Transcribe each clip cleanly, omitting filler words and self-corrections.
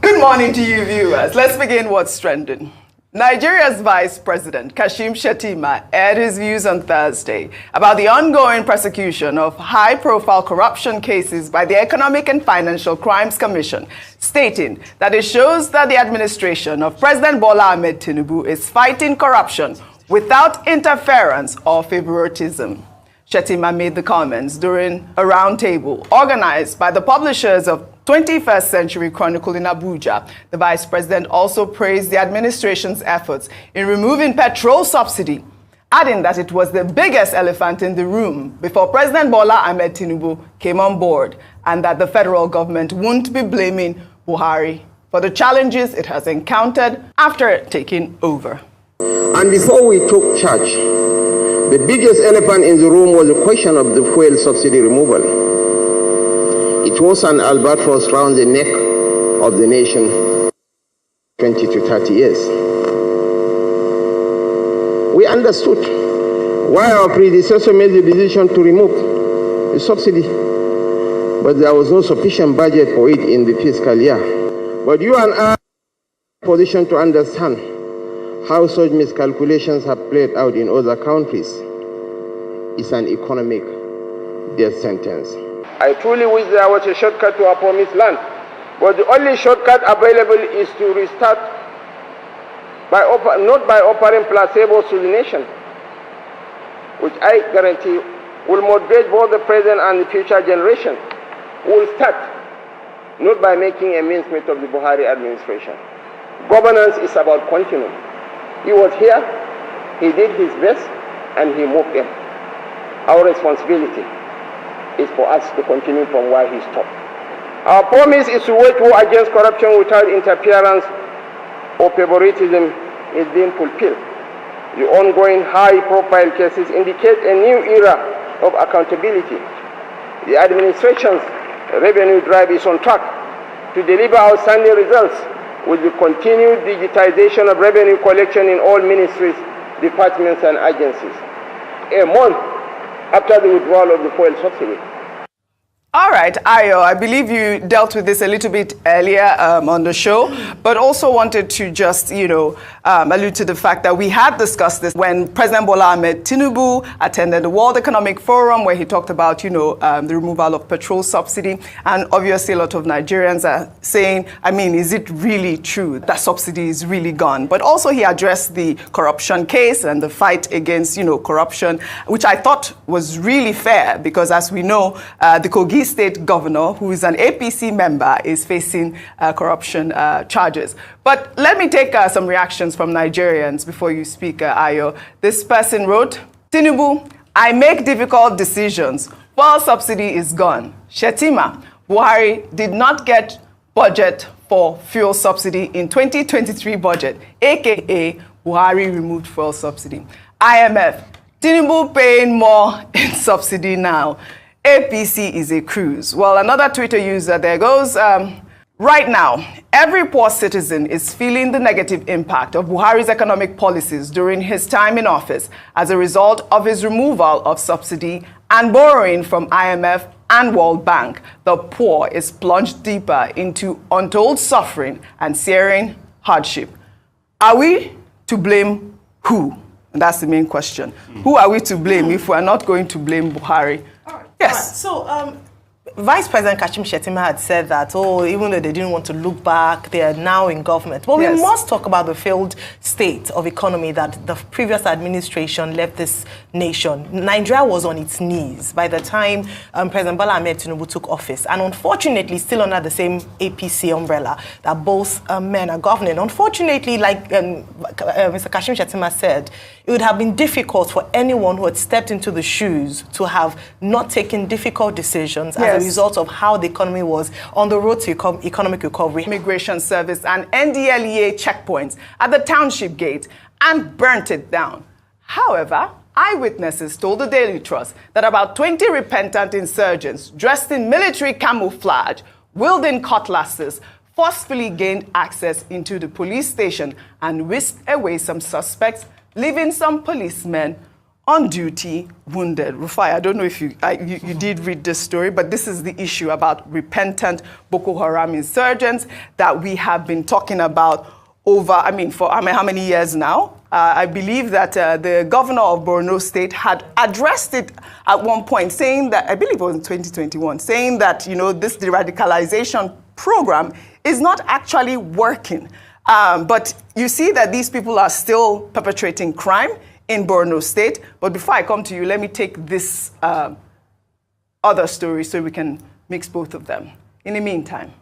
Good morning to you, viewers. Let's begin what's trending. Nigeria's Vice President, Kashim Shettima, aired his views on Thursday about the ongoing prosecution of high-profile corruption cases by the Economic and Financial Crimes Commission, stating that it shows that the administration of President Bola Ahmed Tinubu is fighting corruption without interference or favoritism. Shettima made the comments during a roundtable organized by the publishers of 21st Century Chronicle in Abuja. The vice president also praised the administration's efforts in removing petrol subsidy, adding that it was the biggest elephant in the room before President Bola Ahmed Tinubu came on board, and that the federal government won't be blaming Buhari for the challenges it has encountered after taking over. And before we took charge, the biggest elephant in the room was the question of the fuel subsidy removal. It was an albatross round the neck of the nation 20 to 30 years. We understood why our predecessor made the decision to remove the subsidy, but there was no sufficient budget for it in the fiscal year. But you and I are in a position to understand how such miscalculations have played out in other countries. It's an economic death sentence. I truly wish there was a shortcut to our promised land, but the only shortcut available is to restart not by offering placebos to the nation, which I guarantee will motivate both the present and the future generation. We will start not by making a mincemeat of the Buhari administration. Governance is about continuum. He was here, he did his best, and he moved in. Our responsibility is for us to continue from where he stopped. Our promise is to wage war against corruption without interference or favoritism is being fulfilled. The ongoing high-profile cases indicate a new era of accountability. The administration's revenue drive is on track to deliver outstanding results with the continued digitization of revenue collection in all ministries, departments, and agencies. A month after the withdrawal of the fuel subsidy. All right, Ayo, I believe you dealt with this a little bit earlier on the show, but also wanted to just, allude to the fact that we had discussed this when President Bola Ahmed Tinubu attended the World Economic Forum, where he talked about, the removal of petrol subsidy. And obviously a lot of Nigerians are saying, is it really true that subsidy is really gone? But also he addressed the corruption case and the fight against, corruption, which I thought was really fair because, as we know, the Kogi State governor, who is an APC member, is facing corruption charges. But let me take some reactions from Nigerians before you speak, Ayo. This person wrote, Tinubu, I make difficult decisions. Fuel subsidy is gone. Shettima, Buhari did not get budget for fuel subsidy in 2023 budget, aka Buhari removed fuel subsidy. IMF, Tinubu paying more in subsidy now. APC is a cruise. Well, another Twitter user there goes, right now, every poor citizen is feeling the negative impact of Buhari's economic policies during his time in office as a result of his removal of subsidy and borrowing from IMF and World Bank. The poor is plunged deeper into untold suffering and searing hardship. Are we to blame who? And that's the main question. Who are we to blame if we're not going to blame Buhari? Yes. All right. So, Vice President Kashim Shettima had said that, even though they didn't want to look back, they are now in government. But we must talk about the failed state of economy that the previous administration left this nation. Nigeria was on its knees by the time President Bola Ahmed Tinubu took office. And unfortunately, still under the same APC umbrella that both men are governing. Unfortunately, like Mr. Kashim Shettima said, it would have been difficult for anyone who had stepped into the shoes to have not taken difficult decisions as a result of how the economy was on the road to economic recovery. Immigration Service and NDLEA checkpoints at the township gate and burnt it down. However, eyewitnesses told the Daily Trust that about 20 repentant insurgents dressed in military camouflage, wielding cutlasses, forcefully gained access into the police station and whisked away some suspects, leaving some policemen on duty, wounded. Rufai, I don't know if you did read this story, but this is the issue about repentant Boko Haram insurgents that we have been talking about for how many years now? I believe that the governor of Borno State had addressed it at one point, saying that, I believe it was in 2021, saying that, this de-radicalization program is not actually working. But you see that these people are still perpetrating crime in Borno State. But before I come to you, let me take this other story so we can mix both of them. In the meantime,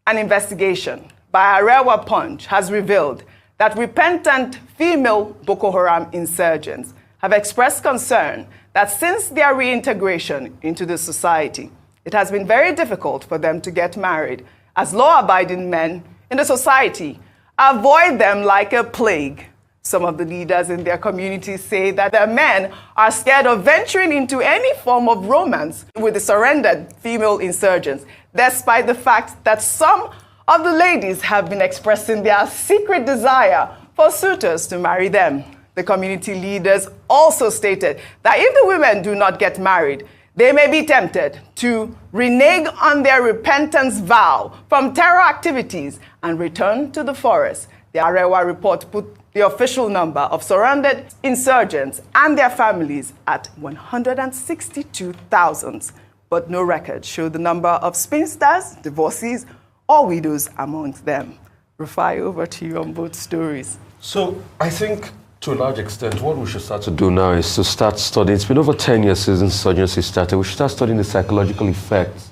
an investigation by Arewa Punch has revealed that repentant female Boko Haram insurgents have expressed concern that since their reintegration into the society, it has been very difficult for them to get married, as law-abiding men in the society avoid them like a plague. Some of the leaders in their communities say that their men are scared of venturing into any form of romance with the surrendered female insurgents, despite the fact that some of the ladies have been expressing their secret desire for suitors to marry them. The community leaders also stated that if the women do not get married, they may be tempted to renege on their repentance vow from terror activities and return to the forest. The Arewa report put the official number of surrounded insurgents and their families at 162,000, but no records show the number of spinsters, divorcees, or widows amongst them. Rufai, over to you on both stories. So I think, to a large extent, what we should start to do now is to start studying. It's been over 10 years since insurgency started. We should start studying the psychological effects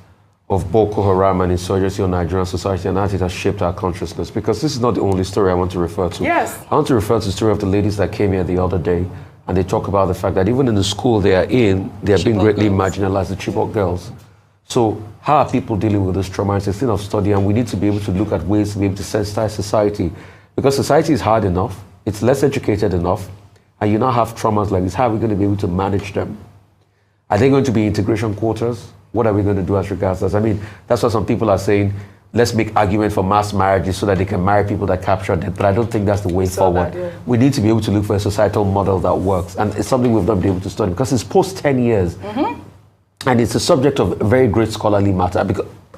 of Boko Haram and insurgency on Nigerian society and how it has shaped our consciousness. Because this is not the only story I want to refer to. Yes. I want to refer to the story of the ladies that came here the other day, and they talk about the fact that even in the school they are in, they are being greatly marginalized, the Chibok girls. So how are people dealing with this trauma? It's a thing of study, and we need to be able to look at ways to be able to sensitize society. Because society is hard enough, it's less educated enough, and you now have traumas like this. How are we going to be able to manage them? Are they going to be integration quotas? What are we going to do as regards that? I mean, that's what some people are saying. Let's make argument for mass marriages so that they can marry people that capture them. But I don't think that's the way forward. We need to be able to look for a societal model that works. And it's something we've not been able to study because it's post 10 years. And it's a subject of very great scholarly matter.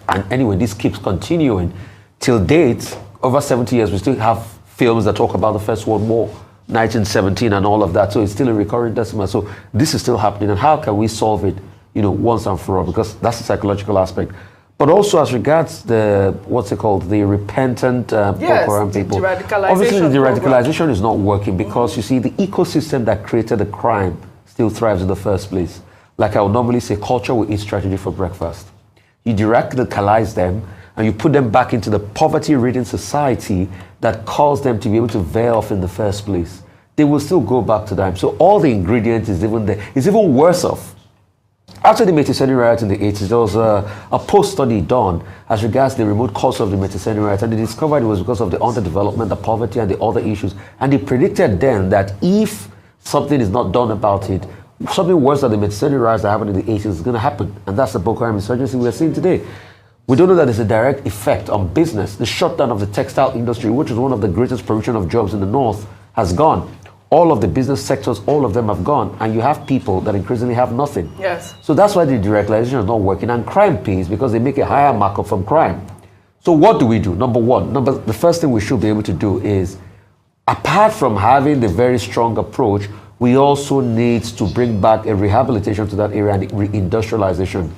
And anyway, this keeps continuing. Till date, over 70 years, we still have films that talk about the First World War, 1917 and all of that. So it's still a recurring decimal. So this is still happening. And how can we solve it, once and for all? Because that's the psychological aspect. But also as regards the, the repentant Boko Haram people. Obviously the de-radicalization is not working because you see the ecosystem that created the crime still thrives in the first place. Like I would normally say, culture will eat strategy for breakfast. You de-radicalize them and you put them back into the poverty-ridden society that caused them to be able to veer off in the first place. They will still go back to them. So all the ingredients is even there. It's even worse off. After the Metiseni riot in the 80s, there was a post-study done as regards the remote cause of the Metiseni riot, and they discovered it was because of the underdevelopment, the poverty, and the other issues. And they predicted then that if something is not done about it, something worse than the Metiseni riots that happened in the 80s is going to happen. And that's the Boko Haram insurgency we're seeing today. We don't know that there's a direct effect on business. The shutdown of the textile industry, which is one of the greatest provision of jobs in the north, has gone. All of the business sectors, all of them have gone. And you have people that increasingly have nothing. Yes. So that's why the de-radicalization is not working. And crime pays because they make a higher markup from crime. So what do we do? Number one, the first thing we should be able to do is, apart from having the very strong approach, we also need to bring back a rehabilitation to that area and reindustrialization.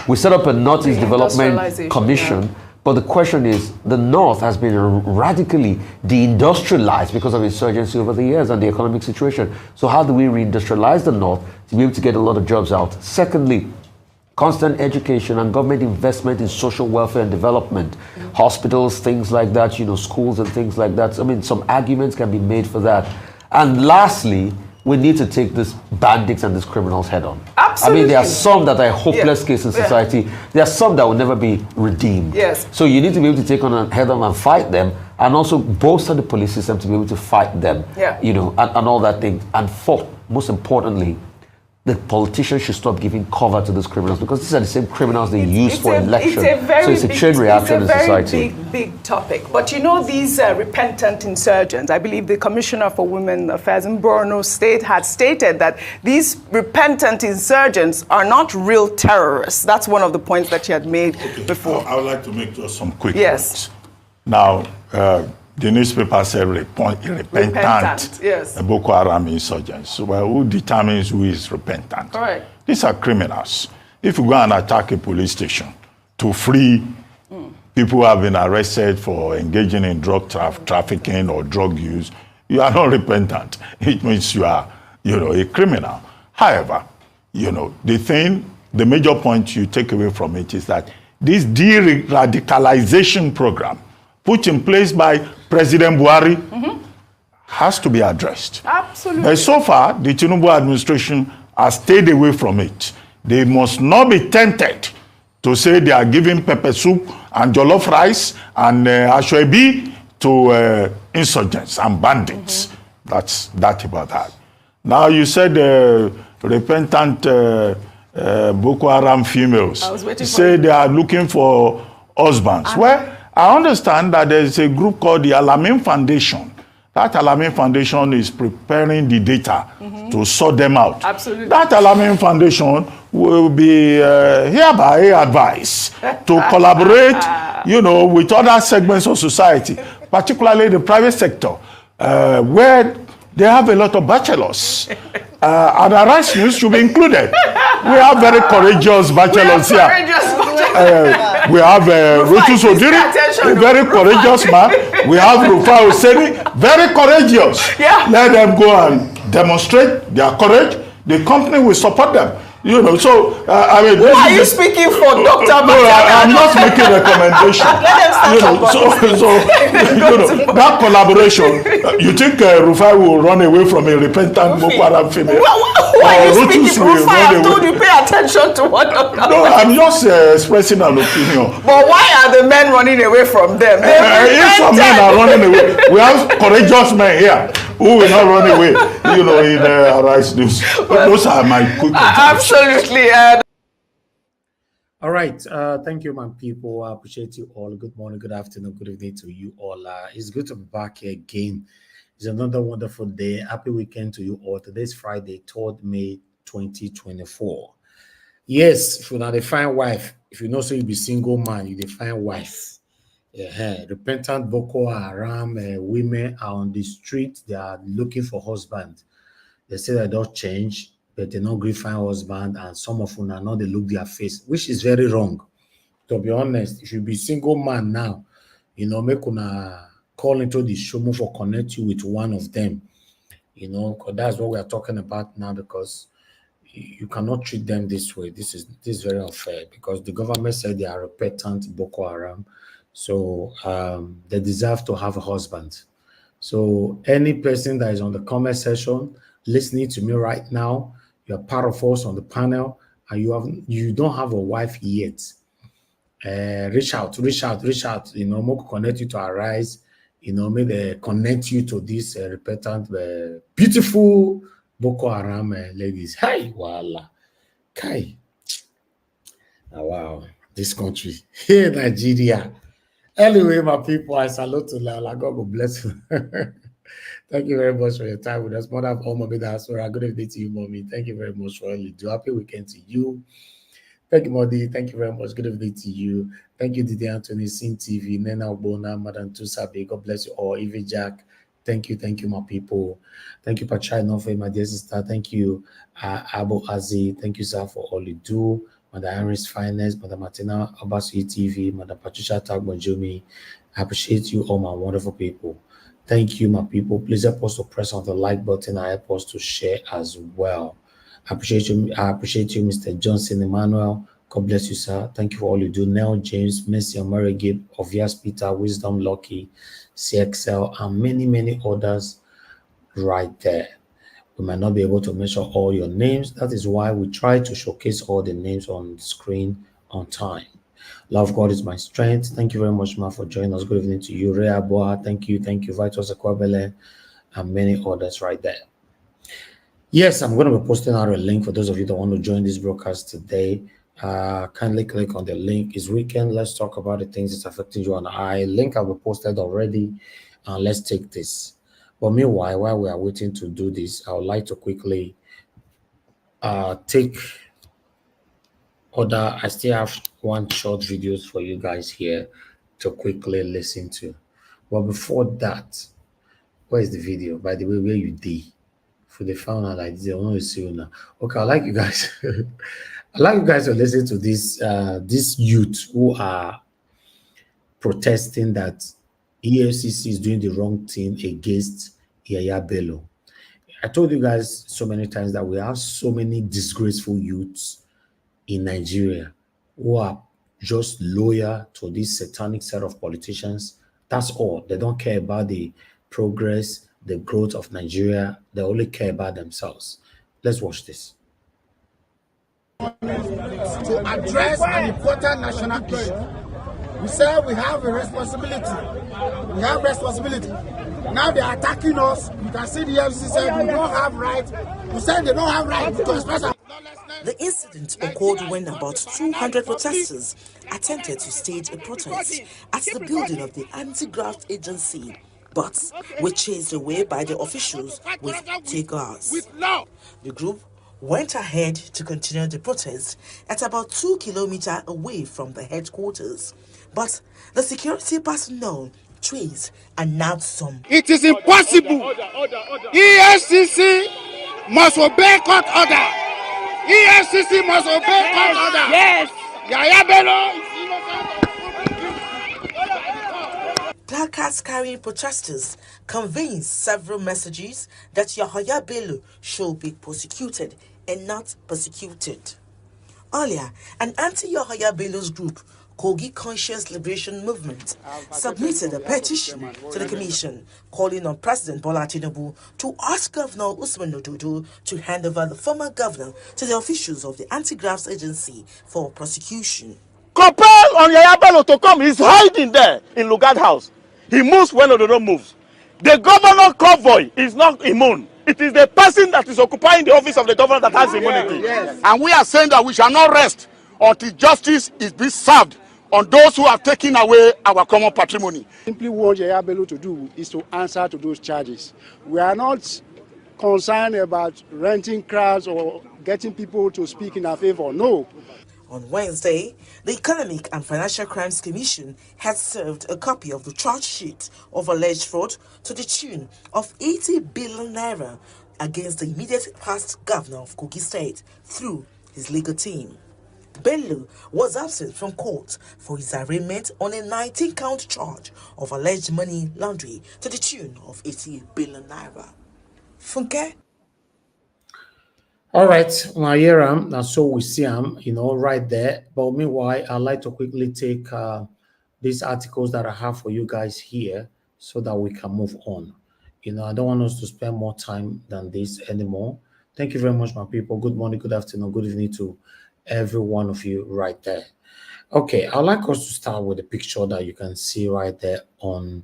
We set up a Northeast Development Commission, but the question is, the North has been radically deindustrialized because of insurgency over the years and the economic situation. So how do we reindustrialize the North to be able to get a lot of jobs out? Secondly, constant education and government investment in social welfare and development, hospitals, things like that, schools and things like that. I mean, some arguments can be made for that. And lastly, we need to take these bandits and these criminals head on. Absolutely. I mean, there are some that are a hopeless case in society. There are some that will never be redeemed. Yes. So you need to be able to take on and head on and fight them, and also bolster the police system to be able to fight them. And all that thing. And most importantly, the politicians should stop giving cover to these criminals, because these are the same criminals they use for election. So it's a chain reaction in society. It's a very big topic. But you know, these repentant insurgents, I believe the Commissioner for Women Affairs in Borno State had stated that these repentant insurgents are not real terrorists. That's one of the points that she had made before. I would like to make just some quick points. Now, the newspaper said repentant yes. Boko Haram insurgents. So, well, who determines who is repentant? Correct. These are criminals. If you go and attack a police station to free people who have been arrested for engaging in drug trafficking or drug use, you are not repentant. It means you are, a criminal. However, the major point you take away from it is that this de-radicalization program put in place by President Buhari has to be addressed. Absolutely. But so far, the Tinubu administration has stayed away from it. They must not be tempted to say they are giving pepper soup and jollof rice and ashwebi to insurgents and bandits. That's that about that. Now you said repentant Boko Haram females say they are looking for husbands. Well, I understand that there is a group called the Alamein Foundation. That Alamein Foundation is preparing the data to sort them out. Absolutely. That Alamein Foundation will be hereby advised to collaborate, with other segments of society, particularly the private sector, where they have a lot of bachelors. And our rights news should be included. We have very courageous bachelors here. We have Rutus Odiri, a very courageous man. We have Rufa Hosseini, very courageous. Yeah. Let them go and demonstrate their courage. The company will support them. Who are you speaking for, Dr. No, I'm not making a recommendation. That collaboration, you think Rufai will run away from a repentant Boko Haram female? Why are you speaking? Rufai, I told you, pay attention to what Dr. No, I'm just expressing an opinion. But why are the men running away from them? If some men are running away, we have courageous men here who will not run away, in Arise News. But those are my quick comments. Absolutely. All right. Thank you, my people. I appreciate you all. Good morning, good afternoon, good evening to you all. It's good to be back here again. It's another wonderful day. Happy weekend to you all. Today's Friday, 3rd May 2024. Yes, if you're not a fine wife, if you know so you be single man, you define wife. Repentant Boko Haram women are on the street. They are looking for husband. They say they don't change, but they not agree find husband, and some of them are not, they look their face, which is very wrong. To be honest, if you be single man now, make una call into the show for connect you with one of them. Because that's what we are talking about now, because you cannot treat them this way. This is very unfair, because the government said they are repentant Boko Haram. So they deserve to have a husband. So any person that is on the comment section listening to me right now, you're part of us on the panel, and you don't have a wife yet. Reach out. More connect you to Arise. May they connect you to this repentant, beautiful Boko Haram ladies. Hi, voila, Kai. Oh, wow, this country. Hey, Nigeria. Anyway, my people, I salute to Laila. God will bless you. Thank you very much for your time with us. Mother of all Mommy Diaspora, good evening to you, Mommy. Thank you very much for all you do. Happy weekend to you. Thank you, Modi. Thank you very much. Good evening to you. Thank you, Didi Anthony, Sin TV, Nena Obona, Madam Tusabe. God bless you all. Evie Jack. Thank you, my people. Thank you, Pachai Nofe, my dear sister. Thank you, Abo Azi. Thank you, sir, for all you do. Madam Henry's Finest, Madam Martina Abasuyi TV, Madam Patricia Tagbonjomi. I appreciate you all, my wonderful people. Thank you, my people. Please help us to press on the like button and help us to share as well. I appreciate you, Mr. Johnson Emmanuel. God bless you, sir. Thank you for all you do. Nell James, Messi, Mary Gibb, Obvious Peter, Wisdom Lucky, CXL, and many, many others right there. We might not be able to mention all your names. That is why we try to showcase all the names on the screen on time. Love God is my strength. Thank you very much, ma, for joining us. Good evening to you. Rea Boa, thank you. Vitus Ekwabele, and many others right there. Yes, I'm going to be posting out a link for those of you that want to join this broadcast today. Kindly click on the link. It's weekend. Let's talk about the things that's affecting you and I. Link I've posted already. Let's take this. But meanwhile, while we are waiting to do this, I would like to quickly take other. I still have one short videos for you guys here to quickly listen to. But before that, where is the video? By the way, where you did? For the found out like this, I want to see you now. Okay, I like you guys. I like you guys to listen to this youth who are protesting that EFCC is doing the wrong thing against Yaya Bello. I told you guys so many times that we have so many disgraceful youths in Nigeria who are just loyal to this satanic set of politicians. That's all. They don't care about the progress, the growth of Nigeria. They only care about themselves. Let's watch this. To address an important national issue. We say we have a responsibility. We have responsibility. Now they're attacking us. You can see the EFCC said we don't have right. We said they don't have right to express our... The incident occurred when about 200 protesters attempted to stage a protest at the building of the anti-graft agency, but were chased away by the officials with tear gas. The group went ahead to continue the protest at about 2 kilometers away from the headquarters, but the security personnel traced and nabbed some. It is impossible. EFCC must obey court order. EFCC must obey court order. Yes. Yaya Bello is innocent. Placards carrying protesters conveying several messages that Yaya Bello should be prosecuted and not persecuted. Earlier, an anti-Yaya Bello's group, Kogi Conscious Liberation Movement, submitted a petition to the commission calling on President Bola Tinubu to ask Governor Usman Ododo to hand over the former governor to the officials of the Anti-Graft Agency for prosecution. Compel on Yaya Bello to come. He's hiding there in Lugard House. He moves when Ododo moves. The governor convoy is not immune. It is the person that is occupying the office of the governor that has immunity. Yes. And we are saying that we shall not rest until justice is being served on those who have taken away our common patrimony. Simply what Yaya Bello to do is to answer to those charges. We are not concerned about renting crowds or getting people to speak in our favor. No. On Wednesday, the Economic and Financial Crimes Commission had served a copy of the charge sheet of alleged fraud to the tune of 80 billion naira against the immediate past governor of Kogi State through his legal team. Bello was absent from court for his arraignment on a 19-count charge of alleged money laundering to the tune of 80 billion naira. Funke? All right, now here and so we see him, right there. But meanwhile, I'd like to quickly take these articles that I have for you guys here so that we can move on. I don't want us to spend more time than this anymore. Thank you very much, my people. Good morning, good afternoon, good evening to every one of you right there. Okay, I'd like us to start with the picture that you can see right there on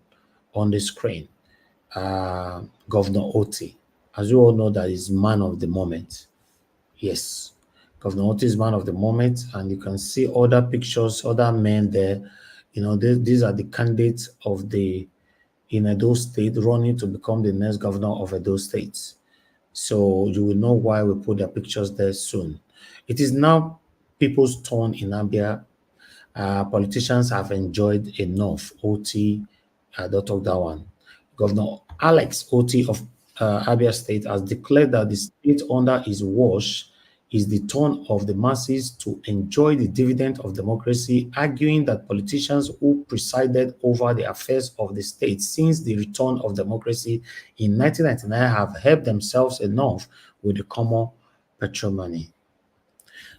the screen. Governor Otti, as you all know, that is man of the moment. Yes, Governor Otti is man of the moment, and you can see other pictures, other men there. These are the candidates of in Edo State running to become the next governor of Edo State. So you will know why we put their pictures there soon. It is now people's turn in Abia. Politicians have enjoyed enough. Otti, don't talk that one. Governor Alex Otti of Abia State has declared that the state under his watch is the turn of the masses to enjoy the dividend of democracy, arguing that politicians who presided over the affairs of the state since the return of democracy in 1999 have helped themselves enough with the common petrol money.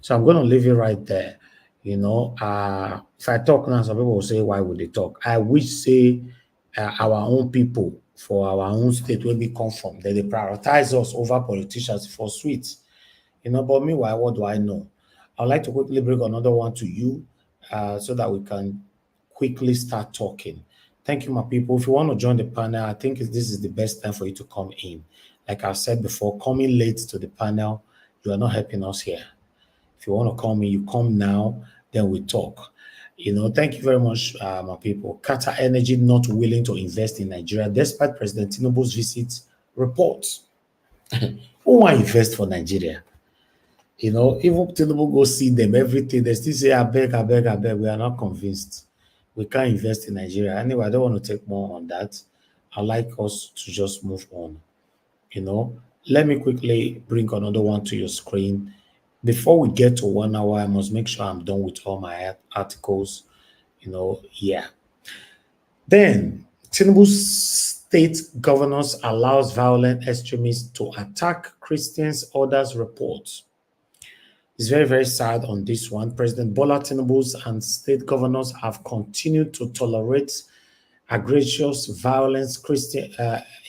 So I'm going to leave it right there. If I talk now, some people will say, why would they talk? I wish say our own people for our own state where we come from, that they prioritize us over politicians for sweets. But meanwhile, what do I know? I'd like to quickly bring another one to you so that we can quickly start talking. Thank you, my people. If you want to join the panel, I think this is the best time for you to come in. Like I've said before, coming late to the panel, you are not helping us here. If you want to come in, you come now, then we talk. Thank you very much, my people. Qatar Energy not willing to invest in Nigeria despite President Tinubu's visit reports. Who want to invest for Nigeria? Even Tinubu go see them, everything, they still say, I beg. We are not convinced. We can't invest in Nigeria. Anyway, I don't want to take more on that. I'd like us to just move on. Let me quickly bring another one to your screen. Before we get to 1 hour, I must make sure I'm done with all my articles. Then, Tinubu's state governors allows violent extremists to attack Christians, others report. It's very, very sad on this one. President Bola Tinubu's and state governors have continued to tolerate aggressive violence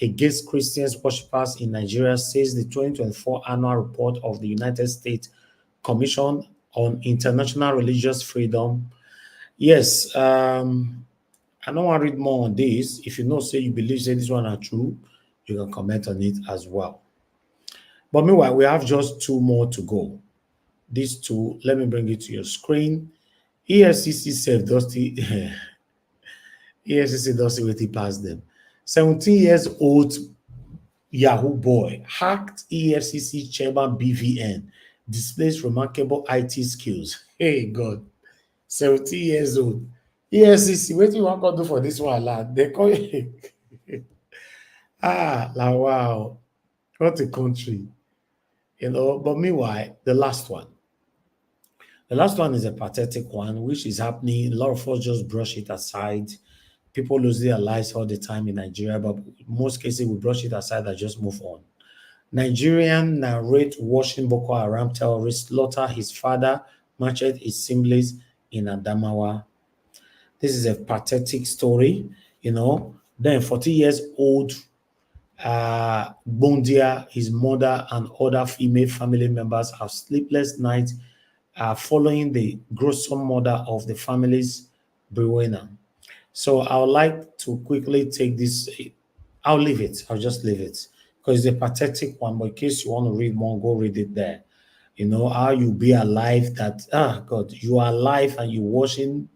against Christians worshippers in Nigeria, says the 2024 annual report of the United States Commission on International Religious Freedom. Yes, I don't want to read more on this. If you say you believe say this one are true, you can comment on it as well. But meanwhile, we have just 2 more to go. These 2, let me bring it to your screen. EFCC said EFCC does what he passed them. 17 years old Yahoo boy hacked EFCC chairman BVN, displays remarkable IT skills. Hey God, 17 years old. EFCC, what do you want to do for this one, lad? They call you. Wow. What a country. But meanwhile, the last one. The last one is a pathetic one, which is happening. A lot of us just brush it aside. People lose their lives all the time in Nigeria, but in most cases, we brush it aside and just move on. Nigerian narrate watching Boko Haram terrorists slaughter his father, macheted his siblings in Adamawa. This is a pathetic story, Then 40 years old Bondia, his mother, and other female family members have sleepless nights following the gruesome murder of the family's breadwinner. So I would like to quickly take this. I'll leave it. I'll just leave it because it's a pathetic one. But in case you want to read more, go read it there. How you be alive that, God, you are alive and you're watching,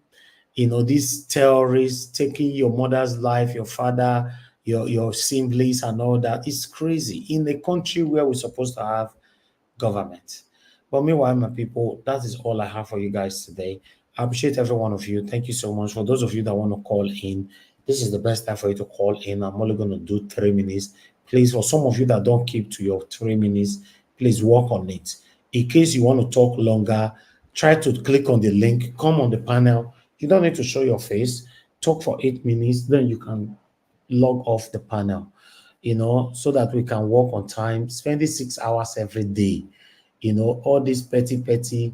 these terrorists taking your mother's life, your father, your siblings and all that. It's crazy in a country where we're supposed to have government. But meanwhile, my people, that is all I have for you guys today. I appreciate every one of you. Thank you so much. For those of you that want to call in, this is the best time for you to call in. I'm only going to do 3 minutes. Please, for some of you that don't keep to your 3 minutes, please work on it. In case you want to talk longer, try to click on the link, come on the panel. You don't need to show your face. Talk for 8 minutes, then you can log off the panel, so that we can work on time. Spending 6 hours every day. All this petty.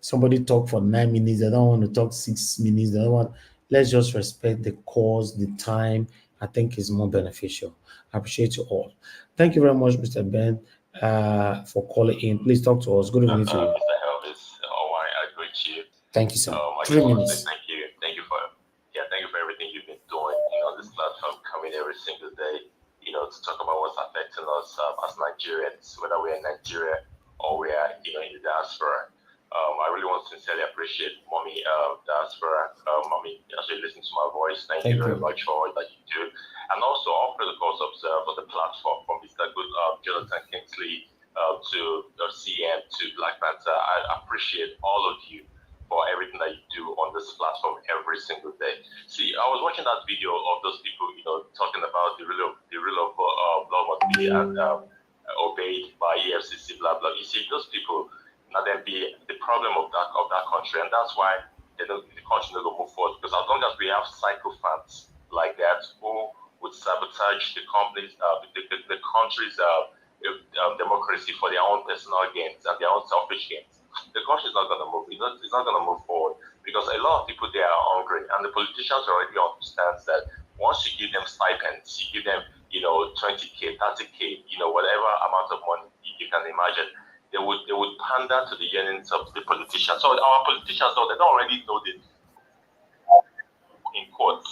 Somebody talk for 9 minutes. They don't want to talk 6 minutes. They don't want. Let's just respect the cause, the time. I think is more beneficial. I appreciate you all. Thank you very much, Mr. Ben, for calling in. Please talk to us. Good evening to you. Mr. Elvis, I greet you. Thank you, sir. 3 minutes. Thank you. Thank you for everything you've been doing. On this platform, coming every single day. To talk about what's affecting us as Nigerians, whether we're in Nigeria or we are, in the diaspora. I really want to sincerely appreciate Mommy Diaspora. Mommy, actually listen to my voice. Thank you very much for all that you do. And also all protocols observed on the platform, from Mr. Good Jonathan Kingsley to CM to Black Panther. I appreciate all of you for everything that you do on this platform every single day. See, I was watching that video of those people, talking about the rule of law must be obeyed by EFCC, blah blah. You see, those people. Now then be the problem of that country, and that's why the country will move forward. Because as long as we have psychopaths like that who would sabotage the companies, the country's democracy for their own personal gains and their own selfish gains, the country is not going to move. It's not going to move forward because a lot of people there are hungry, and the politicians already understand that once you give them stipends, you give them 20K, 30K, whatever amount of money you can imagine. They would pander to the yearnings of the politicians. So our politicians, they don't already know the in court.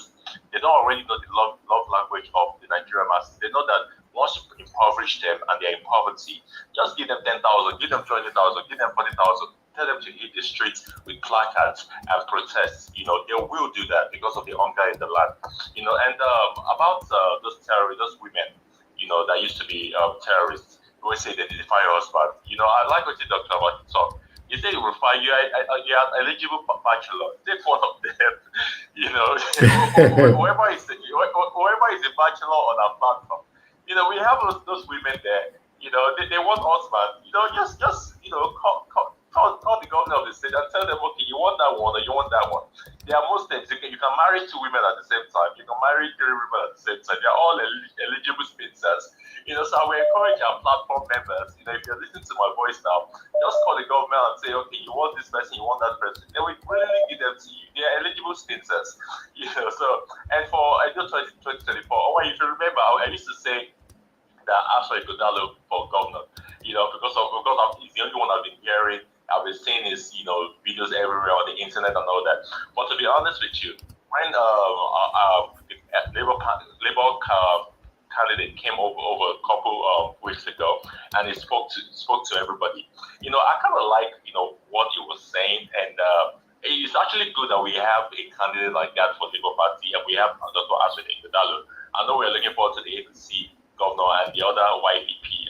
They don't already know the love language of the Nigerian masses. They know that Once you impoverish them and they're in poverty, just give them 10,000, give them 20,000, give them 40,000. Tell them to hit the streets with placards and protests. They will do that because of the hunger in the land. And about those terrorists, those women, that used to be terrorists, who always say they defy your husband. I like what you talked about. So you say you will find you are eligible bachelor. Take one of them. whoever is a bachelor on our platform. We have those women there. They want husband. Call the governor of the state and tell them, okay, you want that one or you want that one. There are Muslims. You can marry 2 women at the same time. You can marry 3 women at the same time. They're all eligible spinsters. So I will encourage our platform members. If you're listening to my voice now, just call the government and say, okay, you want this person, you want that person. They will willingly give them to you. They are eligible spinsters. And for 2024, you should remember, I used to say that Asha Igodalo for governor, because he's the only one I've been hearing. I've been seeing his, videos everywhere on the internet and all that. But to be honest with you, when the Labour candidate came over a couple weeks ago and he spoke to everybody, I kind of like, what he was saying, and it's actually good that we have a candidate like that for Labour Party, and we have Dr. Asha Igodalo. I know we're looking forward to the APC governor and the other YPP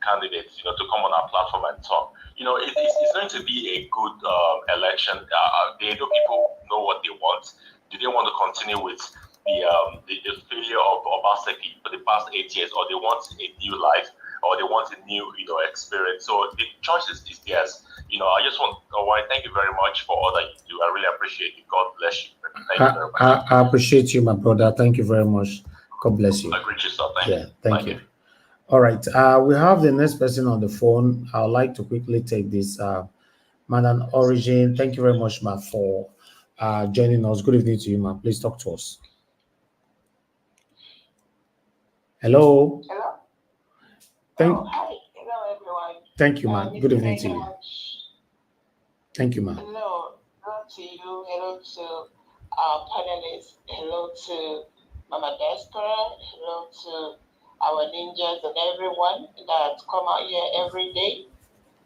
candidates, to come on our platform and talk. It's going to be a good election. People know what they want. Do they want to continue with the failure of Obaseki for the past 8 years, or they want a new life, or they want a new experience? So the choice is theirs. I just want to thank you very much for all that you do. I really appreciate it. God bless you. Thank you very much. I appreciate you, my brother. Thank you very much. God bless you. I agree with you, sir. Thank you. Thank you. All right. We have the next person on the phone. I would like to quickly take this. Madam Origin, thank you very much, ma, for joining us. Good evening to you, ma. Please talk to us. Hello. Hello. Hi. Hello, everyone. Thank you, ma. Good evening to you. Much. Thank you, ma. Hello to you. Hello to our panelists. Hello to Mama Diaspora. Hello to our ninjas and everyone that come out here every day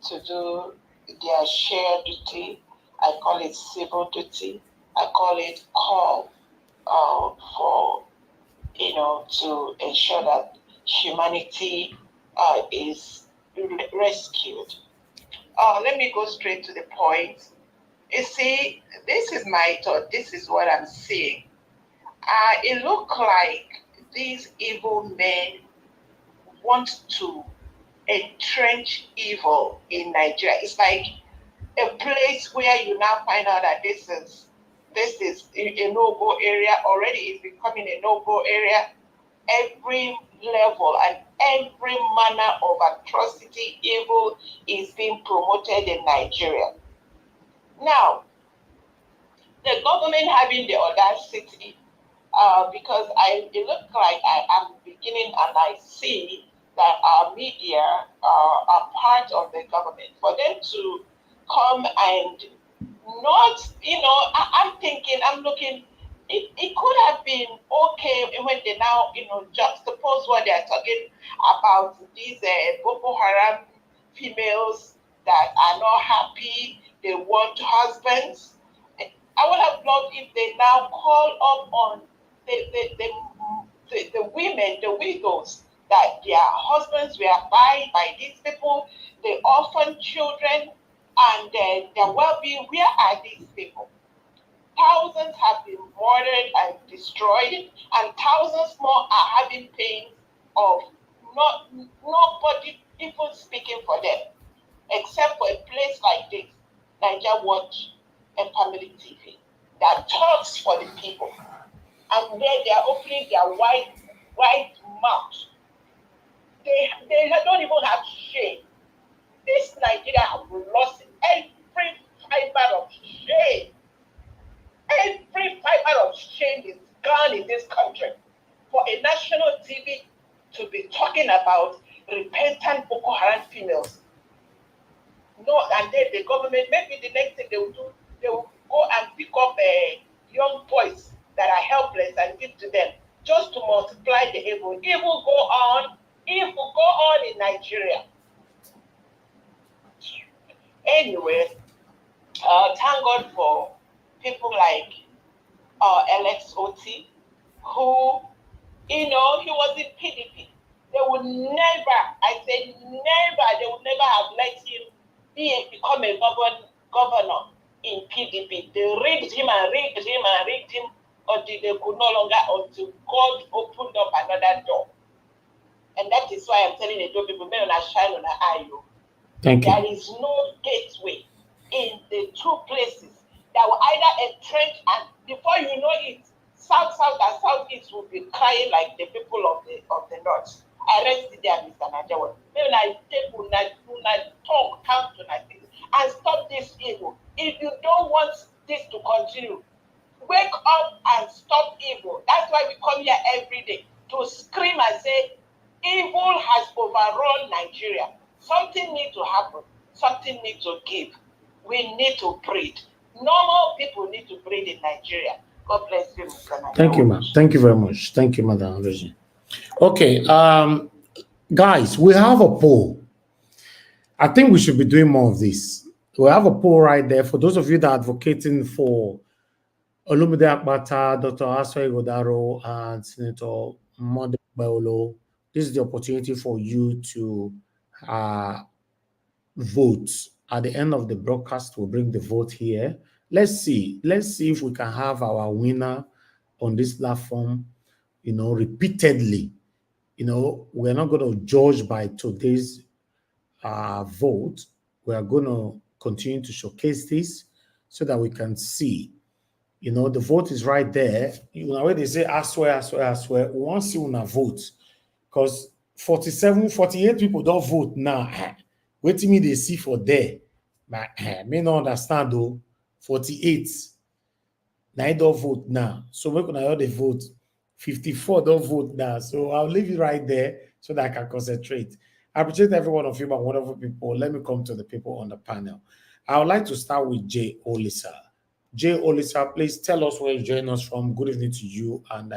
to do their shared duty. I call it civil duty. I call it call for, to ensure that humanity is rescued. Let me go straight to the point. You see, this is my thought. This is what I'm seeing. It looks like these evil men want to entrench evil in Nigeria. It's like a place where you now find out that this is a no-go area. Already it's becoming a no-go area. Every level and every manner of atrocity, evil is being promoted in Nigeria. Now, the government having the audacity, because it looks like I am beginning and I see that our media are part of the government. For them to come and not, I'm looking, it could have been okay when they now, juxtapose what they're talking about these Boko Haram females that are not happy, they want husbands. I would have loved if they now call up on the women, the widows, that their husbands were by these people, the orphan children, and their well-being. Where are these people? Thousands have been murdered and destroyed, and thousands more are having pain of nobody even speaking for them, except for a place like this, Niger Watch and Family TV, that talks for the people. And there they are opening their wide mouth. They don't even have shame. This Nigeria has lost every fiber of shame. Every fiber of shame is gone in this country. For a national TV to be talking about repentant Boko Haram females. No, and then the government, maybe the next thing they will do, they will go and pick up young boys that are helpless and give to them. just to multiply the evil. Evil go on in Nigeria. Anyway, thank God for people like Alex-Otti, who, he was in PDP. They would never, I said never, they would never have let him become a governor in PDP. They rigged him until they could no longer, until God opened up another door. And that is why I'm telling the people, may not shine on an eye. Thank you. There is no gateway in the two places that will either entrench, and before you know it, South and Southeast will be crying like the people of the North. I rest there, Mr. Najawa. Maybe I take una talk, come to Nigeria and stop this evil. If you don't want this to continue, wake up and stop evil. That's why we come here every day to scream and say, evil has overrun Nigeria. Something needs to happen. Something needs to give. We need to breathe. Normal people need to breathe in Nigeria. God bless you, Mr. Najawa. Thank you, ma'am. Thank you very much. Thank you, Madam Virgin. Okay, guys, we have a poll. I think we should be doing more of this. We have a poll right there. For those of you that are advocating for Olumide Akpata, Dr. Aswai Godaro, and Senator Monde Baolo, this is the opportunity for you to vote. At the end of the broadcast, we'll bring the vote here. Let's see if we can have our winner on this platform, repeatedly. We're not going to judge by today's vote. We are going to continue to showcase this so that we can see. The vote is right there. When they say, I swear, we want to see una vote. Because 48 people don't vote now. Wait till me they see for there. But may not understand though. 48. Now don't vote now. So we're gonna the vote. 54 don't vote now. So I'll leave it right there so that I can concentrate. I appreciate every one of you, my wonderful people. Let me come to the people on the panel. I would like to start with Jay Olisa. Jay Olisa, please tell us where you join us from. Good evening to you. And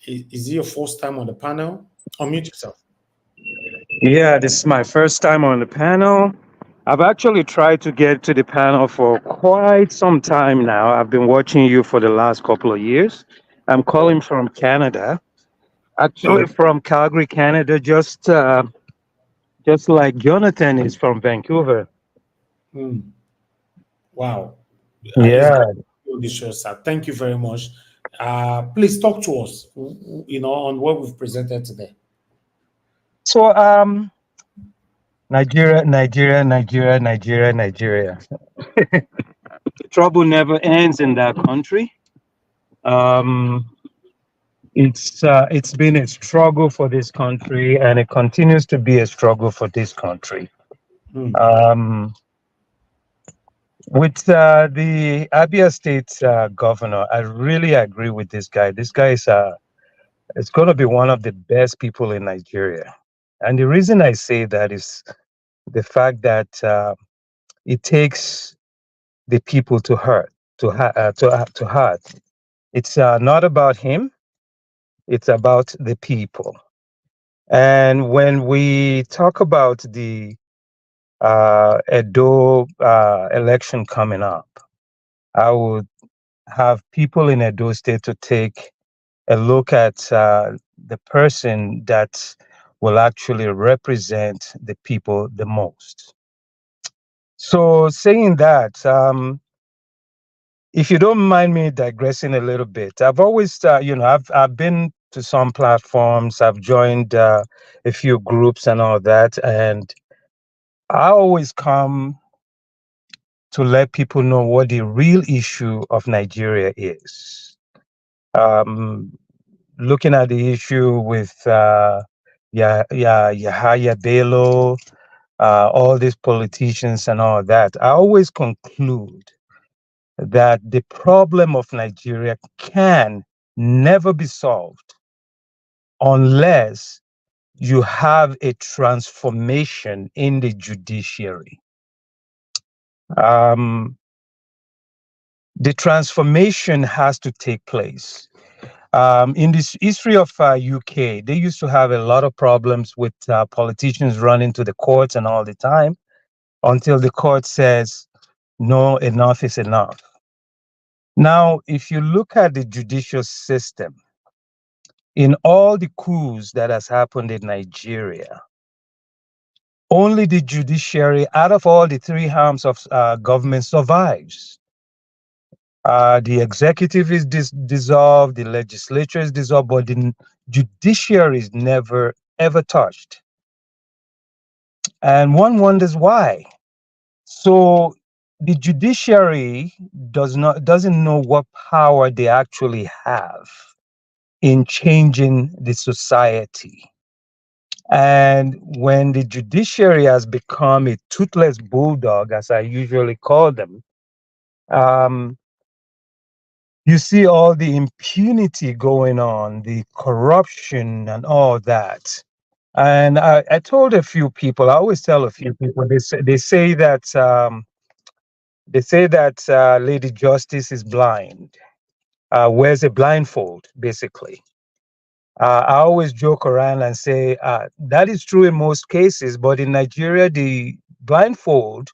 is it your first time on the panel? Unmute yourself. Yeah, this is my first time on the panel. I've actually tried to get to the panel for quite some time now. I've been watching you for the last couple of years. I'm calling from Canada, actually from Calgary, Canada, just like Jonathan is from Vancouver. Wow. Yeah. Thank you very much. Please talk to us, on what we've presented today. So, Nigeria. Trouble never ends in that country. It's been a struggle for this country, and it continues to be a struggle for this country. With the Abia State governor, I really agree with this guy. This guy is going to be one of the best people in Nigeria. And the reason I say that is the fact that it takes the people to heart. It's not about him. It's about the people. And when we talk about the Edo election coming up, I would have people in Edo State to take a look at the person that will actually represent the people the most. So saying that, if you don't mind me digressing a little bit, I've always, I've been to some platforms, I've joined a few groups and all that, and I always come to let people know what the real issue of Nigeria is. Looking at the issue with Yahaya Bello, all these politicians and all that, I always conclude that the problem of Nigeria can never be solved unless you have a transformation in the judiciary. The transformation has to take place. In this history of UK, they used to have a lot of problems with politicians running to the courts and all the time until the court says, no, enough is enough. Now, if you look at the judicial system, in all the coups that has happened in Nigeria, only the judiciary, out of all the three arms of government, survives. The executive is dissolved, the legislature is dissolved, but the judiciary is never, ever touched. And one wonders why. So the judiciary doesn't know what power they actually have in changing the society. And when the judiciary has become a toothless bulldog, as I usually call them, you see all the impunity going on, the corruption and all that. And I told a few people, I always tell a few people, they say that Lady Justice is blind, wears a blindfold, basically. I always joke around and say that is true in most cases, but in Nigeria, the blindfold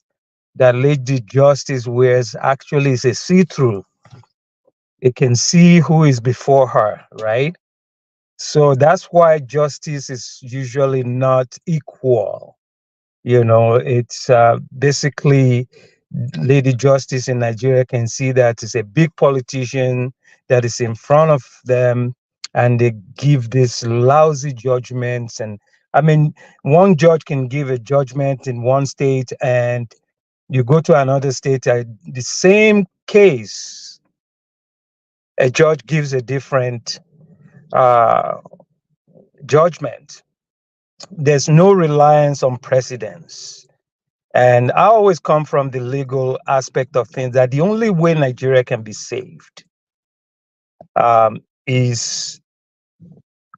that Lady Justice wears actually is a see-through. It can see who is before her, right? So that's why justice is usually not equal. You know, it's basically Lady Justice in Nigeria can see that it's a big politician that is in front of them, and they give these lousy judgments. And I mean, one judge can give a judgment in one state, and you go to another state, the same case, a judge gives a different judgment. There's no reliance on precedents. And I always come from the legal aspect of things, that the only way Nigeria can be saved is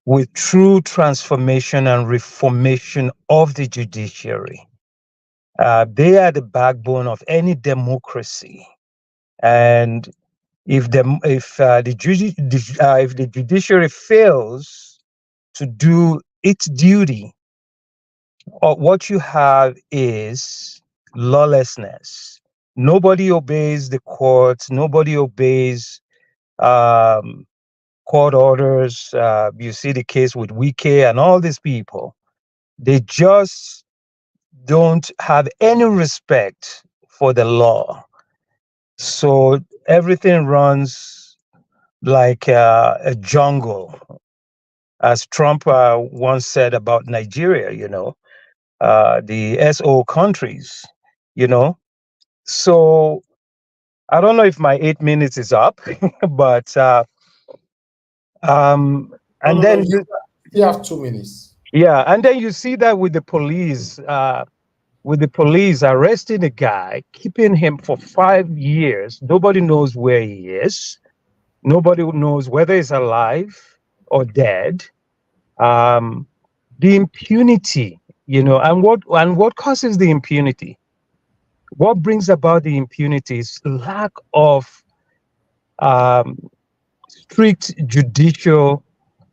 with true transformation and reformation of the judiciary. They are the backbone of any democracy. And if the judiciary fails to do its duty, what you have is lawlessness. Nobody obeys the courts. Nobody obeys court orders. You see the case with Wike and all these people. They just don't have any respect for the law. So everything runs like a jungle, as Trump once said about Nigeria, you know. The SO countries, you know. So I don't know if my 8 minutes is up, but and then you have 2 minutes. Yeah, and then you see that with the police arresting a guy, keeping him for 5 years. Nobody knows where he is. Nobody knows whether he's alive or dead. The impunity, you know, and what causes the impunity? What brings about the impunity is lack of strict judicial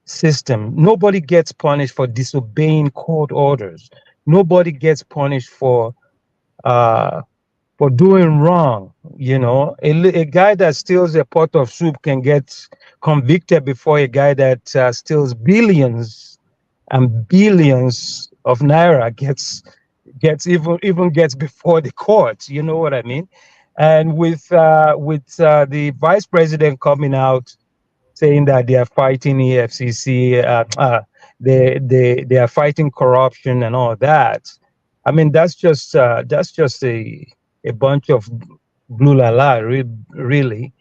system. Nobody gets punished for disobeying court orders. Nobody gets punished for doing wrong. You know, a guy that steals a pot of soup can get convicted before a guy that steals billions and billions of naira gets before the court. You know what I mean? And with the vice president coming out saying that they are fighting EFCC, they are fighting corruption and all that. I mean, that's just a bunch of blue la la, really,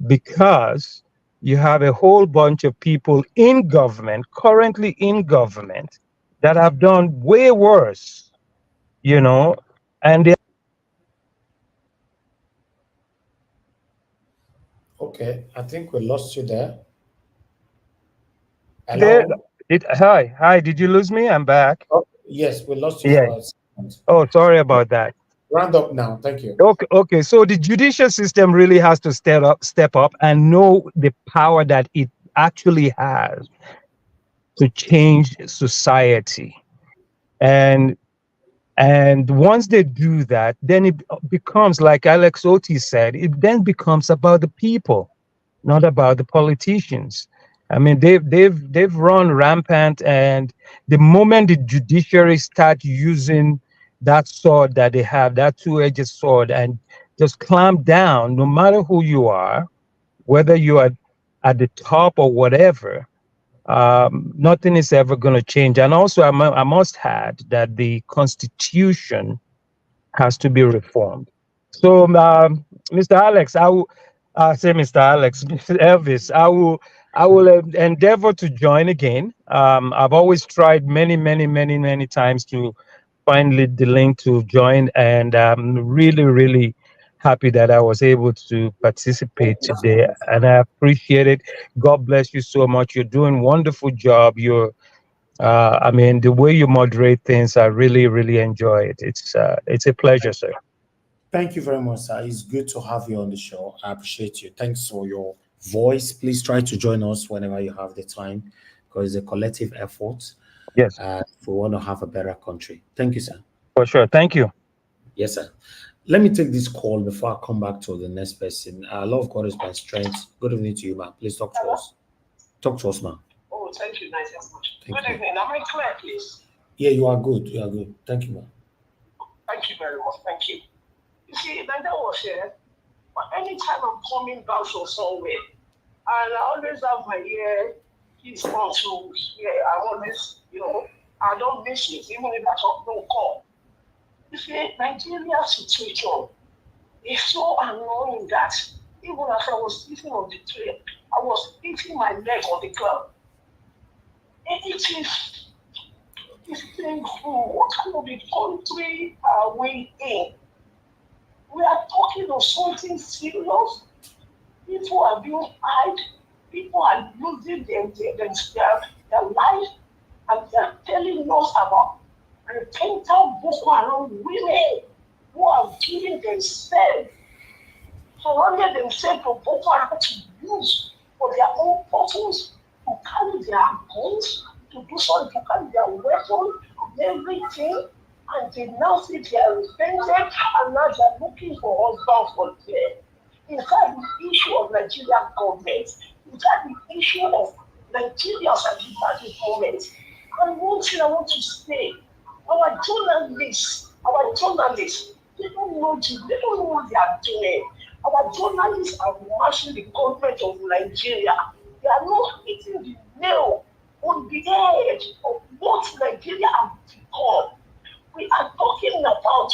because you have a whole bunch of people in government, currently in government, that have done way worse, you know, and they. Okay, I think we lost you there. Hello? Hi, did you lose me? I'm back. Oh, yes, we lost you for a second. Oh, sorry about that. Round up now, thank you. Okay. So the judicial system really has to step up and know the power that it actually has to change society. And once they do that, then it becomes, like Alex Otti said, it then becomes about the people, not about the politicians. I mean, they've run rampant, and the moment the judiciary start using that sword that they have, that two-edged sword, and just clamp down, no matter who you are, whether you are at the top or whatever, nothing is ever going to change. And also, I must add that the Constitution has to be reformed. So, Mr. Alex, I will say, Mr. Alex, Mr. Elvis, I will endeavor to join again. I've always tried many times to find the link to join, and I'm really happy that I was able to participate today, and I appreciate it. God bless you so much. You're doing a wonderful job. I mean, the way you moderate things, I really enjoy it. It's a pleasure, sir. Thank you very much, sir. It's good to have you on the show. I appreciate you. Thanks for your voice. Please try to join us whenever you have the time, because it's a collective effort. Yes. If we want to have a better country. Thank you, sir. For sure. Thank you. Yes, sir. Let me take this call before I come back to the next person. Love God is my strength. Good evening to you, ma'am. Please talk to us. Talk to us, ma'am. Oh, thank you, nice as much. Thank Good you. evening. Am I clear, please? Yeah, you are good. You are good. Thank you, ma'am. Thank you very much. Thank you. You see, like that was here, but anytime I'm coming back from somewhere, and I always have my ear keys on to hear, I always, I don't miss it, even if I don't call. You see, Nigeria's situation is so annoying that even as I was sitting on the train, I was hitting my leg on the ground. It's painful. What kind of a country are we in? We are talking of something serious. People are being hurt. People are losing their life, and they are telling us about repentant Boko Haram women who are giving themselves, surrounding themselves to Boko Haram to use for their own purpose, to carry their guns, to do something, to carry their weapons, and everything. And they now say they are repentant, and now they are looking for husbands for them. In fact, the issue of Nigerian government, in fact, the issue of Nigerians and the government. And one thing I want to say, our journalists, they don't know what they are doing. Our journalists are marching the government of Nigeria. They are not hitting the nail on the edge of what Nigeria has become. We are talking about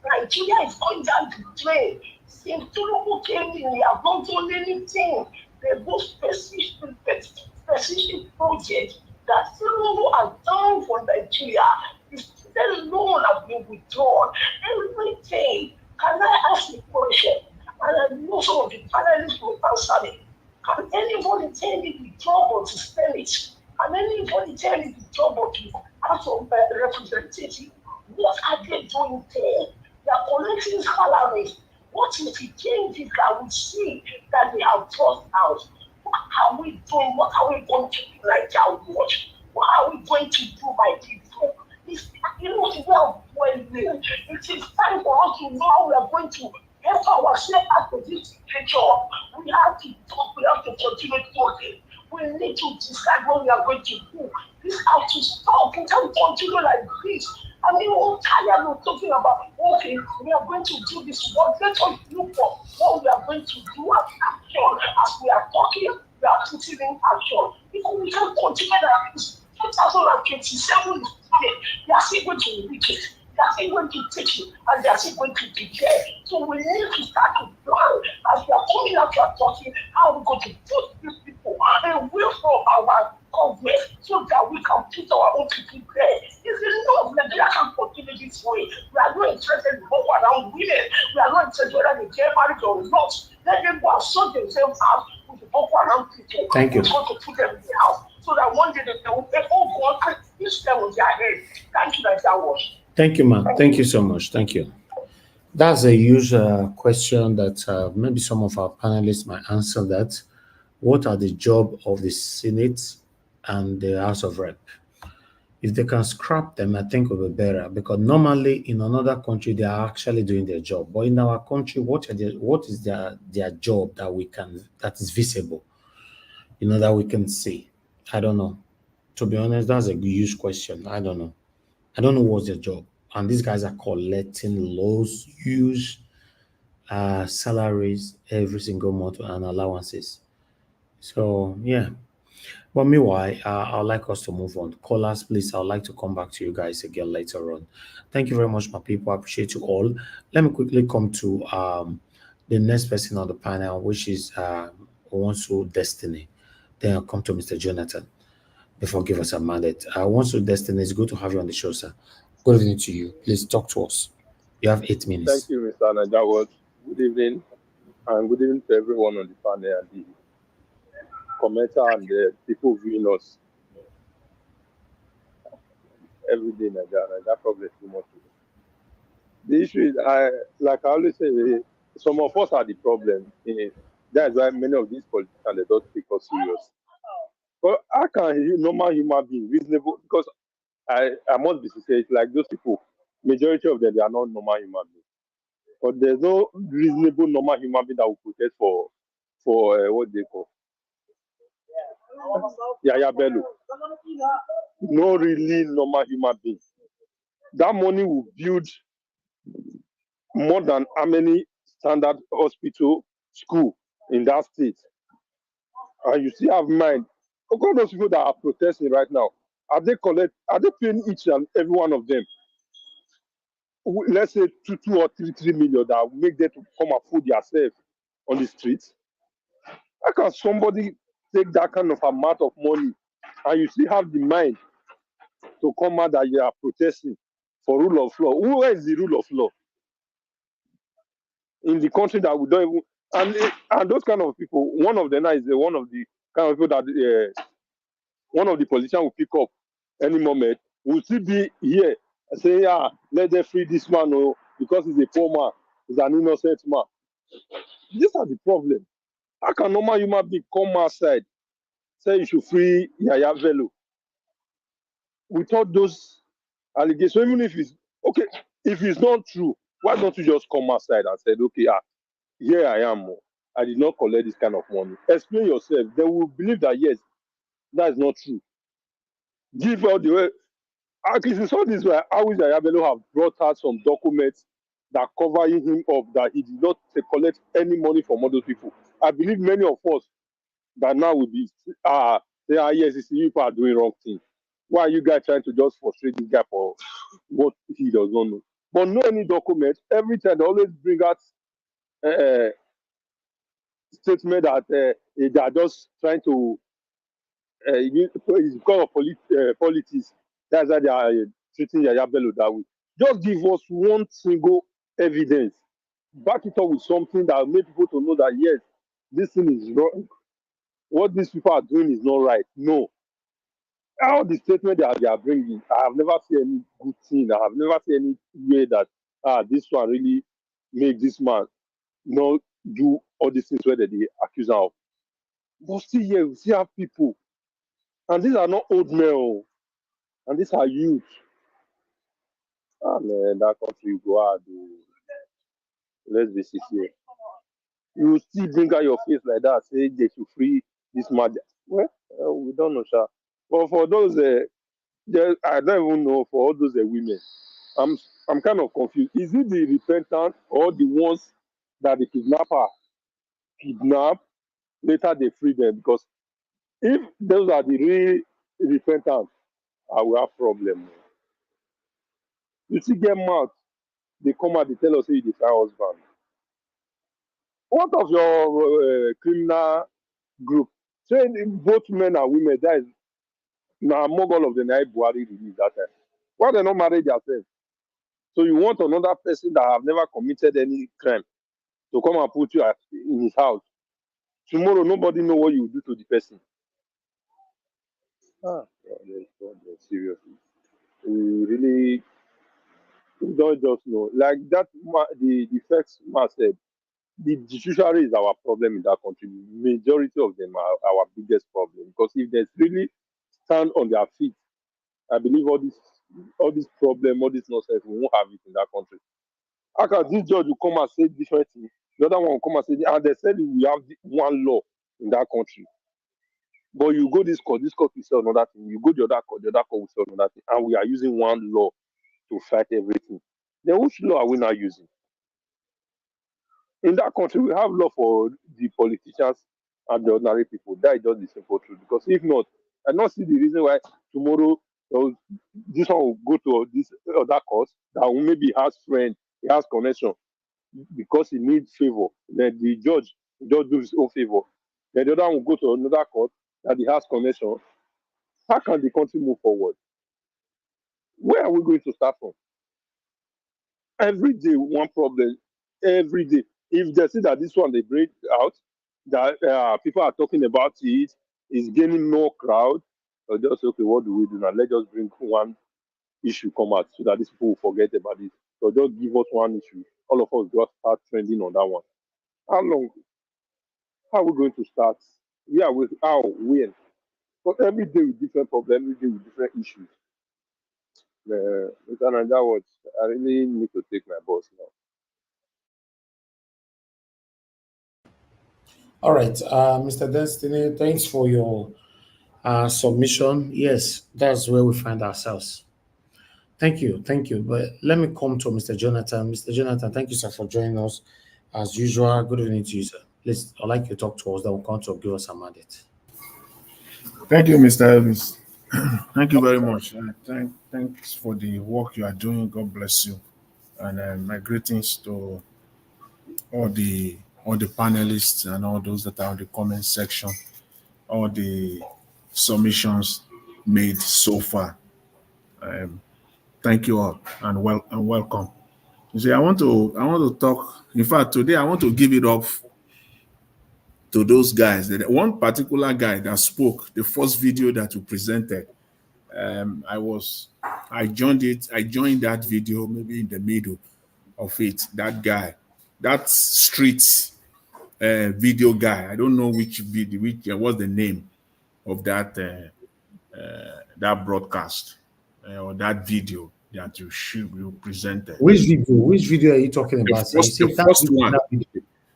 Nigeria is going down the drain. Since Tinubu came in, they have not done anything. They do specific projects that Tinubu has done for Nigeria. The student loan has been withdrawn. Everything. Can I ask a question? And I know some of the panelists will answer me. Can anybody tell me the trouble to spend it? Can anybody tell me the trouble to ask for representative? What are they doing there? They are collecting salaries. What is the changes that we see that they have brought out? What are we doing? What are we going to do like our watch? What are we going to do by people? It is time for us to know how we are going to help ourselves out of this situation. We have to talk, we have to continue talking. We need to decide what we are going to do. This has to stop. We can't continue like this. I mean, we're tired of talking about, okay, we are going to do this. What let us look for what we are going to do as action. As we are talking, we are putting in action. Because we can't continue like this. 2027 is coming. They are still going to reach it. They are still going to take it. And they are still going to prepare. So we need to start to plan. As we are coming out, we are talking, how are we going to put these people away from our government so that we can put our own people there. It's enough that Nigeria can continue this way. We are not interested in Boko Haram women. We are not interested whether they get married or not. Let them go and sort themselves out with the Boko Haram people. Thank you. We're going to put them in the house so that one day they will all go and use them with their head. Thank you, Nigeria. Thank you, ma'am. Thank you so much. Thank you. That's a huge question that maybe some of our panelists might answer that. what are the job of the Senate and the House of Rep? If they can scrap them, I think it will be better, because normally in another country they are actually doing their job. But in our country, what is their job that is visible, that we can see? I don't know. To be honest, that's a huge question. I don't know. I don't know what's their job. And these guys are collecting lows, huge salaries every single month and allowances. So yeah. But meanwhile, I'd like us to move on. Callers, please, I'd like to come back to you guys again later on. Thank you very much, my people. I appreciate you all. Let me quickly come to the next person on the panel, which is Onsu Destiny. Then I'll come to Mr. Jonathan before give us a mandate. Onsu Destiny, it's good to have you on the show, sir. Good evening to you. Please talk to us. You have 8 minutes. Thank you, Mr. Najawad. Good evening, and good evening to everyone on the panel and the commenter and the people viewing us every day. That problem is too much. The issue is, like I always say, some of us are the problem. That's why many of these politicians, they don't take us serious. But how can a normal human being reasonable? Because I must be sincere, like those people, majority of them, they are not normal human beings. But there's no reasonable normal human being that will protest for what they call Yaya Bello. No really normal human being. That money will build more than how many standard hospital, school in that state. And you still have mind. Look at those people that are protesting right now. Are they paying each and every one of them? Let's say 2 or 3 million that will make them to come and food themselves on the streets. How can somebody take that kind of amount of money and you still have the mind to come out that you are protesting for rule of law? Where is the rule of law in the country that we don't even? And those kind of people, one of them is one of the kind of people that one of the politicians will pick up any moment. Will still be here saying, let them free this man, because he's a poor man, he's an innocent man. These are the problem. How can normal human being come outside, say you should free Yaya Bello without those allegations? Even if it's okay, if it's not true, why don't you just come outside and say, okay, here I am, I did not collect this kind of money. Explain yourself. They will believe that yes, that is not true. Give all the way. At least it's all this way. How is Yaya Bello have brought out some documents that cover him up that he did not collect any money from other people? I believe many of us that now will be yes, it's you people are doing wrong thing. Why are you guys trying to just frustrate this guy for what he does not know? But no any document. Every time they always bring out statement that they are just trying to it's because of politics. That's why they are treating Yaya Bello that way. Just give us one single evidence. Back it up with something that will make people to know that yes, this thing is wrong. What these people are doing is not right. No. All the statement they are bringing, I have never seen any good thing. I have never seen any way that this one really make this man not do all these things where they accuse him of. But still here, we still have people. And these are not old men, and these are youth. Man, that country you go out, let's be sincere. You will still bring out your face like that, say they should free this man. Well, we don't know, sir. But for those, I don't even know for all those women. I'm kind of confused. Is it the repentant or the ones that the kidnapper kidnap, later they free them? Because if those are the real repentant, I will have problem. You see, get mad. They come out, they tell us, hey, they find husband. What of your criminal group? Say both men and women, that is now among all of the night Buhari released that time. Why they not marry themselves? So you want another person that have never committed any crime to come and put you in his house. Tomorrow, nobody know what you do to the person. Seriously. We don't just know. Like that, the first man said, the judiciary is our problem in that country. Majority of them are our biggest problem, because if they really stand on their feet, I believe all this problem, all this nonsense, we won't have it in that country. How can this judge will come and say different things? The other one will come and say, and they said we have one law in that country. But you go this court will say another thing. You go the other court will say another thing. And we are using one law to fight everything. Then which law are we now using? In that country, we have law for the politicians and the ordinary people. That is just the simple truth. Because if not, I don't see the reason why tomorrow this one will go to this other court that maybe has friend, he has connection, because he needs favor. Then the judge just do his own favor. Then the other one will go to another court that he has connection. How can the country move forward? Where are we going to start from? Every day, one problem. Every day. If they see that this one they break out, that people are talking about it, is gaining more crowd, or just say, okay, what do we do now? Let's just bring one issue come out so that these people will forget about it. So just give us one issue. All of us just start trending on that one. How long? How are we going to start? Yeah, with how? When? But every day with different problems, every day with different issues. Mr. Nanja Watch, I really need to take my boss now. All right, Mr. Destiny, thanks for your submission. Yes, that's where we find ourselves. Thank you. But let me come to Mr. Jonathan. Mr. Jonathan, thank you, sir, for joining us. As usual, good evening to you, sir. Please, I'd like you to talk to us, then we'll come to give us a mandate. Thank you, Mr. Elvis. Thank you very much. Thanks for the work you are doing. God bless you. And my greetings to all the panelists and all those that are on the comment section, all the submissions made so far. Thank you all and welcome. You see, I want to talk. In fact, today I want to give it up to those guys. One particular guy that spoke, the first video that you presented. I joined that video maybe in the middle of it. That guy, that street video guy. I don't know which video, what's the name of that that broadcast or that video that you presented. Which video are you talking about? The first one.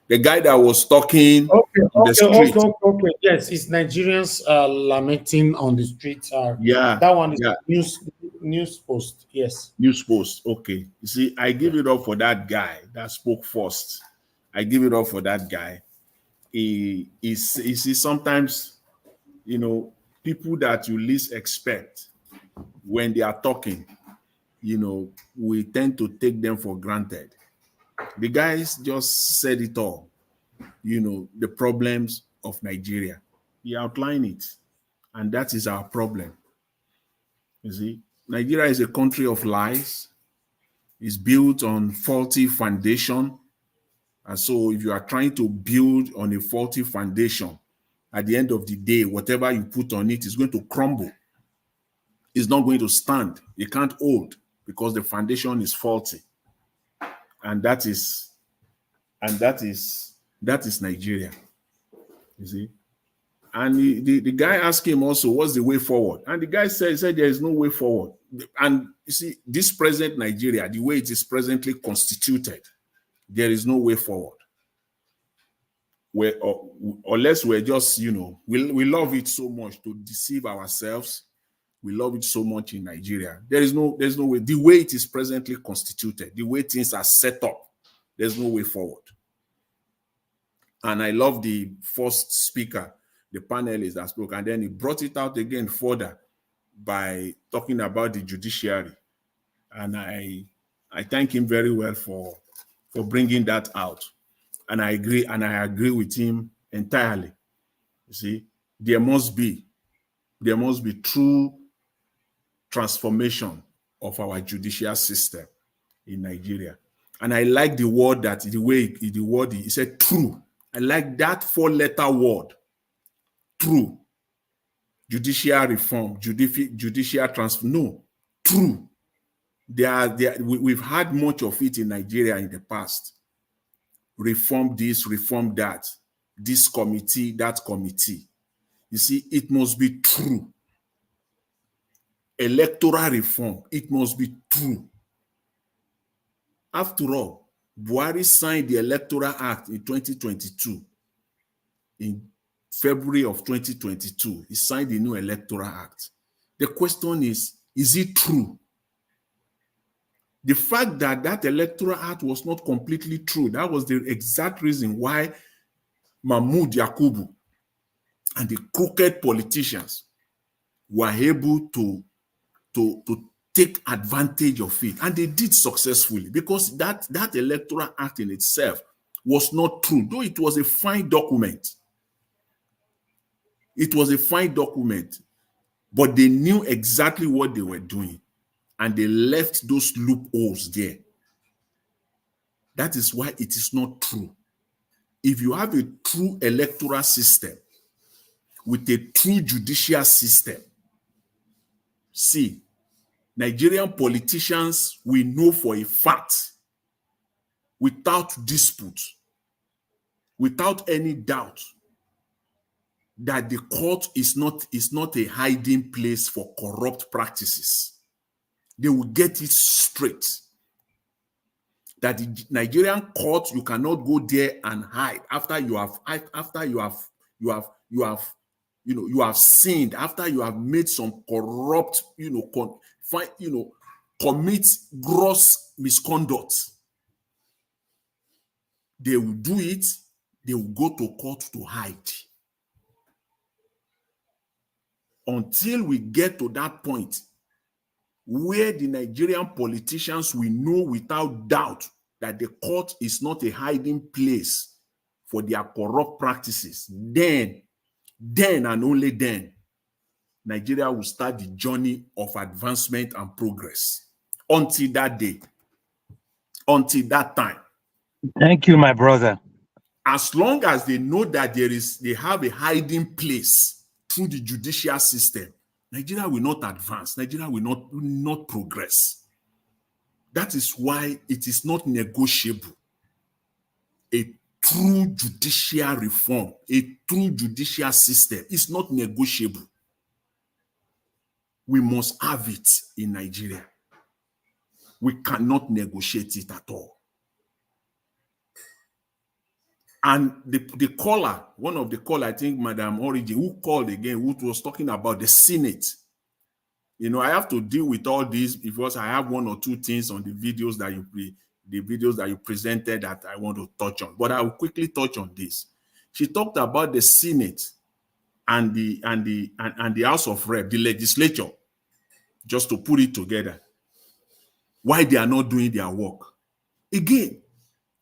The guy that was talking on the street. Okay. Yes, it's Nigerians lamenting on the street. Yeah. That one is news post. Yes. News post. Okay. You see, I give it up for that guy that spoke first. I give it up for that guy. He sometimes, people that you least expect when they are talking, we tend to take them for granted. The guys just said it all, the problems of Nigeria. He outlined it, and that is our problem. You see, Nigeria is a country of lies. It's built on faulty foundation. And so if you are trying to build on a faulty foundation, at the end of the day, whatever you put on it is going to crumble. It's not going to stand. It can't hold because the foundation is faulty. And that is Nigeria. You see? And the guy asked him also, what's the way forward? And the guy said there is no way forward. And you see, this present Nigeria, the way it is presently constituted, there is no way forward. Unless we're just, we love it so much to deceive ourselves. We love it so much in Nigeria. There's no way. The way it is presently constituted, the way things are set up, there's no way forward. And I love the first speaker, the panelist that spoke, and then he brought it out again further by talking about the judiciary. And I thank him very well for bringing that out. And I agree with him entirely. You see, there must be true transformation of our judicial system in Nigeria. And I like the word he said true. I like that 4-letter word, true. Judicial reform, judicial transform. No, true. We've had much of it in Nigeria in the past. reform this, reform that, this committee, that committee. You see, it must be true. Electoral reform, it must be true. After all, Buhari signed the Electoral Act in 2022. In February of 2022, he signed the new Electoral Act. The question is it true? The fact that that Electoral Act was not completely true, that was the exact reason why Mahmoud Yakubu and the crooked politicians were able to take advantage of it. And they did successfully, because that Electoral Act in itself was not true, though it was a fine document. It was a fine document, but they knew exactly what they were doing, and they left those loopholes there. That is why it is not true. If you have a true electoral system with a true judicial system, see, Nigerian politicians will know for a fact, without dispute, without any doubt, that the court is not a hiding place for corrupt practices. They will get it straight. That the Nigerian court, you cannot go there and hide after you have sinned, after you have made some corrupt, commit gross misconduct. They will do it. They will go to court to hide. Until we get to that point where the Nigerian politicians will know without doubt that the court is not a hiding place for their corrupt practices, then and only then, Nigeria will start the journey of advancement and progress. Until that day, until that time. Thank you, my brother. As long as they know that they have a hiding place through the judicial system, Nigeria will not advance. Nigeria will not progress. That is why it is not negotiable. A true judicial reform, a true judicial system is not negotiable. We must have it in Nigeria. We cannot negotiate it at all. And the caller, one of the callers, I think Madam Origin, who called again, who was talking about the Senate. You know, I have to deal with all this because I have one or two things on the videos that you presented that I want to touch on. But I will quickly touch on this. She talked about the Senate and the House of Rep, the legislature, just to put it together. Why they are not doing their work. Again,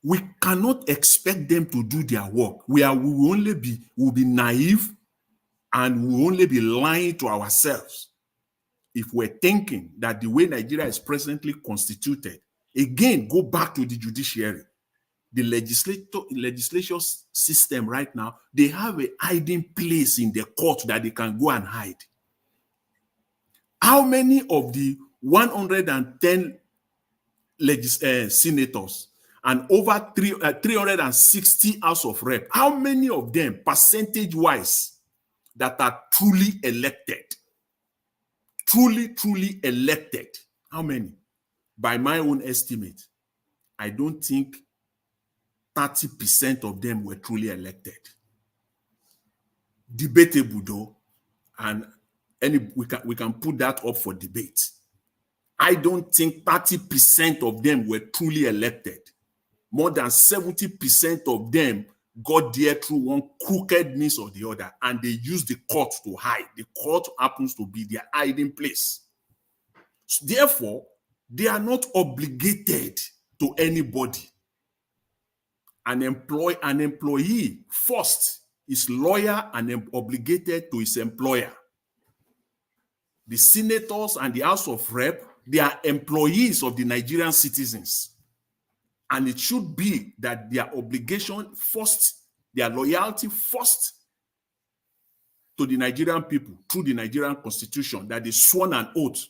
we cannot expect them to do their work. We'll be naive, and we'll only be lying to ourselves if we're thinking that the way Nigeria is presently constituted, again, go back to the judiciary. The legislature system right now, they have a hiding place in the court that they can go and hide. How many of the 110 senators and over 360 House of Rep, how many of them, percentage-wise, that are truly elected? Truly elected. How many? By my own estimate, I don't think 30% of them were truly elected. Debatable though, and we can put that up for debate. I don't think 30% of them were truly elected. More than 70% of them got there through one crooked means or the other, and they used the court to hide. The court happens to be their hiding place. So therefore, they are not obligated to anybody. An employee first is loyal and obligated to his employer. The senators and the House of Rep, they are employees of the Nigerian citizens. And it should be that their obligation first, their loyalty first to the Nigerian people through the Nigerian Constitution, that they sworn an oath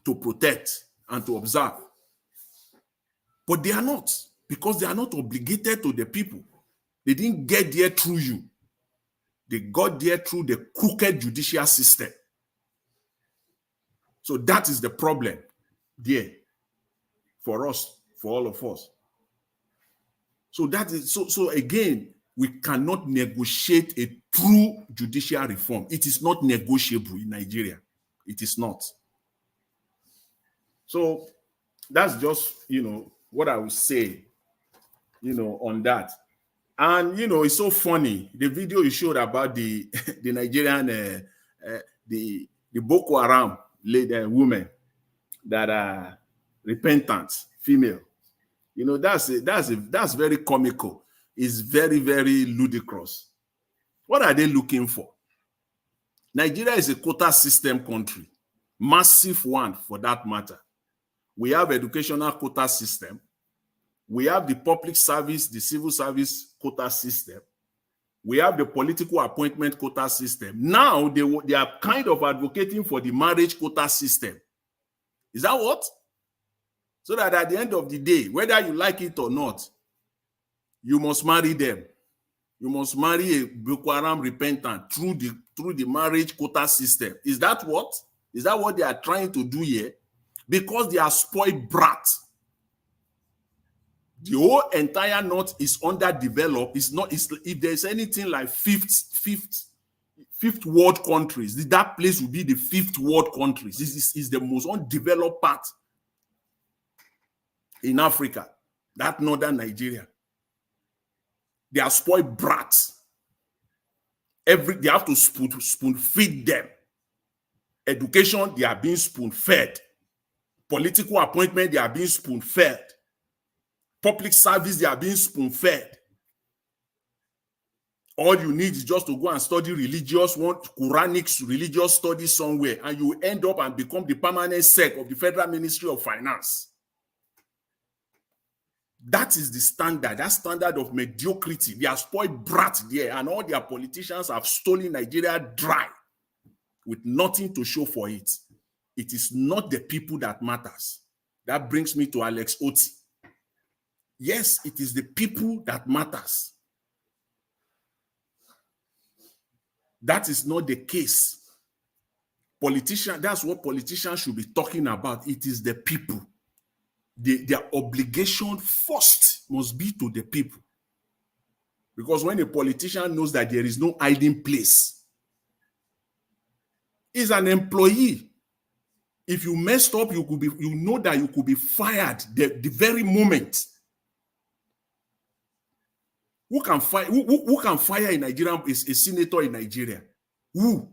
to protect and to observe. But they are not, because they are not obligated to the people. They didn't get there through you. They got there through the crooked judicial system. So that is the problem there for us, for all of us. So that is so again, we cannot negotiate a true judicial reform. It is not negotiable in Nigeria. It is not. So that's just, what I would say, on that. And, it's so funny. The video you showed about the Nigerian, the Boko Haram women that are repentant, female. That's very comical. It's very, very ludicrous. What are they looking for? Nigeria is a quota system country, massive one for that matter. We have educational quota system. We have the public service, the civil service quota system. We have the political appointment quota system. Now they are kind of advocating for the marriage quota system. Is that what? So that at the end of the day, whether you like it or not, you must marry them. You must marry a Boko Haram repentant through the marriage quota system. Is that what? Is that what they are trying to do here? Because they are spoiled brats. The whole entire north is underdeveloped. If there's anything like fifth world countries, that place will be the fifth world countries. This is the most undeveloped part in Africa, that northern Nigeria. They are spoiled brats. They have to spoon feed them. Education, they are being spoon fed. Political appointment, they are being spoon fed. Public service, they are being spoon fed. All you need is just to go and study Quranic religious studies somewhere, and you end up and become the permanent sec of the Federal Ministry of Finance. That is the standard, that standard of mediocrity. They are spoiled brats there, and all their politicians have stolen Nigeria dry with nothing to show for it. It is not the people that matters. That brings me to Alex Otti. Yes, it is the people that matters. That is not the case. That's what politicians should be talking about. It is the people. Their obligation first must be to the people. Because when a politician knows that there is no hiding place, he's an employee. If you messed up, you know that you could be fired the very moment. Who can fire in Nigeria is a senator in Nigeria? Who?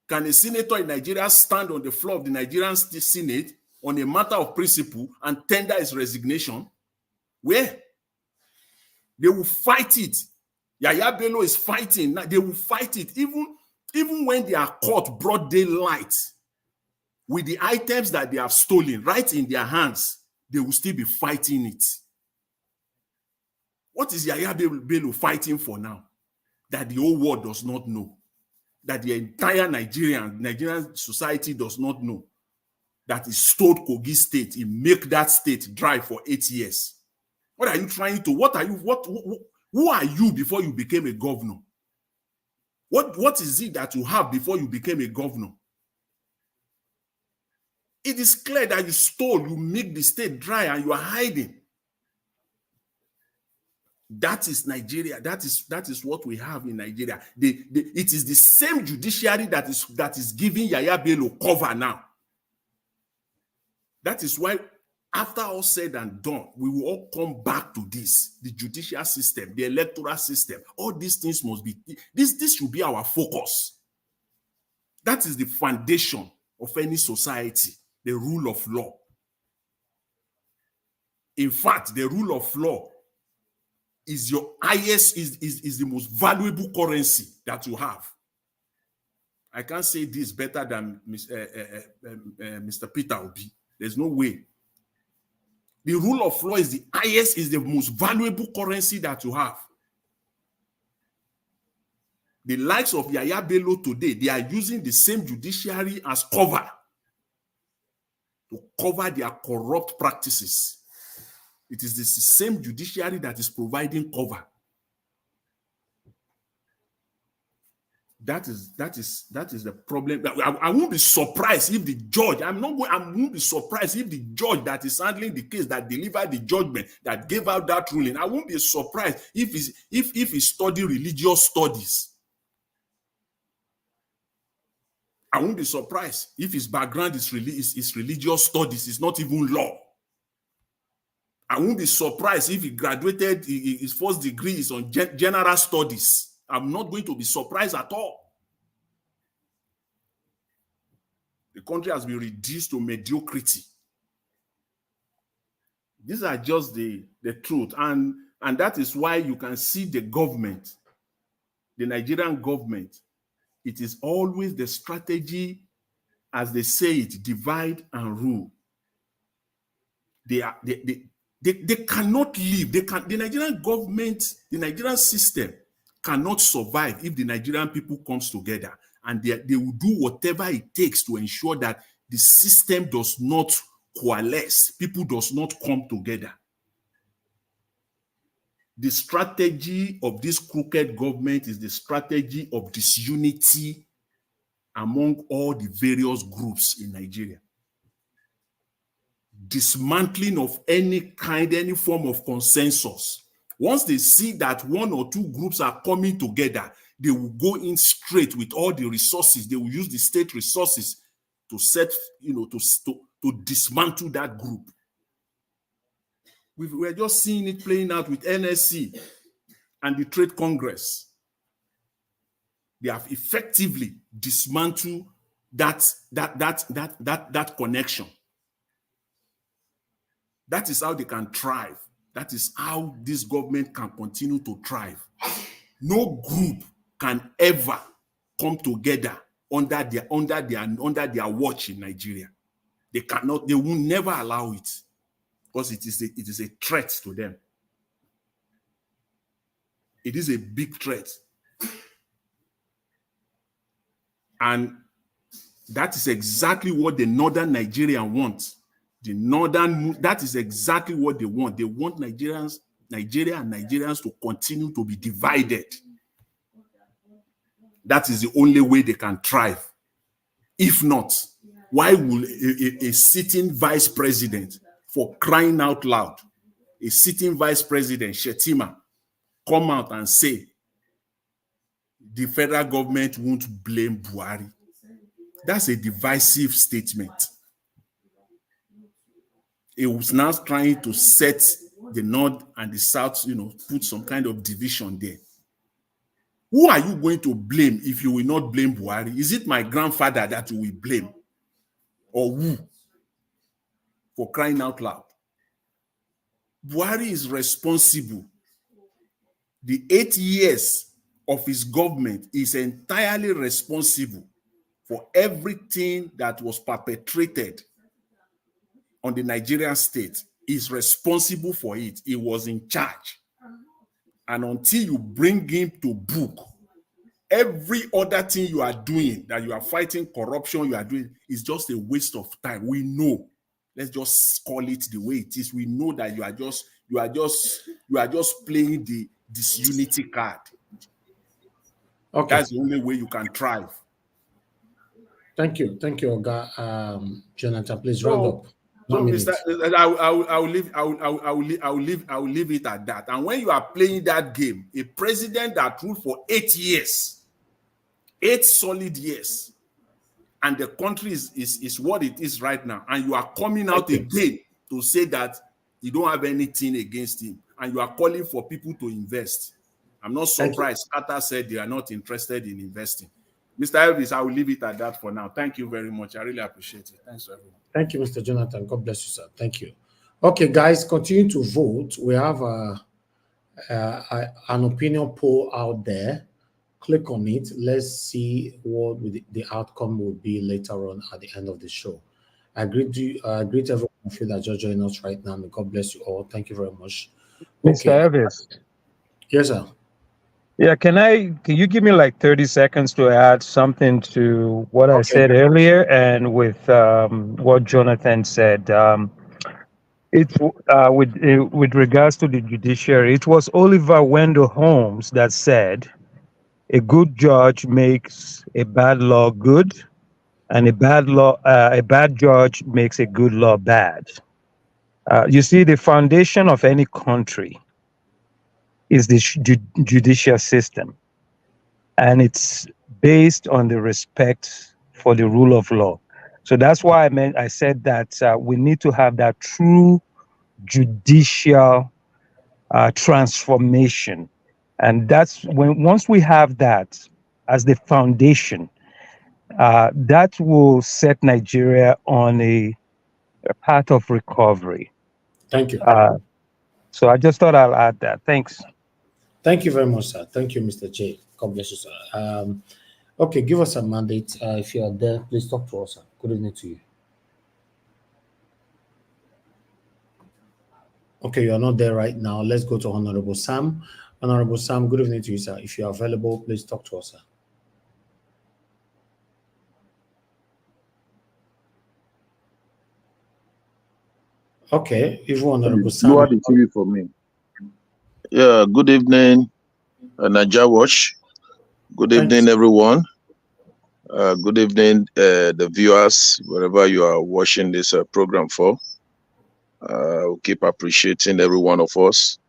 Can a senator in Nigeria stand on the floor of the Nigerian Senate on a matter of principle and tender his resignation? Where? They will fight it. Yaya Bello is fighting. They will fight it. Even when they are caught broad daylight with the items that they have stolen right in their hands, they will still be fighting it. What is Yaya Bello fighting for now? That the whole world does not know. That the entire Nigerian society does not know. That he stole Kogi State. He made that state dry for 8 years. What are you trying to, who are you before you became a governor? What is it that you have before you became a governor? It is clear that you stole, you make the state dry, and you are hiding. That is Nigeria. That is what we have in Nigeria. It is the same judiciary that is giving Yaya Bello cover now. That is why, after all said and done, we will all come back to this: the judicial system, the electoral system. All these things must be. This should be our focus. That is the foundation of any society: the rule of law. In fact, the rule of law is your highest, is the most valuable currency that you have. I can't say this better than Mr. Peter Obi. There's no way. The rule of law is the highest, is the most valuable currency that you have. The likes of Yaya Bello today, they are using the same judiciary as cover to cover their corrupt practices. It is the same judiciary that is providing cover. That is the problem. I won't be surprised if the judge, I won't be surprised if the judge that is handling the case, that delivered the judgment, that gave out that ruling, I won't be surprised if he studied religious studies. I won't be surprised if his background is religious studies, it's not even law. I won't be surprised if he graduated, his first degree is on general studies. I'm not going to be surprised at all. The country has been reduced to mediocrity. These are just the truth. And that is why you can see the government, the Nigerian government, it is always the strategy, as they say it, divide and rule. They cannot live. The Nigerian government, the Nigerian system cannot survive if the Nigerian people comes together, and they will do whatever it takes to ensure that the system does not coalesce, people does not come together. The strategy of this crooked government is the strategy of disunity among all the various groups in Nigeria. Dismantling of any kind, any form of consensus. Once they see that one or two groups are coming together, they will go in straight with all the resources. They will use the state resources to set, to dismantle that group. We're just seeing it playing out with NSC and the Trade Congress. They have effectively dismantled that connection. That is how they can thrive. That is how this government can continue to thrive. No group can ever come together under their watch in Nigeria. They cannot, they will never allow it, because it is a threat to them. It is a big threat. And that is exactly what the northern Nigerian wants. That is exactly what they want. They want Nigeria and Nigerians to continue to be divided. That is the only way they can thrive. If not, why will a sitting vice president, for crying out loud, a sitting vice president, Shetima, come out and say the federal government won't blame Buhari? That's a divisive statement. It was now trying to set the North and the South, put some kind of division there. Who are you going to blame if you will not blame Buhari? Is it my grandfather that you will blame? Or who? For crying out loud. Buhari is responsible. The 8 years of his government is entirely responsible for everything that was perpetrated on the Nigerian state. Is responsible for it. He was in charge. And until you bring him to book, every other thing you are doing, that you are fighting corruption, you are doing, is just a waste of time. We know. Let's just call it the way it is. We know that you are just playing the disunity card. Okay. That's the only way you can thrive. Thank you, Oga. Jonathan, please round up. So, Mr. I will leave it at that. And when you are playing that game, a president that ruled for 8 years, 8 solid years, and the country is what it is right now, and you are coming out again to say that you don't have anything against him, and you are calling for people to invest. I'm not surprised. Qatar said they are not interested in investing. Mr. Elvis, I will leave it at that for now. Thank you very much. I really appreciate it. Thanks, everyone. Thank you, Mr. Jonathan. God bless you, sir. Thank you. Okay, guys, continue to vote. We have an opinion poll out there. Click on it. Let's see what the outcome will be later on at the end of the show. I greet everyone that just joined us right now. May God bless you all. Thank you very much. Mr. Elvis. Yes, sir. Yeah, can you give me like 30 seconds to add something to what I said earlier and with what Jonathan said? With regards to the judiciary, it was Oliver Wendell Holmes that said, "A good judge makes a bad law good, and a bad judge makes a good law bad." You see, the foundation of any country is the judicial system, and it's based on the respect for the rule of law. So that's why I said that we need to have that true judicial transformation, and that's when once we have that as the foundation, that will set Nigeria on a path of recovery. Thank you. So I just thought I'll add that. Thanks. Thank you very much, sir. Thank you, Mr. J. God bless you, sir. Okay, give us a mandate. If you are there, please talk to us, sir. Good evening to you. Okay, you are not there right now. Let's go to Honorable Sam. Honorable Sam, good evening to you, sir. If you are available, please talk to us, sir. Okay, if Honorable Sam. You are the TV for me. Yeah, good evening, Naija Watch. Good evening, everyone. Good evening, the viewers, wherever you are watching this program for. We'll keep appreciating every one of us,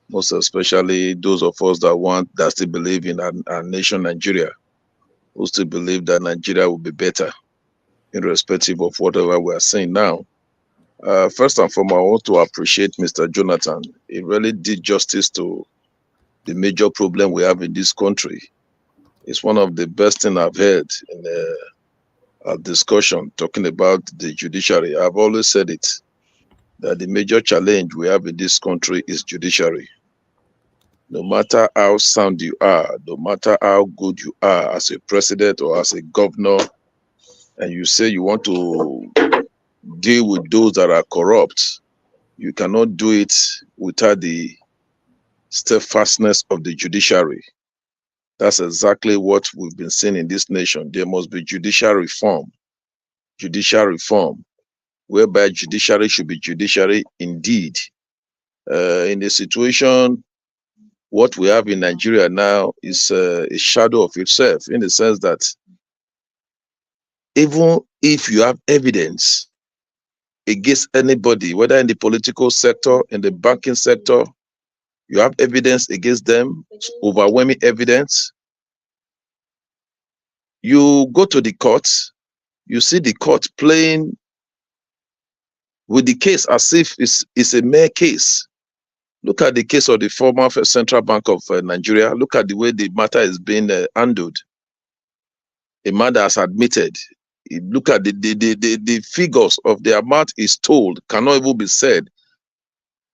most especially those of us that still believe in our nation, Nigeria, who still believe that Nigeria will be better, irrespective of whatever we are saying now. First and foremost, I want to appreciate Mr. Jonathan. He really did justice to the major problem we have in this country. It's one of the best things I've heard in a discussion talking about the judiciary. I've always said it, that the major challenge we have in this country is judiciary. No matter how sound you are, no matter how good you are as a president or as a governor, and you say you want to deal with those that are corrupt, you cannot do it without the steadfastness of the judiciary. That's exactly what we've been seeing in this nation. There must be judicial reform, whereby judiciary should be judiciary indeed. In the situation, what we have in Nigeria now is a shadow of itself, in the sense that even if you have evidence against anybody, whether in the political sector, in the banking sector, you have evidence against them, overwhelming evidence. You go to the court, you see the court playing with the case as if it's a mere case. Look at the case of the former Central Bank of Nigeria. Look at the way the matter is being handled. A man that has admitted. Look at the figures of the amount is told, cannot even be said.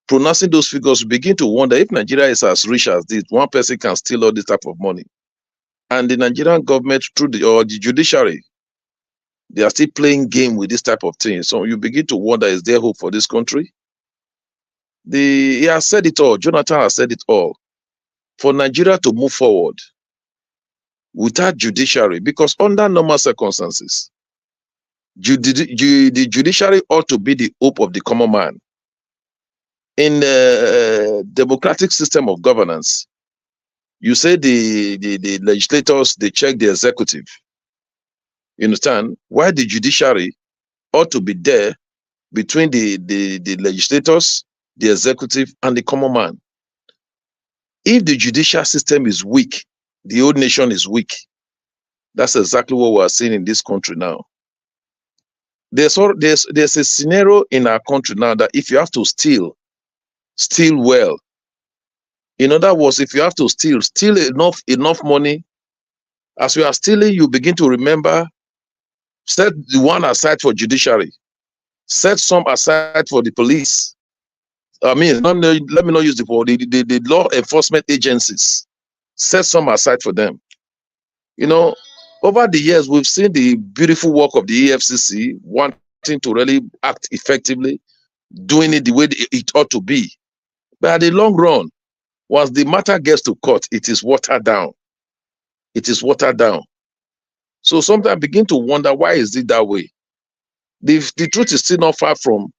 Pronouncing those figures, we begin to wonder if Nigeria is as rich as this, one person can steal all this type of money. And the Nigerian government, through the judiciary, they are still playing game with this type of thing. So you begin to wonder, is there hope for this country? He has said it all. Jonathan has said it all. For Nigeria to move forward without judiciary, because under normal circumstances, the judiciary ought to be the hope of the common man. In a democratic system of governance, you say the legislators, they check the executive. You understand? Why the judiciary ought to be there between the legislators, the executive, and the common man. If the judicial system is weak, the whole nation is weak. That's exactly what we are seeing in this country now. There's a scenario in our country now that if you have to steal well. In other words, if you have to steal enough money. As you are stealing, you begin to remember, set the one aside for judiciary, set some aside for the police. I mean, let me not use the law enforcement agencies. Set some aside for them. You know, over the years, we've seen the beautiful work of the EFCC, wanting to really act effectively, doing it the way it ought to be. But at the long run, once the matter gets to court, it is watered down. It is watered down. So sometimes I begin to wonder, why is it that way? The truth is still not far from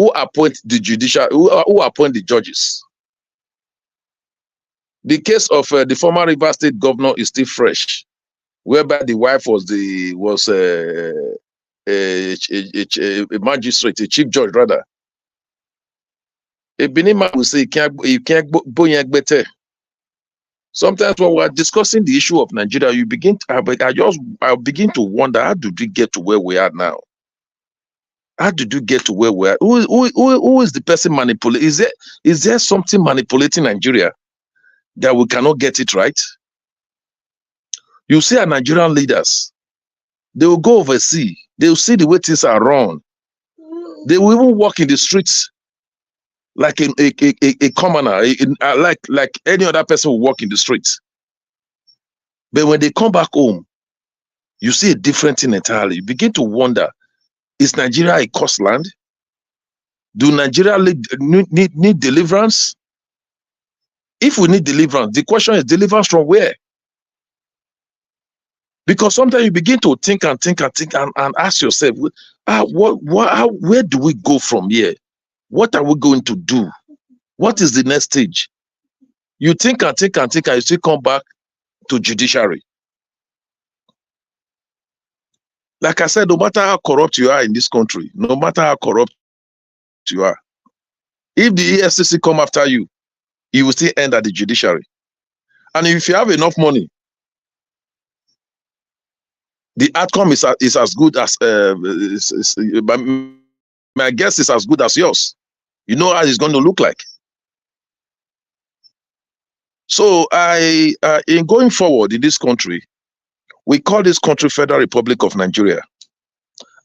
who appoint the judicial, who appoint the judges. The case of the former Rivers State governor is still fresh, whereby the wife was a magistrate, a chief judge rather. A Benin man will say you can't better. Sometimes when we are discussing the issue of Nigeria, you begin I begin to wonder, how did we get to where we are now? How did you get to where we are? Who is the person manipulating? Is there something manipulating Nigeria that we cannot get it right? You see our Nigerian leaders, they will go overseas. They will see the way things are run. They will even walk in the streets like a commoner, like any other person will walk in the streets. But when they come back home, you see a different thing entirely. You begin to wonder, is Nigeria a cursed land? Do Nigeria need deliverance? If we need deliverance, the question is deliverance from where? Because sometimes you begin to think and ask yourself, where do we go from here? What are we going to do? What is the next stage? You think and you still come back to judiciary. Like I said, no matter how corrupt you are in this country, no matter how corrupt you are, if the EFCC come after you, you will still end at the judiciary. And if you have enough money, the outcome is as good as my guess is as good as yours. You know how it's going to look like. So in going forward in this country, we call this country Federal Republic of Nigeria.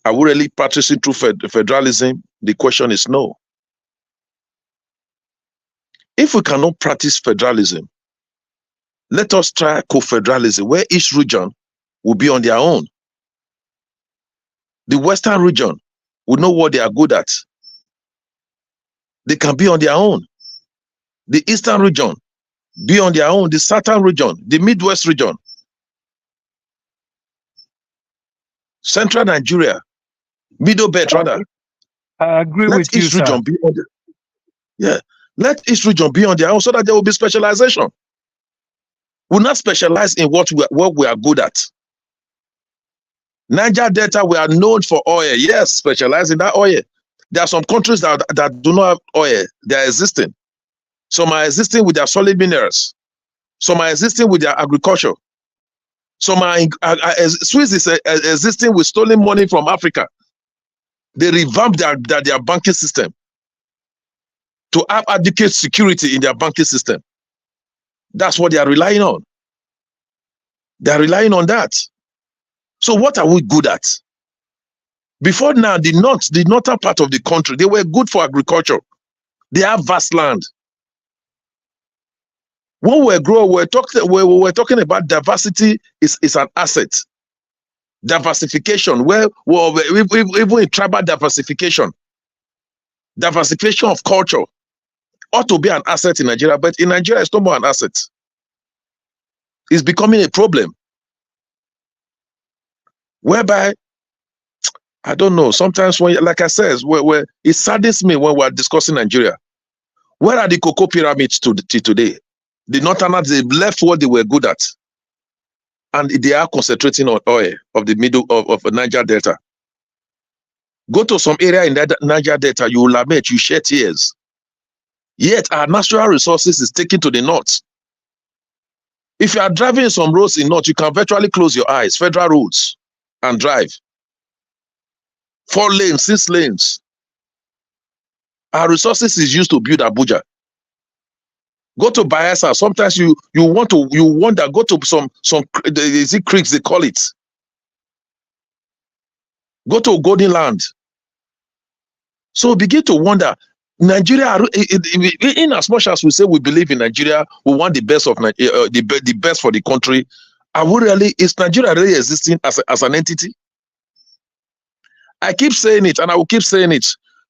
Are we really practicing true federalism? The question is no. If we cannot practice federalism, let us try co-federalism, where each region will be on their own. The Western region will know what they are good at. They can be on their own. The Eastern region, be on their own. The Southern region, the Midwest region, Central Nigeria, Middle Belt rather. I agree with you, sir. Let each region be on their own so that there will be specialization. We'll not specialize in what we are good at. Niger Delta, we are known for oil. Yes, specialize in that oil. There are some countries that do not have oil. They are existing. Some are existing with their solid minerals. Some are existing with their agriculture. Some are Swiss is existing with stolen money from Africa. They revamped their banking system to have adequate security in their banking system. That's what they are relying on. They are relying on that. So what are we good at? Before now, the northern part of the country, they were good for agriculture. They have vast land. When we were growing, we were talking about diversity is an asset. Diversification, even in tribal diversification of culture ought to be an asset in Nigeria, but in Nigeria, it's no more an asset. It's becoming a problem. Whereby, I don't know, sometimes when, like I said, it saddens me when we're discussing Nigeria. Where are the cocoa pyramids today? The Northerners, they left what they were good at. And they are concentrating on oil of the middle of Niger Delta. Go to some area in that Niger Delta, you will lament, you shed tears. Yet our natural resources is taken to the north. If you are driving some roads in north, you can virtually close your eyes, federal roads, and drive. 4 lanes, 6 lanes. Our resources is used to build Abuja. Go to Bayelsa. Sometimes you wonder. Go to some is it creeks they call it. Go to Golden Land. So begin to wonder. Nigeria, in as much as we say we believe in Nigeria, we want the best of the best for the country. Are we really? Is Nigeria really existing as an entity? I keep saying it, and I will keep saying it.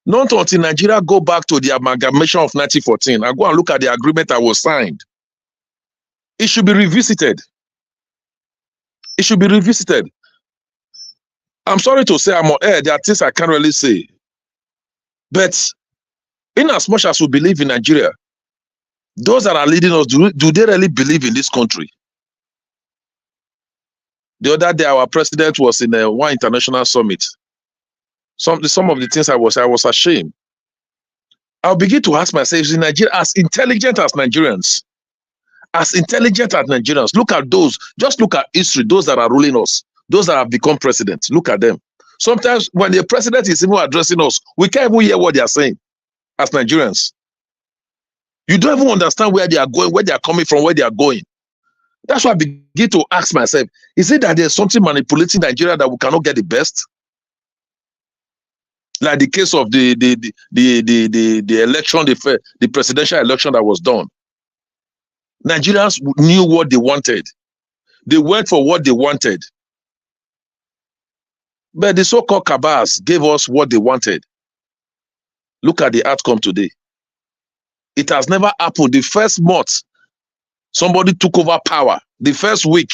Not until Nigeria go back to the amalgamation of 1914 and go and look at the agreement that was signed. It should be revisited. It should be revisited. I'm sorry to say I'm on air. There are things I can't really say. But in as much as we believe in Nigeria, those that are leading us, do they really believe in this country? The other day, our president was in one international summit. Some of the things I was ashamed. I'll begin to ask myself, is Nigeria as intelligent as Nigerians? As intelligent as Nigerians, look at those, just look at history, those that are ruling us, those that have become presidents, look at them. Sometimes when the president is even addressing us, we can't even hear what they are saying as Nigerians. You don't even understand where they are going, where they are coming from, where they are going. That's why I begin to ask myself, is it that there's something manipulating Nigeria that we cannot get the best? Like the case of the election, the presidential election that was done. Nigerians knew what they wanted. They went for what they wanted. But the so-called cabals gave us what they wanted. Look at the outcome today. It has never happened. The first month, somebody took over power. The first week,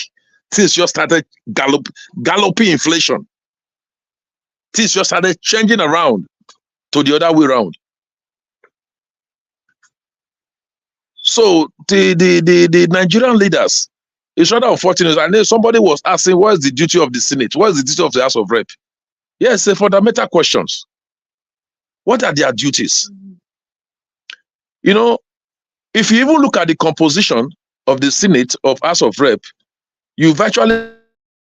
things just started galloping inflation. Things just started changing around to the other way around. So the Nigerian leaders, it's rather unfortunate. I know somebody was asking, what is the duty of the Senate? What is the duty of the House of Rep? Yes, fundamental questions. What are their duties? You know, if you even look at the composition of the Senate of House of Rep, you virtually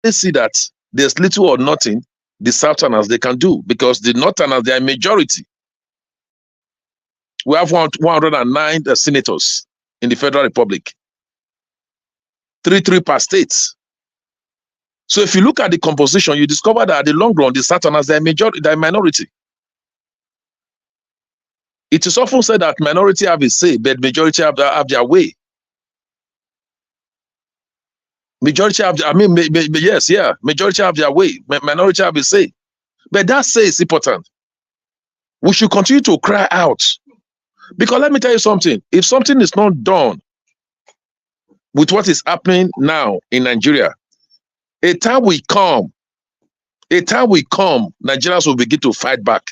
see that there's little or nothing the Southerners they can do, because the Northerners, they are a majority. We have 109 senators in the Federal Republic. 3 per state. So if you look at the composition, you discover that at the long run, the Southerners, they are a minority. It is often said that minority have a say, but majority have their way. Majority have, majority have their way. Minority have a say. But that say is important. We should continue to cry out. Because let me tell you something. If something is not done with what is happening now in Nigeria, a time will come, Nigerians will begin to fight back.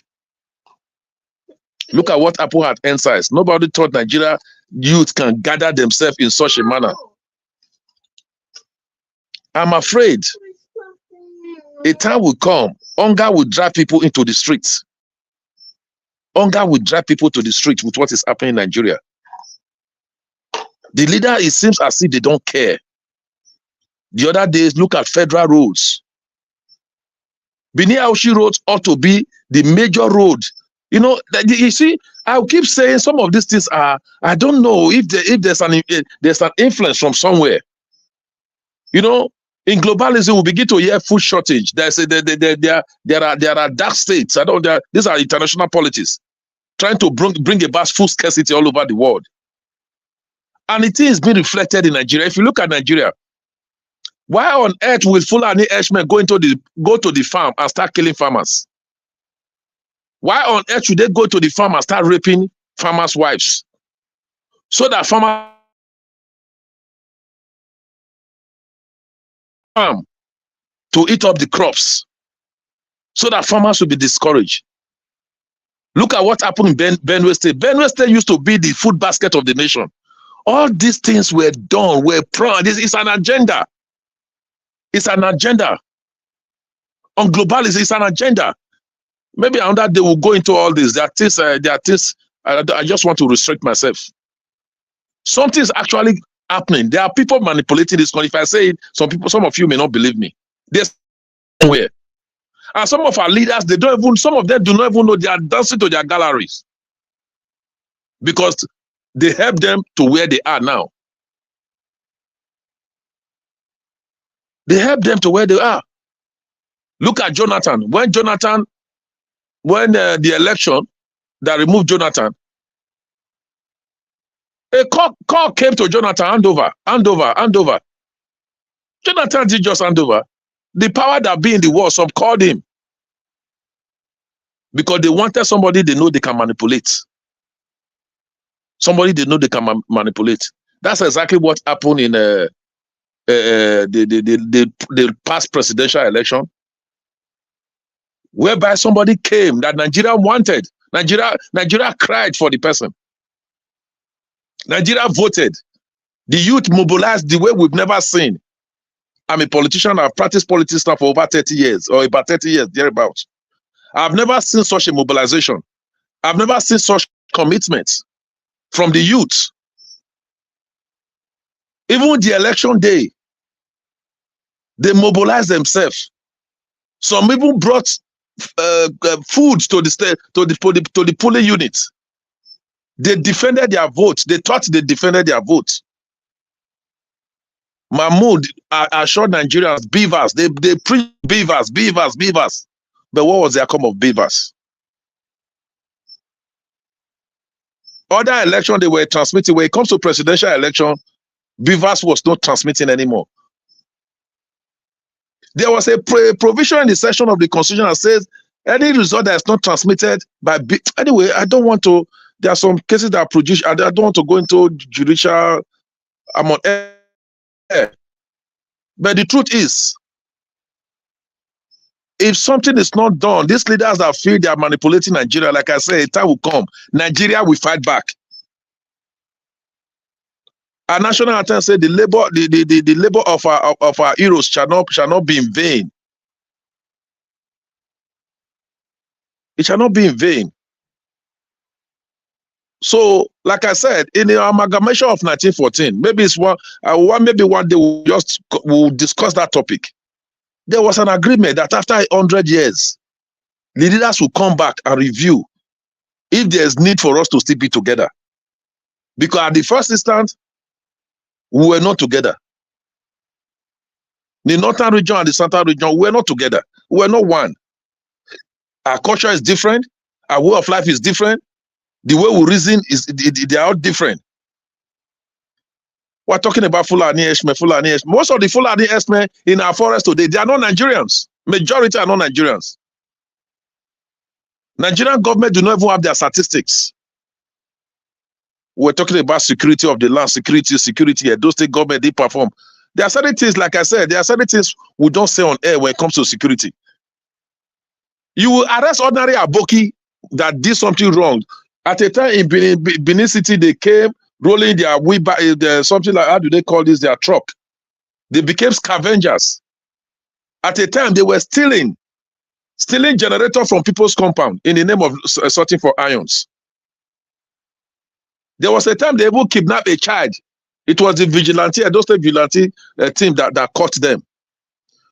Look at what happened at NSIS. Nobody thought Nigeria youth can gather themselves in such a manner. I'm afraid a time will come, hunger will drive people into the streets. Hunger will drive people to the streets with what is happening in Nigeria. The leader, it seems as if they don't care. The other days, look at federal roads. Benin-Aushi roads ought to be the major road. You know, you see, I keep saying some of these things are, I don't know if there's an influence from somewhere. You know, in globalism, we begin to hear food shortage. There are dark states. These are international politics trying to bring about food scarcity all over the world. And it is being reflected in Nigeria. If you look at Nigeria, why on earth will Fulani Herdsmen go to the farm and start killing farmers? Why on earth should they go to the farm and start raping farmers' wives? So that farmers to eat up the crops, so that farmers will be discouraged. Look at what happened in Benue State. Benue State used to be the food basket of the nation. All these things were done, were planned. It's an agenda. It's an agenda. On globalism, it's an agenda. Maybe another day we'll go into all this. There are things I just want to restrict myself. Something is actually happening. There are people manipulating this country. If I say it, some of you may not believe me. There's somewhere. And some of our leaders, some of them do not even know they are dancing to their galleries. Because they help them to where they are now. They help them to where they are. Look at Jonathan. When the election that removed Jonathan, a call came to Jonathan, hand over. Jonathan did just hand over. The power that be in the world, some called him. Because they wanted somebody they know they can manipulate. Somebody they know they can manipulate. That's exactly what happened in the past presidential election, whereby somebody came that Nigeria wanted. Nigeria cried for the person. Nigeria voted. The youth mobilized the way we've never seen. I'm a politician. I've practiced politics now for over 30 years, or about 30 years, thereabouts. I've never seen such a mobilization. I've never seen such commitments from the youth. Even the election day, they mobilized themselves. Some even brought food to the polling unit. They defended their vote. They thought they defended their vote. Mahmoud assured Nigerians, beavers. They preach beavers. But what was the outcome of beavers? Other election they were transmitting. When it comes to presidential election, beavers was not transmitting anymore. There was a provision in the section of the Constitution that says any result that is not transmitted by anyway, I don't want to. There are some cases that are produced. I don't want to go into judicial. I'm on air. But the truth is, if something is not done, these leaders that feel they are manipulating Nigeria, like I said, a time will come. Nigeria will fight back. Our national anthem said the labor of our heroes shall not be in vain. It shall not be in vain. So, like I said, in the amalgamation of 1914, maybe it's maybe one day we'll discuss that topic. There was an agreement that after 100 years, the leaders will come back and review if there's need for us to still be together. Because at the first instance, we were not together. The northern region and the southern region, we were not together. We were not one. Our culture is different. Our way of life is different. The way we reason they are all different. We're talking about Fulani Esme. Most of the Fulani Esme in our forest today, they are not Nigerians. Majority are not Nigerians. Nigerian government do not even have their statistics. We're talking about security of the land, security. Those state government, they perform. There are certain things, like I said, there are certain things we don't say on air when it comes to security. You will arrest ordinary Aboki that did something wrong. At a time in Benin City, they came rolling their something like, how do they call this, their truck. They became scavengers. At a time, they were stealing generator from people's compound in the name of sorting for irons. There was a time they even kidnapped a child. It was the vigilante, those vigilante team that caught them.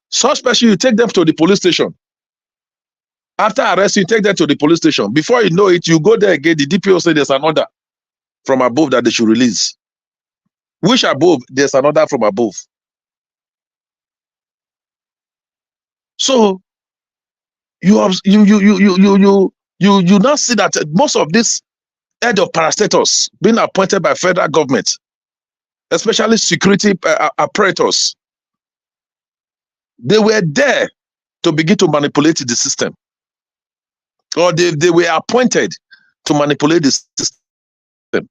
Such person, you take them to the police station. After arrest, you take them to the police station. Before you know it, you go there again. The DPO said there's an order from above that they should release. Which above? There's an order from above. So you now see that most of this head of parastatals being appointed by federal government, especially security apparatus, they were there to begin to manipulate the system. Or they were appointed to manipulate the system.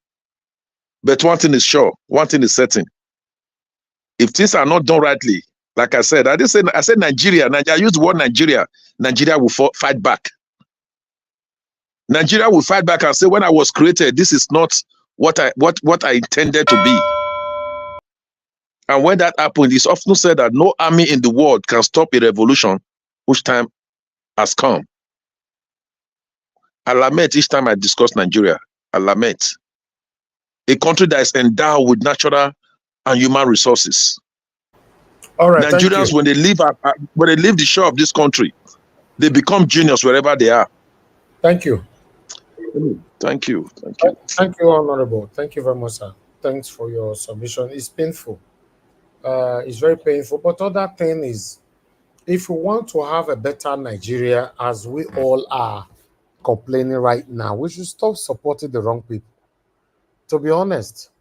But one thing is sure, one thing is certain. If things are not done rightly, like I said, I said Nigeria. I used the word Nigeria. Nigeria will fight back. Nigeria will fight back and say, when I was created, this is not what I intended to be. And when that happened, it's often said that no army in the world can stop a revolution whose time has come. I lament each time I discuss Nigeria. I lament. A country that is endowed with natural and human resources. All right, Nigerians, when they leave the shore of this country, they become genius wherever they are. Thank you. Thank you. Thank you, Honorable. Thank you very much, sir. Thanks for your submission. It's painful. It's very painful. But other thing is, if we want to have a better Nigeria, as we all are complaining right now, we should stop supporting the wrong people. To be honest,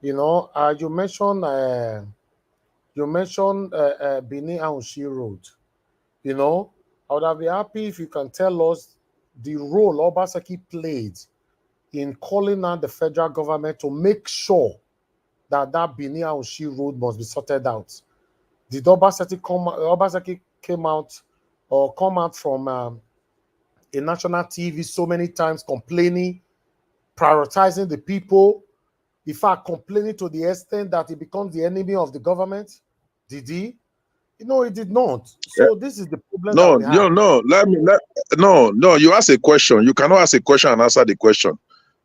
you know, you mentioned Benin Aunshi Road. You know, I would have been happy if you can tell us the role Obaseki played in calling on the federal government to make sure that Benin Aunshi Road must be sorted out. Did Obaseki come out from a national TV so many times complaining, prioritizing the people, in fact, complaining to the extent that he becomes the enemy of the government? Did he? No, he did not. So this is the problem that we have. No. You ask a question. You cannot ask a question and answer the question.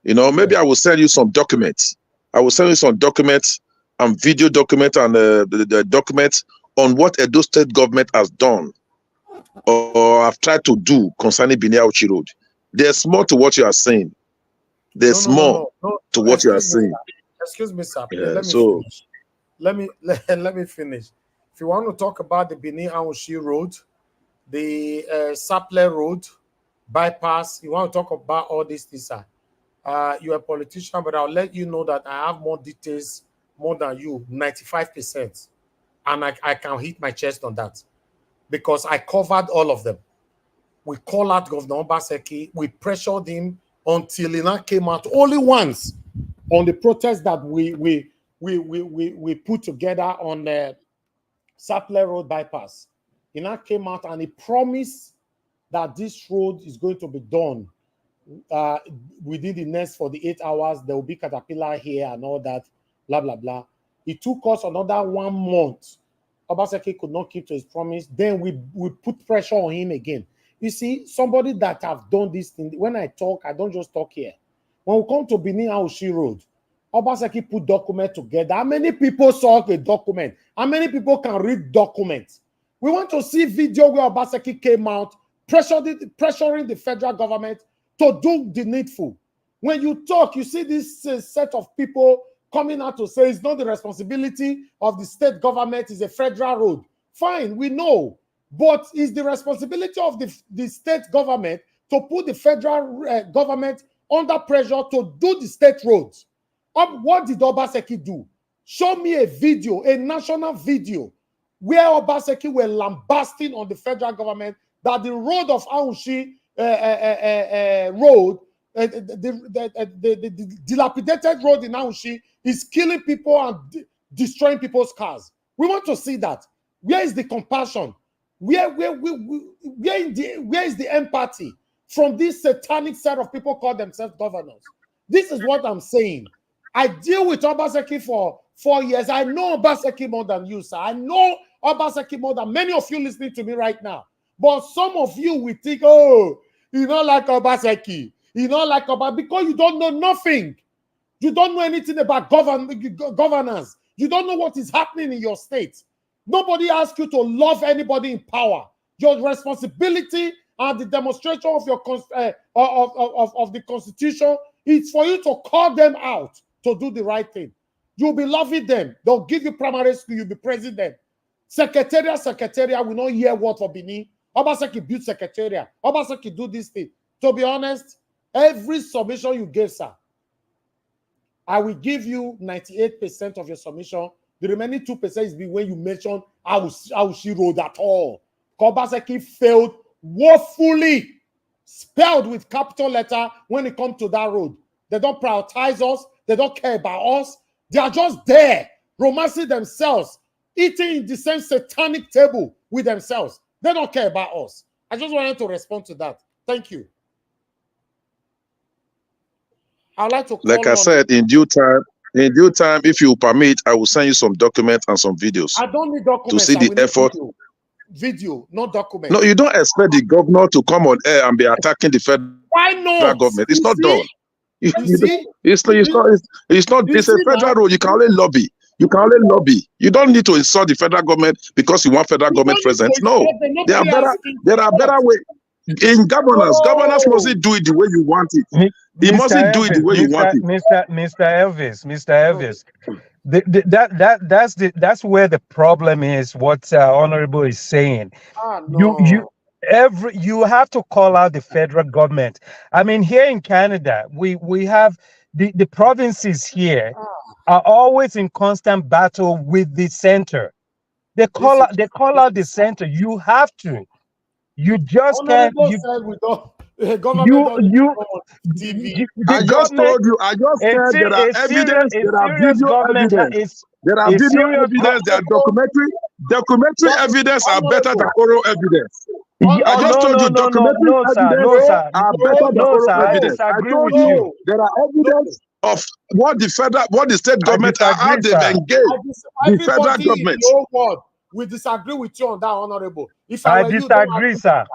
Maybe I will send you some documents. I will send you some documents and video documents and the documents on what Edo State government has done or have tried to do concerning Benin-Auchi Road. There's more to what you are saying. There's more to what you are saying. Excuse me, sir. Yeah, let me finish. Let me finish. If you want to talk about the Benin-Auchi Road, the Saple Road bypass, you want to talk about all these things, sir. You're a politician, but I'll let you know that I have more details, more than you, 95%. And I can hit my chest on that because I covered all of them. We called out Governor Obaseki. We pressured him until he now came out only once on the protest that we put together on the Saple Road bypass. He now came out and he promised that this road is going to be done within the next 48 hours. There will be caterpillar here and all that, blah, blah, blah. It took us another 1 month. Obaseki could not keep to his promise. Then we put pressure on him again. You see, somebody that have done this thing, when I talk, I don't just talk here. When we come to Benin-Auchi Road, Obaseki put document together. How many people saw the document? How many people can read documents? We want to see video where Obaseki came out, pressuring the federal government to do the needful. When you talk, you see this set of people coming out to say it's not the responsibility of the state government, it's a federal road. Fine, we know. But it's the responsibility of the state government to put the federal government under pressure to do the state roads. What did Obaseki do? Show me a video, a national video, where Obaseki were lambasting on the federal government that the road of Auchi road, the dilapidated road in Auchi is killing people and destroying people's cars. We want to see that. Where is the compassion? Where is the empathy from this satanic set of people called themselves governors? This is what I'm saying. I deal with Obaseki for 4 years. I know Obaseki more than you, sir. I know Obaseki more than many of you listening to me right now. But some of you will think, oh, you don't like Obaseki. You don't like Obaseki because you don't know nothing. You don't know anything about governance. You don't know what is happening in your state. Nobody asks you to love anybody in power. Your responsibility and the demonstration of your of the Constitution is for you to call them out to do the right thing. You'll be loving them. They'll give you primary school. You'll be president. Secretariat will not hear word for Benin. Obaseki build secretariat. Obaseki do this thing. To be honest, every submission you gave, sir, I will give you 98% of your submission. The remaining 2% is when you mention how she rode at all. Obaseki failed woefully, spelled with capital letter when it comes to that road. They don't prioritize us. They don't care about us. They are just there, romancing themselves, eating in the same satanic table with themselves. They don't care about us. I just wanted to respond to that. Thank you. I'd like to call like I said, in due time, if you permit, I will send you some documents and some videos. I don't need documents to see the effort. Video, not documents. No, you don't expect the governor to come on air and be attacking the federal government. It's not done. It's a federal road. You can only lobby. You don't need to insult the federal government because you want federal government present. No, there are better ways. In governance mustn't do it the way you want it. He mustn't do it the way you want it. Mr. Elvis, that's where the problem is. What Honorable is saying. You have to call out the federal government. I mean, here in Canada, we have the provinces here are always in constant battle with the center. They call out the center. You have to. You just can't. I just told you. I just said there are evidence. There are video evidence. There are video evidence. There are documentary evidence are better than oral evidence. I just told you documentary evidence are better than oral evidence. I told you there are evidence of what the state government how they've engaged the federal government. In the whole world will disagree with you on that, Honorable. If I were you, disagree, sir.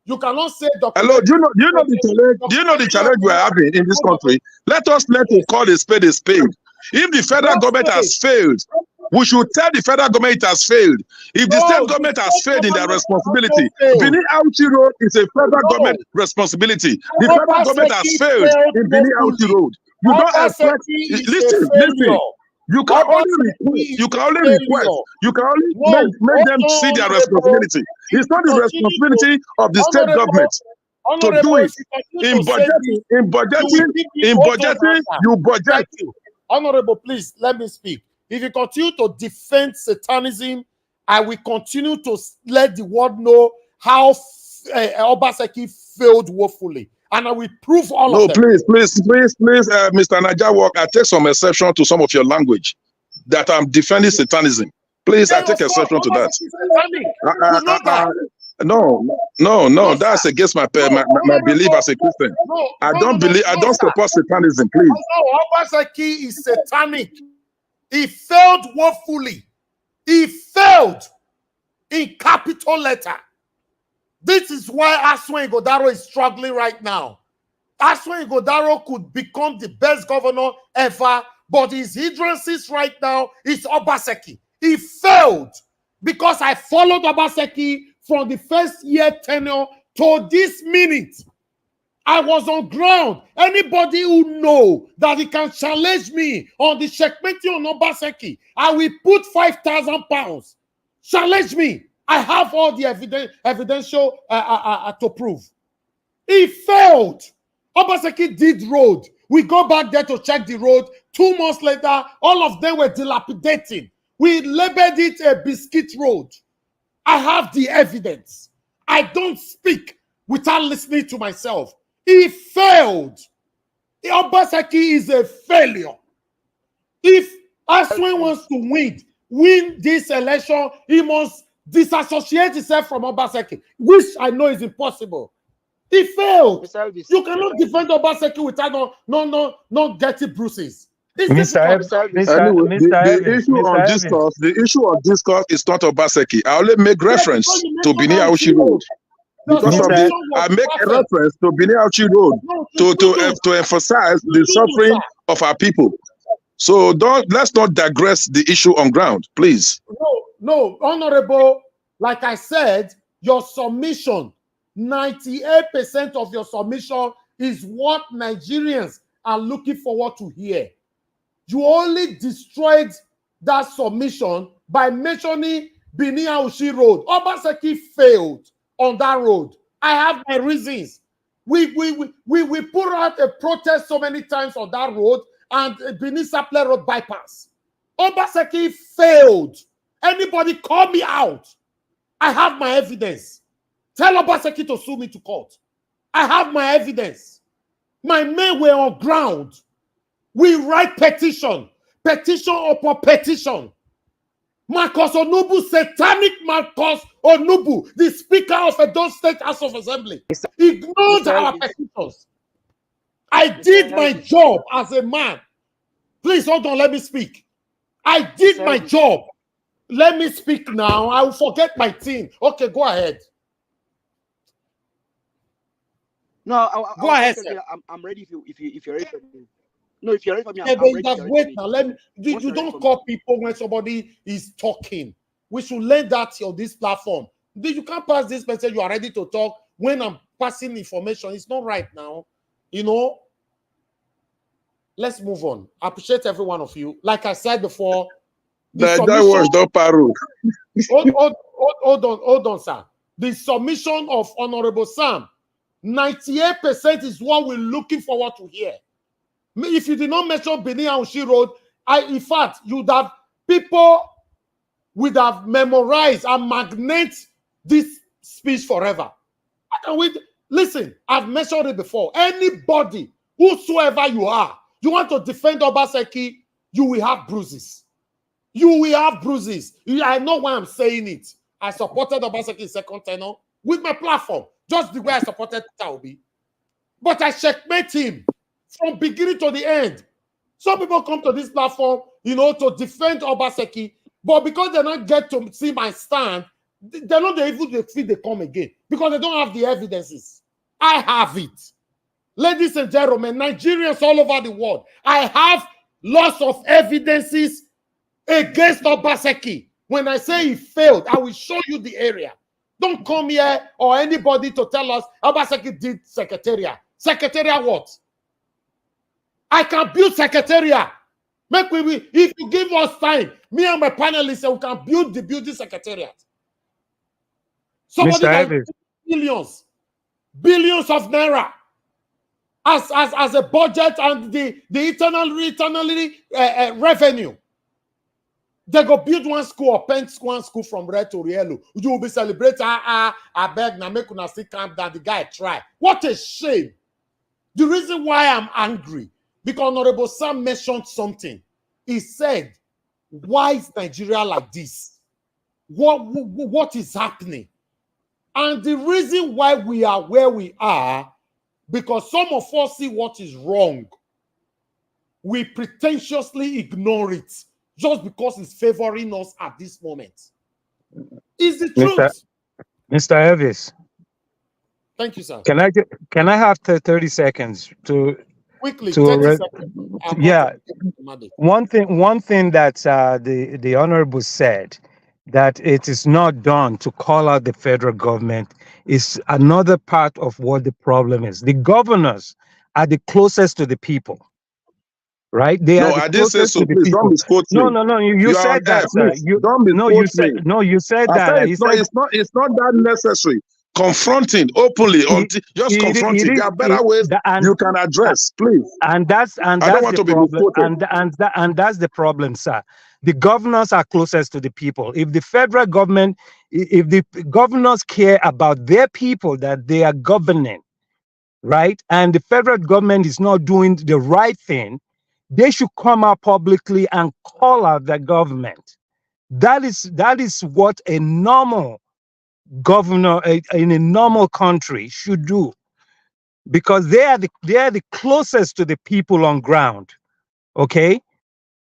You cannot say Hello, do you know the challenge? Do you know the challenge we are having in this country? Let us call a spade a spade. If the federal government has failed, we should tell the federal government it has failed. If the state government has failed in their responsibility, Benin-Auchi Road is a federal government responsibility. The federal government has failed in Benin-Auchi Road. You don't expect. Listen. You can only request. You can only make them see their responsibility. It's not the responsibility of the state government to do it. In budgeting, you budget. Honorable, please let me speak. If you continue to defend Satanism, I will continue to let the world know how Obaseki failed woefully. And I will prove all of them. No, please, Mr. Najawak, I take some exception to some of your language that I'm defending Satanism. Please, I take exception to that. No, that's against my belief as a Christian. I don't support Satanism, please. Obaseki is satanic. He failed woefully. He failed in capital letter. This is why Aswan Igodaro is struggling right now. Aswan Igodaro could become the best governor ever, but his hindrances right now is Obaseki. He failed because I followed Obaseki from the first year tenure to this minute. I was on ground. Anybody who know that he can challenge me on the checkmate on Obaseki, I will put 5,000 pounds. Challenge me. I have all the evidential to prove. He failed. Obaseki did road. We go back there to check the road. 2 months later, all of them were dilapidating. We labeled it a biscuit road. I have the evidence. I don't speak without listening to myself. He failed. Obaseki is a failure. If Aswan wants to win this election, he must disassociate himself from Obaseki, which I know is impossible. He failed. You cannot defend Obaseki without not getting bruises. The issue of discourse is not Obaseki. I only make reference to Benin-Auchi Road. Because I make a reference to Benin-Auchi Road to emphasize the suffering of our people. So let's not digress the issue on ground, please. No, Honorable, like I said, your submission, 98% of your submission is what Nigerians are looking forward to hear. You only destroyed that submission by mentioning Benin-Auchi Road. Obaseki failed on that road. I have my reasons. We put out a protest so many times on that road and Benin-Sapele Road bypass. Obaseki failed. Anybody call me out? I have my evidence. Tell Obaseki to sue me to court. I have my evidence. My men were on ground. We write petition upon petition. Marcus Onubu, satanic Marcus Onubu, the Speaker of Edo State House of Assembly, ignored our petitions. I did my job as a man. Please hold on, let me speak. I did my job. Let me speak now. I will forget my team. Okay, go ahead. No, go ahead, sir. I'm ready if you're ready for me. No, if you're ready for me, I'm ready. Wait now. You don't call people when somebody is talking. We should learn that on this platform. You can't pass this message. You are ready to talk when I'm passing information. It's not right now. You know. Let's move on. I appreciate every one of you. Like I said before, that was not Paru. Hold on, sir. The submission of Honorable Sam, 98% is what we're looking forward to hear. If you did not mention Benin-Auchi Road, in fact, people would have memorized and magnet this speech forever. Listen, I've mentioned it before. Anybody, whosoever you are, you want to defend Obaseki, you will have bruises. You will have bruises. I know why I'm saying it. I supported Obaseki in second tenure. with my platform, just the way I supported Taobi. But I checkmate him from beginning to the end. Some people come to this platform, to defend Obaseki, but because they don't get to see my stand, they're not able to feel they come again because they don't have the evidences. I have it. Ladies and gentlemen, Nigerians all over the world, I have lots of evidences against Obaseki. When I say he failed, I will show you the area. Don't come here or anybody to tell us Obaseki did secretariat. Secretariat what? I can build secretariat. If you give us time, me and my panelists, we can build the building secretariat. Somebody can billions of naira as a budget and the eternally revenue. They go build one school or paint one school from red to yellow. You will be celebrating. I beg now, make una still calm down. The guy try. What a shame. The reason why I'm angry, because Honorable Sam mentioned something. He said, why is Nigeria like this? What is happening? And the reason why we are where we are, because some of us see what is wrong. We pretentiously ignore it just because it's favoring us at this moment. It's the truth. Mr. Elvis. Thank you, sir. Can I have 30 seconds to quickly? 30 seconds. Yeah. One thing that the honorable said, that it is not done to call out the federal government, is another part of what the problem is. The governors are the closest to the people. Right? They are the closest to the people. No. You said that, sir. You said that. It's not that necessary. Confronting openly, just confronting. There are better ways you can address, please. And that's the problem. And that's the problem, sir. The governors are closest to the people. If the federal government, if the governors care about their people that they are governing, right, and the federal government is not doing the right thing, they should come out publicly and call out the government. That is what a normal governor in a normal country should do, because they are the closest to the people on ground. Okay,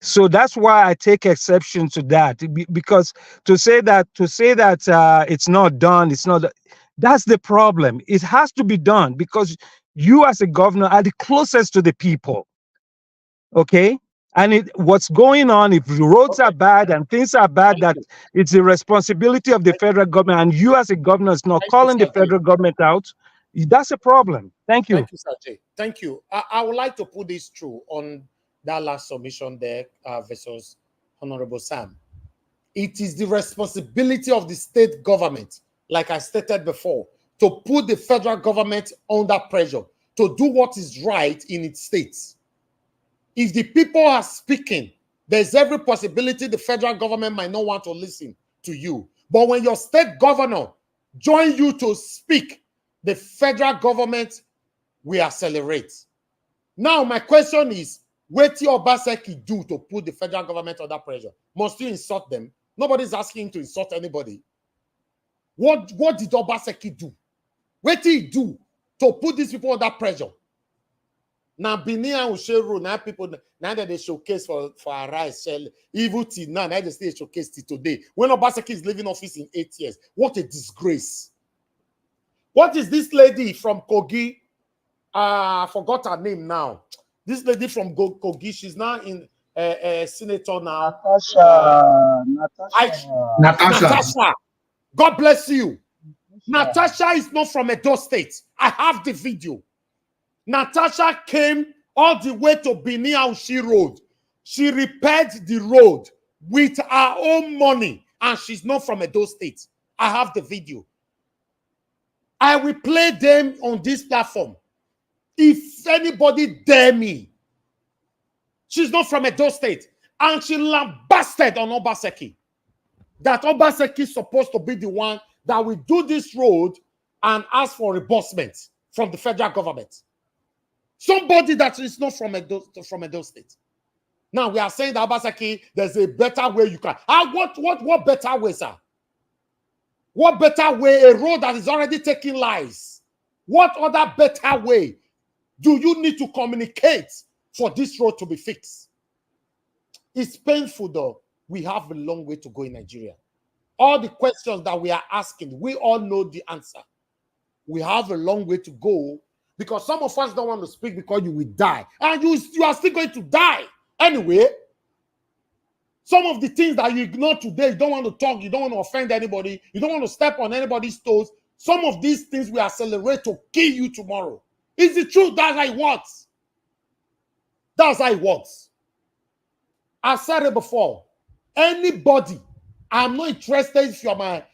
so that's why I take exception to that, because to say that it's not done, that's the problem. It has to be done because you as a governor are the closest to the people. Okay, and what's going on, if the roads are bad and things are bad, that it's the responsibility of the federal government, and you as a governor is not calling the federal government out, that's a problem. Thank you. Thank you, Sir Jay. Thank you. I would like to put this through on that last submission there versus Honorable Sam. It is the responsibility of the state government, like I stated before, to put the federal government under pressure to do what is right in its states. If the people are speaking, there's every possibility the federal government might not want to listen to you. But when your state governor join you to speak, the federal government will accelerate. Now, my question is, what did Obaseki do to put the federal government under pressure? Must you insult them? Nobody's asking to insult anybody. What did Obaseki do? What did he do to put these people under pressure? Now, Bini and Usheru, now people, now that they showcase for our rights, evil till now they still showcase till today. When Obaseki is leaving office in 8 years, what a disgrace. What is this lady from Kogi? I forgot her name now. This lady from Kogi, she's now in senator now. Natasha. God bless you. Natasha is not from Edo State. I have the video. Natasha came all the way to Bini Aushi Road. She repaired the road with her own money, and she's not from Edo State. I have the video. I will play them on this platform. If anybody dare me, she's not from Edo State, and she lambasted on Obaseki. That Obaseki is supposed to be the one that will do this road and ask for reimbursement from the federal government. Somebody that is not from Edo State. Now we are saying that Obaseki, there's a better way you can. What better way, sir? What better way, a road that is already taking lives? What other better way do you need to communicate for this road to be fixed? It's painful though. We have a long way to go in Nigeria. All the questions that we are asking, we all know the answer. We have a long way to go because some of us don't want to speak because you will die. And you are still going to die anyway. Some of the things that you ignore today, you don't want to talk, you don't want to offend anybody, you don't want to step on anybody's toes. Some of these things will accelerate to kill you tomorrow. It's the truth. That's how it works. That's how it works. I've said it before. Anybody, I'm not interested if you're my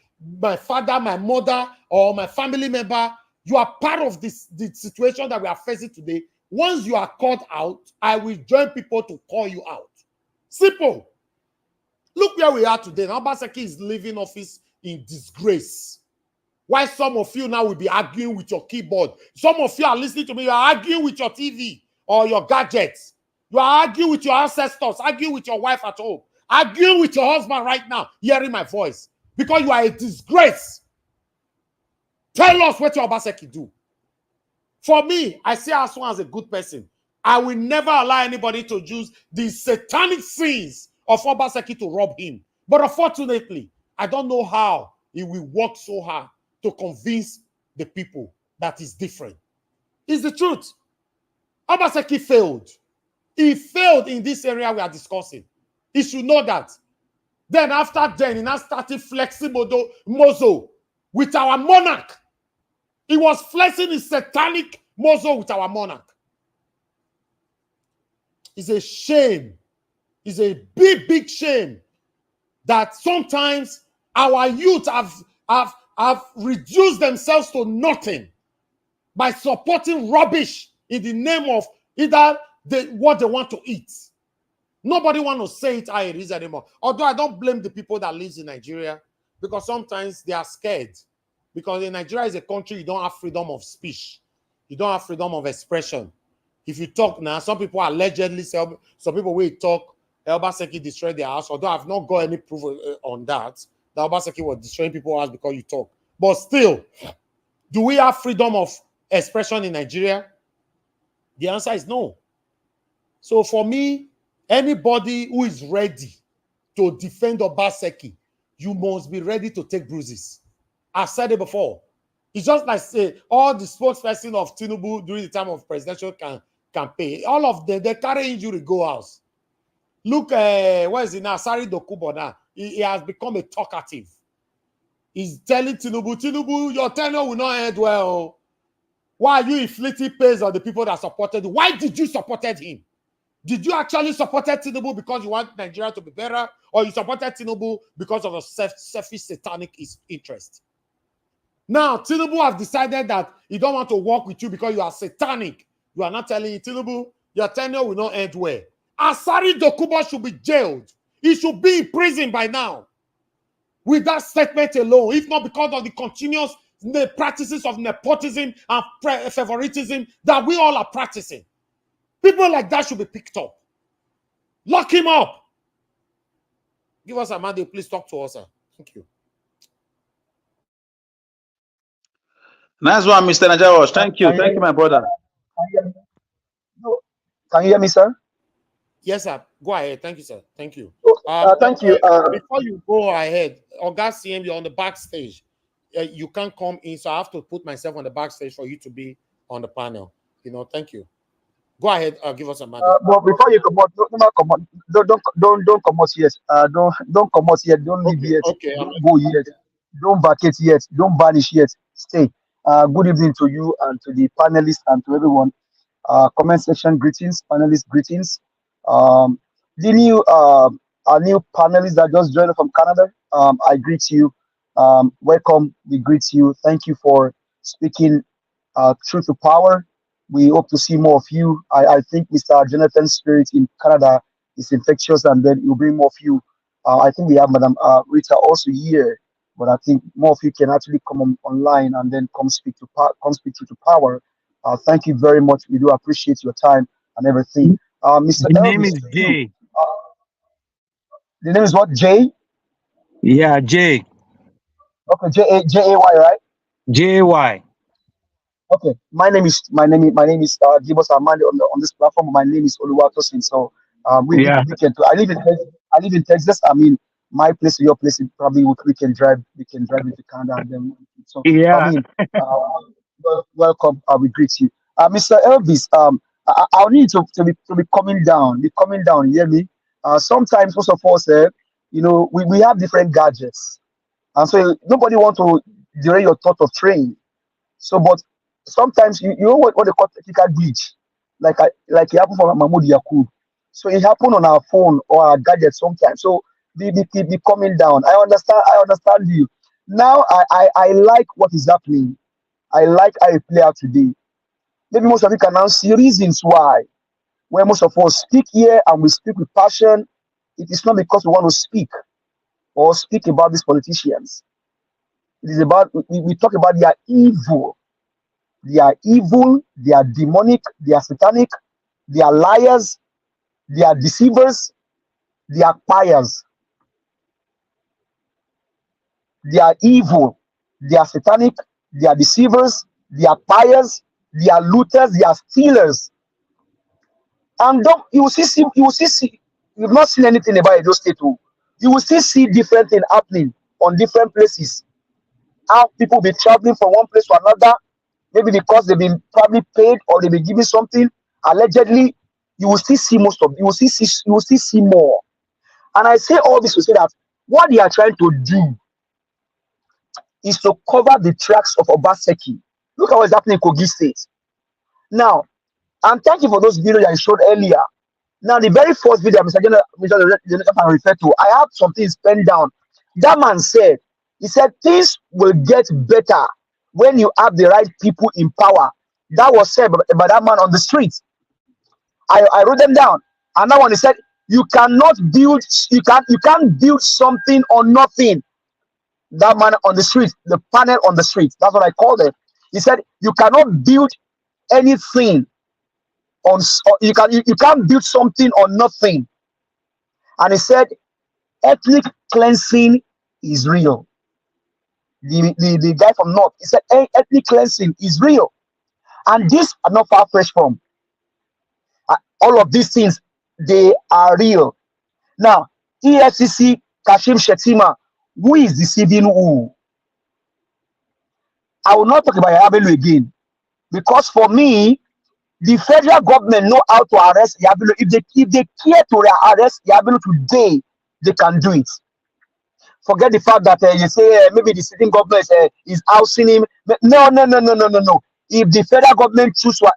father, my mother, or my family member. You are part of the situation that we are facing today. Once you are called out, I will join people to call you out. Simple. Look where we are today. Obaseki is leaving office in disgrace. Why some of you now will be arguing with your keyboard? Some of you are listening to me. You are arguing with your TV or your gadgets. You are arguing with your ancestors, arguing with your wife at home, arguing with your husband right now, hearing my voice. Because you are a disgrace. Tell us what your Obaseki do. For me, I see Asun as a good person. I will never allow anybody to use the satanic sins of Obaseki to rob him. But unfortunately, I don't know how he will work so hard to convince the people that is different. It's the truth. Obaseki failed. He failed in this area we are discussing. He should know that. Then after then, he now started flexing mozo with our monarch. He was flexing his satanic mozo with our monarch. It's a shame. It's a big, big shame that sometimes our youth have reduced themselves to nothing by supporting rubbish in the name of either what they want to eat. Nobody wants to say it how it is anymore. Although I don't blame the people that live in Nigeria because sometimes they are scared. Because in Nigeria is a country you don't have freedom of speech. You don't have freedom of expression. If you talk now, some people allegedly say, some people will talk, Obaseki destroyed their house, although I've not got any proof on that Obaseki was destroying people's house because you talk. But still, do we have freedom of expression in Nigeria? The answer is no. So for me, anybody who is ready to defend Obaseki, you must be ready to take bruises. I've said it before. It's just like say all the spokesperson of Tinubu during the time of presidential campaign, all of them, they carry injury go house. Look, where is it now? Sari Dokubo now. He has become a talkative. He's telling Tinubu, your tenure will not end well. Why are you inflicting pains on the people that supported you? Why did you support him? Did you actually support Tinubu because you want Nigeria to be better? Or you supported Tinubu because of a selfish satanic interest? Now, Tinubu has decided that he don't want to work with you because you are satanic. You are not telling Tinubu, your tenure will not end well. Asari Dokubo should be jailed. He should be in prison by now. With that statement alone, if not because of the continuous practices of nepotism and favoritism that we all are practicing. People like that should be picked up. Lock him up. Give us a mandate. Please talk to us, sir. Thank you. Nice one, Mr. Najawash. Thank you. Thank you, my brother. Can you hear me, sir? Yes, sir. Go ahead. Thank you, sir. Thank you. Thank you. Before you go ahead, Oga CM, you're on the backstage. You can't come in, so I have to put myself on the backstage for you to be on the panel. Thank you. Go ahead. Give us a minute. But before you come out, don't come out yet. Don't come out yet. Don't leave yet. Okay. Don't go yet. Don't vacate yet. Don't vanish yet. Stay. Good evening to you and to the panelists and to everyone. Comment section greetings, panelists greetings. The new our new panelists that just joined us from Canada. I greet you. Welcome. We greet you. Thank you for speaking truth to power. We hope to see more of you. I think Mr. Jonathan's spirit in Canada is infectious, and then you'll bring more of you. I think we have Madam Rita also here, but I think more of you can actually come online and then come speak to power. Thank you very much. We do appreciate your time and everything. Mr. The Elvis, name is Jay. The name is what? Jay? Yeah, Jay. Okay, Jay, right? JY. Okay, my name is Gibos Armando on this platform. My name is Oluwatosin. So Yeah. we can. I live in Texas. I mean, my place to your place, probably we can drive into Canada and then. So I Yeah. mean, welcome. We greet you, Mr. Elvis. I'll need to be coming down. Be coming down. You hear me? Sometimes most of us, we have different gadgets, and so nobody want to derail your thought of train. So, but sometimes you know what they call technical glitch, like it happened for Mahmoud Yakub. So it happened on our phone or our gadget sometimes. So be coming down. I understand you. Now I like what is happening. I like how it play out today. Maybe most of you can now see reasons why. Where most of us speak here and we speak with passion, it is not because we want to speak or speak about these politicians. It is about we talk about their evil. They are evil, they are demonic, they are satanic, they are liars, they are deceivers, they are liars, they are evil, they are satanic, they are deceivers, they are liars, they are looters, they are stealers. And don't you will see you've not seen anything about those State. You will still see different things happening on different places. How people be traveling from one place to another, maybe because they've been probably paid or they've been given something allegedly. You will still see you will still see more. And I say all this to say that what they are trying to do is to cover the tracks of Obaseki. Look at what's happening in Kogi State. Now, and thank you for those videos I showed earlier. Now, the very first video Mr. General referred to, I have some things penned down. That man said, he said, things will get better when you have the right people in power. That was said by that man on the street. I wrote them down. And that one, he said, you can't build something on nothing. That man on the street, the panel on the street, that's what I called it. He said, you cannot build anything on, you can't build something on nothing. And he said, ethnic cleansing is real. The guy from North, he said, ethnic cleansing is real. And these are not far-fetched from. All of these things, they are real. Now, EFCC, Kashim Shettima, who is deceiving who? I will not talk about Yabelu again. Because for me, the federal government know how to arrest Yabelu. If they care to arrest Yabelu today, they can do it. Forget the fact that you say maybe the sitting government is housing him. No. If the federal government choose to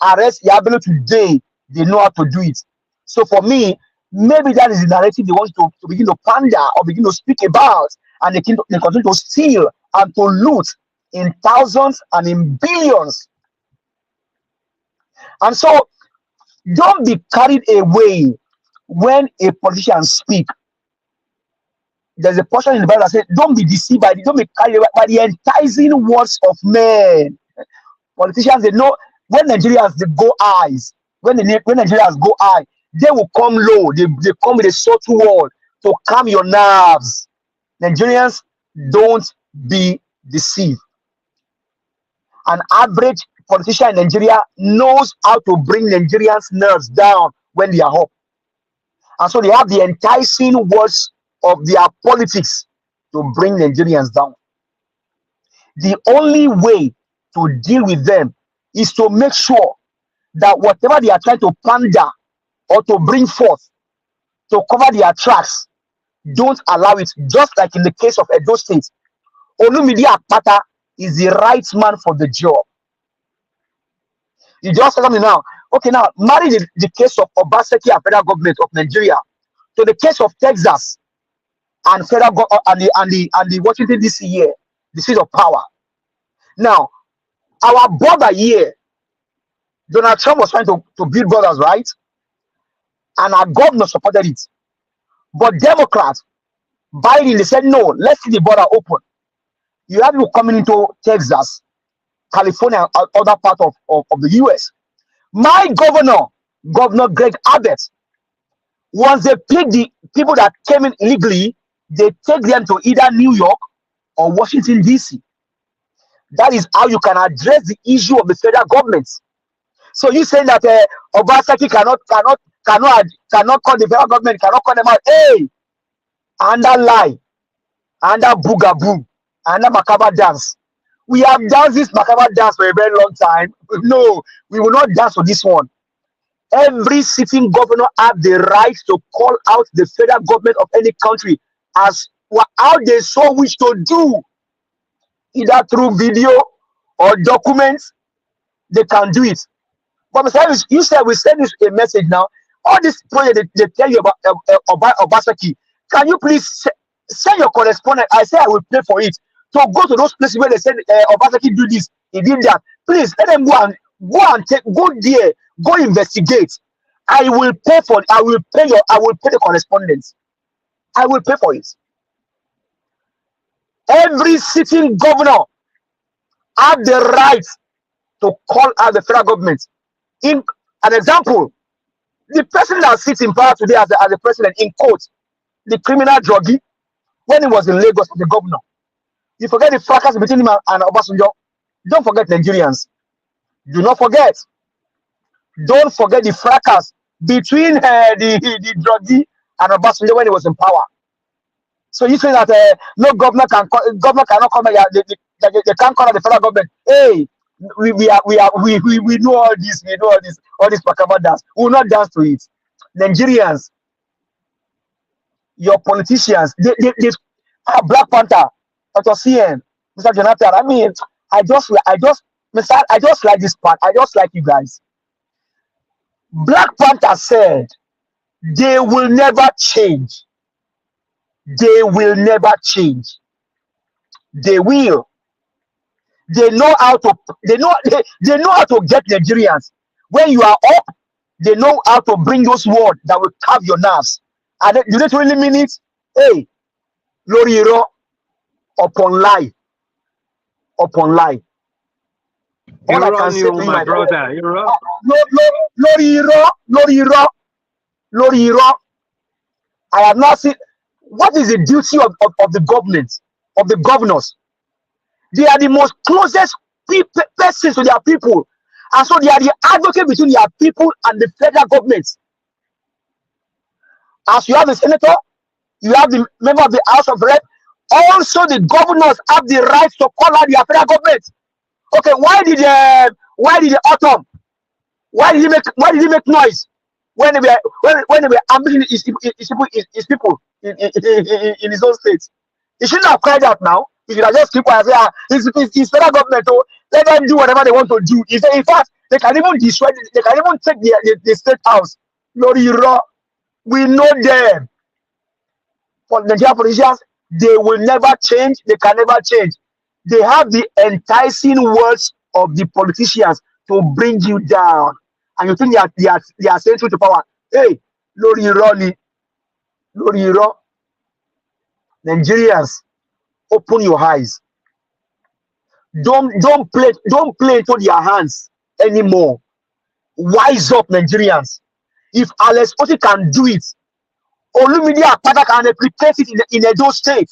arrest Yabelu today, they know how to do it. So for me, maybe that is the narrative they want to begin to pander or begin to speak about, and they continue to steal and to loot in thousands and in billions. And so don't be carried away when a politician speaks. There's a portion in the Bible that says, don't be deceived don't be carried away by the enticing words of men. Politicians, they know when Nigerians they go eyes, when Nigerians go high, they will come low. They come with a subtle word to calm your nerves. Nigerians, don't be deceived. An average politician in Nigeria knows how to bring Nigerians' nerves down when they are up. And so they have the enticing words of their politics to bring Nigerians down. The only way to deal with them is to make sure that whatever they are trying to pander or to bring forth to cover their tracks, don't allow it. Just like in the case of Edo State, Olumide Akpata is the right man for the job. You just tell me now, okay, now marry the case of Obaseki and federal government of Nigeria to the case of Texas and federal and the Washington DC here, the seat of power. Now, our border here, Donald Trump was trying to build borders, right? And our governor supported it. But Democrats, Biden, they said, no, let's see the border open. You have people coming into Texas, California, and other parts of the US. My Governor Greg Abbott, once they pick the people that came in illegally, they take them to either New York or Washington, D.C. That is how you can address the issue of the federal government. So you saying that Obaseki cannot call the federal government, cannot call them out. Hey, under lie, under boogaboo, under macabre dance. We have danced this macabre dance for a very long time. No, we will not dance for this one. Every sitting governor has the right to call out the federal government of any country as how they so wish to do, either through video or documents. They can do it. But Mr. You said we send this a message now. All this project they tell you about Obaseki. Can you please send your correspondent? I say I will pay for it to go to those places where they said Obaseki do this, he did that. Please let them go there, go investigate. I will pay for it. I will pay the correspondence. I will pay for it. Every sitting governor have the right to call out the federal government. In an example, the person that sits in power today as the president in court, the criminal druggie, when he was in Lagos as the governor, you forget the fracas between him and Obasanjo. Don't forget Nigerians. Do not forget. Don't forget the fracas between the druggie and Obasanjo when he was in power. So you say that no governor cannot come here. They can't call out the federal government. Hey, we know all this. We know all this macabre dance. We will not dance to it. Nigerians, your politicians, they Black Panther, Dr. CN, Mr. Jonathan. I mean, I just like this part. I just like you guys. Black Panther said they will never change. They will never change. They will. They know how to. They know how to get Nigerians. When you are up, they know how to bring those words that will carve your nerves. And you don't really mean it. Hey, Loriro, upon lie, upon lie. All I can say to you, my brother, Loriro. I have not seen. What is the duty of the government, of the governors? They are the most closest persons to their people. And so they are the advocate between their people and the federal government. As you have the senator, you have the member of the House of Rep. Also, the governors have the right to call out their federal government. Okay, why did the Autumn? Why did he make noise when they were ambushing his people in his own state? He shouldn't have cried out now. He should have just keep quiet and say, it's federal government, so let them do whatever they want to do. In fact, they can even destroy, they can even take the state house. Loriro, we know them. For the Nigerian politicians, they will never change, they can never change. They have the enticing words of the politicians to bring you down. And you think they are central to power. Hey, Loriro, Nigerians, open your eyes. Don't play into their hands anymore. Wise up, Nigerians. If Alex Otti can do it, Olumide Akpata can replicate it in Edo State.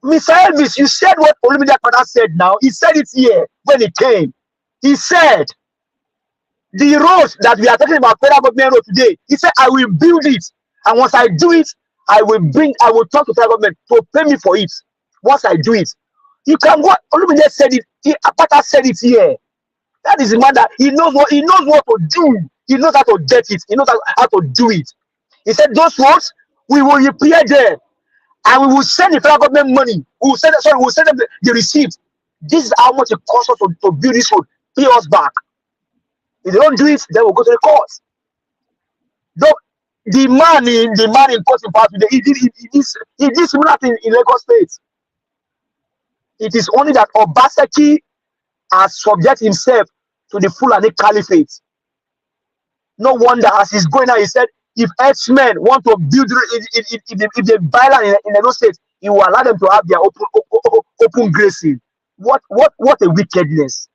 Mr. Elvis, you said what Olumide Akpata said now. He said it here when he came. He said, the roads that we are talking about, federal government road today, he said, I will build it. And once I do it, I will talk to federal government to pay me for it. Once I do it. You can go, Olumide said it, Akpata said it here. That is the man that he knows what to do. He knows how to get it. He knows how to do it. He said, those roads, we will repair them. And we will send the federal government money. We will send them the receipt. This is how much it costs us to build this road. Pay us back. If they don't do it, then we'll go to the courts. The man in court in part today, he did similar thing in Lagos State. It is only that Obaseki has subject himself to the Fulani Caliphate. No wonder, as he's going out, he said, if X-Men want to build, if they buy land in Edo State, he will allow them to have their open grazing. What a wickedness.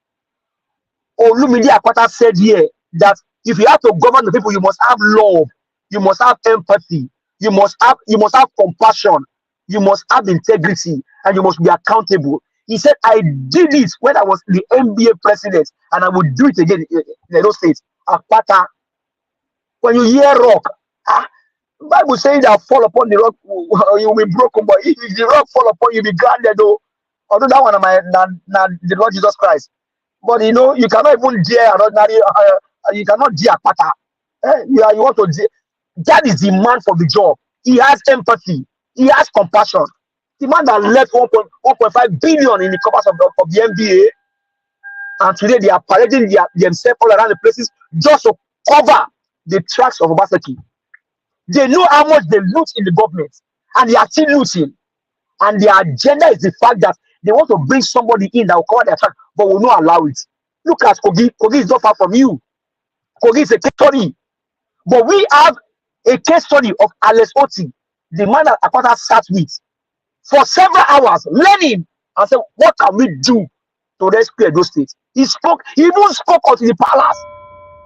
Olumide Akpata said here that if you have to govern the people, you must have love, you must have empathy, you must have compassion. You must have integrity and you must be accountable. He said, I did it when I was the NBA president, and I would do it again in those states. Akpata. When you hear rock, Bible saying that fall upon the rock, you will be broken. But if the rock fall upon you, be grounded. Though, although that one of my the Lord Jesus Christ. But you know, you cannot even dare an ordinary. You cannot dare Akpata. You want to dare. That is the man for the job. He has empathy. He has compassion. The man that left 1.5 billion in the coffers of the NBA, and today they are parading themselves all around the places just to cover the tracks of Obaseki. They know how much they loot in the government, and they are still looting. And their agenda is the fact that they want to bring somebody in that will cover their track, but will not allow it. Look at Kogi. Kogi is not far from you. Kogi is a case study. But we have a case study of Anymore-Otti, the man that Akpata sat with for several hours, learning and said, what can we do to rescue those states? He even spoke out in the palace.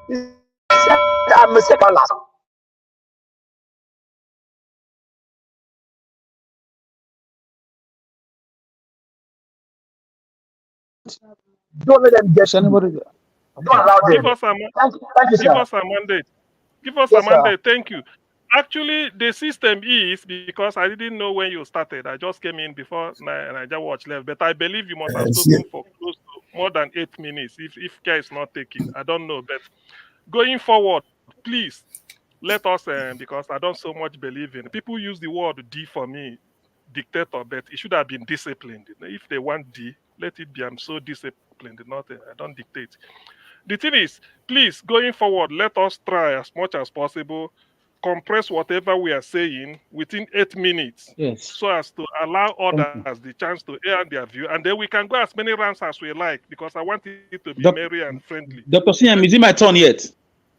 He said, I'm a second last. Don't let them get anybody. Don't allow them. Give us a mandate. Give us a mandate. Thank you. Actually, the system is, because I didn't know when you started. I just came in before Niger Watch left, but I believe you must have spoken for close to more than 8 minutes if care is not taken. I don't know, but going forward, please let us, because I don't so much believe in people use the word D for me, dictator, but it should have been disciplined. If they want D, let it be. I'm so disciplined, not I don't dictate. The thing is, please, going forward, let us try as much as possible, compress whatever we are saying within 8 minutes, so as to allow others the chance to air their view, and then we can go as many rounds as we like, because I want it to be merry and friendly. Dr. CM, is it my turn yet?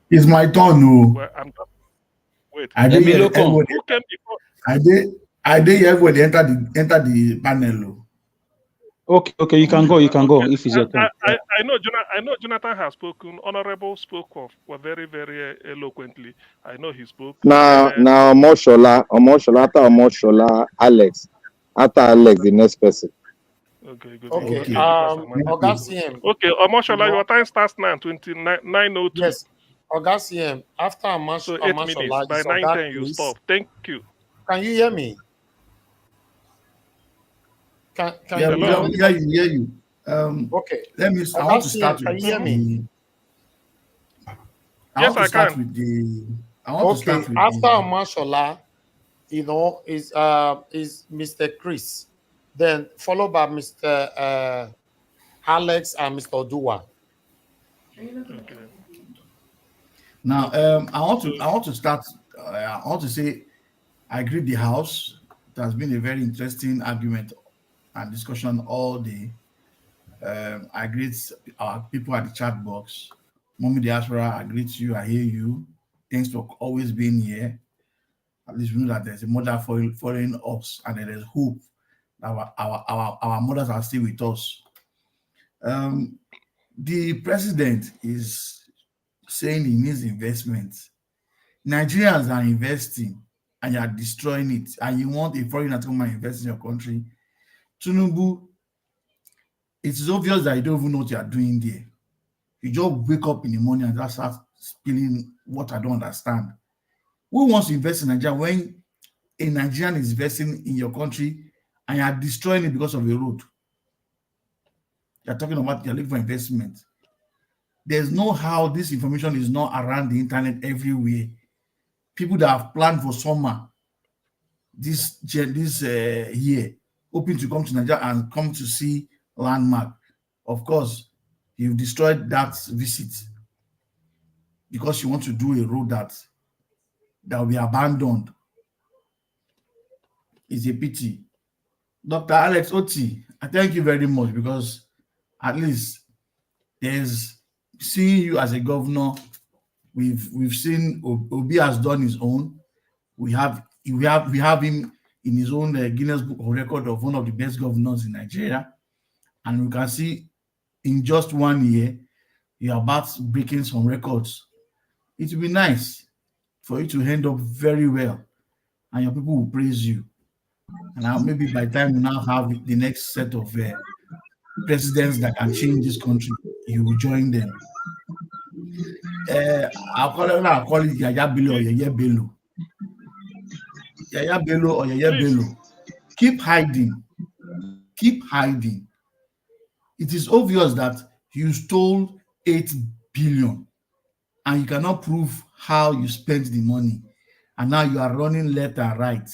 It's my turn, no. Well, wait. I did hear everybody. Who came before? I did hear everybody enter the panel. Okay, you can go. You can go if it's your turn. I know Jonathan has spoken. Honorable spoke very, very eloquently. I know he spoke. Now, Omoshola, after Omoshola, Alex. After Alex, the next person. Okay, good. Okay, CM. Okay, Omoshola, your time starts now, 9:02. Yes, CM. After Omoshola, so 8 minutes. By 9:10, you stop. Thank you. Can you hear me? Can you hear you? Okay. I want to start with. Can you hear me? Yes, I can. After Omoshola, is Mr. Chris, then followed by Mr. Alex and Mr. Oduwa. Okay. Now, I want to start. I want to say, I agree. The House. It has been a very interesting argument and discussion all day. I greet our people at the chat box. Mommy Diaspora, I greet you. I hear you. Thanks for always being here. At least we know that there's a mother following us, and there is hope that our mothers are still with us. The president is saying he needs investment. Nigerians are investing, and you are destroying it, and you want a foreigner to come and invest in your country. Tinubu, it is obvious that you don't even know what you are doing there. You just wake up in the morning and just start spilling what I don't understand. Who wants to invest in Nigeria when a Nigerian is investing in your country and you are destroying it because of a road? You're talking about you're looking for investment. There's no how this information is not around the internet everywhere. People that have planned for summer this year, hoping to come to Nigeria and come to see landmark. Of course, you've destroyed that visit because you want to do a road that will be abandoned. It's a pity. Dr. Anymore-Otti, I thank you very much, because at least there's seeing you as a governor. We've seen Obi has done his own. We have him in his own Guinness Book of Record of one of the best governors in Nigeria, and we can see in just 1 year you're about breaking some records. It will be nice for you to end up very well, and your people will praise you. And now maybe by the time we now have the next set of presidents that can change this country, you will join them. I'll call it Yaya Bello or Yaya Bello. Yaya Bello or Yaya Bello. Keep hiding. Keep hiding. It is obvious that you stole 8 billion and you cannot prove how you spent the money. And now you are running left and right,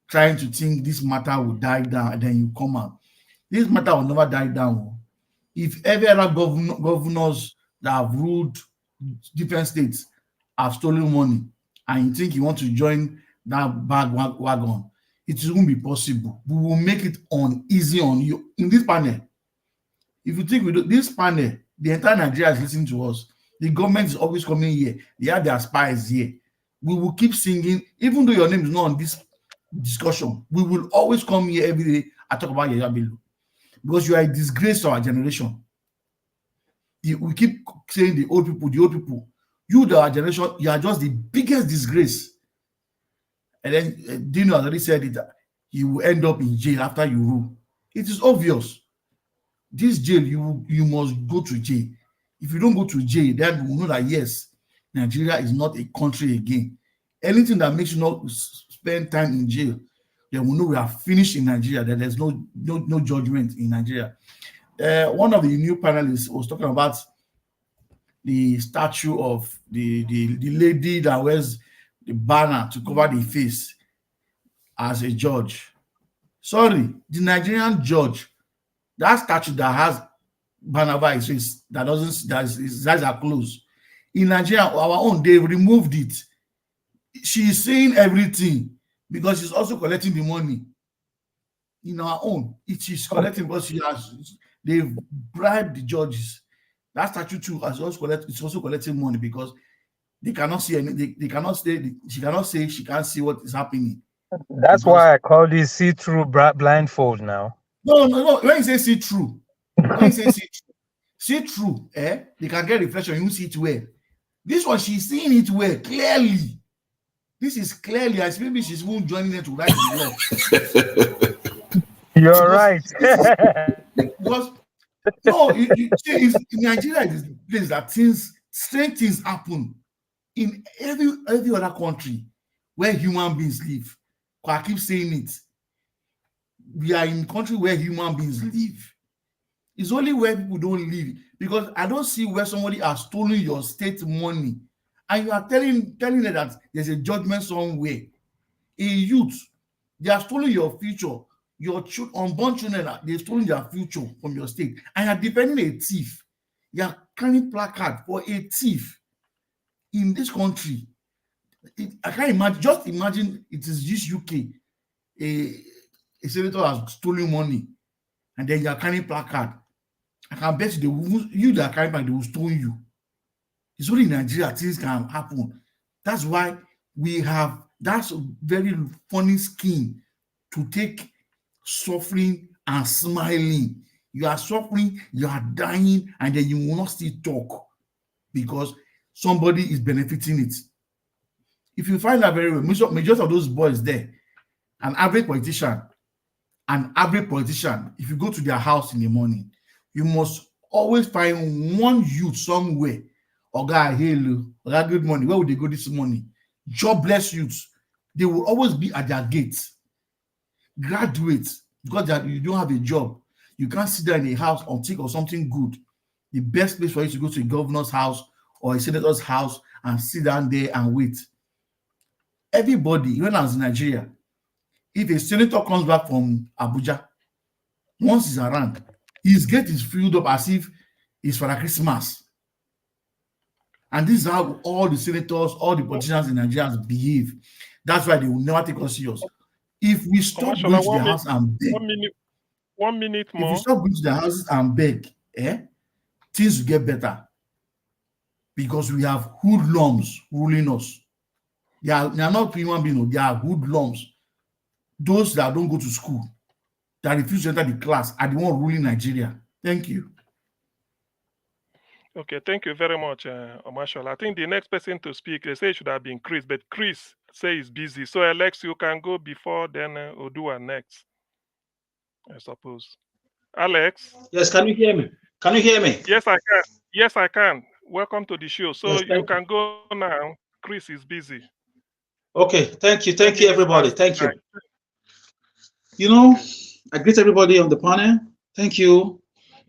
trying to think this matter will die down, and then you come out. This matter will never die down. If every other governors that have ruled different states have stolen money, and you think you want to join that wagon, it won't be possible. We will make it easy on you in this panel. If you think we do this panel, the entire Nigeria is listening to us. The government is always coming here. They have their spies here. We will keep singing, even though your name is not on this discussion. We will always come here every day and talk about Yaya Bello, because you are a disgrace to our generation. We keep saying the old people, the old people. You, the our generation, you are just the biggest disgrace. And then Dino already said it. You will end up in jail after you rule. It is obvious. This jail, you must go to jail. If you don't go to jail, then we will know that yes, Nigeria is not a country again. Anything that makes you not spend time in jail, then we know we are finished in Nigeria. That there's no judgment in Nigeria. One of the new panelists was talking about the statue of the lady that wears the banner to cover the face as a judge. Sorry, the Nigerian judge, that statue that has banner over his face, that his eyes are closed. In Nigeria, our own, they removed it. She's saying everything because she's also collecting the money. In our own, she's collecting because they've bribed the judges. That statue too it's also collecting money because they cannot see any. They cannot say. She cannot say she can't see what is happening. That's why I call this see-through blindfold now. No. When you say see-through, see-through, they can get reflection. You see it well. This one, she's seeing it well, clearly. This is clearly, as maybe she's even joining them to write the law. You're right. Because no, you see, in Nigeria, it is the place that strange things happen. In every other country where human beings live, I keep saying it. We are in a country where human beings live. It's only where people don't live, because I don't see where somebody has stolen your state money and you are telling them that there's a judgment somewhere. A youth, they are stealing your future. Your unborn children, they've stolen their future from your state, and you're defending a thief. You're carrying placard for a thief in this country. I can't imagine. Just imagine it is this UK. A senator has stolen money, and then you're carrying placard. I can bet you that are carrying placard, they will stone you. It's only in Nigeria things can happen. That's why we have that's a very funny scheme to take suffering and smiling. You are suffering, you are dying, and then you will not still talk because somebody is benefiting it. If you find that very well, majority of those boys there, an average politician, if you go to their house in the morning, you must always find one youth somewhere. Oga, hello, Oga, good morning. Where would they go this morning? Jobless youths. They will always be at their gates. Graduates, because you don't have a job, you can't sit there in a house or think of something good. The best place for you to go to a governor's house or a senator's house and sit down there and wait. Everybody, even as in Nigeria, if a senator comes back from Abuja, once he's around, his gate is filled up as if it's for Christmas. And this is how all the senators, all the politicians in Nigeria behave. That's why they will never take us serious. If we stop going to their house and beg, 1 minute more. If we stop going to their houses and beg, things will get better. Because we have hoodlums ruling us. They are not human beings, they are hoodlums. Those that don't go to school, that refuse to enter the class, are the one ruling Nigeria. Thank you. Okay, thank you very much, Marshall. I think the next person to speak, they say it should have been Chris, but Chris, say he's busy. So Alex, you can go before then Odua next, I suppose. Alex? Yes, can you hear me? Can you hear me? Yes, I can. Yes, I can. Welcome to the show. So Yes, you thank you. can go now. Chris is busy. Okay, thank you. 10 Thank you, minutes everybody. past Thank you. 9. You know, I greet everybody on the panel. Thank you,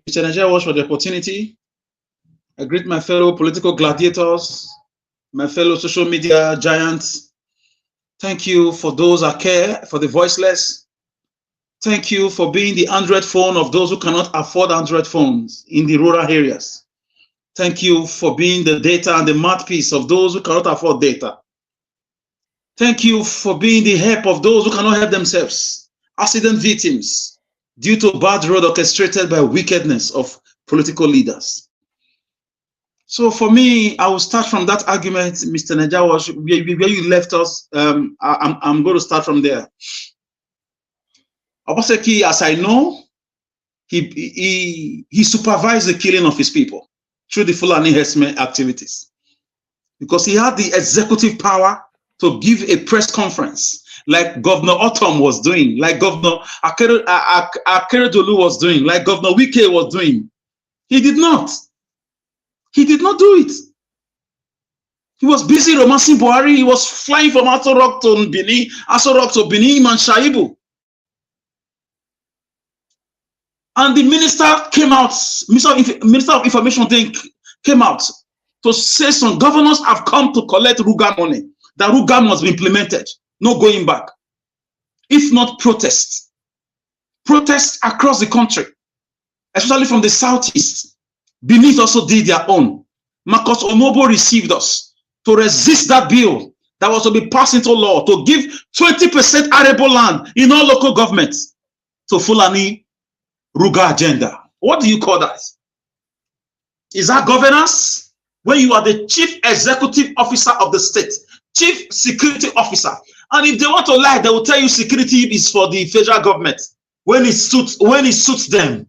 Mr. Nigeria Watch, for the opportunity. I greet my fellow political gladiators, my fellow social media giants. Thank you for those that care for the voiceless. Thank you for being the Android phone of those who cannot afford Android phones in the rural areas. Thank you for being the data and the mouthpiece of those who cannot afford data. Thank you for being the help of those who cannot help themselves. Accident victims due to bad road orchestrated by wickedness of political leaders. So for me, I will start from that argument, Mr. Najawash, where you left us. I'm going to start from there. Obaseki, as I know, he supervised the killing of his people through the Fulani herdsmen activities, because he had the executive power to give a press conference like Governor Otom was doing, like Governor Akeredolu was doing, like Governor Wike was doing. He did not. He did not do it. He was busy romancing Buhari. He was flying from Aso Rock to Benin, Aso Rock to Benin and Shaibu. And the minister came out, Minister of Information came out to say some governors have come to collect Ruga money. That Ruga must be implemented. No going back. If not protests. Protests across the country, especially from the southeast. Benin also did their own. Marcus Onobo received us to resist that bill that was to be passed into law to give 20% arable land in all local governments to Fulani Ruga agenda. What do you call that? Is that governance? When you are the chief executive officer of the state, chief security officer, and if they want to lie, they will tell you security is for the federal government when it suits them.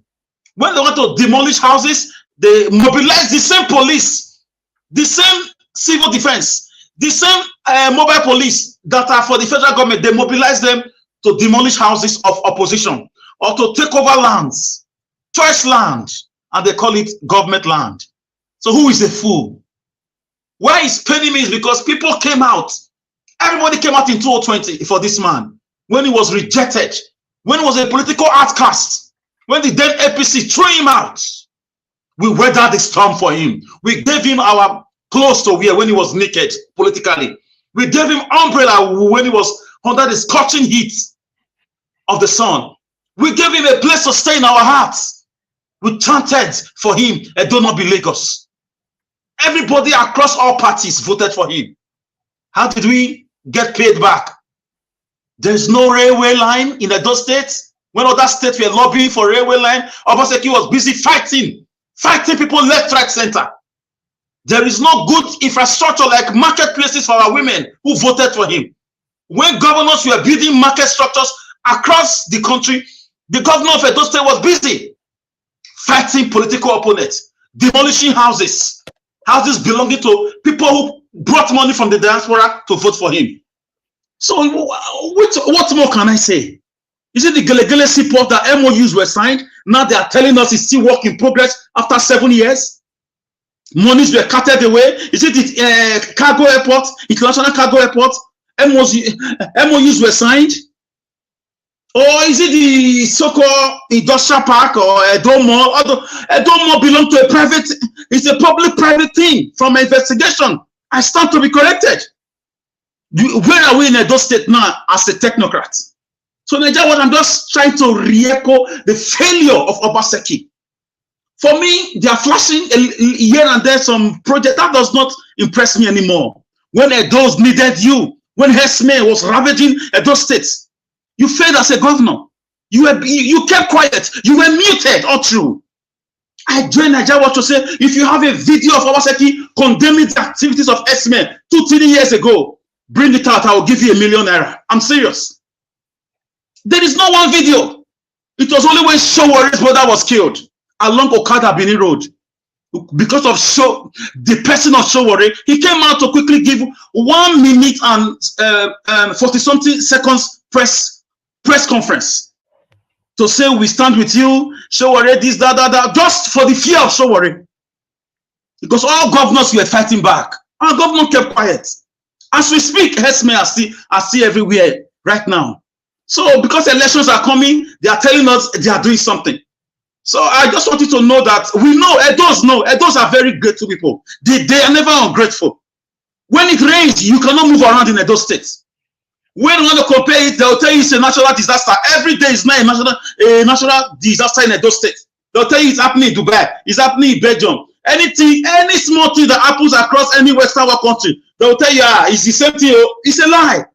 When they want to demolish houses, they mobilize the same police, the same civil defense, the same mobile police that are for the federal government. They mobilize them to demolish houses of opposition or to take over lands, choice land, and they call it government land. So who is a fool? Why is paining me is because people came out. Everybody came out in 2020 for this man when he was rejected, when he was a political outcast, when the then APC threw him out. We weathered the storm for him. We gave him our clothes to wear when he was naked politically. We gave him umbrella when he was under the scorching heat of the sun. We gave him a place to stay in our hearts. We chanted for him, and do not be Lagos. Everybody across all parties voted for him. How did we get paid back? There's no railway line in Edo State. When other states were lobbying for railway line, Obaseki was busy fighting people left, right, center. There is no good infrastructure like marketplaces for our women who voted for him. When governors were building market structures across the country, the governor of Edo State was busy fighting political opponents, demolishing houses belonging to people who brought money from the diaspora to vote for him. So what more can I say? Is it the Gele support that MOUs were signed? Now they are telling us it's still work in progress after 7 years. Monies were carted away. Is it the cargo airport, international cargo airport? MOUs were signed? Or is it the so-called industrial park or Edo Mall? Edo Mall belongs to a private, it's a public-private thing from an investigation. I stand to be corrected. Where are we in Edo State now as a technocrat? So Nigeria, I'm just trying to re-echo the failure of Obaseki. For me, they are flashing here and there some project that does not impress me anymore. When Edo's needed you, when Hesme was ravaging Edo State, you failed as a governor. You kept quiet. You were muted all through. I joined Nigeria Watch to say, if you have a video of Obaseki condemning the activities of Esme 2-3 years ago, bring it out. I will give you ₦1 million. I'm serious. There is no one video. It was only when Showery's brother was killed along Okada Benin Road. because of the person of Sowore, he came out to quickly give 1 minute and 40 something seconds press conference to say we stand with you, Sowore, this, that, just for the fear of Sowore. Because all governors were fighting back. Our governor kept quiet. As we speak, herdsmen are still everywhere right now. So because elections are coming, they are telling us they are doing something. So I just want you to know that we know, Edos are very grateful people. They are never ungrateful. When it rains, you cannot move around in Edo State. When you want to compare it, they'll tell you it's a natural disaster. Every day is not a natural disaster in Edo State. They'll tell you it's happening in Dubai, it's happening in Belgium. Anything, any small thing that happens across any Western world country, they'll tell you, it's the same thing. It's a lie.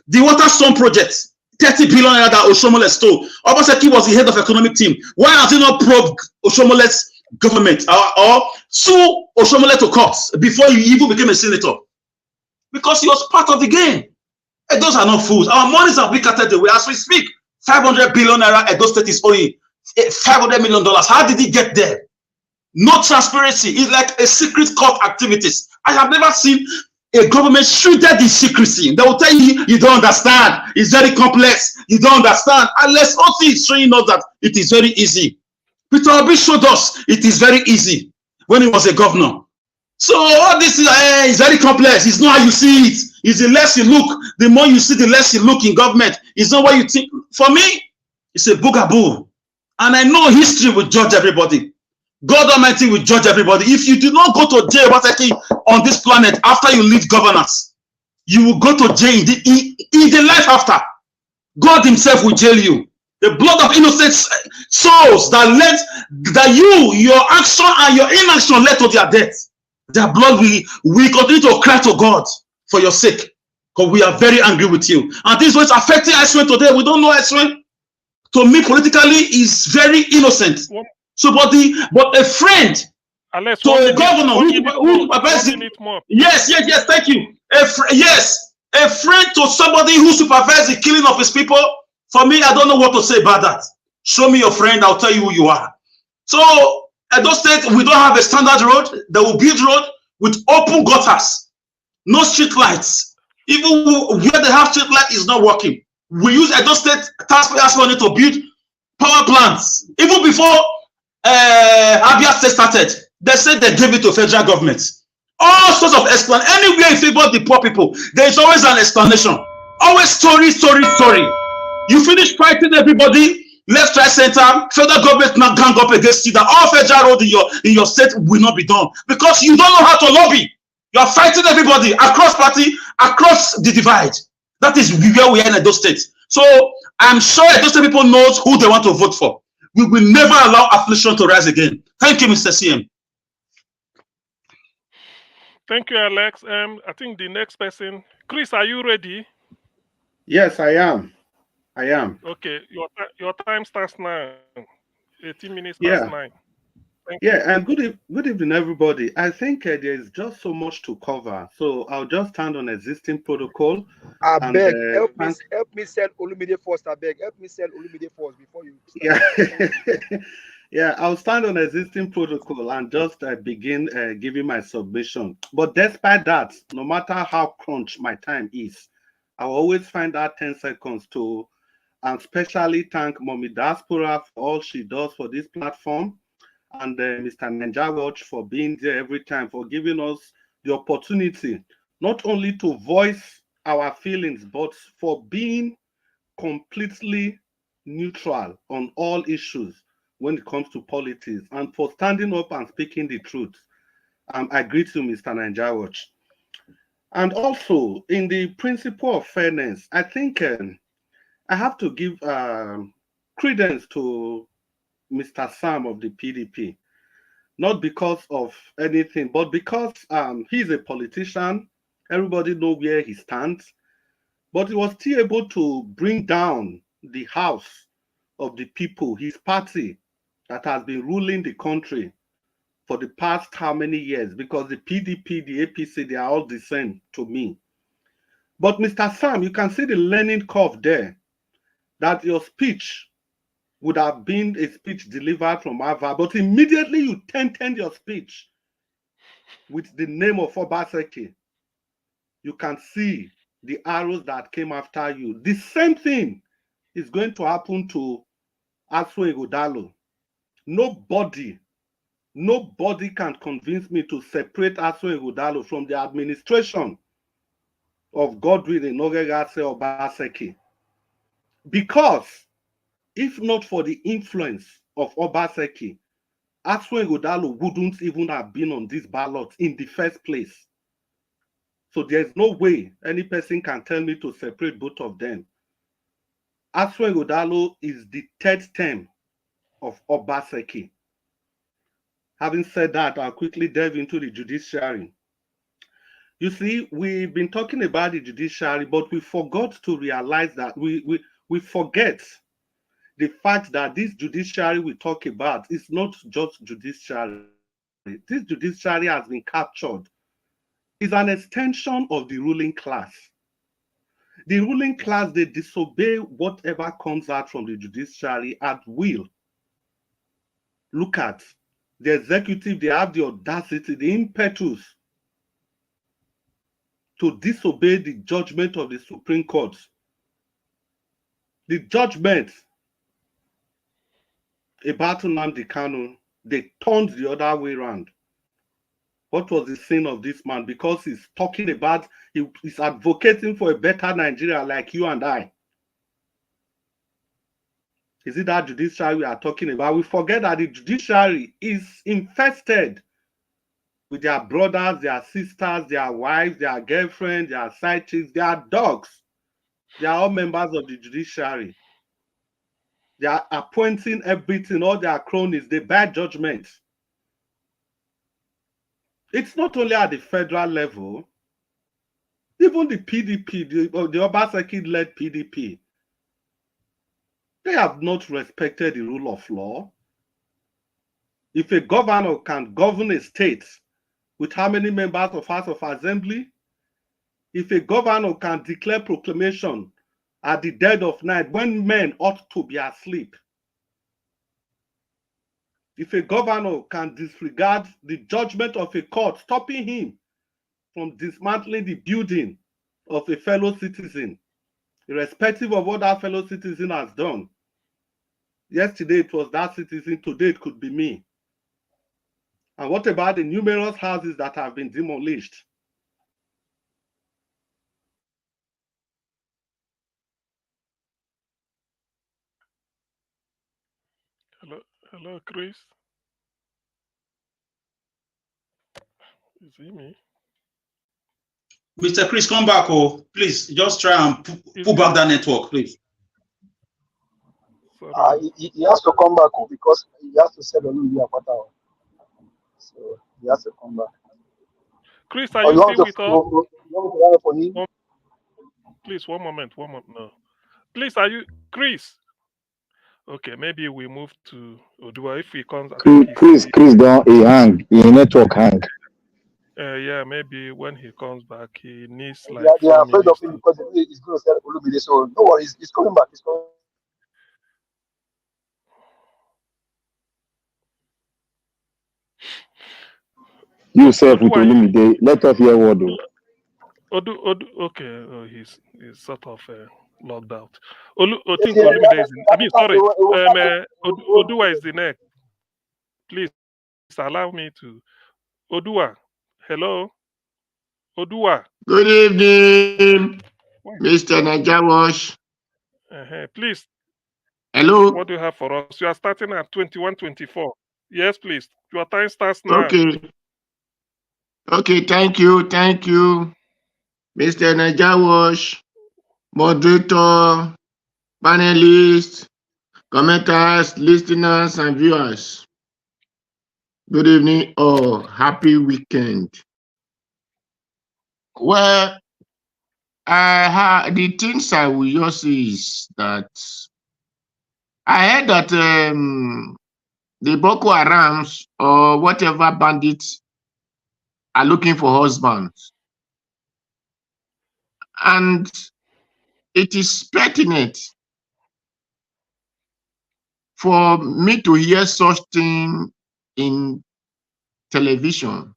The water storm project, 30 billion that Oshomole stole. Obaseki was the head of economic team. Why has he not probed Oshomole's government or sue Oshomole to court before he even became a senator? Because he was part of the game. And those are not fools. Our monies are being carted away as we speak. 500 billion naira. Edo State is owing $500 million. How did he get there? No transparency. It's like a secret court activities. I have never seen a government shielded in secrecy. They will tell you, you don't understand. It's very complex. You don't understand. Unless Otti is showing us that it is very easy. Peter Obi showed us it is very easy when he was a governor. So all this is very complex. It's not how you see it. It's the less you look, the more you see, the less you look in government. It's not what you think. For me, it's a boogaboo. And I know history will judge everybody. God Almighty will judge everybody. If you do not go to jail on this planet after you leave governance, you will go to jail in the life after. God himself will jail you. The blood of innocent souls that your action and your inaction led to their death. Their blood we continue to cry to God for your sake. Because we are very angry with you. And this is what's affecting Eswen today. We don't know Eswen. To me, politically, is very innocent. So, but a friend to a governor who yes, thank you. A friend to somebody who supervises the killing of his people. For me, I don't know what to say about that. Show me your friend, I'll tell you who you are. So, at those states, we don't have a standard road. They will build road with open gutters, no street lights. Even where they have street light is not working. We use Edo State taxpayers' money to build power plants. Even before Abia State started, they said they gave it to federal government. All sorts of explanation. Anywhere in favor of the poor people, there is always an explanation. Always story. You finish fighting everybody, left, right, center, federal government now gang up against you that all federal road in your state will not be done. Because you don't know how to lobby. You are fighting everybody across party, across the divide. That is where we are in Edo State. So I'm sure Edo State people knows who they want to vote for. We will never allow affliction to rise again. Thank you, Mr. CM. Thank you, Alex. I think the next person, Chris, are you ready? Yes, I am. Okay, your time starts now. 18 minutes past 9. Thank you. And good evening, everybody. I think there is just so much to cover, so I'll just stand on existing protocol. I beg, help me sell Olumide first. I beg, help me sell Olumide first before you start. I'll stand on existing protocol and just begin giving my submission. But despite that, no matter how crunch my time is, I will always find that 10 seconds to especially thank Mommy Diaspora for all she does for this platform, and Mr. Ninja Watch for being there every time, for giving us the opportunity not only to voice our feelings, but for being completely neutral on all issues when it comes to politics, and for standing up and speaking the truth. I greet you, Mr. Ninja Watch. And also, in the principle of fairness, I think I have to give credence to Mr. Sam of the PDP, not because of anything, but because he's a politician. Everybody knows where he stands, but he was still able to bring down the house of the people, his party that has been ruling the country for the past how many years, because the PDP, the APC, they are all the same to me. But Mr. Sam, you can see the learning curve there, that your speech would have been a speech delivered from Abia, but immediately you tainted your speech with the name of Obaseki. You can see the arrows that came after you. The same thing is going to happen to Aso Ighodalo. Nobody can convince me to separate Aso Ighodalo from the administration of Godwin Enogegase Obaseki. Because if not for the influence of Obaseki, Aso Ighodalo wouldn't even have been on this ballot in the first place. So there's no way any person can tell me to separate both of them. Aso Ighodalo is the third term of Obaseki. Having said that, I'll quickly delve into the judiciary. You see, we've been talking about the judiciary, but we forgot to realize that we forget the fact that this judiciary we talk about is not just judiciary. This judiciary has been captured. It's an extension of the ruling class. The ruling class, they disobey whatever comes out from the judiciary at will. Look at the executive, they have the audacity, the impetus to disobey the judgment of the Supreme Court. The judgment about Nnamdi Kanu, they turned the other way around. What was the sin of this man? Because he's talking about, he's advocating for a better Nigeria like you and I. Is it that judiciary we are talking about? We forget that the judiciary is infested with their brothers, their sisters, their wives, their girlfriends, their side chicks, their dogs. They are all members of the judiciary. They are appointing everything, all their cronies, they bear judgment. It's not only at the federal level, even the PDP, the Obaseki-led PDP, they have not respected the rule of law. If a governor can govern a state with how many members of House of Assembly, if a governor can declare proclamation at the dead of night when men ought to be asleep, if a governor can disregard the judgment of a court, stopping him from dismantling the building of a fellow citizen, irrespective of what that fellow citizen has done. Yesterday it was that citizen, today it could be me. And what about the numerous houses that have been demolished? Hello, Chris. Is it me? Mr. Chris, come back, oh, please. Just try and pull back that network, please. He has to come back because he has to sell Olympia Pata. So he has to come back. Chris, are you still with us? Please, one moment. No. Please, are you Chris? Okay, maybe we move to Odua if he comes. Chris don't he hang. He network hang. Yeah, maybe when he comes back, he needs like. They are afraid of him because he's going to sell Olumide. So no worries, he's coming back. He's coming. You self with Olumide. Let us hear what do. Okay, he's sort of logged out. I think Olumide is in. I mean, sorry, Odua is the next. Please allow me to. Odua, hello. Odua. Good evening, Mr. Najawash. Please. Hello. What do you have for us? You are starting at 21:24. Yes, please. Your time starts now. Okay, thank you, Mr. Najawash, moderator, panelists, commenters, listeners, and viewers. Good evening or happy weekend. Well, the things I will just say is that I heard that the Boko Harams or whatever bandits are looking for husbands. And it is pertinent for me to hear such thing in television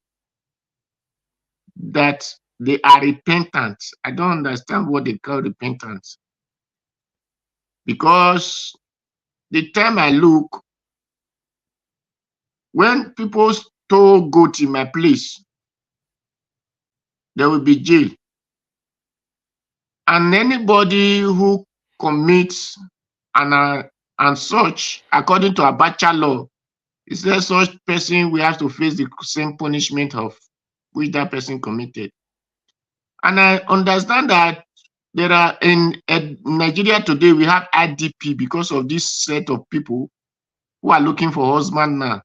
that they are repentant. I don't understand what they call repentance. Because the time I look, when people stole goat in my place, there will be jail. And anybody who commits and such, according to Abacha law, it says such person we have to face the same punishment of which that person committed. And I understand that there are in Nigeria today, we have IDP because of this set of people who are looking for husband now.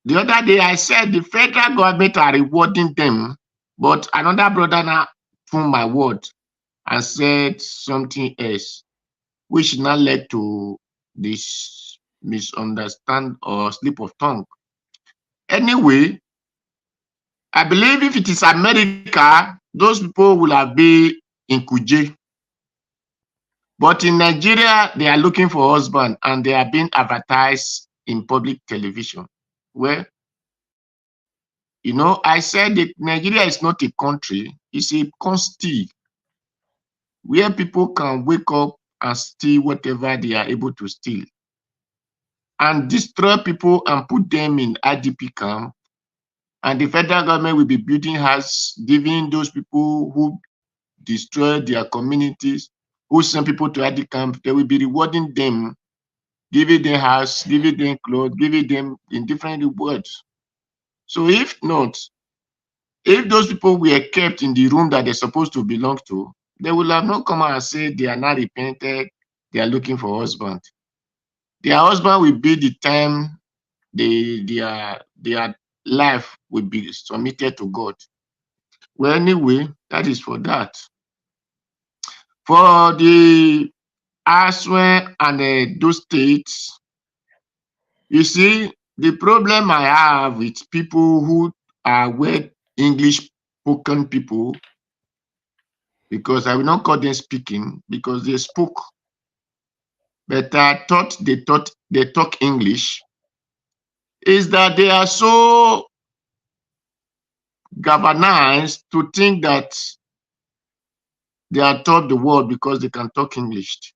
The other day I said the federal government are rewarding them, but another brother now put my word and said something else, which now led to this misunderstand or slip of tongue. Anyway, I believe if it is America, those people will have been in Kuje. But in Nigeria, they are looking for husband and they are being advertised in public television. Well, you know, I said that Nigeria is not a country, it's a constitution where people can wake up and steal whatever they are able to steal and destroy people and put them in IDP camp. And the federal government will be building houses, giving those people who destroy their communities, who send people to IDP camp, they will be rewarding them, giving them house, giving them clothes, giving them in different rewards. So if not, if those people were kept in the room that they're supposed to belong to, they will have not come out and say they are not repented, they are looking for husband. Their husband will be the time their life will be submitted to God. Well, anyway, that is for that. For the Aswe and those states, you see, the problem I have with people who are well English spoken people, because I will not call them speaking, because they spoke, but I thought they talk English, is that they are so galvanized to think that they are taught the world because they can talk English.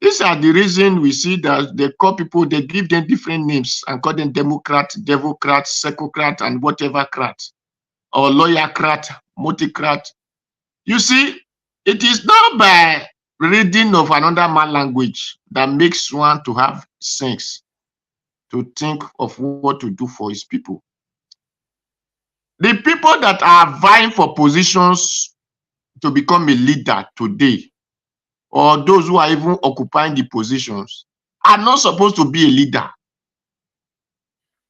These are the reason we see that they call people, they give them different names and call them Democrat, Devocrat, Secocrat, and whatever crat, or lawyercrat, multicrat. You see, it is not by reading of another man language that makes one to have sense, to think of what to do for his people. The people that are vying for positions to become a leader today, or those who are even occupying the positions, are not supposed to be a leader.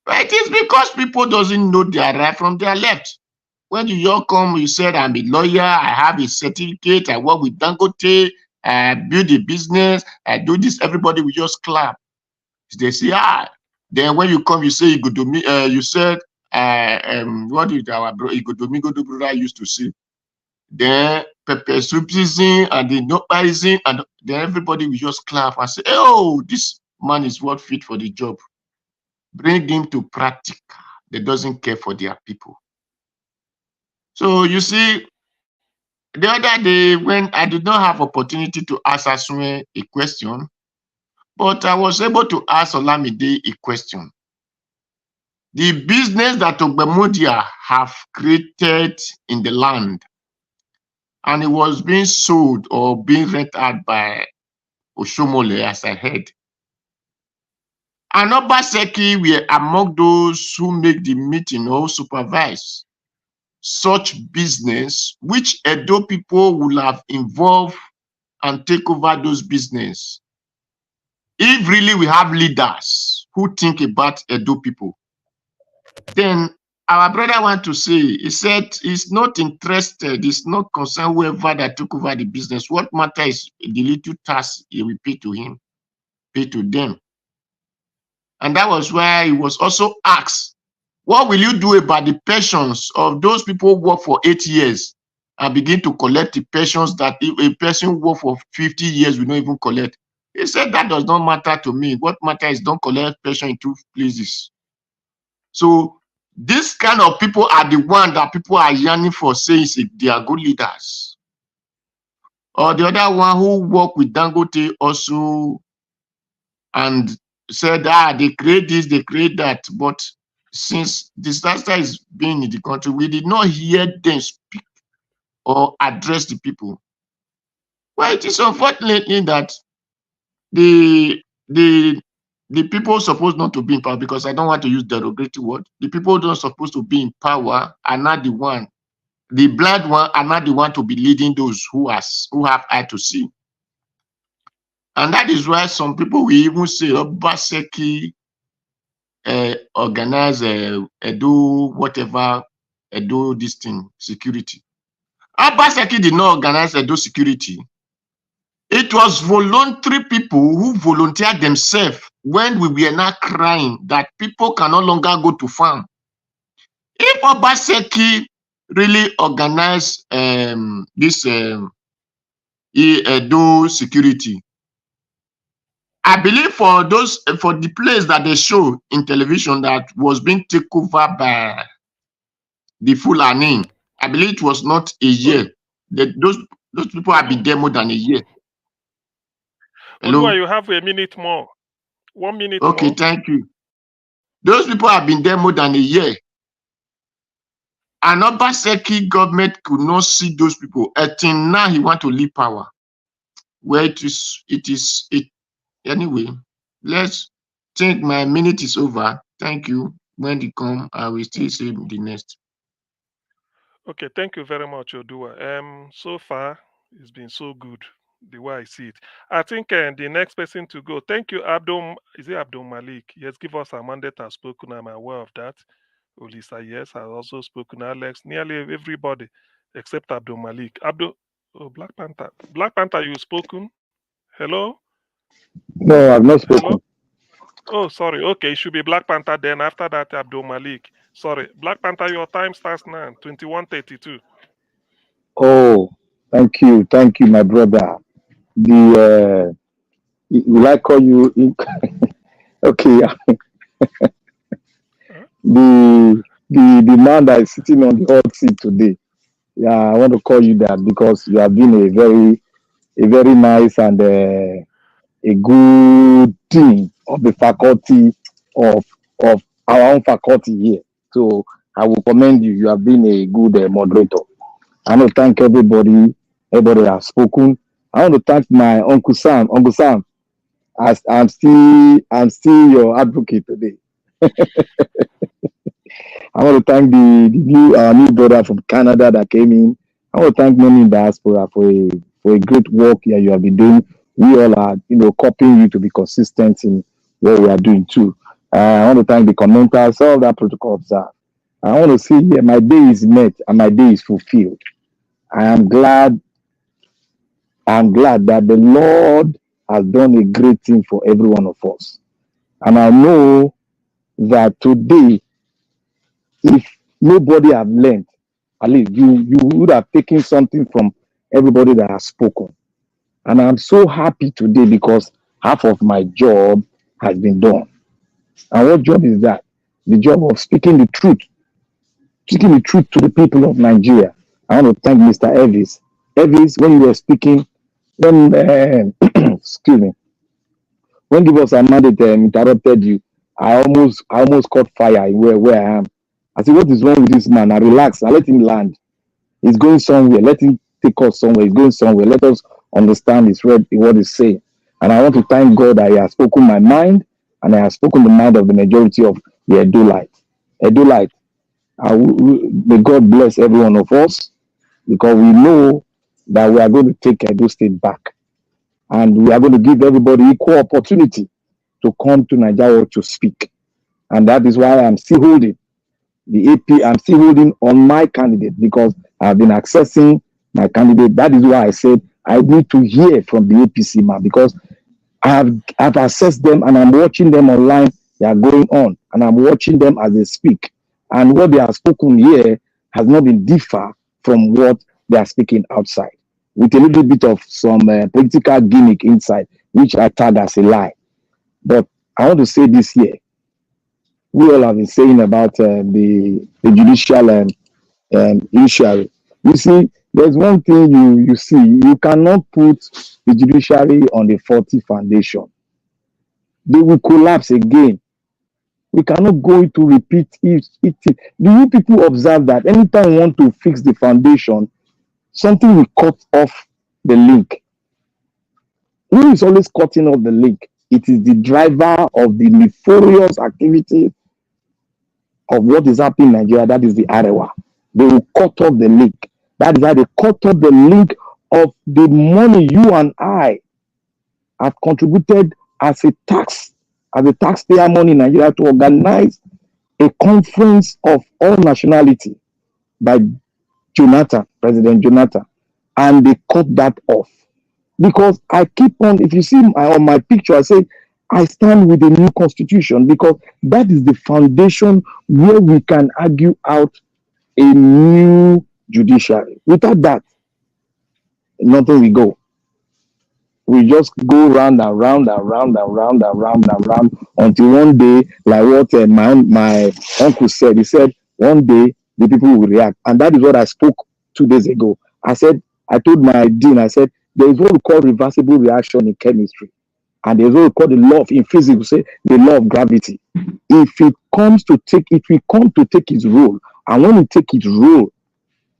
But it is because people doesn't know their right from their left. When you all come, you said, I'm a lawyer, I have a certificate, I work with Dangote, I build a business, I do this, everybody will just clap. They say, then when you come, you say, you said, what did our brother used to say? Then pepper soupism and the noising, and then everybody will just clap and say, oh, this man is what fit for the job. Bring him to practical. They doesn't care for their people. So you see, the other day when I did not have opportunity to ask Aswe a question, but I was able to ask Olamide a question. The business that Ogbemudia have created in the land, and it was being sold or being rented out by Oshomole, as I heard. And Obaseki were among those who make the meeting or supervise such business, which Edo people will have involved and take over those business. If really we have leaders who think about Edo people, then our brother want to say, he said he's not interested, he's not concerned whoever that took over the business. What matters is the little tax he will pay to him, pay to them. And that was why he was also asked, what will you do about the pensions of those people who work for 8 years and begin to collect the pensions that if a person work for 50 years will not even collect? He said that does not matter to me. What matters is don't collect pension in 2 places. So this kind of people are the one that people are yearning for, saying they are good leaders. Or the other one who work with Dangote also and said, they create this, they create that. But since disaster is being in the country, we did not hear them speak or address the people. Well, it is unfortunately that the people supposed not to be in power, because I don't want to use derogatory word. The people who don't supposed to be in power are not the one. The blind one are not the one to be leading those who have eye to see. And that is why some people will even say Obaseki organize do whatever, do this thing, security. Obaseki did not organize do security. It was voluntary people who volunteered themselves when we were not crying that people can no longer go to farm. If Obaseki really organized this do security, I believe for the place that they show in television that was being taken over by the Fulani, I believe it was not a year. Those people have been there more than a year. Hello? You have a minute more. 1 minute more. Okay, thank you. Those people have been there more than a year. And Obaseki government could not see those people. Until now, he want to leave power. Well, anyway, let's think my minute is over. Thank you. When they come, I will still say the next. Okay, thank you very much, Odua. So far, it's been so good, the way I see it. I think the next person to go, thank you, is it Abdul Malik? Yes, give us a mandate has spoken. I'm aware of that. Olisa, yes, has also spoken. Alex, nearly everybody except Abdul Malik. Black Panther. Black Panther, you spoken? Hello? No, I've not spoken. Hello? Oh, sorry. Okay, it should be Black Panther then. After that, Abdul Malik. Sorry. Black Panther, your time starts now, 21:32. Oh, thank you, my brother. Will I call you? Okay. The man that is sitting on the hot seat today. Yeah, I want to call you that because you have been a very nice and a good dean of the faculty of our own faculty here. So I will commend you. You have been a good moderator. I want to thank everybody that has spoken. I want to thank my Uncle Sam. Uncle Sam, I'm still your advocate today. I want to thank our new brother from Canada that came in. I want to thank many in diaspora for a great work that you have been doing. We all are, copying you to be consistent in what we are doing too. I want to thank the commenters, all that protocol observed. I want to see here, my day is met and my day is fulfilled. I am glad that the Lord has done a great thing for every one of us. And I know that today, if nobody have learned, at least you would have taken something from everybody that has spoken. And I'm so happy today because half of my job has been done. And what job is that? The job of speaking the truth to the people of Nigeria. I want to thank Mr. Elvis. Elvis, when you were speaking, excuse me, when Give Us a Mandate interrupted you, I almost caught fire where I am. I said, what is wrong with this man? I relax. I let him land. He's going somewhere. Let him take us somewhere. He's going somewhere. Let us understand what he's saying. And I want to thank God that he has spoken my mind and I have spoken the mind of the majority of the Edulite. May God bless every one of us because we know that we are going to take Edo State back. And we are going to give everybody equal opportunity to come to Nigeria to speak. And that is why I'm still holding the AP. I'm still holding on my candidate because I've been accessing my candidate. That is why I said I need to hear from the APC man because I've assessed them and I'm watching them online. They are going on and I'm watching them as they speak. And what they have spoken here has not been differ from what they are speaking outside, with a little bit of some political gimmick inside. which I tag as a lie. But I want to say this here. We all have been saying about the judicial judiciary. You see, there's one thing you see. You cannot put the judiciary on the faulty foundation. They will collapse again. We cannot go to repeat it. Do you people observe that anytime we want to fix the foundation, something will cut off the link? Who is always cutting off the link? It is the driver of the nefarious activity of what is happening in Nigeria. That is the Arewa. They will cut off the link. That is why they cut off the link of the money you and I have contributed as a taxpayer money in Nigeria to organize a conference of all nationality by President Jonathan, and they cut that off. Because I keep on, if you see on my picture, I say, I stand with a new constitution, because that is the foundation where we can argue out a new judiciary. Without that, nothing will go. We just go round and round and round and round and round and round until one day, like what my uncle said, he said, one day the people will react. And that is what I spoke 2 days ago. I told my dean, I said, there is what we call reversible reaction in chemistry. And there's what we call the law in physics, we say the law of gravity. If it comes to take, it will come to take its role. And when it take its role,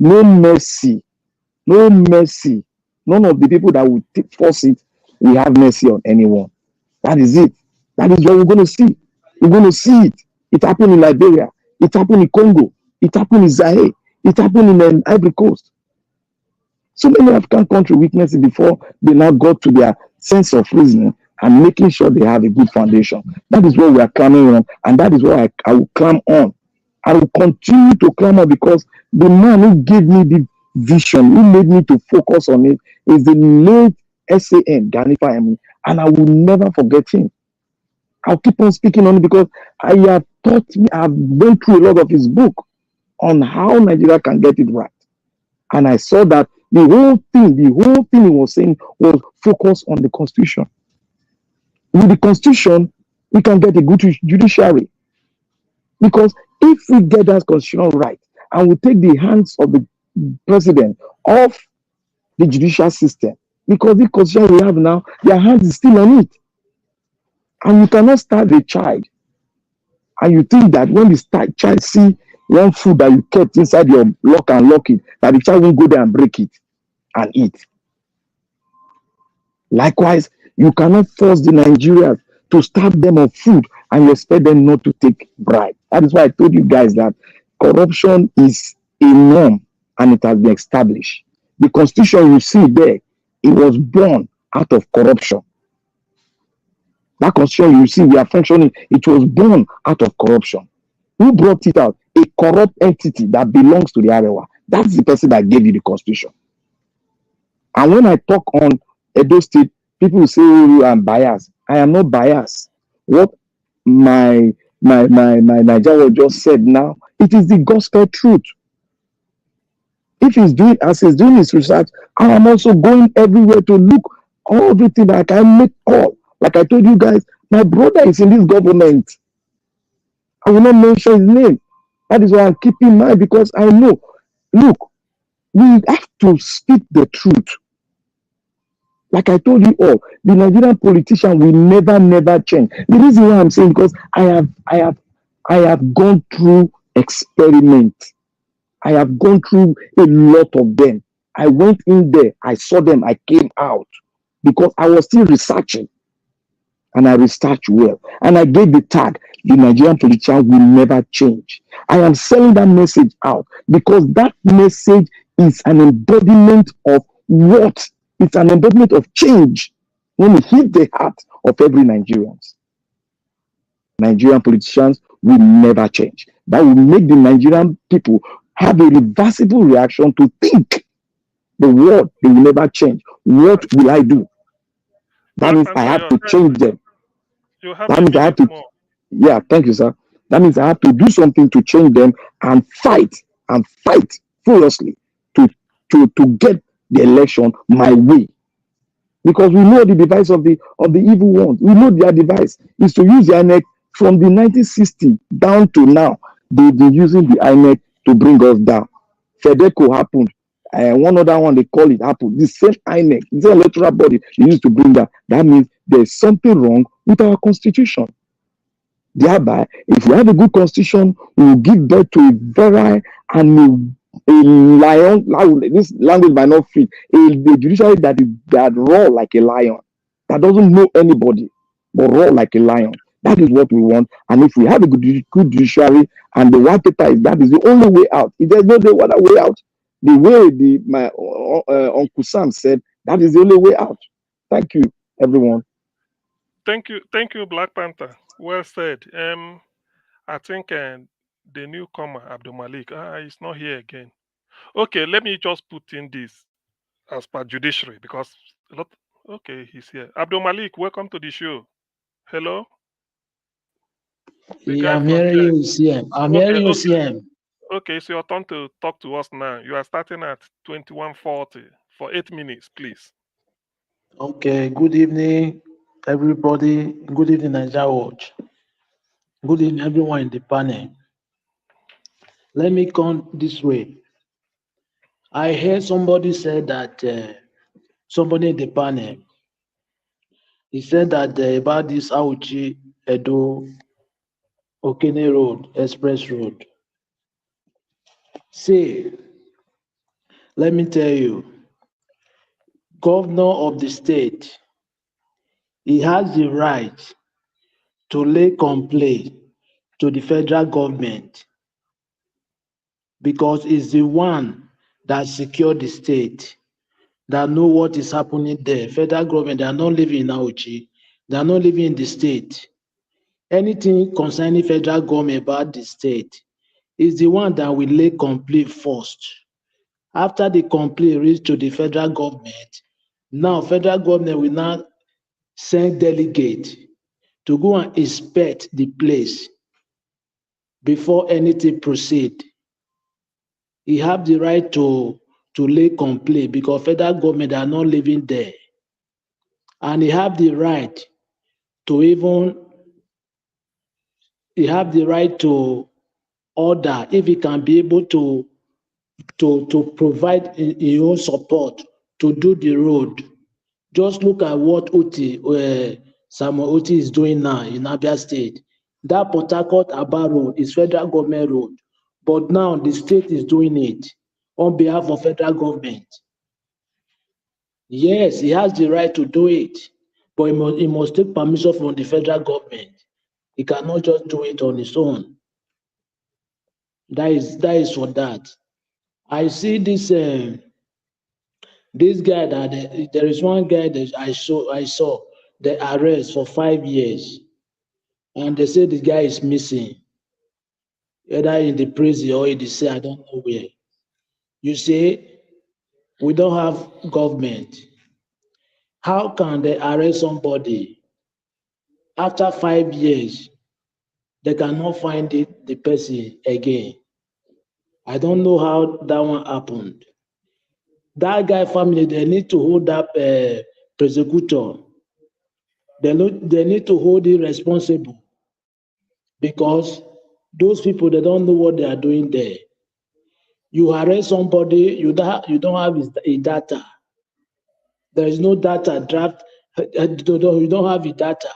no mercy. None of the people that will force it will have mercy on anyone. That is it. That is what we're going to see. We're going to see it. It happened in Liberia. It happened in Congo. It happened in Zaire. It happened in Ivory Coast. So many African countries witnessed it before they now got to their sense of reasoning and making sure they have a good foundation. That is what we are clamming on, and that is what I will climb on. I will continue to climb on, because the man who gave me the vision, who made me to focus on it, is the late SAN, Ganifa Emi, and I will never forget him. I'll keep on speaking on it, because I have went through a lot of his book on how Nigeria can get it right. And I saw that the whole thing he was saying was focused on the constitution. With the constitution, we can get a good judiciary. Because if we get that constitution right, and we take the hands of the president off the judicial system, because the constitution we have now, their hands is still on it. And you cannot start a child, and you think that when the child see one food that you kept inside your lock and lock it, that the child won't go there and break it and eat. Likewise, you cannot force the Nigerians to starve them of food and you expect them not to take bribe. That is why I told you guys that corruption is a norm and it has been established. The constitution you see there, it was born out of corruption. That constitution you see we are functioning, it was born out of corruption. Who brought it out? A corrupt entity that belongs to the Arewa. That's the person that gave you the constitution. And when I talk on Edo State, people will say, oh, I'm biased. I am not biased. What my Nigeria just said now, it is the gospel truth. If he's doing, as he's doing his research, I am also going everywhere to look everything that I can make call. Like I told you guys, my brother is in this government. I will not mention his name. That is why I'm keeping mine, because I know, look, we have to speak the truth. Like I told you all, the Nigerian politician will never change. The reason why I'm saying, because I have gone through experiments. I have gone through a lot of them. I went in there, I saw them, I came out, because I was still researching. And I researched well. And I gave the tag, the Nigerian politician will never change. I am selling that message out, because that message is an embodiment of what? It's an embodiment of change when it hits the heart of every Nigerian. Nigerian politicians will never change. That will make the Nigerian people have a reversible reaction to think the world, they will never change. What will I do? That means I have to change them. That means I have to, yeah, thank you, sir. That means I have to do something to change them and fight furiously to get the election my way. because we know the device of the evil ones. We know their device is to use the INEC from the 1960 down to now. They've been using the INEC to bring us down. FEDECO happened. One other one they call it happened. The same INEC, the same electoral body they used to bring that. That means there's something wrong with our constitution. Thereby, if we have a good constitution, we will give birth to a virile and a lion. This language might not fit. A judiciary that roar like a lion, that doesn't know anybody, but roar like a lion. That is what we want. And if we have a good judiciary, and the white paper is that is the only way out. If there's no other way out, the way my Uncle Sam said, that is the only way out. Thank you, everyone. Thank you, Black Panther. Well said. I think the newcomer Abdul Malik, he's not here again. Okay, let me just put in this as per judiciary because okay, he's here. Abdul Malik, welcome to the show. Hello. Yeah, I'm hearing you, CM. I'm hearing you, CM. Okay, it's your turn to talk to us now. You are starting at 21:40 for 8 minutes, please. Okay, good evening, everybody. Good evening, Nigeria Watch. Good evening, everyone in the panel. Let me come this way. I heard somebody say that, somebody in the panel, he said that about this Auchi Edo Okene Road, Express Road. See, let me tell you, governor of the state, he has the right to lay complaint to the federal government because he's the one that secured the state, that know what is happening there. Federal government, they are not living in Auchi, they are not living in the state. Anything concerning federal government about the state is the one that will lay complaint first. After the complaint reach to the federal government, now federal government will now send delegate to go and inspect the place before anything proceed. He have the right to lay complaint because federal government are not living there. And he have the right to order if he can be able to provide his own support to do the road. Just look at what Samuel Otti is doing now in Abia State. That Port Harcourt Aba road is federal government road, but now the state is doing it on behalf of federal government. Yes, he has the right to do it, but he must take permission from the federal government. He cannot just do it on his own. That is for that. I see this guy that there is one guy that I saw the arrest for 5 years, and they say the guy is missing, either in the prison or in the cell, I don't know where. You say we don't have government. How can they arrest somebody after 5 years? They cannot find the person again. I don't know how that one happened. That guy family, they need to hold up prosecutor. They need to hold him responsible because those people, they don't know what they are doing there. You arrest somebody, you don't have his data. There is no data draft. You don't have his data.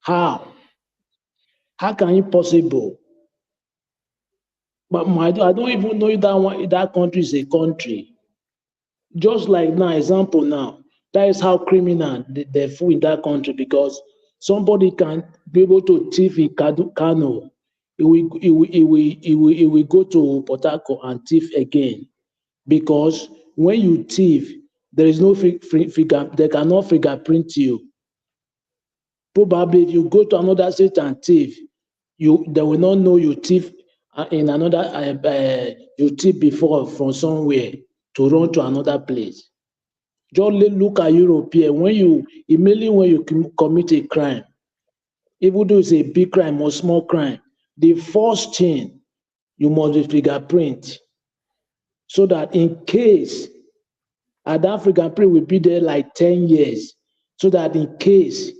How? How can it possible? But I don't even know if that country is a country. Just like now, example now, that is how criminal they fool in that country because somebody can be able to thief in Kano. He will go to Port Harcourt and thief again because when you thief, there is no figure. They cannot fingerprint you. Probably if you go to another state and thief, they will not know you thief in another. You thief before from somewhere to run to another place. Just look at European. Immediately when you commit a crime, even though it's a big crime or small crime, the first thing you must be fingerprint, so that in case And that fingerprint will be there like 10 years, so that in case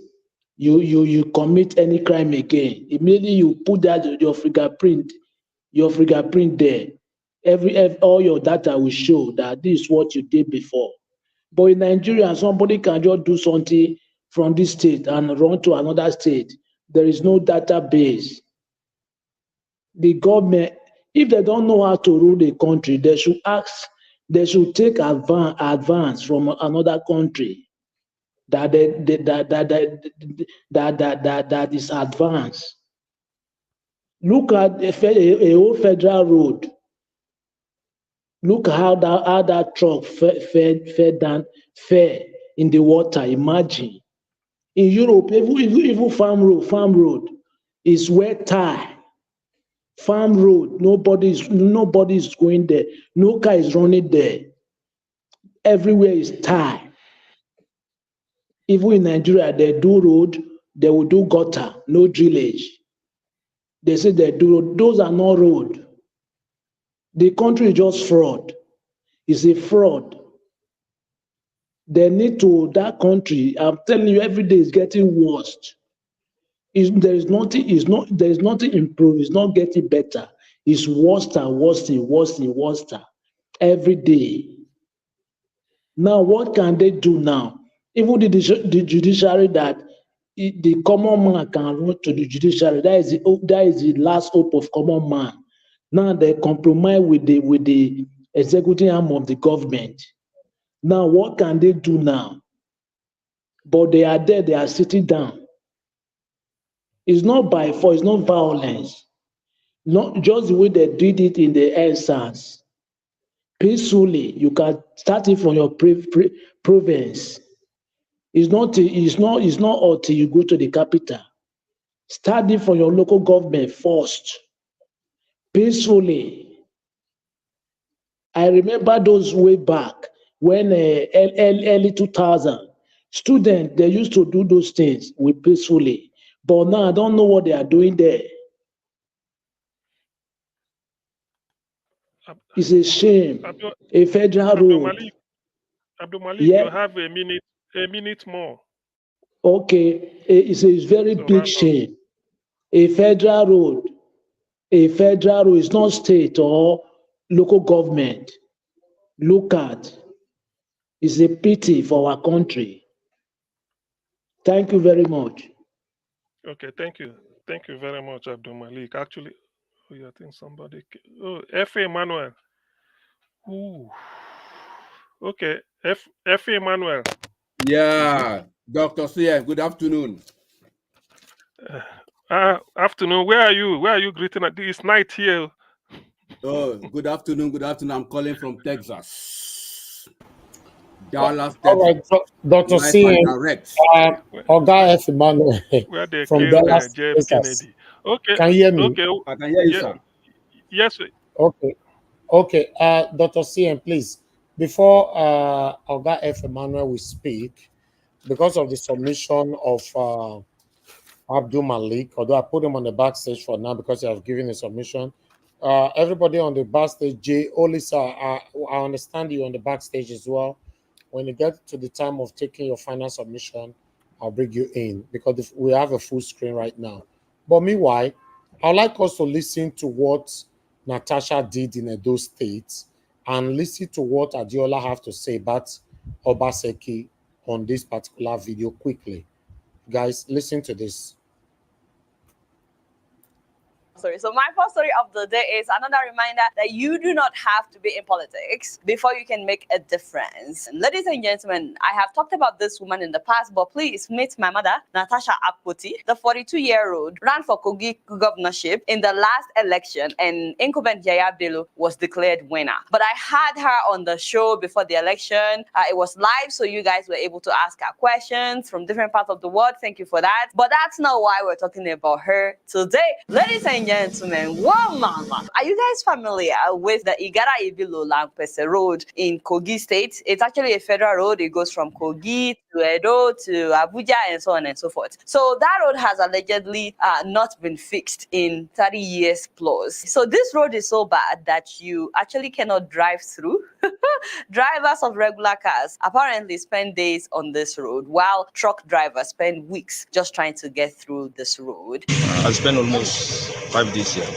you commit any crime again, immediately you put that your fingerprint there. All your data will show that this is what you did before. But in Nigeria, somebody can just do something from this state and run to another state. There is no database. The government, if they don't know how to rule the country, they should take advance from another country that is advanced. Look at a whole federal road. Look how that truck fell in the water. Imagine. In Europe, even farm road is wet tire. Farm road, nobody is going there. No car is running there. Everywhere is tar. Even in Nigeria, they do road, they will do gutter, no drillage. They say they do road. Those are not road. The country is just fraud. It's a fraud. They need to, that country, I'm telling you, every day is getting worse. There is nothing improved. It's not getting better. It's worse and worse every day. Now, what can they do now? Even the judiciary, that the common man can run to the judiciary. That is the last hope of common man. Now they compromise with the executive arm of the government. Now, what can they do now? But they are there. They are sitting down. It's not by force, it's not violence. Not just the way they did it in the NSAS. Peacefully, you can start it from your province. It's not until you go to the capital. Start it from your local government first. Peacefully. I remember those way back when early 2000, students, they used to do those things with peacefully. But now I don't know what they are doing there. It's a shame. A federal road. Abdul Malik, Yeah. you have a minute more. Okay. It's a very big shame. A federal road is not state or local government. Look at. It's a pity for our country. Thank you very much. Okay, thank you. Thank you very much, Abdul Malik. Actually, I think somebody. F.A. Emmanuel. Ooh. Okay, F.A. Emmanuel. Yeah, Dr. CF, good afternoon. Afternoon. Where are you? Where are you greeting? It's night here. Oh, good afternoon. Good afternoon. I'm calling from Texas. Dallas, Texas. All right, Dr. Live C. and direct. Oga F. Emmanuel Where they from killed Dallas, J.F. Texas. Kennedy. Okay. Can you hear me? Okay. I can hear you, sir. Yes, sir. Okay. Dr. CM, please, before Oga F. Emmanuel will speak, because of the submission of Abdul Malik, although I put him on the backstage for now because he has given a submission. Everybody on the backstage, Jay, Olisa, I understand you on the backstage as well. When you get to the time of taking your final submission, I'll bring you in because we have a full screen right now. But meanwhile, I'd like us to listen to what Natasha did in Edo State and listen to what Adiola have to say about Obaseki on this particular video quickly. Guys, listen to this. So my first story of the day is another reminder that you do not have to be in politics before you can make a difference. Ladies and gentlemen, I have talked about this woman in the past, but please meet my mother, Natasha Akpoti. The 42-year-old ran for Kogi governorship in the last election, and incumbent Yaya Bello was declared winner. But I had her on the show before the election. It was live, so you guys were able to ask her questions from different parts of the world. Thank you for that. But that's not why we're talking about her today. Ladies and gentlemen, one mama. Are you guys familiar with the Igara-Ibilo-Lampese Road in Kogi State? It's actually a federal road. It goes from Kogi to Edo to Abuja and so on and so forth. So that road has allegedly not been fixed in 30 years plus. So this road is so bad that you actually cannot drive through. Drivers of regular cars apparently spend days on this road, while truck drivers spend weeks just trying to get through this road. I spent almost 5 days here.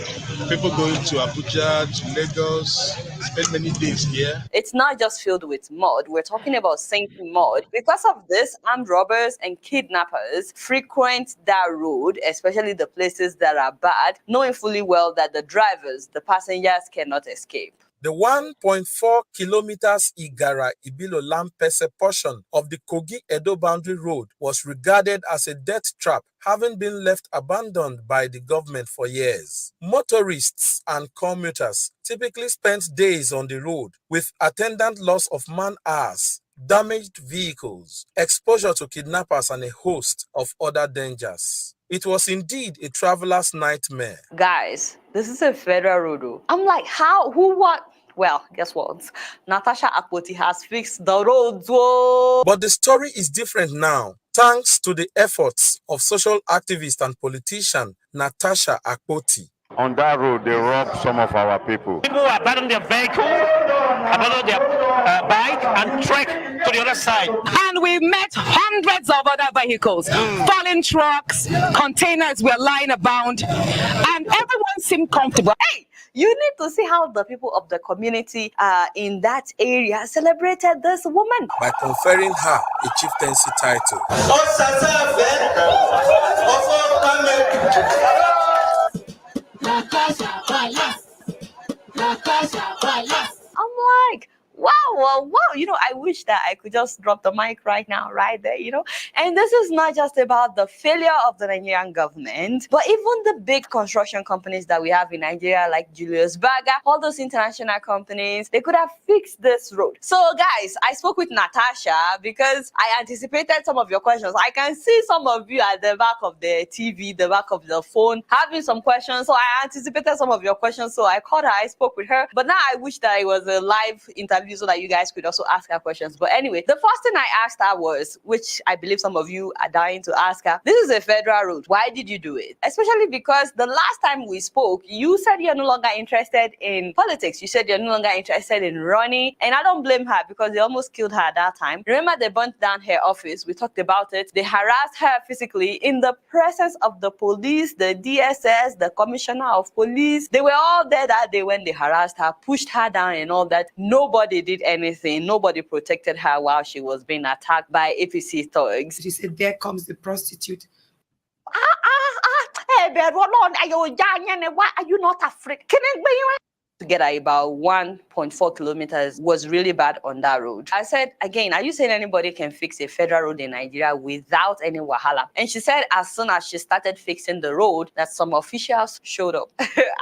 People going to Abuja, to Lagos, spend many days here. It's not just filled with mud. We're talking about sinking mud. Because of this, armed robbers and kidnappers frequent that road, especially the places that are bad, knowing fully well that the drivers, the passengers, cannot escape. The 1.4 kilometers Igara-Ibilo-Lampese portion of the Kogi-Edo boundary road was regarded as a death trap, having been left abandoned by the government for years. Motorists and commuters typically spent days on the road, with attendant loss of man-hours, damaged vehicles, exposure to kidnappers, and a host of other dangers. It was indeed a traveler's nightmare. Guys, this is a federal road. I'm like, how? Who? What? Well, guess what? Natasha Akpoti has fixed the roads. Whoa. But the story is different now, thanks to the efforts of social activist and politician Natasha Akpoti. On that road, they robbed some of our people. People abandoned their vehicle, abandoned their bike, and trek to the other side. And we met hundreds of other vehicles, fallen trucks, containers were lying about, and everyone seemed comfortable. Hey! You need to see how the people of the community in that area celebrated this woman by conferring her a chieftaincy title. I'm like, wow. You know, I wish that I could just drop the mic right now, right there, you know. And this is not just about the failure of the Nigerian government, but even the big construction companies that we have in Nigeria, like Julius Berger, all those international companies, they could have fixed this road. So guys, I spoke with Natasha because I anticipated some of your questions. I can see some of you at the back of the TV, the back of the phone, having some questions. So I anticipated some of your questions. So I called her, I spoke with her. But now I wish that it was a live interview so that you guys could also ask her questions. But anyway, the first thing I asked her was, which I believe some of you are dying to ask her, this is a federal road. Why did you do it? Especially because the last time we spoke, you said you're no longer interested in politics. You said you're no longer interested in running. And I don't blame her because they almost killed her at that time. Remember, they burnt down her office. We talked about it. They harassed her physically in the presence of the police, the DSS, the commissioner of police. They were all there that day when they harassed her, pushed her down and all that. Nobody did anything. Nobody protected her while she was being attacked by APC thugs. She said, there comes the prostitute. Hey, but why are you not African? To get about 1.4 kilometers was really bad on that road. I said, again, are you saying anybody can fix a federal road in Nigeria without any wahala? And she said as soon as she started fixing the road, that some officials showed up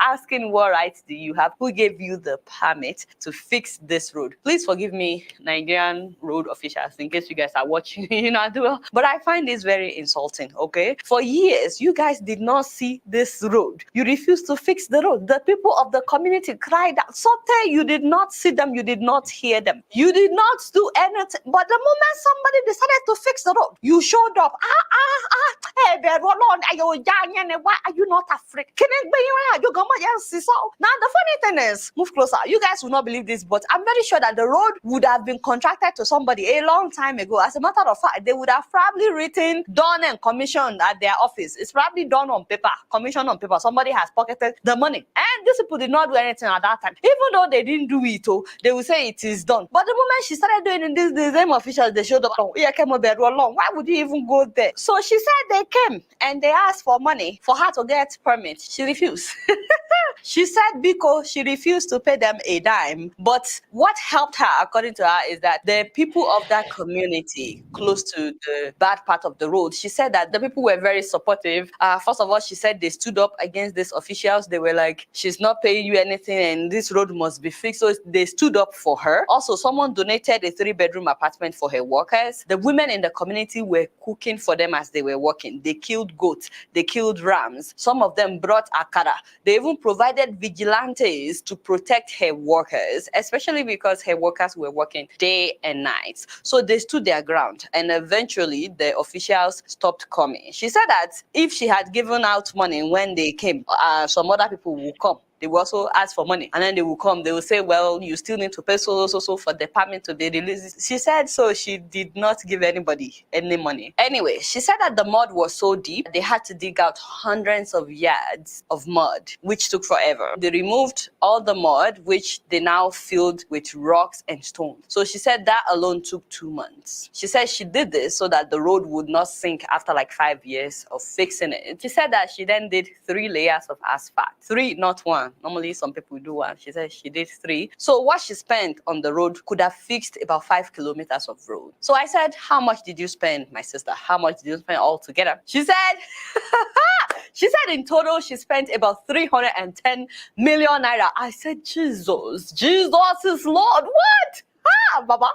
asking, what rights do you have? Who gave you the permit to fix this road? Please forgive me, Nigerian road officials, in case you guys are watching, you know, well. But I find this very insulting, okay? For years, you guys did not see this road. You refused to fix the road. The people of the community cried out. Sote, you did not see them, you did not hear them. You did not do anything. But the moment somebody decided to fix the road, you showed up. Hey, why are you not African? Now, the funny thing is, move closer. You guys will not believe this, but I'm very sure that the road would have been contracted to somebody a long time ago. As a matter of fact, they would have probably written, done and commissioned at their office. It's probably done on paper, commissioned on paper. Somebody has pocketed the money. And these people did not do anything at that time. Even though they didn't do it, they will say it is done. But the moment she started doing it, the same officials, they showed up. Why would you even go there? So she said they came and they asked for money for her to get permit. She refused. She said because she refused to pay them a dime. But what helped her, according to her, is that the people of that community close to the bad part of the road, she said that the people were very supportive. First of all, she said they stood up against these officials. They were like, she's not paying you anything and this road must be fixed. So they stood up for her. Also, someone donated a 3-bedroom apartment for her workers. The women in the community were cooking for them as they were working. They killed goats. They killed rams. Some of them brought akara. They even provided vigilantes to protect her workers, especially because her workers were working day and night. So they stood their ground, and eventually the officials stopped coming. She said that if she had given out money when they came, some other people would come. They will also ask for money, and then they will come. They will say, well, you still need to pay so for the permit to be released. She said so she did not give anybody any money. Anyway, she said that the mud was so deep, they had to dig out hundreds of yards of mud, which took forever. They removed all the mud, which they now filled with rocks and stones. So she said that alone took 2 months. She said she did this so that the road would not sink after like 5 years of fixing it. She said that she then did 3 layers of asphalt. 3, not 1. Normally, some people do 1. She said she did 3. So what she spent on the road could have fixed about 5 kilometers of road. So I said, how much did you spend, my sister? How much did you spend altogether? She said, she said in total, she spent about 310 million naira. I said, Jesus is Lord. What? Baba.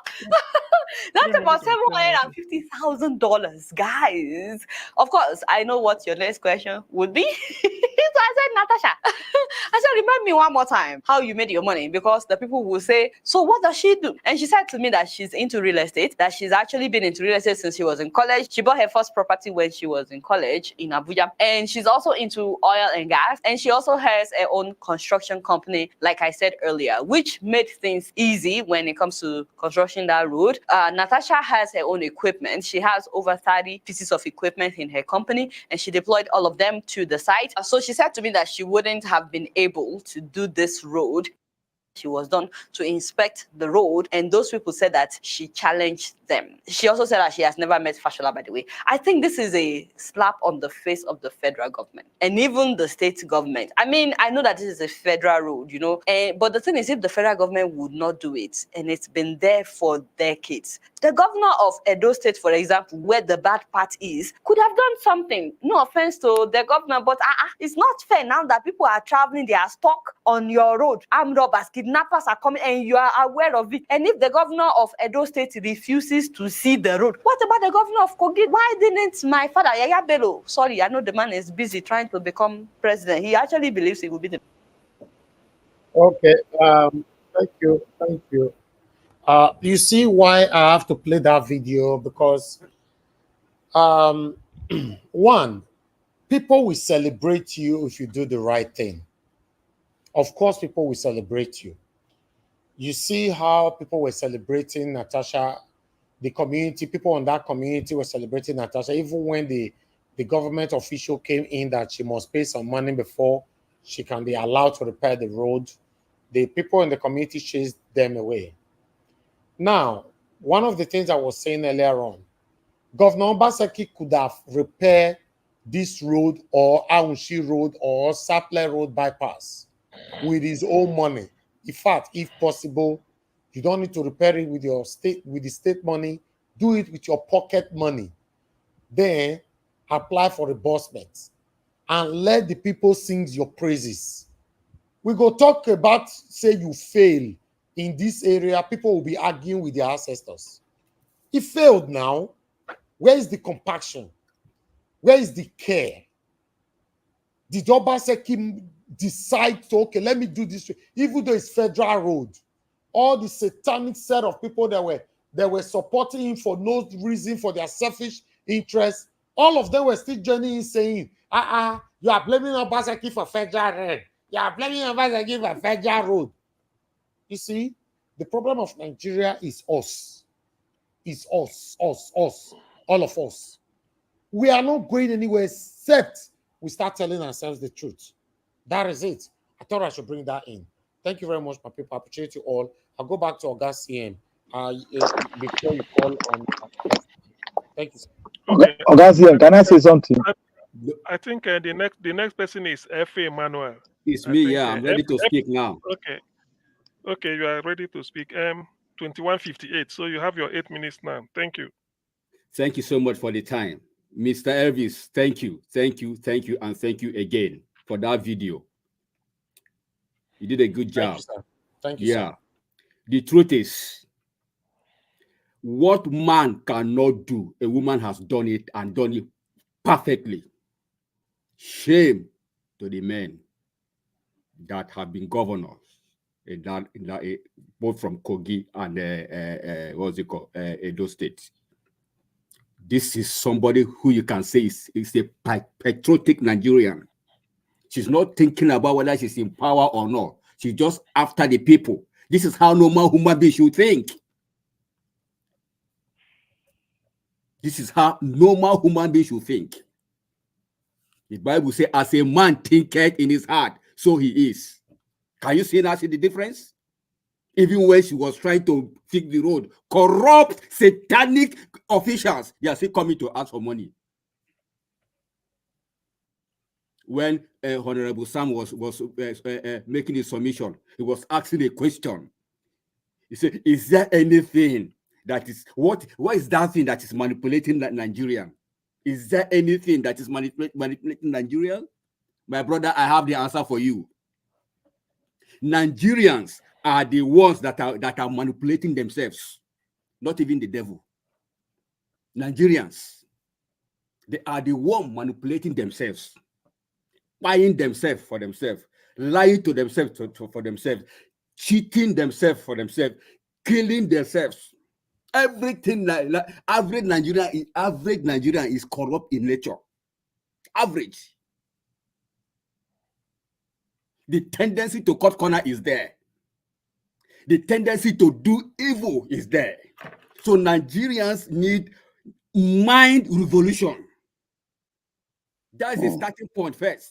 That's about $750,000, guys. Of course, I know what your next question would be. So I said, Natasha, I said, remind me one more time how you made your money, because the people will say, so what does she do? And she said to me that she's into real estate, that she's actually been into real estate since she was in college. She bought her first property when she was in college in Abuja. And she's also into oil and gas. And she also has her own construction company, like I said earlier, which made things easy when it comes to construction that road. Natasha has her own equipment. She has over 30 pieces of equipment in her company, and she deployed all of them to the site. So she said to me that she wouldn't have been able to do this road. She was done to inspect the road, and those people said that she challenged them. She also said that she has never met Fashola, by the way. I think this is a slap on the face of the federal government and even the state government. I mean, I know that this is a federal road, you know, but the thing is, if the federal government would not do it, and it's been there for decades, the governor of Edo State, for example, where the bad part is, could have done something. No offense to the governor, but it's not fair now that people are traveling, they are stuck on your road. Armed robbers, kidnappers are coming, and you are aware of it. And if the governor of Edo State refuses to see the road, what about the governor of Kogi? Why didn't my father, Yaya Bello, sorry, I know the man is busy trying to become president. He actually believes he will be the... Okay, thank you. You see why I have to play that video? Because one, people will celebrate you if you do the right thing. Of course, people will celebrate you. You see how people were celebrating Natasha, the community, people in that community were celebrating Natasha, even when the government official came in that she must pay some money before she can be allowed to repair the road. The people in the community chased them away. Now, one of the things I was saying earlier on, Governor Obaseki could have repaired this road or Aunshi Road or Saple Road bypass with his own money. In fact, if possible, you don't need to repair it with your state, with the state money. Do it with your pocket money. Then apply for reimbursement and let the people sing your praises. We go talk about, say you fail in this area, people will be arguing with their ancestors. He failed now. Where is the compassion? Where is the care? Did Obaseki decide to, okay, let me do this, even though it's federal road? All the satanic set of people that were supporting him for no reason, for their selfish interest, all of them were still joining in saying, you are blaming Obaseki for federal road. You are blaming Obaseki for federal road. You see, the problem of Nigeria is us. It's us, all of us. We are not going anywhere except we start telling ourselves the truth. That is it. I thought I should bring that in. Thank you very much, my people. I appreciate you all. I'll go back to August CM before you call on. Thank you. Okay. August CM, can I say something? I think the next person is F. Emmanuel. It's I me, think, yeah. I'm ready to speak now. Okay, you are ready to speak. 2158. So you have your 8 minutes now. Thank you. Thank you so much for the time. Mr. Elvis, thank you, and thank you again for that video. You did a good job. Thank you, sir. Thank you, yeah. sir. The truth is, what man cannot do, a woman has done it and done it perfectly. Shame to the men that have been governors in that both from Kogi and what's it called, Edo State. This is somebody who you can say is a patriotic Nigerian. She's not thinking about whether she's in power or not. She's just after the people. This is how normal human beings should think. This is how normal human beings should think. The Bible says, as a man thinketh in his heart, so he is. Can you see the difference? Even when she was trying to fix the road, corrupt, satanic officials, they are still coming to ask for money. When Honorable Sam was making his submission, he was asking a question. He said, is there anything that is, what is that thing that is manipulating Nigerian? Is there anything that is manipulating Nigerian? My brother, I have the answer for you. Nigerians are the ones that are manipulating themselves, not even the devil. Nigerians, they are the ones manipulating themselves, buying themselves for themselves, lying to themselves for themselves, cheating themselves for themselves, killing themselves. Everything like average Nigerian is corrupt in nature. Average. The tendency to cut corner is there. The tendency to do evil is there. So Nigerians need mind revolution. That is a starting point first.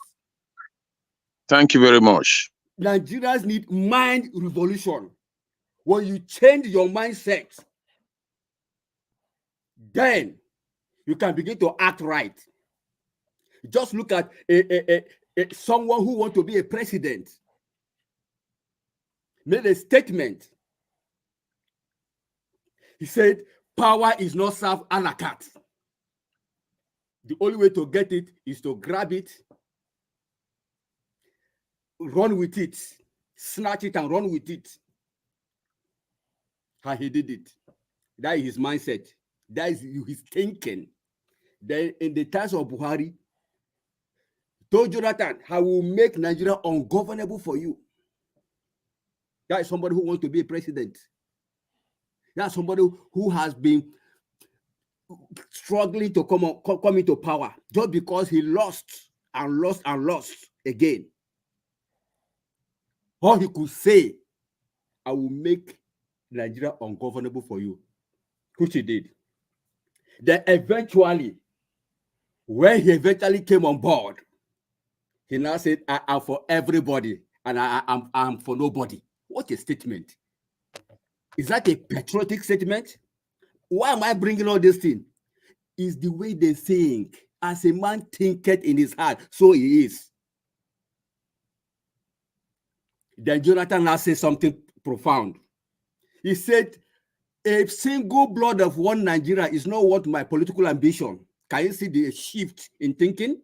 Thank you very much. Nigerians need mind revolution. When you change your mindset, then you can begin to act right. Just look at someone who wants to be a president. Made a statement. He said, power is not served a la carte. The only way to get it is to grab it, run with it, snatch it and run with it. How he did it. That is his mindset. That is his thinking. Then in the times of Buhari, told Jonathan, I will make Nigeria ungovernable for you. That is somebody who wants to be a president. That's somebody who has been struggling to come into power just because he lost again. All he could say, I will make Nigeria ungovernable for you, which he did. Then eventually, when he eventually came on board, he now said, I am for everybody and I am for nobody. What a statement. Is that a patriotic statement? Why am I bringing all this thing? Is the way they think. As a man thinketh in his heart, so he is. Then Jonathan now said something profound. He said, a single blood of one Nigeria is not worth my political ambition. Can you see the shift in thinking?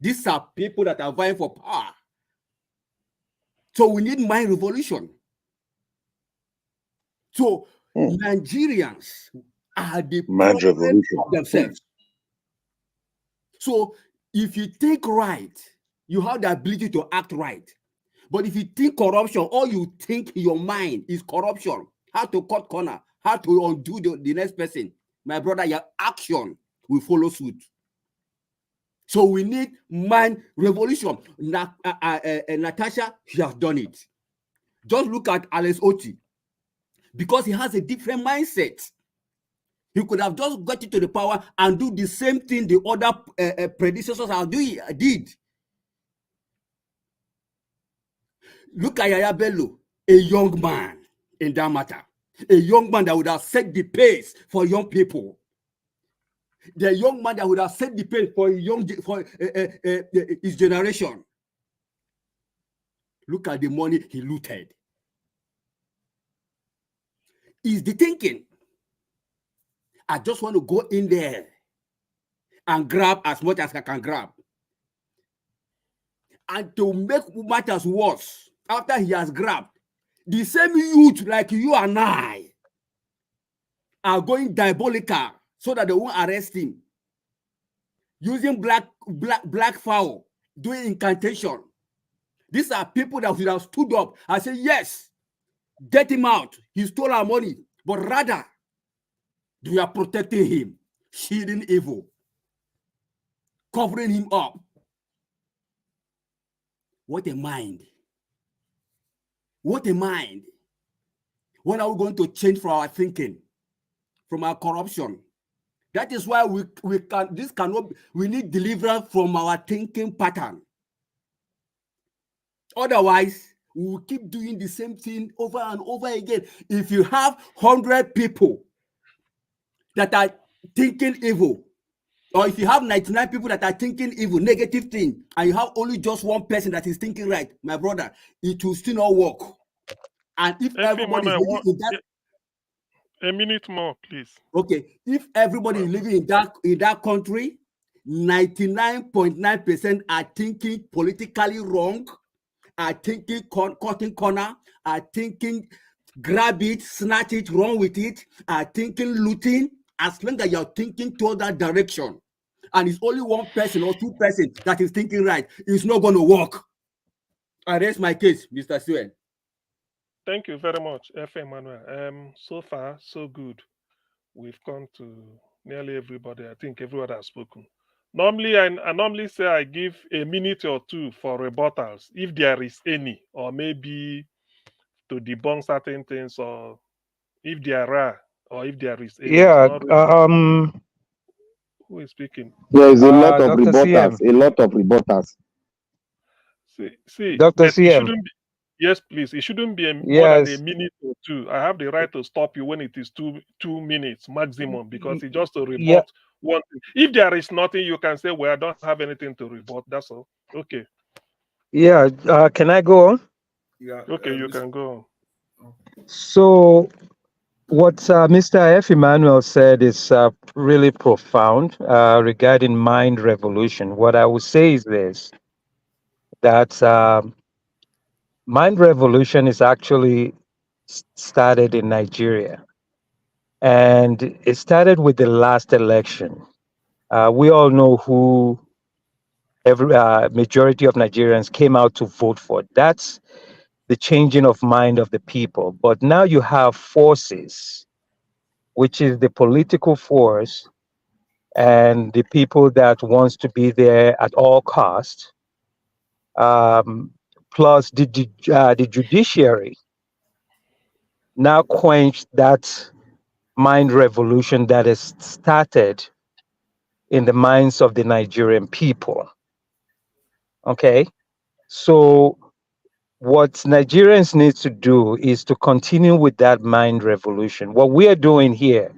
These are people that are vying for power. So we need mind revolution. So Nigerians are the problem of themselves. So if you think right, you have the ability to act right. But if you think corruption, all you think in your mind is corruption, how to cut corner, how to undo the next person, my brother, your action will follow suit. So we need mind revolution. Natasha, she has done it. Just look at Anymore-Otti. Because he has a different mindset. He could have just got into the power and do the same thing the other predecessors did. Look at Yaya Bello, a young man in that matter. A young man that would have set the pace for young people. The young man that would have set the pace for his generation. Look at the money he looted. Is the thinking, I just want to go in there and grab as much as I can grab. And to make matters worse, after he has grabbed, the same youth like you and I are going diabolical so that they won't arrest him. Using black fowl, doing incantation. These are people that should have stood up and said, yes, get him out. He stole our money. But rather, we are protecting him, shielding evil, covering him up. What a mind. What a mind. When are we going to change from our thinking, from our corruption? That is why we need deliverance from our thinking pattern. Otherwise, we will keep doing the same thing over and over again. If you have 100 people that are thinking evil, or if you have 99 people that are thinking evil, negative thing, and you have only just one person that is thinking right, my brother, it will still not work. And if everybody is living in that, a minute more, please. Okay, if everybody is living in that country, 99.9% are thinking politically wrong, are thinking cutting corner, are thinking grab it, snatch it, run with it, are thinking looting. As long as you're thinking toward that direction, and it's only one person or two persons that is thinking right, it's not going to work. I raise my case, Mr. Suen. Thank you very much, F. Emmanuel. So far, so good. We've come to nearly everybody. I think everyone has spoken. Normally, I normally say I give a minute or two for rebuttals, if there is any, or maybe to debunk certain things, or if there are, or if there is any. Yeah. Who is speaking? There is a lot of Dr. rebuttals. CM. A lot of rebuttals. See, Dr. but it CM. shouldn't be. Yes, please. It shouldn't be more than a Yes. minute or two. I have the right to stop you when it is two minutes maximum, because it's just to rebut Yeah. one thing. If there is nothing, you can say, well, I don't have anything to rebut. That's all. Okay. Yeah. Can I go on? Yeah. Okay, you can go on. So, what Mr. F. Emmanuel said is really profound regarding mind revolution. What I would say is this, that mind revolution is actually started in Nigeria. And it started with the last election. We all know who majority of Nigerians came out to vote for. That's the changing of mind of the people. But now you have forces, which is the political force and the people that wants to be there at all costs, plus the judiciary now quenched that mind revolution that has started in the minds of the Nigerian people. Okay, so what Nigerians need to do is to continue with that mind revolution. What we are doing here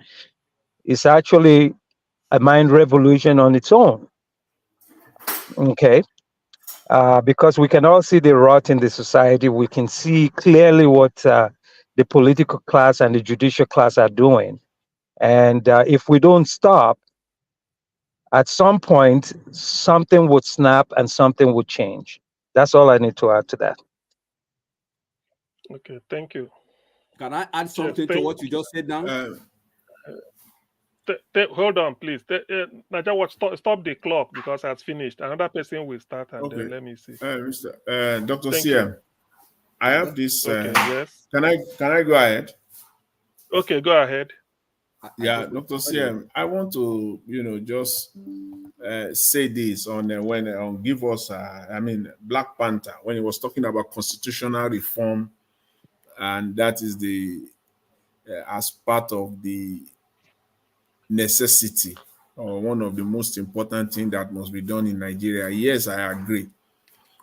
is actually a mind revolution on its own. Okay, because we can all see the rot in the society. We can see clearly what the political class and the judicial class are doing. And if we don't stop, at some point, something would snap and something would change. That's all I need to add to that. Okay, thank you. Can I add something to what you just said now? Hold on, please. Naja, stop the clock, because it's finished. Another person will start, and then let me see. Dr. Thank CM, you. I have this. Okay, yes. Can I go ahead? Okay, go ahead. Yeah, Dr. CM, I want to, just say this on when give us, Black Panther, when he was talking about constitutional reform, and that is the as part of the necessity or one of the most important things that must be done in Nigeria. Yes, I agree,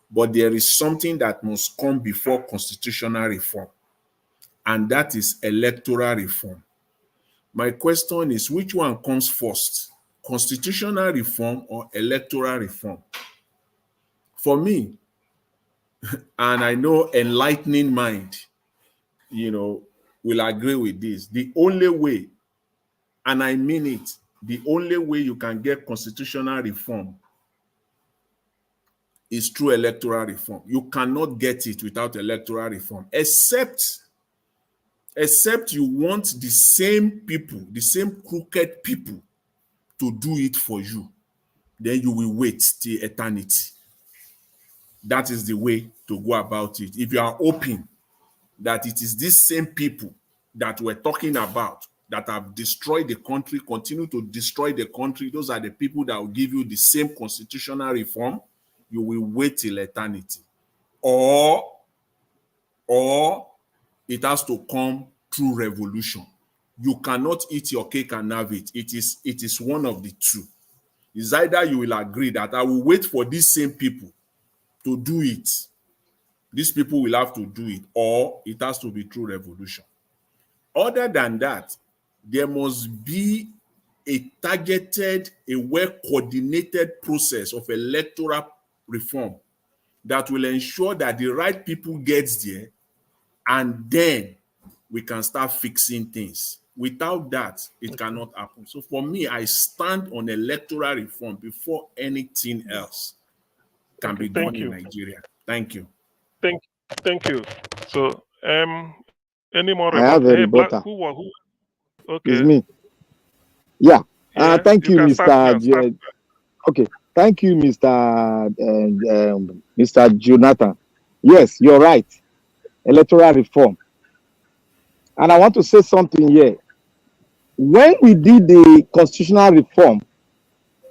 but there is something that must come before constitutional reform, and that is electoral reform. My question is, which one comes first? constitutional reform or electoral reform? For me, and I know enlightening mind, will agree with this. The only way, and I mean it, the only way you can get constitutional reform is through electoral reform. You cannot get it without electoral reform, except you want the same people, the same crooked people to do it for you. Then you will wait till eternity. That is the way to go about it. If you are open that it is these same people that we're talking about that have destroyed the country, continue to destroy the country, those are the people that will give you the same constitutional reform, you will wait till eternity. Or it has to come through revolution. You cannot eat your cake and have it. It is one of the two. It's either you will agree that I will wait for these same people to do it. These people will have to do it, or it has to be through revolution. Other than that, there must be a targeted, a well-coordinated process of electoral reform that will ensure that the right people gets there, and then we can start fixing things. Without that, it cannot happen. So for me, I stand on electoral reform before anything else can be done in Nigeria. Thank you. Thank you. So, any more I have a Black, rebuttal. who? It's Okay. me. Yeah. Yes, Thank you, can Mr. start now. Okay. Thank you, Mr. Jonathan. Yes, you're right. Electoral reform. And I want to say something here. When we did the constitutional reform,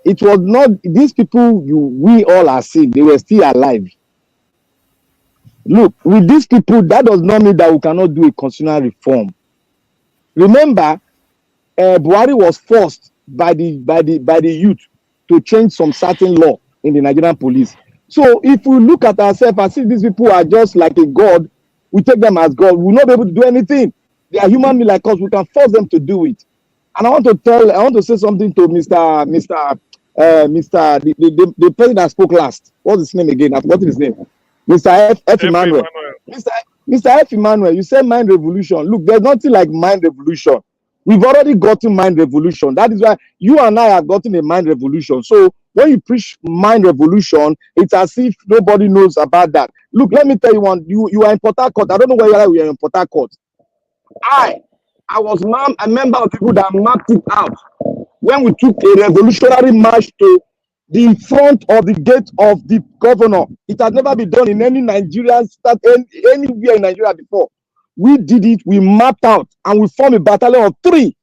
it was not these people we all are seeing, they were still alive. Look, with these people, that does not mean that we cannot do a constitutional reform. Remember, Buhari was forced by the youth to change some certain law in the Nigerian police. So if we look at ourselves and see these people are just like a god, we take them as God, we'll not be able to do anything. They are human beings like us, we can force them to do it. And I want to say something to the person that spoke last. What's his name again? I've forgotten his name. Mr. F. Emmanuel. Mr. F. Emmanuel, you said mind revolution. Look, there's nothing like mind revolution. We've already gotten mind revolution. That is why you and I have gotten a mind revolution. So when you preach mind revolution, it's as if nobody knows about that. Look, let me tell you one. You are in Port Harcourt. I don't know where you are in Port Harcourt. I was a member of people that mapped it out when we took a revolutionary march to the front of the gate of the governor. It had never been done in any Nigerian state, anywhere in Nigeria before. We did it, we mapped out, and we formed a battalion of 3.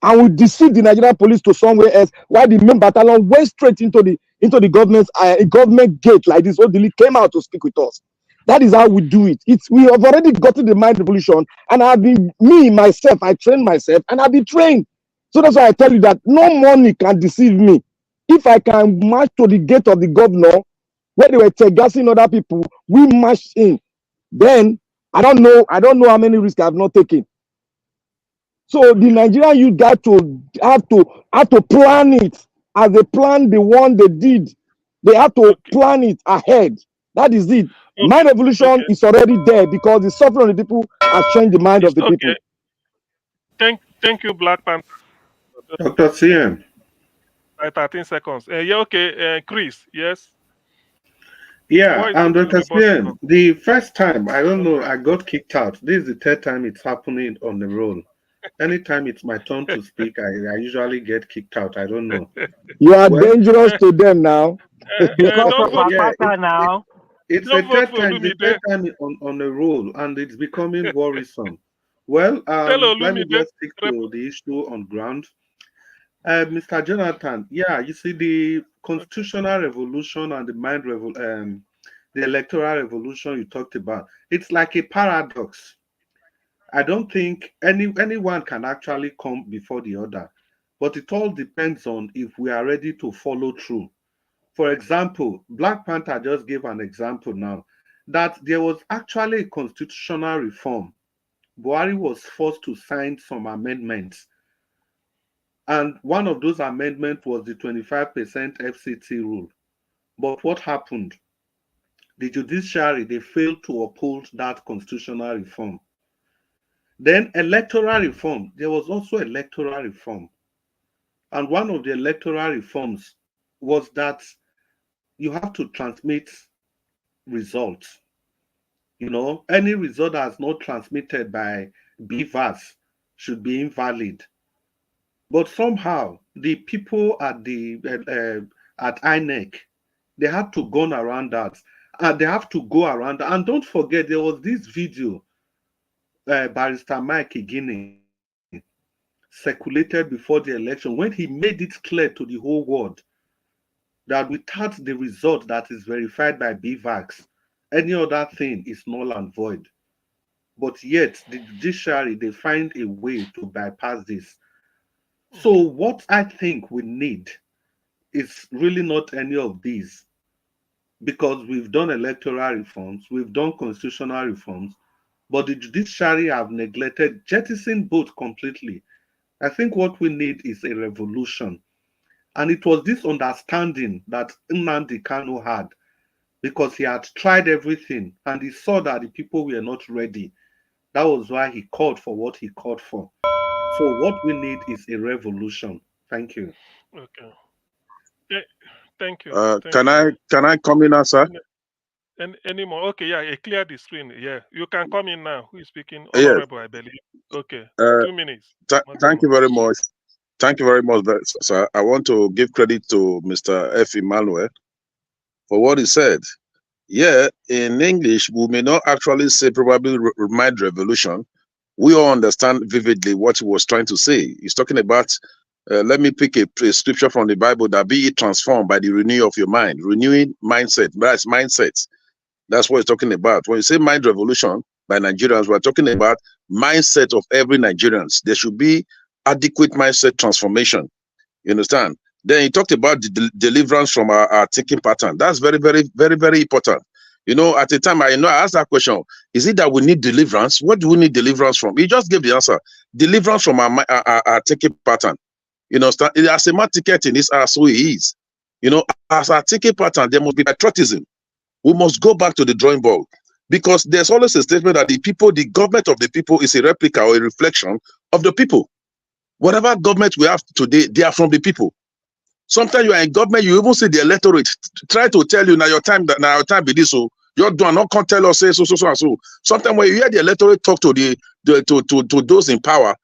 And we deceived the Nigerian police to somewhere else, while the main battalion went straight into the government gate like this. Odili came out to speak with us. That is how we do it. We have already gotten the mind revolution, and I trained myself, and I've been trained. So that's why I tell you that no money can deceive me. If I can march to the gate of the governor, where they were gassing other people, we marched in. Then I don't know how many risks I have not taken. So the Nigerian youth got to have to plan it as they planned the one they did. They have to plan it ahead. That is it. My revolution is already there because the suffering of the people has changed the mind of the people. Thank you, Black Panther. Dr. CM. 13 seconds. Yeah, okay. Chris, yes. Yeah, and Dr. CM, the first time, I don't know, I got kicked out. This is the 3rd time it's happening on the roll. Anytime it's my turn to speak, I usually get kicked out. I don't know. You are dangerous to them now. Don't vote now. It's the 3rd time on the roll, and it's becoming worrisome. Well, let me just stick to the issue on ground. Mr. Jonathan, yeah, you see the constitutional revolution and the electoral revolution you talked about. It's like a paradox. I don't think anyone can actually come before the other, but it all depends on if we are ready to follow through. For example, Black Panther just gave an example now that there was actually a constitutional reform. Buhari was forced to sign some amendments. And one of those amendments was the 25% FCT rule. But what happened? The judiciary, they failed to uphold that constitutional reform. Then electoral reform, there was also electoral reform. And one of the electoral reforms was that you have to transmit results. You know, any result that's not transmitted by BVAS should be invalid. But somehow the people at the at INEC, they had to go around that, and they have to go around. And don't forget, there was this video, Barrister Mike Igini circulated before the election when he made it clear to the whole world that without the result that is verified by BVAX, any other thing is null and void. But yet the judiciary, they find a way to bypass this. So what I think we need is really not any of these, because we've done electoral reforms, we've done constitutional reforms, but the judiciary have neglected, jettisoned both completely. I think what we need is a revolution. And it was this understanding that Nnamdi Kanu had, because he had tried everything and he saw that the people were not ready. That was why he called for what he called for. So what we need is a revolution. Thank you. Okay. Yeah, thank you. Can I come in now, sir? And anymore? Okay, yeah, clear the screen. Yeah, you can come in now. Who is speaking? Yes. Honorable, I believe. Okay, 2 minutes. Thank you very much. Thank you very much, sir. I want to give credit to Mr. F. Emmanuel for what he said. Yeah, in English, we may not actually say probably mind revolution. We all understand vividly what he was trying to say. He's talking about, let me pick a scripture from the Bible, that be it transformed by the renewing of your mind, renewing mindset. That's mindset. That's what he's talking about. When you say mind revolution by Nigerians, we're talking about mindset of every Nigerians. There should be adequate mindset transformation. You understand? Then he talked about the deliverance from our thinking pattern. That's very, very, very, very important. You know, at the time, I asked that question, is it that we need deliverance? What do we need deliverance from? He just gave the answer. Deliverance from our thinking pattern. You know, as a man ticket in this as who he is. You know, as our thinking pattern, there must be patriotism. We must go back to the drawing board, because there's always a statement that the government of the people is a replica or a reflection of the people. Whatever government we have today, they are from the people. Sometimes you are in government, you even see the electorate try to tell you now your time be this, so you're done. Not can't tell us say so and so. Sometimes when you hear the electorate talk to to those in power,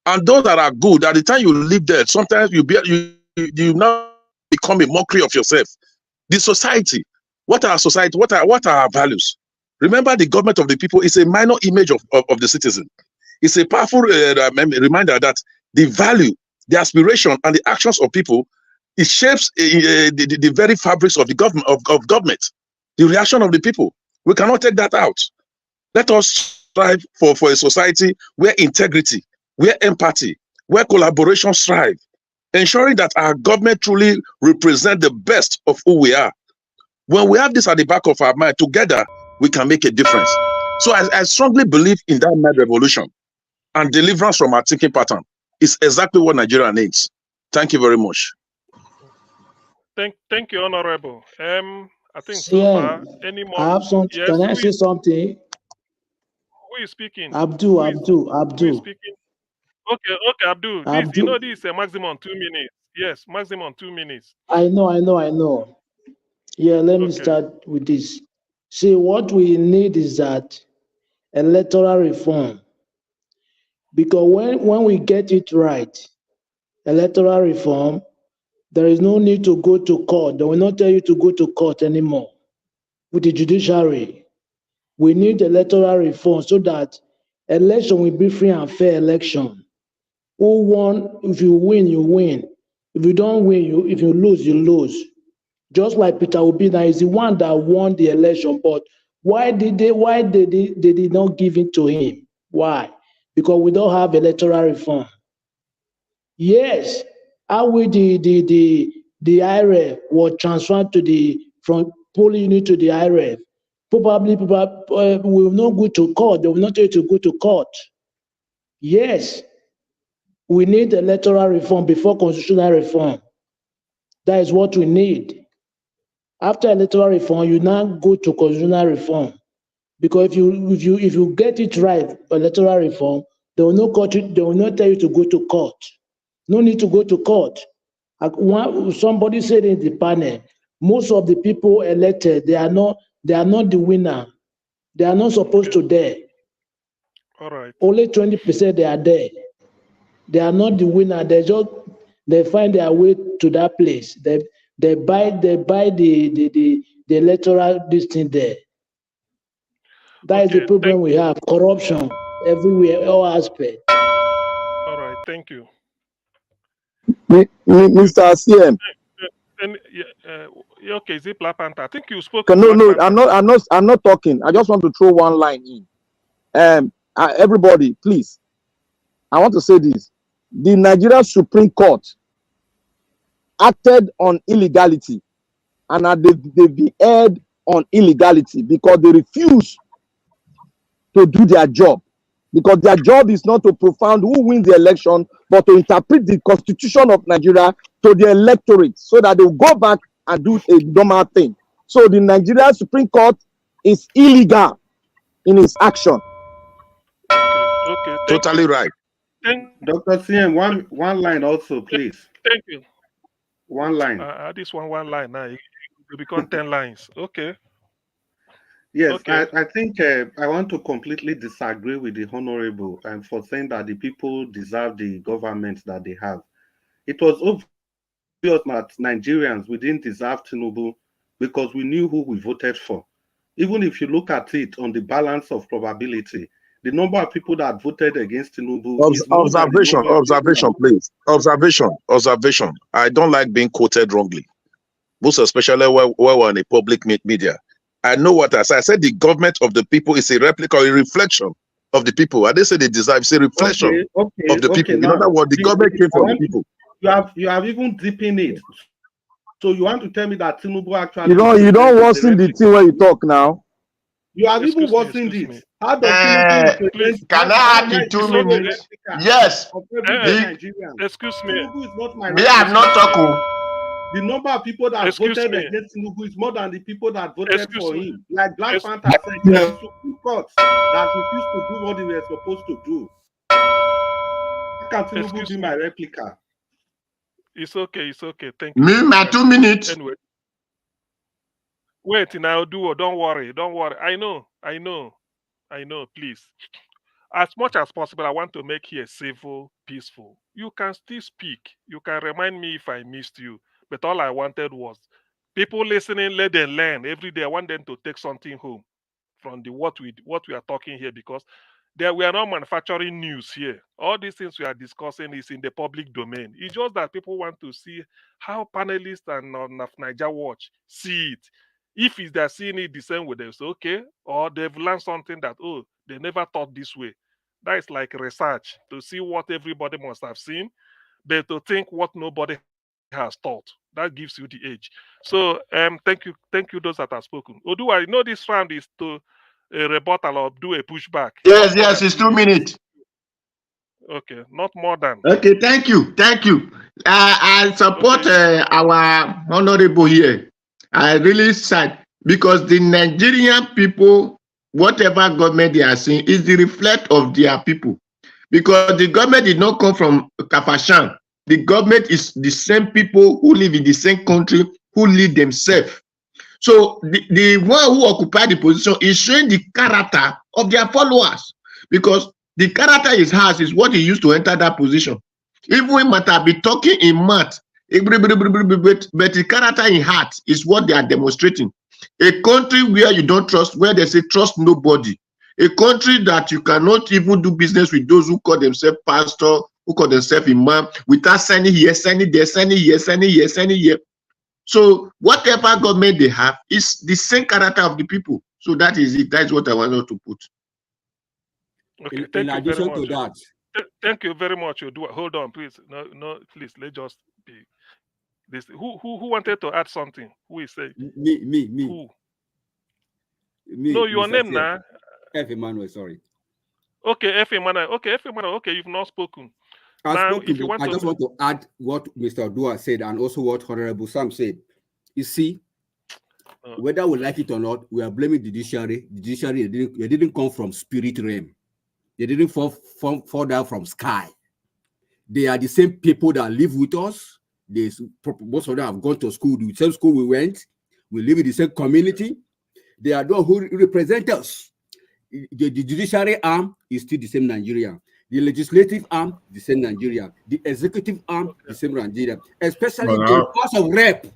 and those that are good, at the time you live there, sometimes you now become a mockery of yourself. The society, what are society? What are our values? Remember, the government of the people is a minor image of the citizen. It's a powerful reminder that the value, the aspiration, and the actions of people, it shapes the very fabrics of the government of government. The reaction of the people. We cannot take that out. Let us strive for a society where integrity, where empathy, where collaboration strive, ensuring that our government truly represent the best of who we are. When we have this at the back of our mind, together we can make a difference. So I strongly believe in that mind revolution, and deliverance from our thinking pattern is exactly what Nigeria needs. Thank you very much. Thank you, Honorable. I think so Yeah, far, any more? I have some. Yes, Can I say something? Who is speaking? Abdul. Who is speaking? Okay, Abdul. This, you know, Abdul. this is a maximum 2 minutes. Yes, maximum 2 minutes. I know. Yeah, let me start with this. See, what we need is that electoral reform. Because when we get it right, electoral reform, there is no need to go to court. They will not tell you to go to court anymore with the judiciary. We need electoral reform so that election will be free and fair election. Who won? If you win, you win. If you don't win, if you lose, you lose. Just like Peter Obi now is the one that won the election, but why did they not give it to him? Why? Because we don't have electoral reform. Yes, how will the IRF was transferred from polling unit to the IRF? Probably people will not go to court. They will not tell you to go to court. Yes, We need electoral reform before constitutional reform. That is what we need. After electoral reform, you now go to constitutional reform. Because if you get it right, electoral reform, they will not tell you to go to court. No need to go to court. Somebody said in the panel, most of the people elected, they are not the winner. They are not supposed to dare. All right. Only 20% they are there. They are not the winner. They find their way to that place. They buy the electoral this thing there. That is the problem we have. Corruption everywhere, all aspects. All right, thank you. Mr. CM. Okay, is it Repentant? I think you spoke. No, I'm not talking. I just want to throw one line in. Everybody, please. I want to say this. The Nigeria Supreme Court acted on illegality, and they've been aired on illegality because they refuse to do their job. Because their job is not to profound who wins the election, but to interpret the constitution of Nigeria to the electorate so that they will go back and do a normal thing. So the Nigeria Supreme Court is illegal in its action. Okay. Totally right. Dr. CM, one line also, please. Thank you. One line. This one line now. It will become 10 lines. Okay. Yes, okay. I think I want to completely disagree with the Honorable for saying that the people deserve the government that they have. It was obvious that Nigerians, we didn't deserve Tinubu because we knew who we voted for. Even if you look at it on the balance of probability, the number of people that voted against Tinubu is more than the number of Observation, please. Observation. I don't like being quoted wrongly, most especially where we're in a public media. I know what I said. I said the government of the people is a replica or a reflection of the people. I didn't say they deserve, it's a reflection of the people. In other words, the government came from the people. You have even deepened it. So you want to tell me that Tinubu actually... You don't worsen the thing when you talk now. You have even worsened it. How does Tinubu represent... Can I add in 2 minutes? Yes. Excuse me. Tinubu is not my... Me, I'm not talking. The number of people that voted against Tinubu is more than the people that voted for him. Like Black Panther said, the Supreme Court that refused to do what they were supposed to do. How can Tinubu be my replica? It's okay. Thank you. Me, my 2 minutes. Anyway. Wait, now don't worry. I know, please. As much as possible, I want to make here civil, peaceful. You can still speak. You can remind me if I missed you. But all I wanted was people listening, let them learn every day. I want them to take something home from what we are talking here, because we are not manufacturing news here. All these things we are discussing is in the public domain. It's just that people want to see how panelists and Niger Watch see it. If they're seeing it the same way, they say, okay, or they've learned something that, they never thought this way. That is like research, to see what everybody must have seen, but to think what nobody has thought. That gives you the edge. So thank you those that have spoken. Odu, I know this round is to rebuttal or do a pushback. Yes, it's 2 minutes. Okay, not more than. Okay, thank you. I support our honorable here. I really sad because the Nigerian people, whatever government they are seeing, is the reflect of their people. Because the government did not come from Kafashan. The government is the same people who live in the same country, who lead themselves. So the one who occupied the position is showing the character of their followers, because the character is has is what he used to enter that position. Even when matter be talking in math, but the character in heart is what they are demonstrating. A country where you don't trust, where they say trust nobody. A country that you cannot even do business with those who call themselves pastor, who call themselves imam, without signing here, signing there, signing here, signing here, signing here. So whatever government they have is the same character of the people. So that is it. That's what I wanted to put. Okay, thank you very much. Thank you very much. Hold on, please. No, please. Let's just be this. Who wanted to add something? Who is saying? Me. Who? No, your name now. F. Emmanuel, sorry. Okay, F. Emmanuel. Okay, you've not spoken. I to just want to add what Mr. Odua said and also what Honorable Sam said. You see, whether we like it or not, we are blaming the judiciary. The judiciary, they didn't come from spirit realm. They didn't fall down from sky. They are the same people that live with us. Most of them have gone to school, the same school we went. We live in the same community. They are those who represent us. The judiciary arm is still the same Nigeria. The legislative arm, the same Nigeria. The executive arm, the same Nigeria. Especially the House of Rep.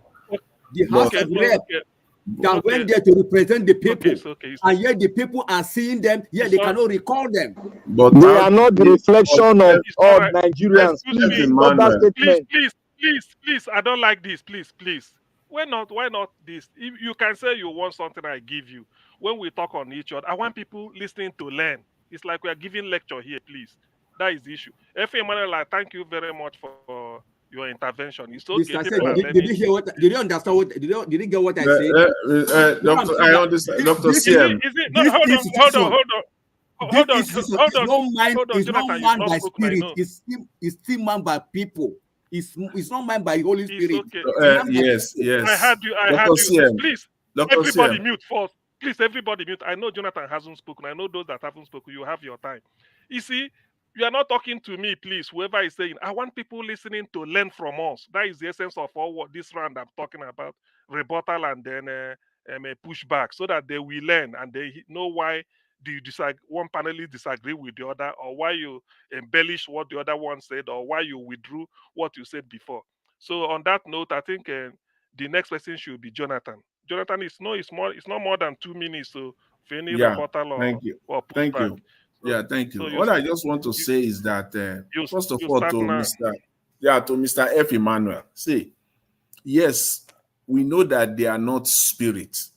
The House of Rep that went there to represent the people. And yet the people are seeing them, yet they cannot recall them. But they are not the reflection of all Nigerians. Please, not that statement. Please, I don't like this. Please. Why not this? If you can say you want something, I give you. When we talk on each other, I want people listening to learn. It's like we are giving lecture here, please. That is the issue. F.A. Emmanuel, thank you very much for your intervention. It's okay. Did you hear what? Did you understand what? Did you get what I said? Doctor, I understand. Dr. CM. Hold on. It's not man by spirit. It's still man by people. It's not man by Holy Spirit. Okay. Yes. I heard you. CM. Please, Dr. everybody CM. mute first. Please, everybody mute. I know Jonathan hasn't spoken. I know those that haven't spoken. You have your time. You see, you are not talking to me, please. Whoever is saying, I want people listening to learn from us. That is the essence of all what this round I'm talking about. Rebuttal and then pushback, so that they will learn and they know why do you one panelist disagree with the other, or why you embellish what the other one said, or why you withdrew what you said before. So on that note, I think the next person should be Jonathan. Jonathan, it's not more than 2 minutes. So for any rebuttal or pushback. Thank you. Thank you. What I just want to say is that first of all, to Mr. F. Emmanuel, say, yes, we know that they are not spirits.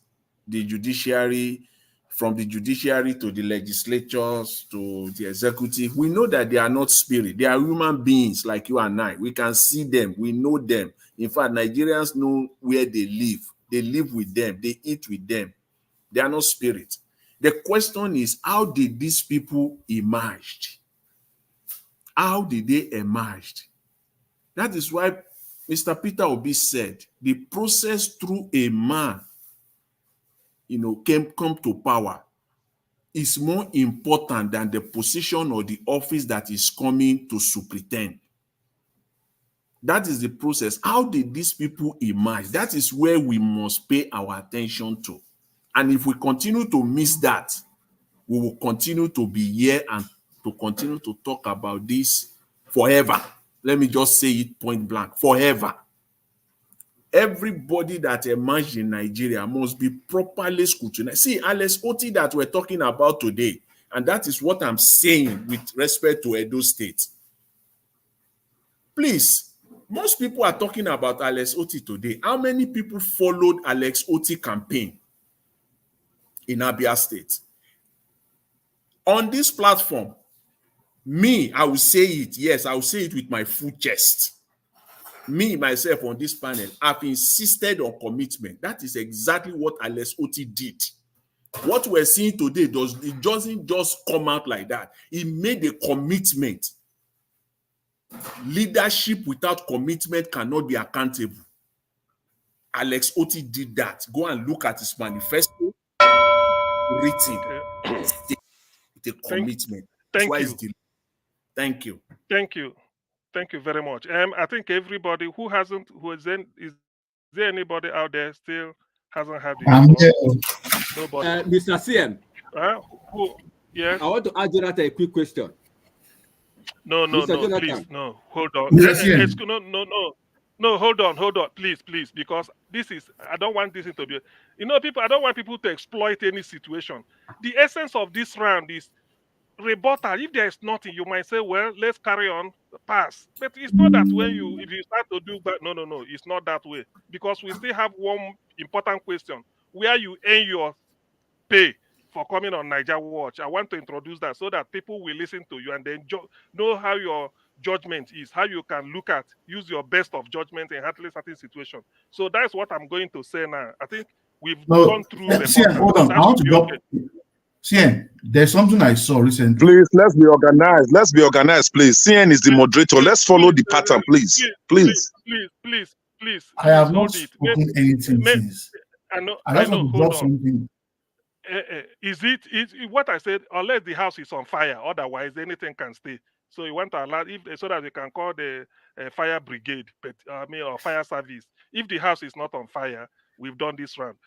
The judiciary, from the judiciary to the legislatures to the executive, we know that they are not spirit. They are human beings like you and I. We can see them. We know them. In fact, Nigerians know where they live. They live with them. They eat with them. They are not spirit. The question is, how did these people emerge? How did they emerge? That is why Mr. Peter Obi said the process through a man, come to power is more important than the position or the office that is coming to superintend. That is the process. How did these people emerge? That is where we must pay our attention to. And if we continue to miss that, we will continue to be here and to continue to talk about this forever. Let me just say it point blank, forever. Everybody that emerged in Nigeria must be properly scrutinized. See, Anymore-Otti that we're talking about today, and that is what I'm saying with respect to Edo State. Please, most people are talking about Anymore-Otti today. How many people followed Anymore-Otti campaign in Abia State? On this platform, I will say it. Yes, I will say it with my full chest. Me, myself, on this panel, I've insisted on commitment. That is exactly what Anymore-Otti did. What we're seeing today it doesn't just come out like that. He made a commitment. Leadership without commitment cannot be accountable. Anymore-Otti did that. Go and look at his manifesto. Written. With a commitment. Thank you. Thank you. Thank you very much. I think everybody is there anybody out there still hasn't had it? Nobody. Mr. CM. Yes. I want to ask Jonathan a quick question. No, please, no. Hold on. Yes, No, hold on, please, because I don't want this to be, I don't want people to exploit any situation. The essence of this round is rebuttal. If there is nothing, you might say, well, let's carry on, pass. But it's not that way. If you start to do that, no, it's not that way. Because we still have one important question, where you earn your pay for coming on Niger Watch. I want to introduce that so that people will listen to you and then know how your judgment is, how you can use your best of judgment in handling certain situations. So that's what I'm going to say now. I think we've gone through the hold on. CN, there's something I saw recently. Please, let's be organized. Let's be organized, please. CN is the moderator. Let's follow the pattern, please. Please. Please. I have not Hold it. spoken anything since. I just know. want to Hold drop on. something. Is what I said? Unless the house is on fire, otherwise anything can stay. So you want to allow so that we can call the fire brigade, but or fire service. If the house is not on fire, we've done this round.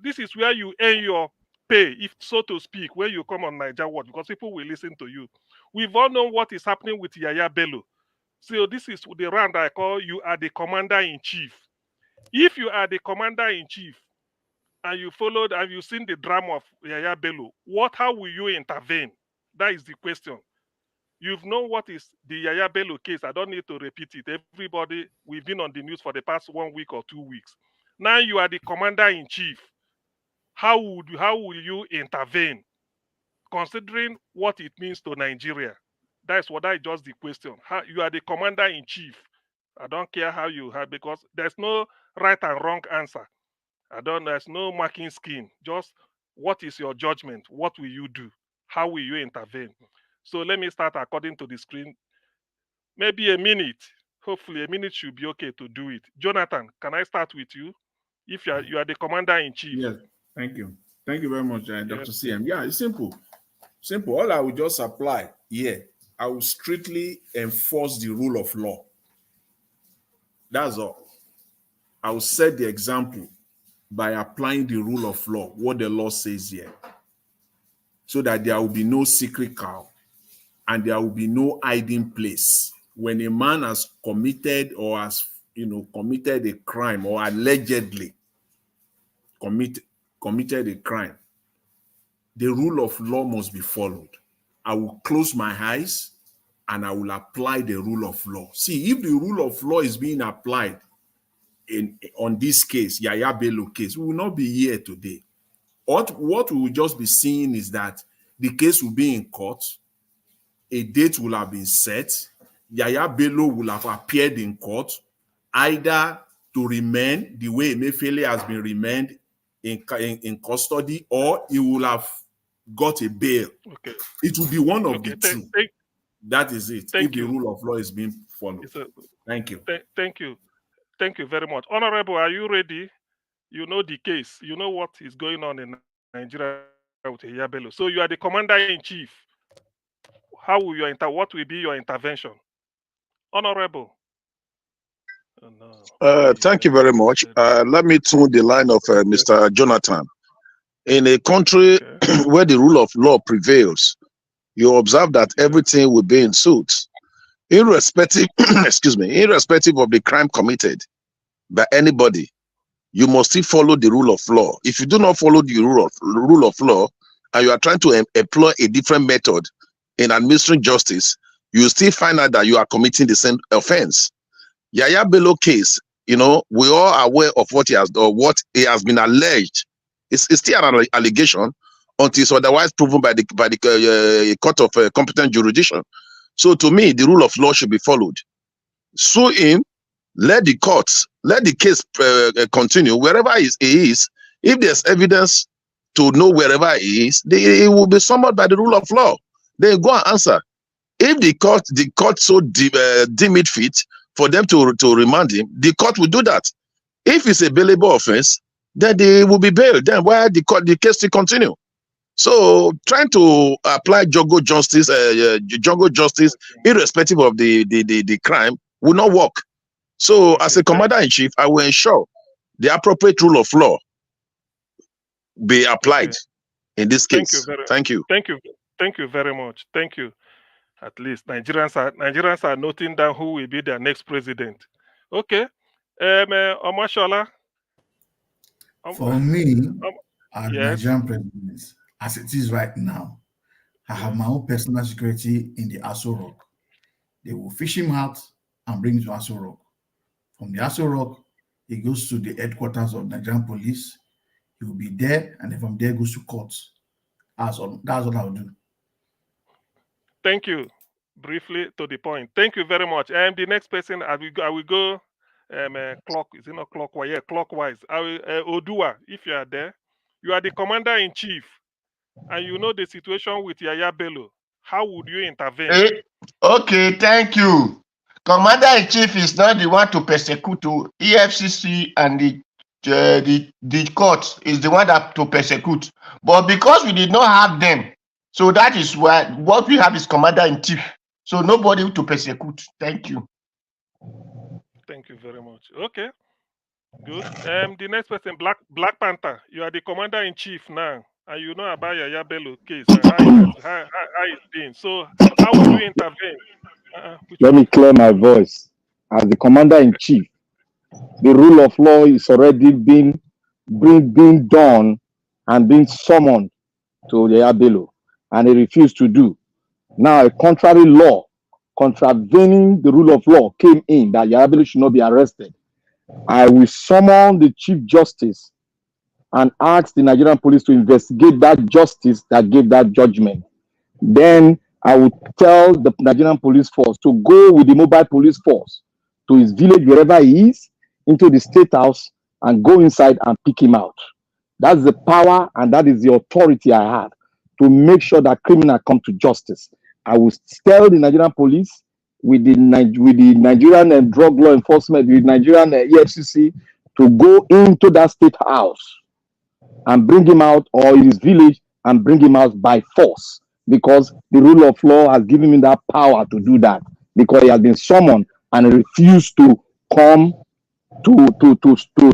This is where you earn your pay, if so to speak, when you come on Niger Watch, because people will listen to you. We've all known what is happening with Yaya Bello. So this is the round I call you are the commander-in-chief. If you are the commander-in-chief and you followed and you've seen the drama of Yaya Bello, how will you intervene? That is the question. You've known what is the Yaya Bello case. I don't need to repeat it. Everybody, we've been on the news for the past 1 week or 2 weeks. Now you are the commander-in-chief. How will you intervene, considering what it means to Nigeria? That is just the question. You are the commander-in-chief. I don't care how you have, because there's no right and wrong answer. There's no marking scheme. Just what is your judgment? What will you do? How will you intervene? So let me start according to the screen. Maybe a minute. Hopefully a minute should be okay to do it. Jonathan, can I start with you? If you are the commander-in-chief. Yes, thank you. Thank you very much, Dr. CM. Yeah, it's simple. Simple. All I will just apply here, I will strictly enforce the rule of law. That's all. I will set the example by applying the rule of law, what the law says here, so that there will be no secret cow and there will be no hiding place. When a man has committed or has committed a crime or allegedly committed a crime, the rule of law must be followed. I will close my eyes and I will apply the rule of law. See, if the rule of law is being applied on this case, Yaya Bello case, we will not be here today. What we will just be seeing is that the case will be in court, a date will have been set, Yaya Bello will have appeared in court, either to remain the way Emefiele has been remained in custody, or he will have got a bail. Okay. It will be one of the two. That is it. If the rule of law is being followed. Thank you. Thank you. Thank you very much. Honorable, are you ready? You know the case. You know what is going on in Nigeria with Yaya Bello. So you are the commander-in-chief. What will be your intervention? Honorable. Thank you very much. Let me tune the line of Mr. Jonathan. In a country where the rule of law prevails, you observe that everything will be in suit, irrespective, irrespective of the crime committed by anybody. You must still follow the rule of law. If you do not follow the rule of law, and you are trying to employ a different method in administering justice, you still find out that you are committing the same offense. Yaya Bello case, we all are aware of what he has done, what he has been alleged. It's still an allegation until it's otherwise proven by the court of competent jurisdiction. So to me, the rule of law should be followed. Sue him, let the case continue wherever he is. If there's evidence to know wherever he is, he will be summoned by the rule of law. Then go and answer. If the court so deem it fit for them to remand him, the court will do that. If it's a bailable offense, then they will be bailed. Then why the case to continue? So trying to apply jungle justice, irrespective of the crime, will not work. So as a commander-in-chief, I will ensure the appropriate rule of law be applied in this case. Thank you. Thank you. Thank you very much. Thank you. At least Nigerians are noting down who will be their next president. Okay. Omashola. For me, as Nigerian president, as it is right now, I have my own personal security in the Aso Rock. They will fish him out and bring him to Aso Rock. From the Aso Rock, he goes to the headquarters of Nigerian police. He will be there, and then from there goes to court. That's what I will do. Thank you. Briefly to the point. Thank you very much. And the next person, I will go is it not clockwise? Yeah, clockwise. Odua, if you are there, you are the commander-in-chief. and you know the situation with Yaya Bello, how would you intervene? Okay, thank you. Commander-in-Chief is not the one to persecute. EFCC and the court is the one that to persecute. But because we did not have them, so that is why what we have is Commander-in-Chief. So nobody to persecute. Thank you. Thank you very much. Okay, good. The next person, Black Panther. You are the commander-in-chief now, and you know about Yaya Bello case and how it's been. So how would you intervene? Let me clear my voice. As the commander-in-chief, the rule of law is already being done and being summoned to Yaya Bello, and he refused to do. Now, a contrary law contravening the rule of law came in that Yaya Bello should not be arrested. I will summon the Chief Justice and ask the Nigerian police to investigate that justice that gave that judgment. Then I would tell the Nigerian police force to go with the mobile police force to his village, wherever he is, into the state house and go inside and pick him out. That's the power and that is the authority I have to make sure that criminals come to justice. I will tell the Nigerian police with the Nigerian drug law enforcement, with Nigerian EFCC, to go into that state house and bring him out, or in his village and bring him out by force, because the rule of law has given him that power to do that, because he has been summoned and refused to come to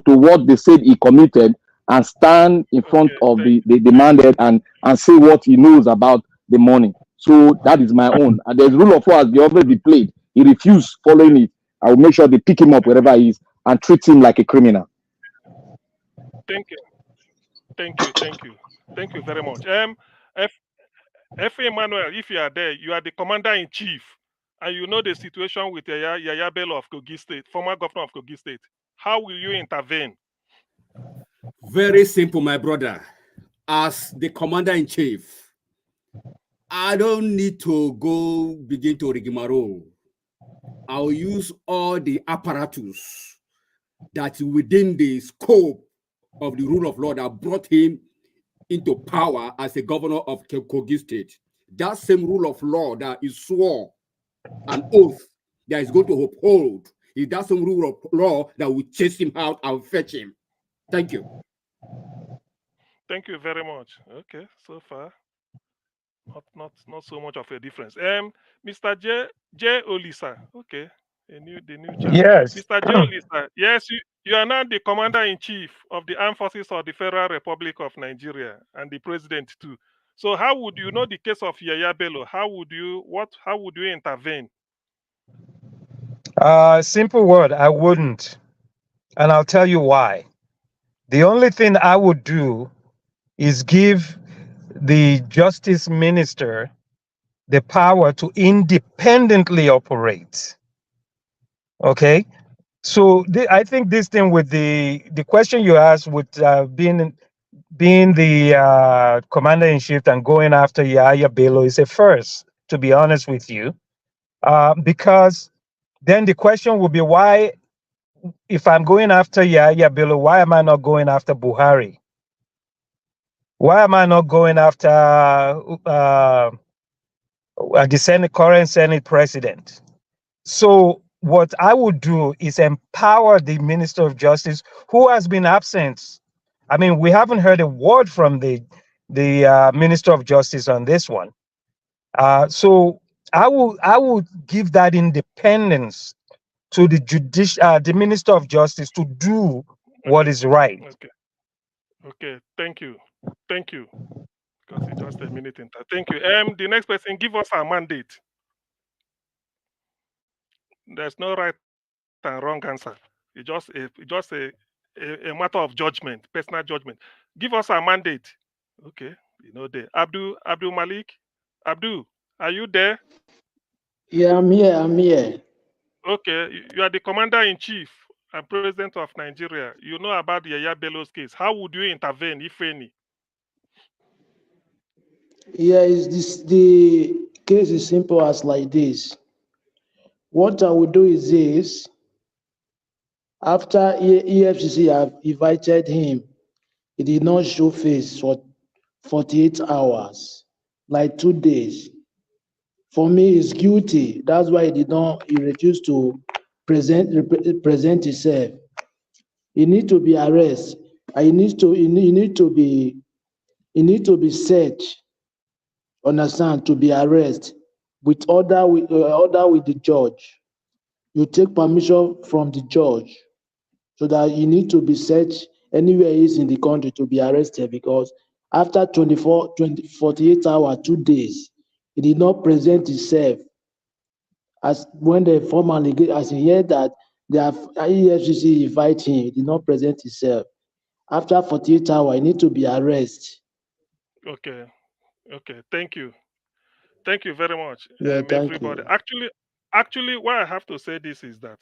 what they said he committed and stand in front of the demanded and say what he knows about the money. So that is my own. And the rule of law has already played. He refused following it. I will make sure they pick him up wherever he is and treat him like a criminal. Thank you. Thank you very much. F. Emmanuel, if you are there, you are the commander-in-chief, and you know the situation with Yaya Bello of Kogi State, former governor of Kogi State. How will you intervene? Very simple, my brother. As the commander-in-chief, I don't need to go begin to rigmarole. I'll use all the apparatus that within the scope of the rule of law that brought him into power as a governor of Kogi State. That same rule of law that is swore an oath that is going to uphold is that same rule of law that will chase him out and fetch him. Thank you. Thank you very much. Okay, so far, not so much of a difference. Mr. J. Olisa. Okay, the new chap. Yes. Mr. J. Olisa. Yes, you are now the commander-in-chief of the Armed Forces of the Federal Republic of Nigeria and the president too. So how would you know the case of Yaya Bello? How would you intervene? Simple word, I wouldn't. And I'll tell you why. The only thing I would do is give the justice minister the power to independently operate. Okay? So I think this thing with the question you asked with being the commander-in-chief and going after Yaya Bello is a first, to be honest with you. Because then the question will be, why, if I'm going after Yaya Bello, why am I not going after Buhari? Why am I not going after the current Senate president? So what I would do is empower the Minister of Justice, who has been absent. I mean, we haven't heard a word from the Minister of Justice on this one. So I would give that independence to the Minister of Justice to do what is right. Okay. Thank you. Because it's just a minute. Thank you. The next person, give us a mandate. There's no right and wrong answer. It's just a matter of judgment, personal judgment. Give us a mandate. Okay, there. Abdul Malik. Abdul, are you there? Yeah, I'm here. Okay, you are the commander-in-chief and president of Nigeria. You know about the Yaya Bello's case. How would you intervene, if any? Yeah, the case is simple as like this. What I will do is this. After EFCC have invited him, he did not show face for 48 hours, like 2 days. For me, he's guilty. That's why he refused to present himself. He need to be arrested. He need to be searched. Understand? To be arrested with order with the judge. You take permission from the judge, so that he need to be searched anywhere he is in the country to be arrested, because after 48 hours, 2 days, he did not present himself. As when they formally as he heard that the EFCC invite him, he did not present himself. After 48 hours, he need to be arrested. Okay. Okay. Thank you. Thank you very much, Yeah, thank everybody. you. Actually, why I have to say this is that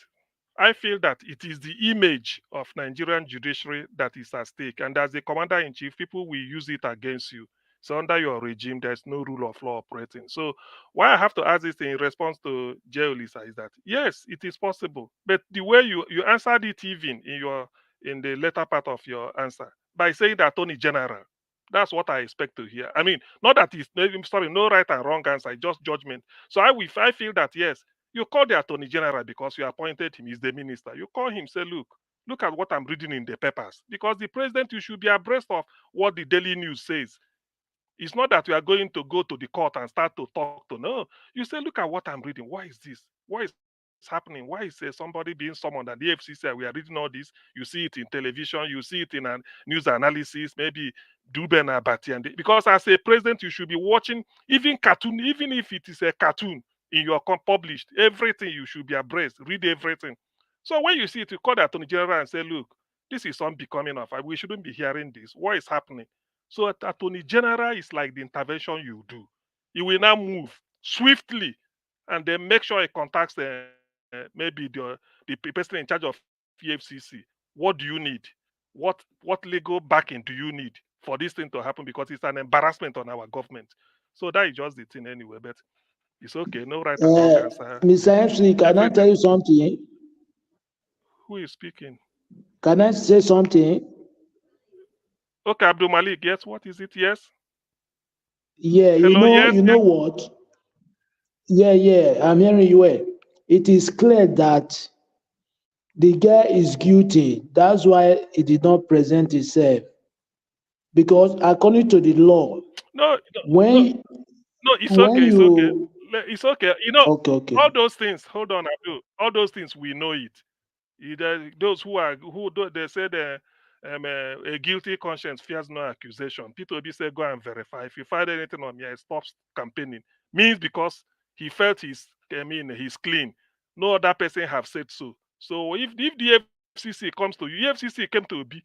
I feel that it is the image of Nigerian judiciary that is at stake, and as the commander-in-chief, people will use it against you. So under your regime, there's no rule of law operating. So why I have to ask this in response to Jay Lisa is that yes, it is possible, but the way you answered it even in the later part of your answer by saying the Attorney General. That's what I expect to hear. I mean, not that it's sorry, no right and wrong answer, just judgment. So I feel that yes, you call the Attorney General because you appointed him, he's the minister. You call him, say, look at what I'm reading in the papers. Because the president, you should be abreast of what the Daily News says. It's not that you are going to go to the court and start to talk to. No, you say, look at what I'm reading. Why is this? Why is happening? Why is somebody being summoned at the FCC? We are reading all this. You see it in television. You see it in a news analysis. Maybe Duben Abati. Because as a president, you should be watching even cartoon, even if it is a cartoon in your published everything. You should be abreast. Read everything. So when you see it, you call the Attorney General and say, look, this is unbecoming of. We shouldn't be hearing this. What is happening? So Attorney General is like the intervention you do. He will now move swiftly and then make sure he contacts maybe the person in charge of EFCC. What do you need? What legal backing do you need for this thing to happen? Because it's an embarrassment on our government. So that is just the thing anyway. But it's okay. No right and wrong answer. Mr. MC, can I tell you something? Who is speaking? Can I say something? Okay, Abdul Malik. Yes. What is it? Yes. Yeah, Hello, yes, you know what? Yeah, I'm hearing you well. It is clear that the guy is guilty. That's why he did not present himself. Because according to the law, No, when it's okay. It's okay. you It's okay. You know, okay. all those things. Hold on, Abdul. All those things we know it. Those they said a guilty conscience fears no accusation. P2B said go and verify. If you find anything on me, I stop campaigning. Means because he felt he's clean. No other person have said so. So if the FCC comes to you, EFCC came to Obi.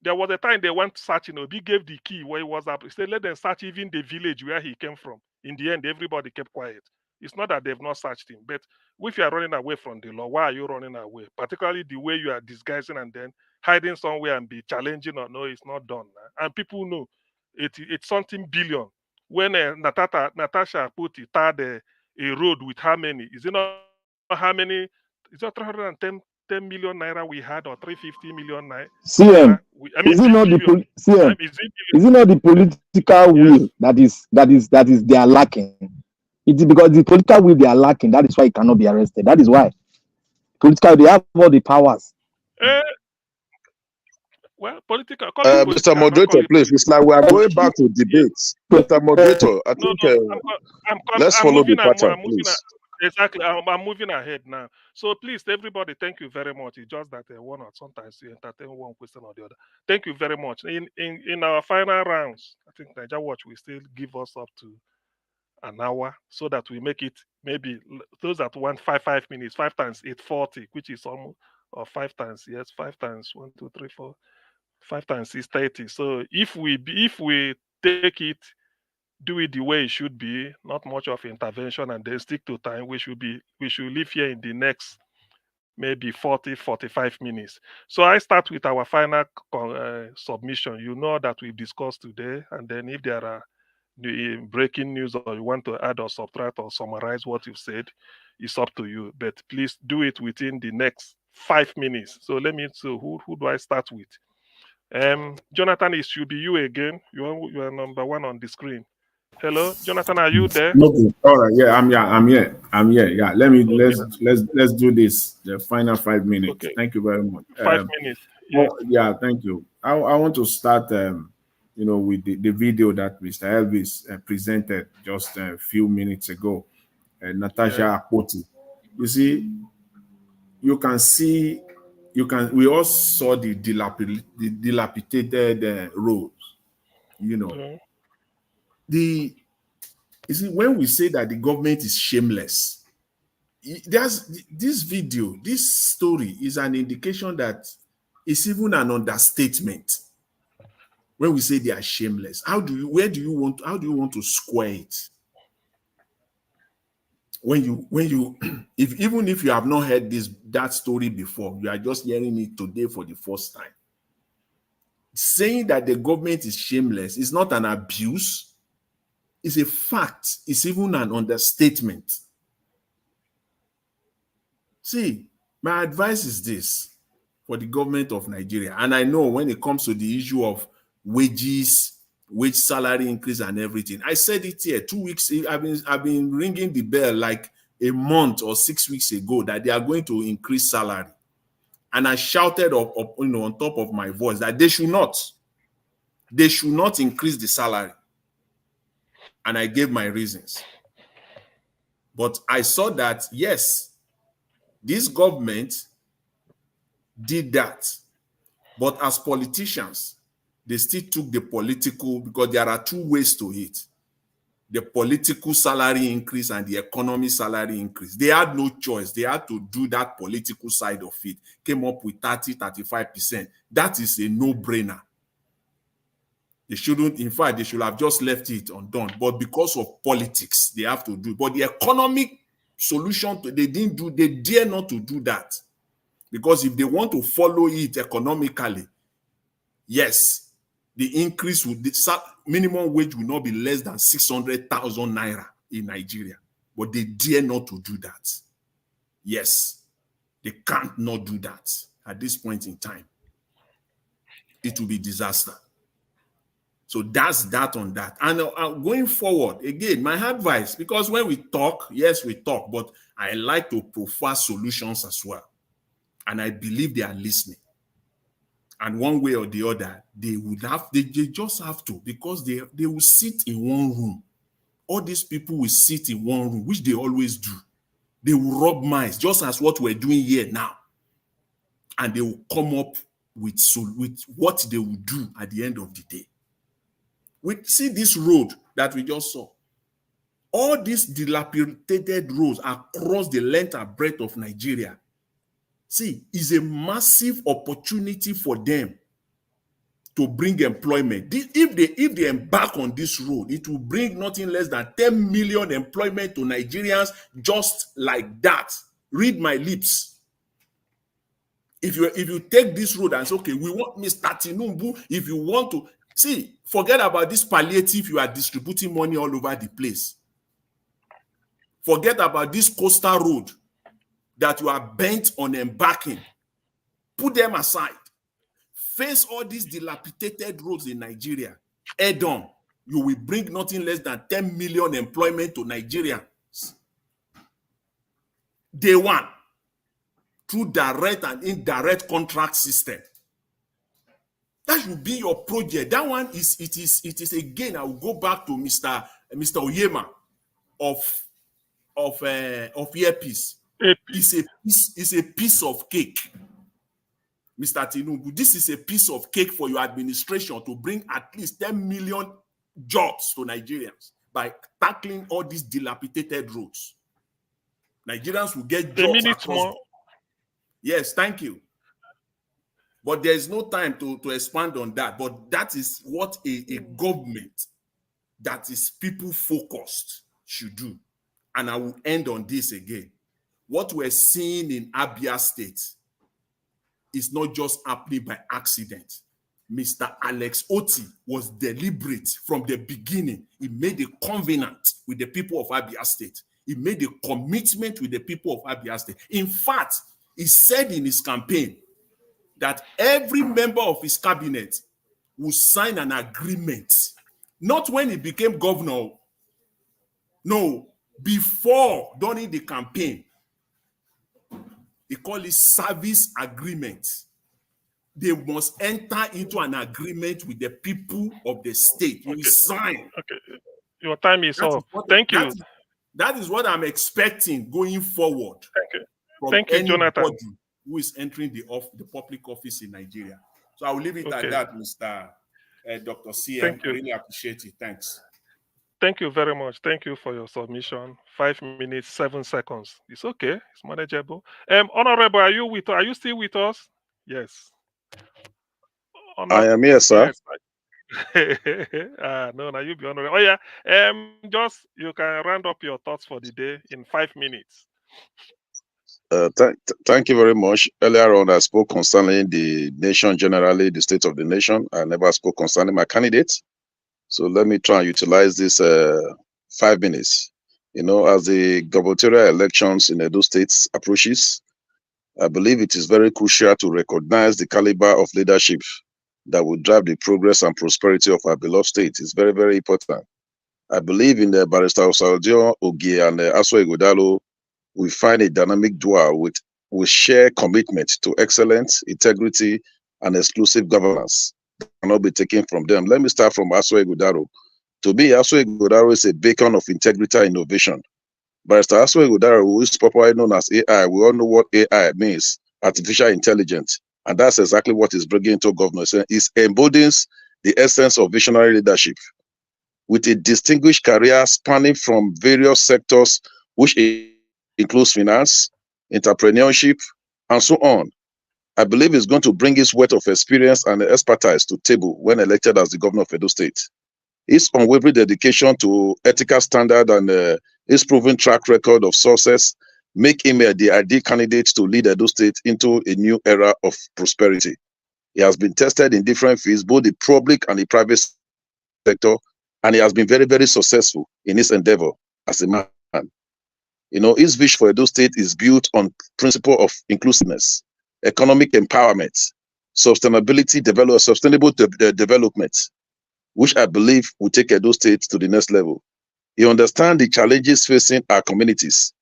There was a time they went searching. Obi gave the key where he was up. He said, let them search even the village where he came from. In the end, everybody kept quiet. It's not that they've not searched him, but if you are running away from the law, why are you running away? Particularly the way you are disguising and then hiding somewhere and be challenging or no, it's not done. And people know it's something billion. When Natasha put it, a road with how many? Is it not how many? Is it 310 million naira we had or 350 million naira? CM, I mean, is it not the billion. CM? Is Is it not the political will that is they are lacking? It is because the political will they are lacking. That is why he cannot be arrested. That is why political they have all the powers. Well, political. Call it political. Mr. Moderator, please. It's like we are going back to debates. Mr. Moderator, I think let's I'm follow the moving. pattern, I'm moving. please. Exactly. I'm moving ahead now. So please, everybody, thank you very much. It's just that one or sometimes you entertain one question or the other. Thank you very much. In our final rounds, I think Niger Watch will still give us up to an hour so that we make it maybe those that want 5 minutes, 5 times 840, which is almost or 5 times 5 times 1, 2, 3, 4, 5 times 630. So if we take it, do it the way it should be, not much of intervention, and then stick to time, we should live here in the next maybe 45 minutes. So I start with our final submission. You know that we've discussed today, and then if there are breaking news or you want to add or subtract or summarize what you've said, it's up to you. But please do it within the next 5 minutes. So let me. So who do I start with? Jonathan, it should be you again. You are number one on the screen. Hello, Jonathan, are you there? Okay. All right. Yeah, I'm here. Yeah. Let's do this. The final 5 minutes. Okay. Thank you very much. 5 minutes. Yes. Yeah, thank you. I want to start with the video that Mr. Elvis presented just a few minutes ago. Natasha Akpoti. You see, we all saw the dilapidated roads. You see, when we say that the government is shameless, this video, this story is an indication that it's even an understatement. When we say they are shameless, how do you want to square it? When you even if you have not heard that story before, you are just hearing it today for the first time. Saying that the government is shameless is not an abuse, it's a fact, it's even an understatement. See, my advice is this for the government of Nigeria, and I know when it comes to the issue of wages, wage salary increase and everything, I said it here 2 weeks. I've been ringing the bell like a month or 6 weeks ago that they are going to increase salary, and I shouted up on top of my voice that they should not increase the salary, and I gave my reasons. But I saw that yes, this government did that, but as politicians, they still took the political, because there are two ways to it: the political salary increase and the economy salary increase. They had no choice. They had to do that political side of it. Came up with 30-35%. That is a no-brainer. They shouldn't, in fact, they should have just left it undone. But because of politics, they have to do it. But the economic solution, they dare not to do that. Because if they want to follow it economically, yes, the increase would, the minimum wage will not be less than 600,000 naira in Nigeria. But they dare not to do that. Yes, they can't not do that at this point in time. It will be disaster. So that's that on that. And going forward, again, my advice, because when we talk, yes, we talk, but I like to prefer solutions as well. And I believe they are listening. And one way or the other, they just have to, because they will sit in one room. All these people will sit in one room, which they always do. They will rub minds, just as what we're doing here now. And they will come up with what they will do at the end of the day. We see this road that we just saw. All these dilapidated roads across the length and breadth of Nigeria, see, is a massive opportunity for them to bring employment. If they embark on this road, it will bring nothing less than 10 million employment to Nigerians just like that. Read my lips. If you take this road and say, okay, we want Mr. Tinubu, if you want to, see, forget about this palliative you are distributing money all over the place. Forget about this coastal road that you are bent on embarking. Put them aside. Face all these dilapidated roads in Nigeria. Head on. You will bring nothing less than 10 million employment to Nigerians. Day one. Through direct and indirect contract system. That should be your project. That one is again, I will go back to Mr. Oyema of Earpiece. It's a piece of cake. Mr. Tinubu, this is a piece of cake for your administration to bring at least 10 million jobs to Nigerians by tackling all these dilapidated roads. Nigerians will get jobs across. Yes, thank you. But there is no time to expand on that. But that is what a government that is people-focused should do. And I will end on this again. What we're seeing in Abia State is not just happening by accident. Mr. Alex Otti was deliberate from the beginning. He made a covenant with the people of Abia State. He made a commitment with the people of Abia State. In fact, he said in his campaign that every member of his cabinet will sign an agreement, not when he became governor, no, before, during the campaign. They call it service agreement. They must enter into an agreement with the people of the state. You sign. Okay, your time is up. Thank you. That is what I'm expecting going forward. From Thank you, anybody Jonathan. who is entering the public office in Nigeria. So I will leave it at that, Mr. Dr. CM. Thank you. I really appreciate it. Thanks. Thank you very much. Thank you for your submission. 5 minutes, 7 seconds. It's okay. It's manageable. Honorable, are you still with us? Yes. I am here, sir. Yes. No, you be honorable. Oh yeah. Just you can round up your thoughts for the day in 5 minutes. Thank you very much. Earlier on, I spoke concerning the nation generally, the state of the nation. I never spoke concerning my candidate. So let me try and utilize this 5 minutes. You know, as the gubernatorial elections in Edo State approaches, I believe it is very crucial to recognize the caliber of leadership that will drive the progress and prosperity of our beloved state. It's very, very important. I believe in the Barrister Osaldio Ogie and Aswa Ighodalo. We find a dynamic duo with shared commitment to excellence, integrity, and exclusive governance that cannot be taken from them. Let me start from Aswa Ighodalo. To me, Aswa Ighodalo is a beacon of integrity and innovation. Barrister Aswa Ighodalo, who is popularly known as AI, we all know what AI means, artificial intelligence. And that's exactly what is bringing into governance. It embodies the essence of visionary leadership with a distinguished career spanning from various sectors, which includes finance, entrepreneurship, and so on. I believe it's going to bring his wealth of experience and expertise to table when elected as the governor of Edo State. His unwavering dedication to ethical standard and his proven track record of success make him the ideal candidate to lead Edo State into a new era of prosperity. He has been tested in different fields, both the public and the private sector, and he has been very, very successful in his endeavor as a man. You know, his vision for Edo State is built on principle of inclusiveness, economic empowerment, sustainable development, which I believe will take Edo State to the next level. He understands the challenges facing our communities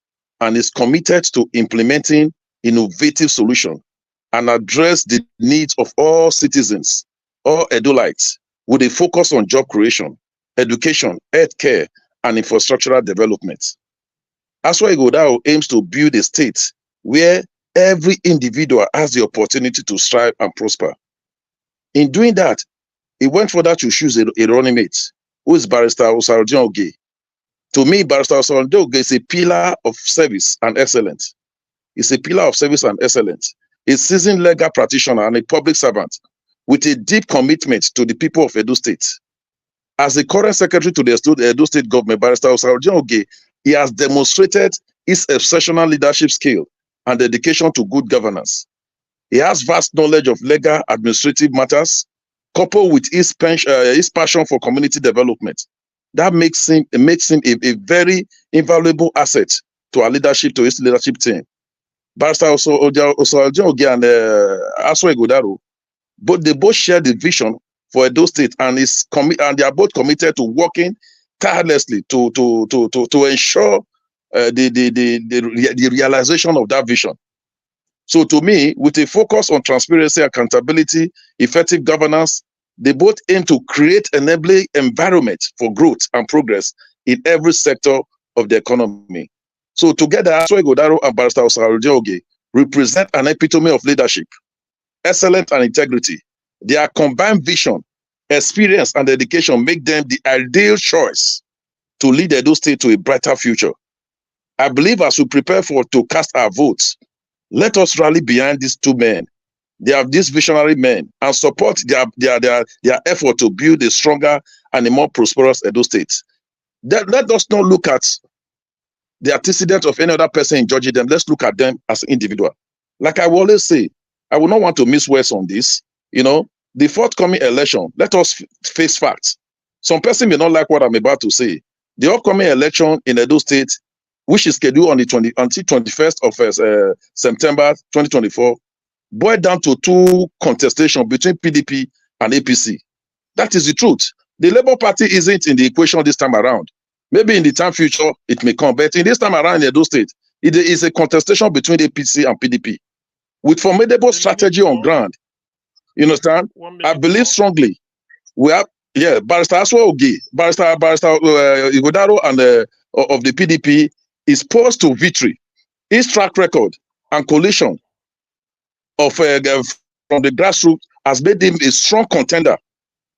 and is committed to implementing innovative solutions and address the needs of all citizens, all Edolites, with a focus on job creation, education, healthcare, and infrastructural development. Aswa Ighodalo aims to build a state where every individual has the opportunity to strive and prosper. In doing that, he went further to choose a running mate, who is Barrister Osaldio Ogie. To me, Barrister Osaldio Ogie is a pillar of service and excellence. He's a pillar of service and excellence. A seasoned legal practitioner and a public servant with a deep commitment to the people of Edo State. As the current secretary to the Edo State government, Barrister Osaldio Ogie, he has demonstrated his exceptional leadership skill and dedication to good governance. He has vast knowledge of legal administrative matters, coupled with his passion for community development. That makes him a very invaluable asset to our leadership, to his leadership team. Barrister Osaldio Ogie and Aswa Ighodalo, they both share the vision for Edo State, and they are both committed to working tirelessly to ensure the realization of that vision. So to me, with a focus on transparency, accountability, effective governance, they both aim to create an enabling environment for growth and progress in every sector of the economy. So together, Aswa Ighodalo and Barrister Osaldio Ogie represent an epitome of leadership, excellence and integrity. Their combined vision, experience, and dedication make them the ideal choice to lead Edo State to a brighter future. I believe as we prepare to cast our votes, let us rally behind these two men. They are these visionary men and support their effort to build a stronger and a more prosperous Edo State. Let us not look at the antecedent of any other person in judging them. Let's look at them as an individual. Like I will always say, I will not want to miss words on this. You know, the forthcoming election, let us face facts. Some person may not like what I'm about to say. The upcoming election in Edo State, which is scheduled on until 21st of September 2024, boiled down to two contestation between PDP and APC. That is the truth. The Labour Party isn't in the equation this time around. Maybe in the time future it may come, but in this time around in Edo State, it is a contestation between APC and PDP with formidable strategy on ground. You understand? I believe strongly. We have, yeah, Barrister Aswa Ogi, Barrister Igodaro and of the PDP is poised to victory. His track record and coalition of from the grassroots has made him a strong contender.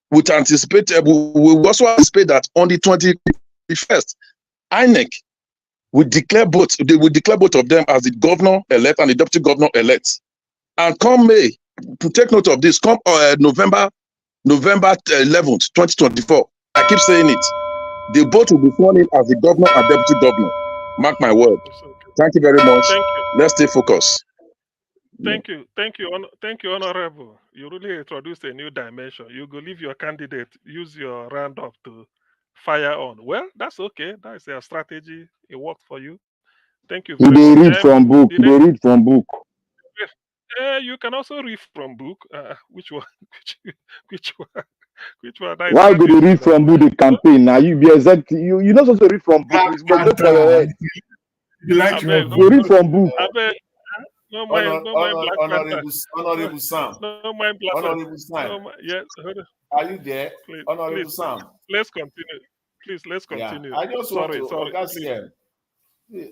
We also anticipate that on the 21st, INEC will declare both. They will declare both of them as the governor-elect and the deputy governor-elect. And come May, to take note of this, come November 11th, 2024. I keep saying it. They both will be sworn in as the governor and deputy governor. Mark my word. Thank you very much. Thank you. Let's stay focused. Thank you, Honorable. You really introduced a new dimension. You go leave your candidate, use your roundup to fire on. Well, that's okay. That's a strategy. It worked for you. Thank you very They much. read from book. They read from book. You can also read from book. Which one? Which one? Which one? Why do they read from book? The campaign now you be exact. You're not supposed to read from book. It's for your head. You like to read from book. No mind, Honorable Sam. No mind, Honorable Sam. Yes. Are you there? Please, Honorable Sam. Let's continue. Please, let's continue. Yeah, I just want to, sorry.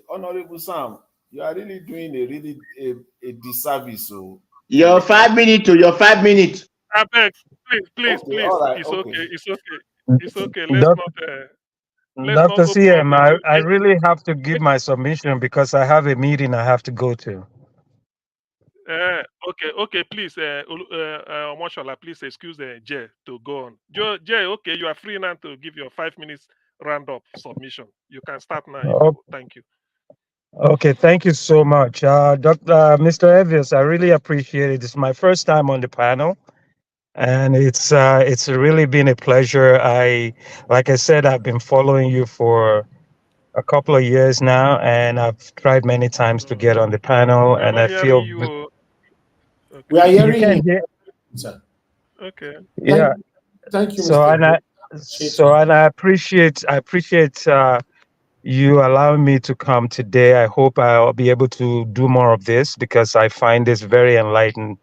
Honorable Sam, you are really doing a disservice. So your 5 minutes to your 5 minutes. I beg, please. Right, it's okay. It's okay. Let's not. Dr. CM, I really have to give my submission because I have a meeting I have to go to. Okay, please, Omoshola, please excuse Jay to go on. Jay, okay, you are free now to give your 5 minutes roundup submission. You can start now. Thank you. Okay, thank you so much. Mr. Evius, I really appreciate it. It's my first time on the panel. And it's really been a pleasure. Like I said, I've been following you for a couple of years now, and I've tried many times to get on the panel, and I feel we are hearing you. Okay. Yeah. Thank you. So I appreciate you allowing me to come today. I hope I'll be able to do more of this because I find this very enlightening.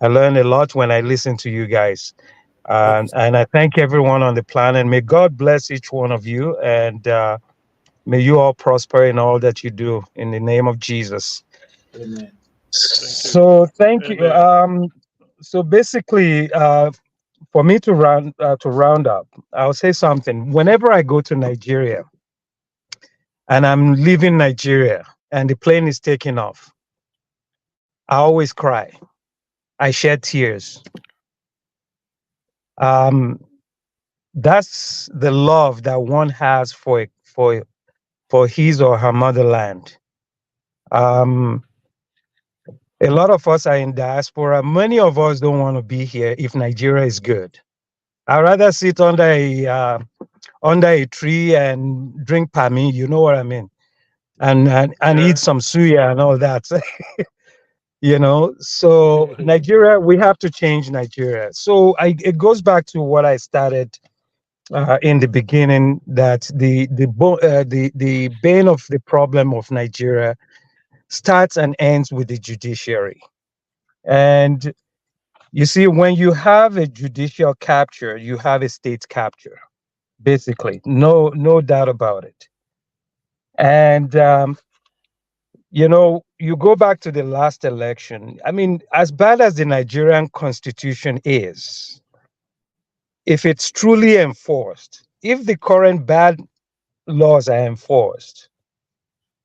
I learn a lot when I listen to you guys. And I thank everyone on the planet. May God bless each one of you. And may you all prosper in all that you do in the name of Jesus. Amen. So thank you. So basically, for me to round up, I'll say something. Whenever I go to Nigeria and I'm leaving Nigeria and the plane is taking off, I always cry. I shed tears. That's the love that one has for his or her motherland. A lot of us are in diaspora. Many of us don't want to be here if Nigeria is good. I'd rather sit under a tree and drink pami, you know what I mean, and eat some suya and all that. You know, so Nigeria, we have to change Nigeria. So it goes back to what I started in the beginning, that the bane of the problem of Nigeria starts and ends with the judiciary. And you see, when you have a judicial capture, you have a state capture, basically, no doubt about it. And you know, you go back to the last election. I mean, as bad as the Nigerian constitution is, if it's truly enforced, if the current bad laws are enforced,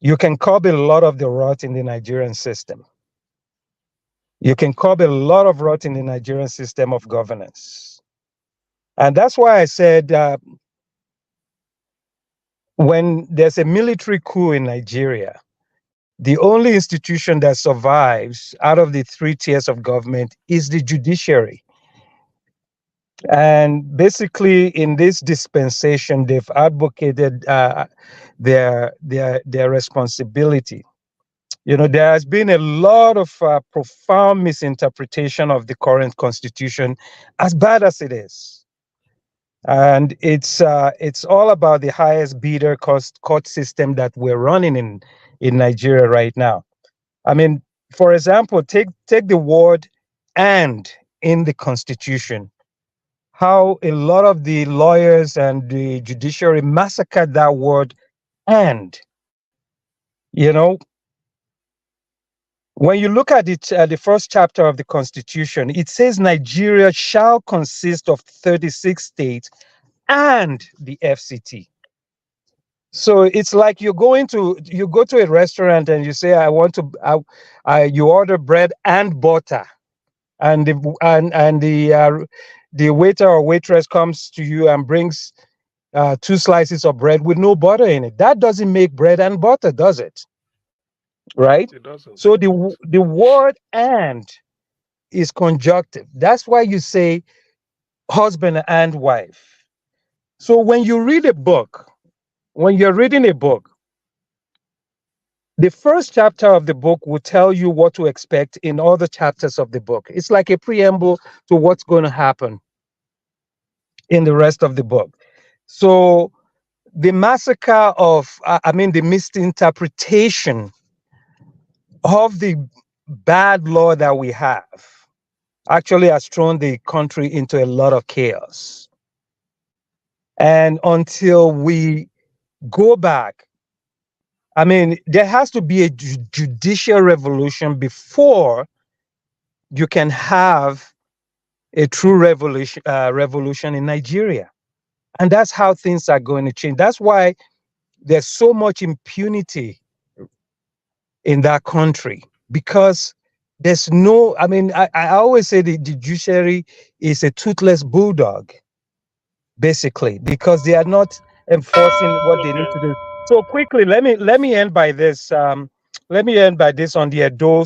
you can curb a lot of the rot in the Nigerian system. You can curb a lot of rot in the Nigerian system of governance. And that's why I said, when there's a military coup in Nigeria, the only institution that survives out of the 3 tiers of government is the judiciary. And basically, in this dispensation, they've advocated their responsibility. There has been a lot of profound misinterpretation of the current constitution, as bad as it is. And it's all about the highest bidder court system that we're running in Nigeria right now. I mean, for example, take the word "and" in the constitution. How a lot of the lawyers and the judiciary massacred that word "and." When you look at it, the first chapter of the Constitution, it says Nigeria shall consist of 36 states and the FCT. So it's like you go to a restaurant and you say, you order bread and butter, and the waiter or waitress comes to you and brings 2 slices of bread with no butter in it. That doesn't make bread and butter, does it? Right? It doesn't. So the word "and" is conjunctive. That's why you say husband and wife. So when you read a book, when you're reading a book, the first chapter of the book will tell you what to expect in other chapters of the book. It's like a preamble to what's going to happen in the rest of the book. So the massacre the misinterpretation of the bad law that we have actually has thrown the country into a lot of chaos. And until we go back, there has to be a judicial revolution before you can have a true revolution in Nigeria. And that's how things are going to change. That's why there's so much impunity in that country, because there's no, I always say the judiciary is a toothless bulldog, basically, because they are not enforcing what they need to do. So quickly, let me end by this. Let me end by this on the Edo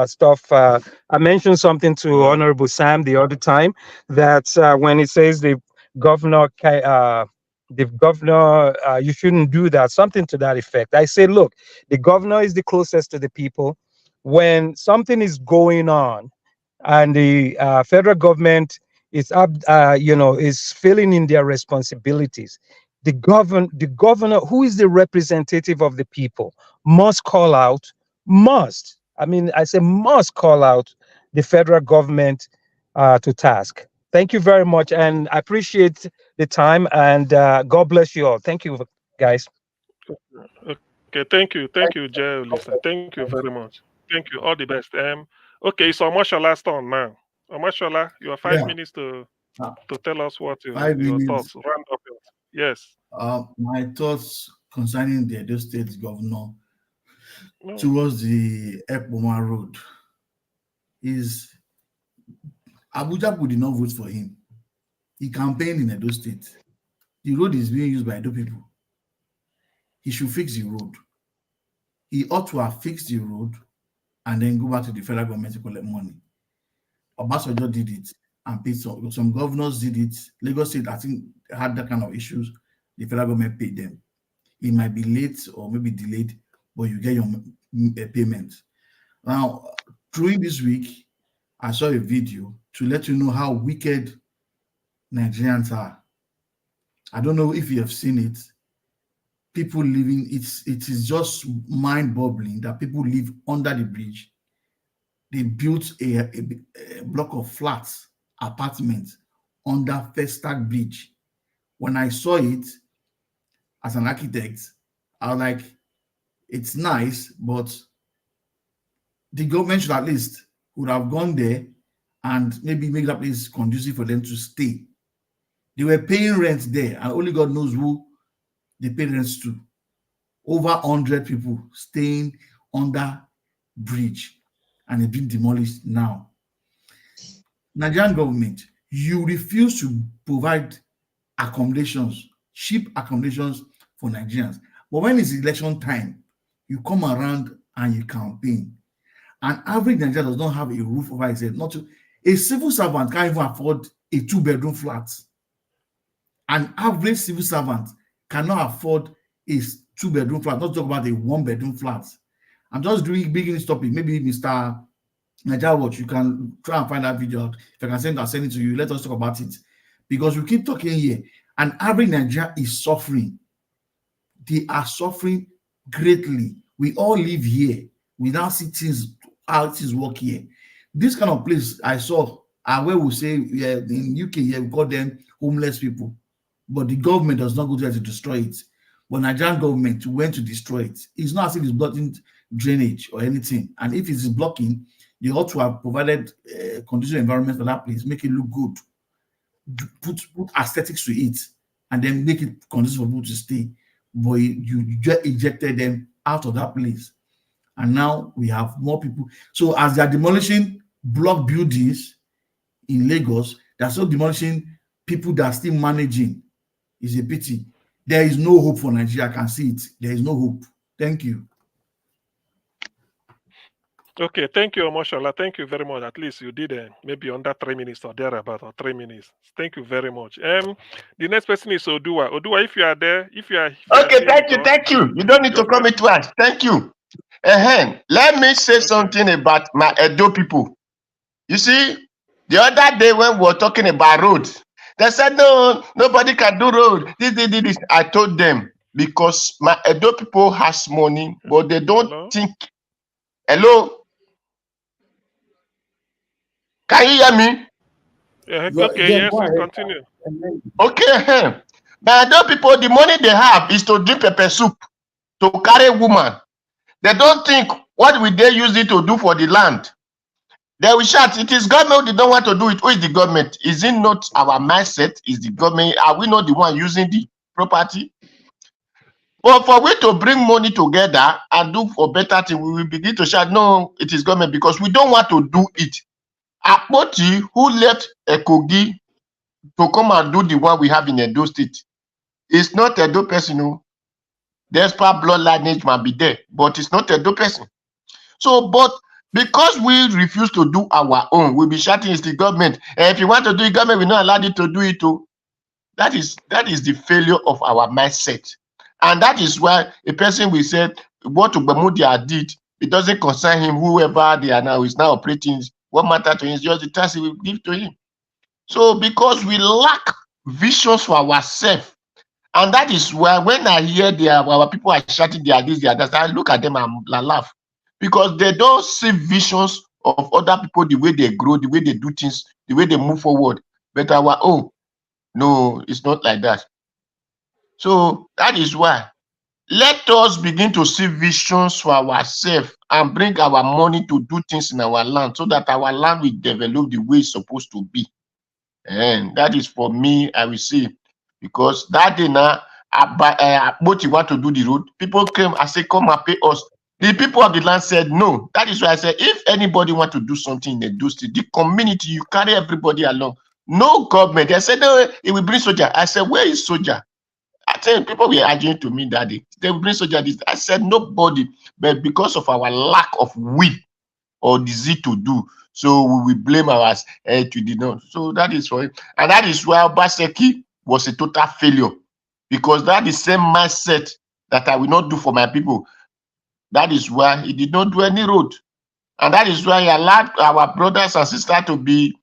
stuff. I mentioned something to Honorable Sam the other time, that when he says the governor, you shouldn't do that, something to that effect. I say, look, the governor is the closest to the people. When something is going on and the federal government is is filling in their responsibilities, the governor, who is the representative of the people, must call out, must call out the federal government to task. Thank you very much, and I appreciate the time, and God bless you all. Thank you, guys. Okay, thank you, Jay Lisa. Thank you very much. Thank you. All the best. Okay, so Omashola turn now. Omashola, you have 5 minutes to tell us what your 5 minutes. thoughts. Round up. Yes. My thoughts concerning the Edo State governor towards the Ekpoma Road is Abuja did not vote for him. He campaigned in Edo State. The road is being used by Edo people. He should fix the road. He ought to have fixed the road and then go back to the federal government to collect money. Obasanjo did it and paid some governors did it. Lagos State, I think, had that kind of issues. The federal government paid them. It might be late or maybe delayed, but you get your payment. Now, during this week, I saw a video to let you know how wicked Nigerians are. I don't know if you have seen it. People living, it is just mind-boggling that people live under the bridge. They built a block of flats, apartments under Festac Bridge. When I saw it as an architect, I was like, it's nice, but the government should at least would have gone there and maybe make that place conducive for them to stay. They were paying rent there, and only God knows who they paid rent to. Over 100 people staying under bridge, and it's been demolished now. Nigerian government, you refuse to provide accommodations, cheap accommodations for Nigerians. But when it's election time, you come around and you campaign. An average Nigerian does not have a roof over his head. A civil servant can't even afford a 2-bedroom flat. An average civil servant cannot afford a 2-bedroom flat, not talk about a 1-bedroom flat. I'm just bringing this topic. Maybe Mr. Nigeria Watch, you can try and find that video out. If I can send it to you, let us talk about it. Because we keep talking here, and average Nigeria is suffering. They are suffering greatly. We all live here. We now see things, how things work here. This kind of place I saw, and where we say in UK here, we call them homeless people. But the government does not go there to destroy it. But Nigerian government went to destroy it. It's not as if it's blocking drainage or anything. And if it's blocking, they ought to have provided a conducive environment for that place, make it look good, put aesthetics to it, and then make it conducive for people to stay. But you just ejected them out of that place. And now we have more people. So as they're demolishing block buildings in Lagos, they're still demolishing people that are still managing. It's a pity. There is no hope for Nigeria. I can see it. There is no hope. Thank you. Okay, thank you, Omoshola. Thank you very much. At least you did maybe under 3 minutes or thereabout, or 3 minutes. Thank you very much. The next person is Odua. Odua, if you are there, okay, thank you. You don't need to come into us. Thank you. Let me say something about my Edo people. You see, the other day when we were talking about roads, they said, no, nobody can do road. This. I told them, because my Edo people has money, but they don't think. Hello? Can you hear me? Okay, yes, continue. Okay. My Edo people, the money they have is to drink pepper soup, to carry woman. They don't think, what will they use it to do for the land? They will shout, it is government who don't want to do it. Who is the government? Is it not our mindset? Is the government? Are we not the one using the property? But for we to bring money together and do for better thing, we will begin to shout, no, it is government, because we don't want to do it. Akpoti, who left Kogi to come and do the one we have in Edo State, it's not Edo person who, despite blood lineage might be there, but it's not Edo person. So, but because we refuse to do our own, we'll be shouting it's the government. And if you want to do it, government will not allow you to do it too. That is the failure of our mindset. And that is why a person will say, what Ubemudia did, it doesn't concern him, whoever they are now is now operating. What matters to him is just the task he will give to him. So because we lack visions for ourselves, and that is why when I hear our people are shouting their this, their that, I look at them and I laugh. Because they don't see visions of other people, the way they grow, the way they do things, the way they move forward. But our own, no, it's not like that. So that is why let us begin to see visions for ourselves and bring our money to do things in our land so that our land will develop the way it's supposed to be. And that is for me, I will say, because that day now, what you want to do the road, people came and say, come and pay us. The people of the land said no. That is why I said, if anybody want to do something in the industry, the community, you carry everybody along. No government. They said, no, it will bring soldier. I said, where is soldier? I think people were arguing to me that day. They will bring soldier. I said, nobody. But because of our lack of will or the zeal to do, so we will blame ours to the north. So that is for it. And that is why Obaseki was a total failure. Because that is the same mindset that I will not do for my people. That is why he did not do any road. And that is why he allowed our brothers and sisters to be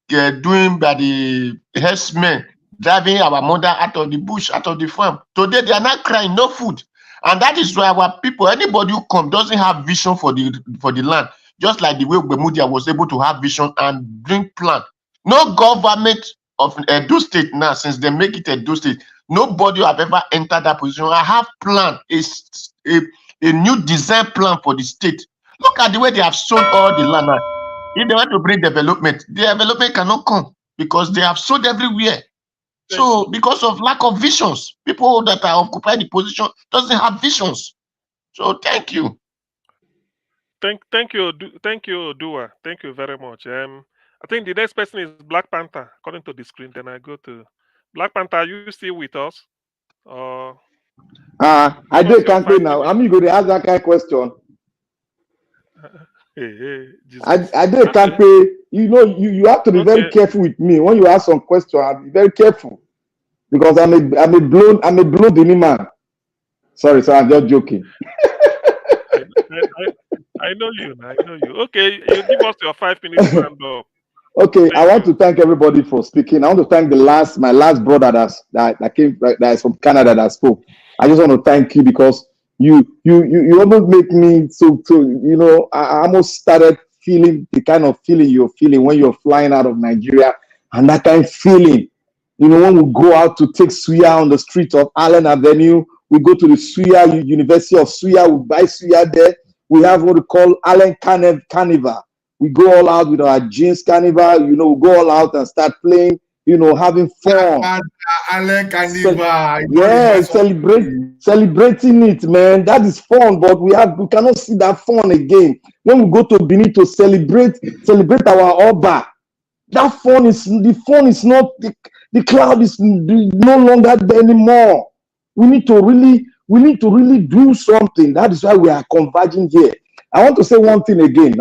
doing by the herdsmen, driving our mother out of the bush, out of the farm. Today, they are not crying, no food. And that is why our people, anybody who comes, doesn't have vision for the land. Just like the way Bemudia was able to have vision and bring plan. No government of Edo State now, since they make it Edo State, nobody have ever entered that position. I have plan, a new design plan for the state. Look at the way they have sold all the land. If they want to bring development, the development cannot come because they have sold everywhere. So because of lack of visions, people that are occupying the position doesn't have visions. So thank you. Thank you, Dua. Thank you very much. I think the next person is Black Panther. According to the screen, then I go to Black Panther. Are you still with us? I do can't say now. I'm going to ask that kind of question. I do can't pay. You know, you have to be very careful with me when you ask some question. I'll be very careful because I'm a blown man. Sorry, I'm just joking. I know you. I know you. Okay, you give us your 5 minutes round up. Okay, I want to thank everybody for speaking. I want to thank my last brother that is from Canada that spoke. I just want to thank you because you almost make me so I almost started feeling the kind of feeling you're feeling when you're flying out of Nigeria, and that kind of feeling, when we go out to take suya on the street of Allen Avenue, we go to the suya University of Suya, we buy suya there. We have what we call Allen Carnival. We go all out with our jeans carnival, we go all out and start playing, having fun. Allen Carnival. Yeah, celebrating it, man. That is fun, but we cannot see that fun again. When we go to Benin to celebrate our Oba, the fun is not, the cloud is no longer there anymore. We need to really do something. That is why we are converging here. I want to say one thing again.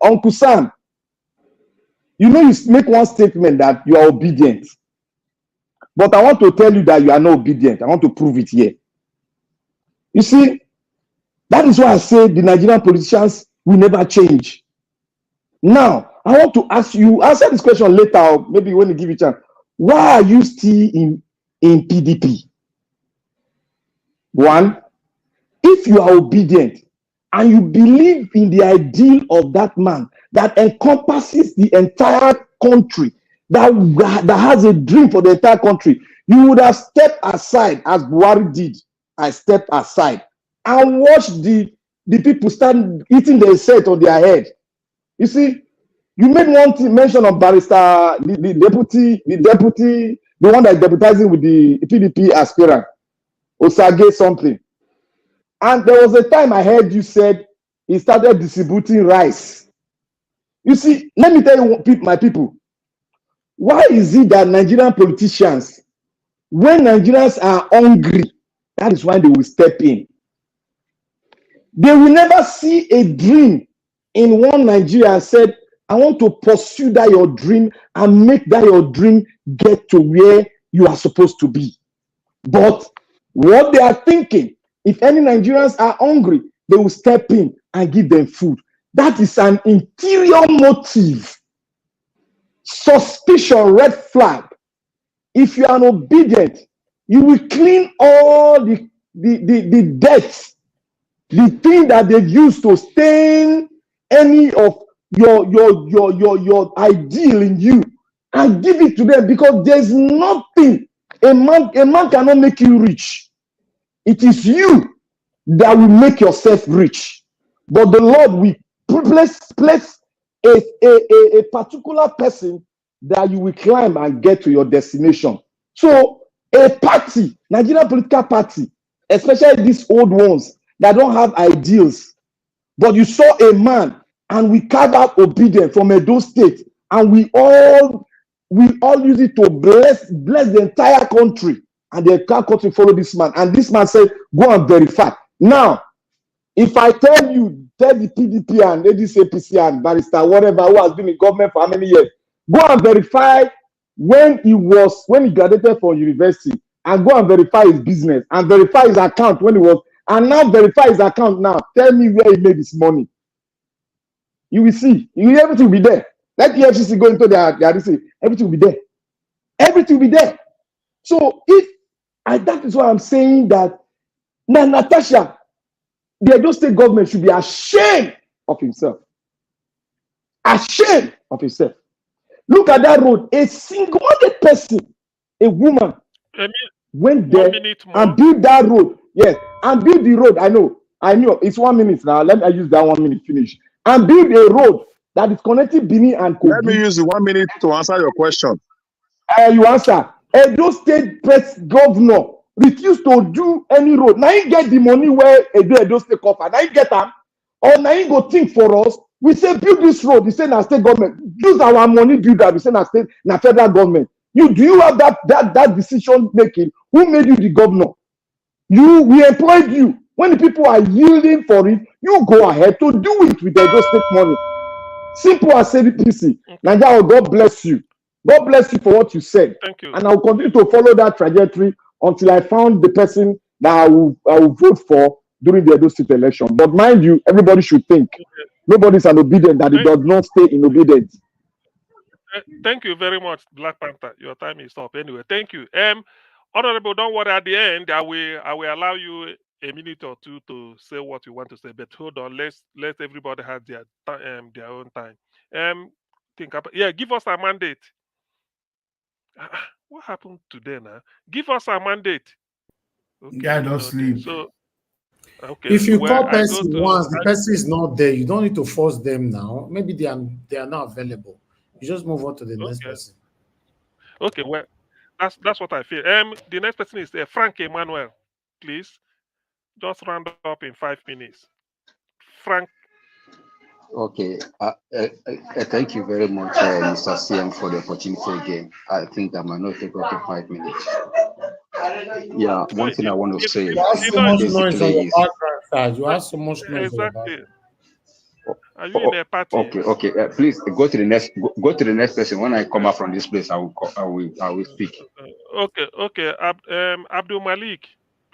Uncle Sam, you make one statement that you are obedient, but I want to tell you that you are not obedient. I want to prove it here. You see, that is why I say the Nigerian politicians will never change. Now, I want to ask you, answer this question later, or maybe when you give it a chance. Why are you still in PDP? One, if you are obedient, and you believe in the ideal of that man that encompasses the entire country, that has a dream for the entire country, you would have stepped aside as Buhari did. I stepped aside and watched the people start eating their set on their head. You see, you made one mention of Barrister, the deputy, the one that is deputizing with the PDP aspirant, Osage something. And there was a time I heard you said he started distributing rice. You see, let me tell you, my people, why is it that Nigerian politicians, when Nigerians are hungry, that is why they will step in. They will never see a dream in one Nigeria and said, I want to pursue that your dream and make that your dream get to where you are supposed to be. But what they are thinking, if any Nigerians are hungry, they will step in and give them food. That is an interior motive. Suspicion, red flag. If you are obedient, you will clean all the debts, the thing that they've used to stain any of your ideal in you, and give it to them, because there's nothing. A man cannot make you rich. It is you that will make yourself rich. But the Lord will place a particular person that you will climb and get to your destination. So a party, Nigerian political party, especially these old ones that don't have ideals, but you saw a man and we carved out obedience from Edo State, and we all use it to bless the entire country, and the entire country follow this man. And this man said, go and verify. Now, if I tell the PDP and ADC and Barrister, whatever, who has been in government for how many years, go and verify when he graduated from university, and go and verify his business, and verify his account when he was, and now verify his account now. Tell me where he made his money. You will see. Everything will be there. Let the EFCC go into their everything will be there. Everything will be there. So that is why I'm saying that now, Natasha, the Edo State government should be ashamed of himself. Ashamed of himself. Look at that road. A single-handed person, a woman, went there and built that road. Yes, and built the road. I know. It's 1 minute now. Let me use that 1 minute finish. And build a road that is connecting Benin and Kogi. Let me use the 1 minute to answer your question. You answer. Edo State governor refused to do any road. Now he get the money where Edo State cover. Now he get them. Or now he go think for us. We say build this road. He say na state government. Use our money build that. We say na state, na federal government. Do you have that decision making? Who made you the governor? We employed you. When the people are yielding for it, you go ahead to do it with the Edo State money. Simple as ABC. Nigeria, God bless you. God bless you for what you said. Thank you. And I will continue to follow that trajectory until I found the person that I will vote for during the Edo State election. But mind you, everybody should think nobody's an obedient that he does not stay in obedience. Thank you very much, Black Panther. Your time is up. Anyway, thank you. Honorable, don't worry. At the end, I will allow you a minute or two to say what you want to say. But hold on, let everybody have their own time. Think about give us a mandate. What happened today now? Give us a mandate. Okay, Guy don't sleep. So okay. If you call I person go to once, the person is not there, you don't need to force them now. Maybe they are not available. You just move on to the next person. Okay, well, that's what I feel. The next person is Frank Emmanuel. Please, just round up in 5 minutes. Frank. Okay. Thank you very much, Mr. CM, for the opportunity again. I think I might not take up to 5 minutes. Yeah, one thing I want to say You have so much noise on your is background side. You have so much noise on your Exactly. Are you in a party? okay. Please go to the next. Go to the next person. When I come out from this place, I will speak. Okay. Abdul Malik,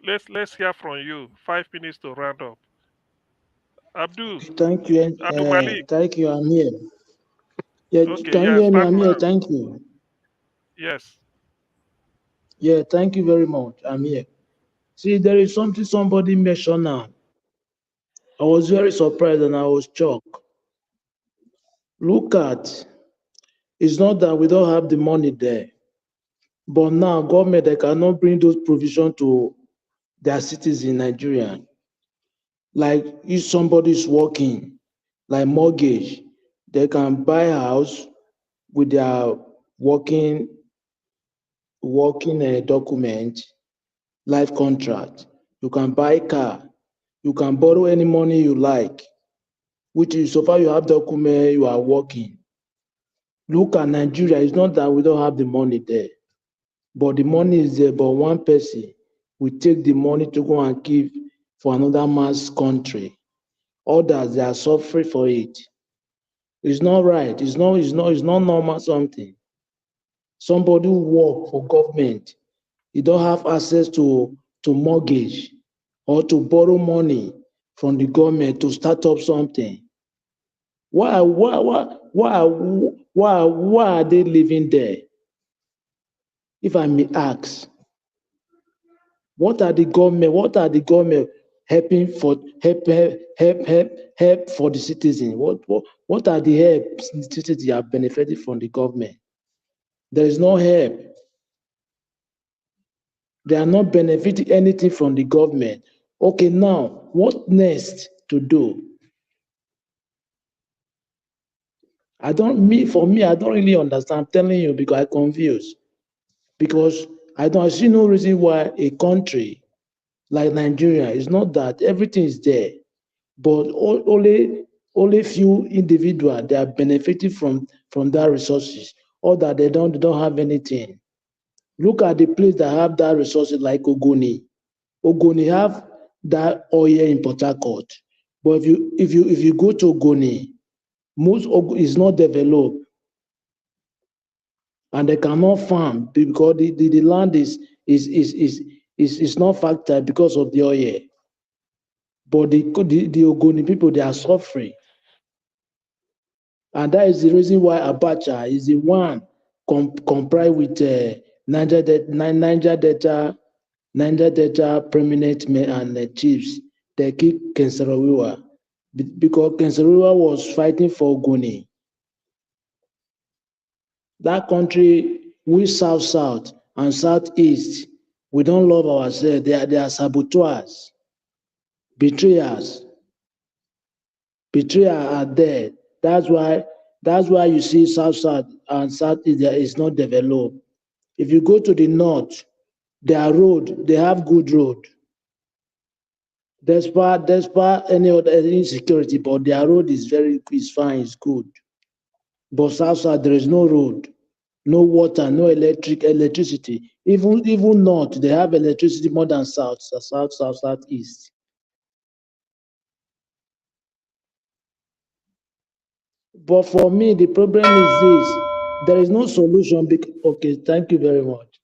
let's hear from you. 5 minutes to round up. Abdul. Thank you. Abdul Malik. Thank you. I'm here. Yeah, Okay, can you hear me? I'm here. Thank you. Yes. Yeah, thank you very much. I'm here. See, there is something somebody mentioned now. I was very surprised and I was shocked. Look at, it's not that we don't have the money there, but now government, they cannot bring those provisions to their cities in Nigeria. Like if somebody is working, like mortgage, they can buy a house with their working document, life contract. You can buy a car. You can borrow any money you like, which is so far you have document, you are working. Look at Nigeria. It's not that we don't have the money there, but the money is there. But one person will take the money to go and give for another man's country. Others, they are suffering for it. It's not right. It's not normal something. Somebody who work for government, you don't have access to mortgage or to borrow money from the government to start up something. Why are they living there? If I may ask, what are the government helping for help for the citizen? What are the help citizens are benefiting from the government? There is no help. They are not benefiting anything from the government. Okay, now what next to do? I don't really understand. I'm telling you because I'm confused. Because I see no reason why a country like Nigeria is not that everything is there, but only few individuals they are benefiting from that resources, or that they don't have anything. Look at the place that have that resources like Ogoni. Ogoni have that oil in Port Harcourt, but if you go to Ogoni, most is not developed, and they cannot farm because the land is not factored because of the oil. But the Ogoni people, they are suffering, and that is the reason why Abacha is the one comply with Niger Delta prominent men and chiefs. They kick Kensarawiwa because Kensarawiwa was fighting for Ogoni. That country, we south and southeast, we don't love ourselves. They are saboteurs, betrayers. Betrayers are there. That's why you see south and southeast is not developed. If you go to the north, their road, they have good road. Despite any other insecurity, but their road is fine, it's good. But south, there is no road, no water, no electricity. Even north, they have electricity more than southeast. But for me, the problem is this: there is no solution. Okay, thank you very much.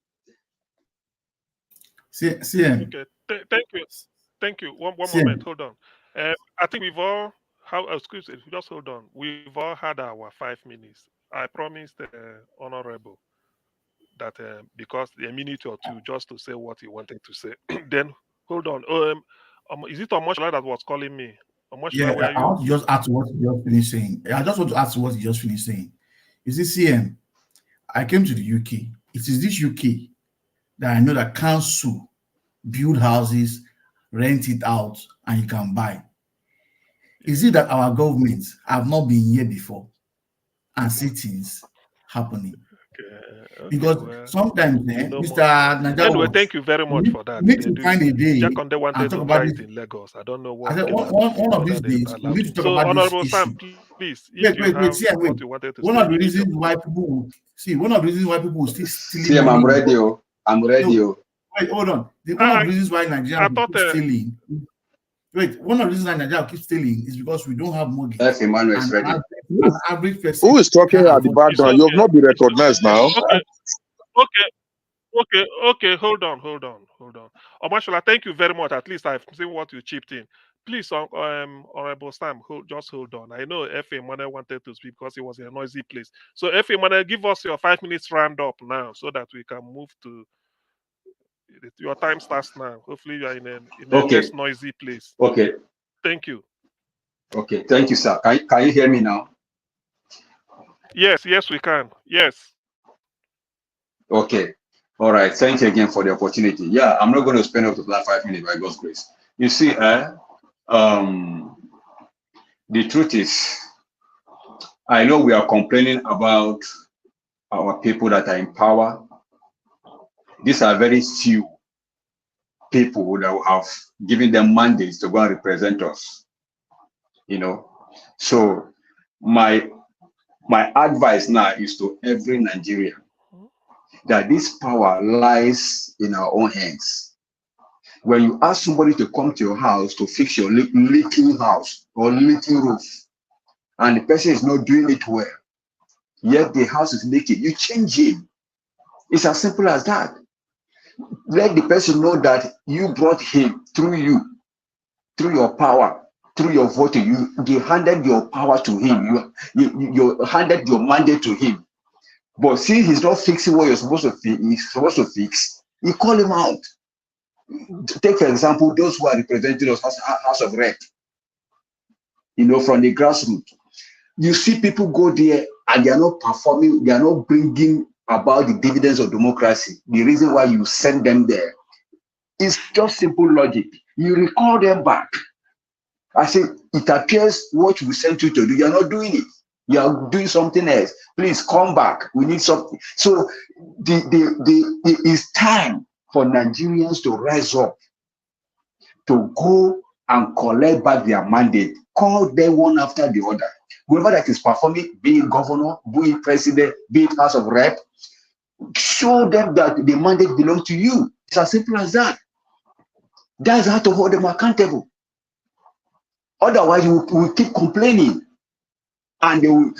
CM. Okay, thank you. Thank you. One See, moment. Hold on. I think we've all. Excuse me. Just hold on. We've all had our 5 minutes. I promised Honorable that because a minute or two just to say what he wanted to say. Then hold on. Is it Omoshla that was calling me? Omoshla, where yeah, are I you? want to just add to what you just finished saying. I just want to add to what you just finished saying. You see, CM, I came to the UK. It is this UK that I know that council build houses, rent it out, and you can buy. Is it that our governments have not been here before and see things happening? Because Well, sometimes, you know Mr. more. Anyway, Najawo, thank you very much for that. we need to find a day Jaconde wanted and talk to about try this. it in Lagos. I don't know I what said came out of it, one of whether these they days we allowed need you. to talk So, about this Honorable Sam, issue. please, if you Wait, have see, and wait. what you wanted to One say, of the mute reasons your why mic. people will see, one of the reasons why people will still stealing CM, money. I'm ready. I'm ready. No, wait, hold on. One of the reasons why Nigeria I will thought. keep stealing. Wait, one of the reasons why Nigeria will keep stealing is because we don't have mortgage. F. Emmanuel is And ready. an average person Who is talking can't at the afford it. background? You have not been recognized now. Okay. Hold on. Omashola, thank you very much. At least I've seen what you chipped in. Please, Honorable Sam, just hold on. I know F. Emmanuel wanted to speak because it was in a noisy place. So, F. Emmanuel, give us your 5 minutes round up now so that we can move to your time starts now. Hopefully, you are in a less noisy place. Okay. Thank you. Okay. Thank you, sir. Can you hear me now? Yes, we can. Yes. Okay. All right. Thank you again for the opportunity. Yeah, I'm not going to spend up to the last 5 minutes by God's grace. You see, the truth is, I know we are complaining about our people that are in power. These are very few people that have given them mandates to go and represent us. So my advice now is to every Nigerian that this power lies in our own hands. When you ask somebody to come to your house to fix your leaking house or leaking roof, and the person is not doing it well, yet the house is leaking, you change him. It's as simple as that. Let the person know that you brought him through your power, through your voting. You handed your power to him. You handed your mandate to him. But see, he's not fixing what he's supposed to fix. You call him out. Take, for example, those who are representing us House of Rep, from the grassroots. You see people go there and they are not performing, they are not bringing about the dividends of democracy. The reason why you send them there is just simple logic. You recall them back. I say, it appears what we sent you to do, you're not doing it. You are doing something else. Please come back. We need something. So it is time for Nigerians to rise up, to go and collect back their mandate. Call them one after the other. Whoever that is performing, be it governor, be it president, be it House of Rep, show them that the mandate belongs to you. It's as simple as that. That's how to hold them accountable. Otherwise, we will keep complaining, and they will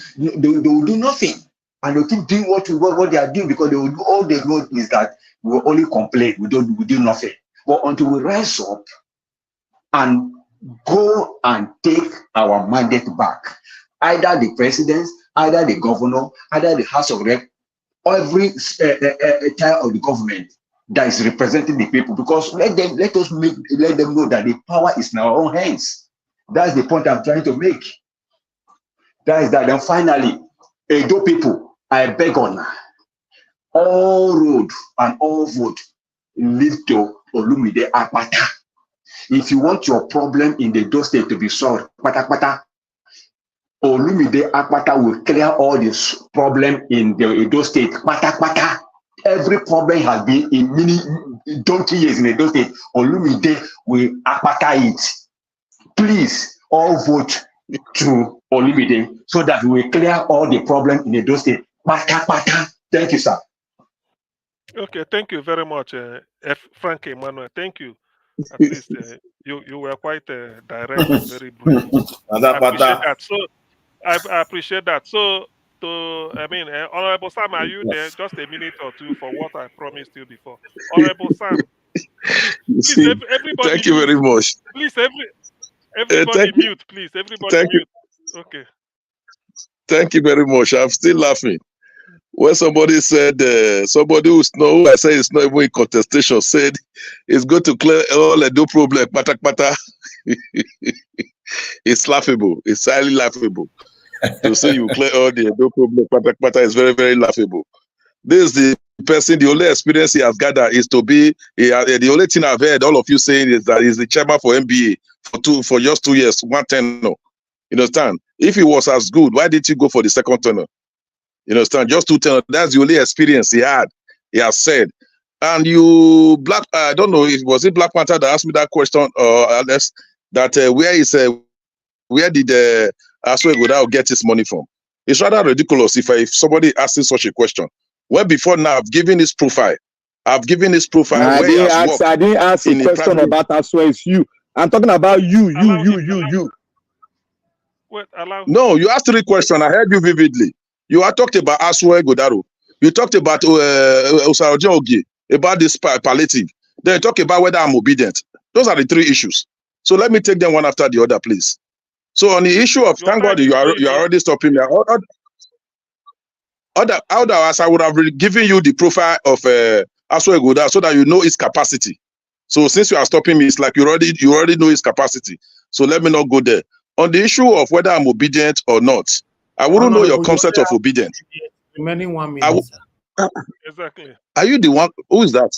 do nothing, and they'll keep doing what they are doing, because they will do, all they know is that we will only complain. We do nothing. But until we rise up and go and take our mandate back, either the president, either the governor, either the House of Rep, every tier of the government that is representing the people, because let them know that the power is in our own hands. That's the point I'm trying to make. That is that. Then finally, Edo people, I beg on all road and all vote lead to Olumide Akpata. If you want your problem in the Edo state to be solved, Olumide Akpata will clear all this problem in the Edo state. Every problem has been in many donkey years in Edo state. Olumide will Akpata it. Please, all vote to Olumide so that we will clear all the problem in Edo state. Thank you, sir. Okay, thank you very much, Frank Emmanuel. Thank you. At least you were quite direct and very brief. I appreciate that. So I appreciate that. So Honorable Sam, are you there? Just a minute or two for what I promised you before. Honorable Sam. See, everybody thank you mute. very much. Please, everybody Thank you. mute, please. Everybody Thank you. mute. Okay. Thank you very much. I'm still laughing. When somebody said, somebody who I say is not even in contestation said it's going to clear all the do problem, pata pata. It's laughable. It's highly laughable. To say you clear all the do problem, pata pata is very, very laughable. This is the person, the only experience he has gathered is to be, the only thing I've heard all of you saying is that he's the chairman for MBA for just 2 years, one tenure. You understand? If he was as good, why didn't you go for the second tenure? You understand? Just 2 tenure. That's the only experience he had. He has said. And you, I don't know if was it Black Panther that asked me that question, or Alex, that where did Aswe Godao get his money from? It's rather ridiculous if somebody asks such a question. Well, before now, I've given his profile. I've given his profile Nah, where he has worked. I didn't ask a question about Aswe. It's you. I'm talking about you. Wait, allow. No, you asked 3 questions. I heard you vividly. You are talked about Aswe Godaro. You talked about Osarojo Ogi, about this palliative. Then you talk about whether I'm obedient. Those are the 3 issues. So let me take them one after the other, please. So on the issue of, thank God you are already stopping me. Otherwise, I would have given you the profile of Aswe Godaro so that you know his capacity. So since you are stopping me, it's like you already know his capacity. So let me not go there. On the issue of whether I'm obedient or not, I wouldn't know your concept of obedience. Remaining 1 minute. Exactly. Are you the one? Who is that?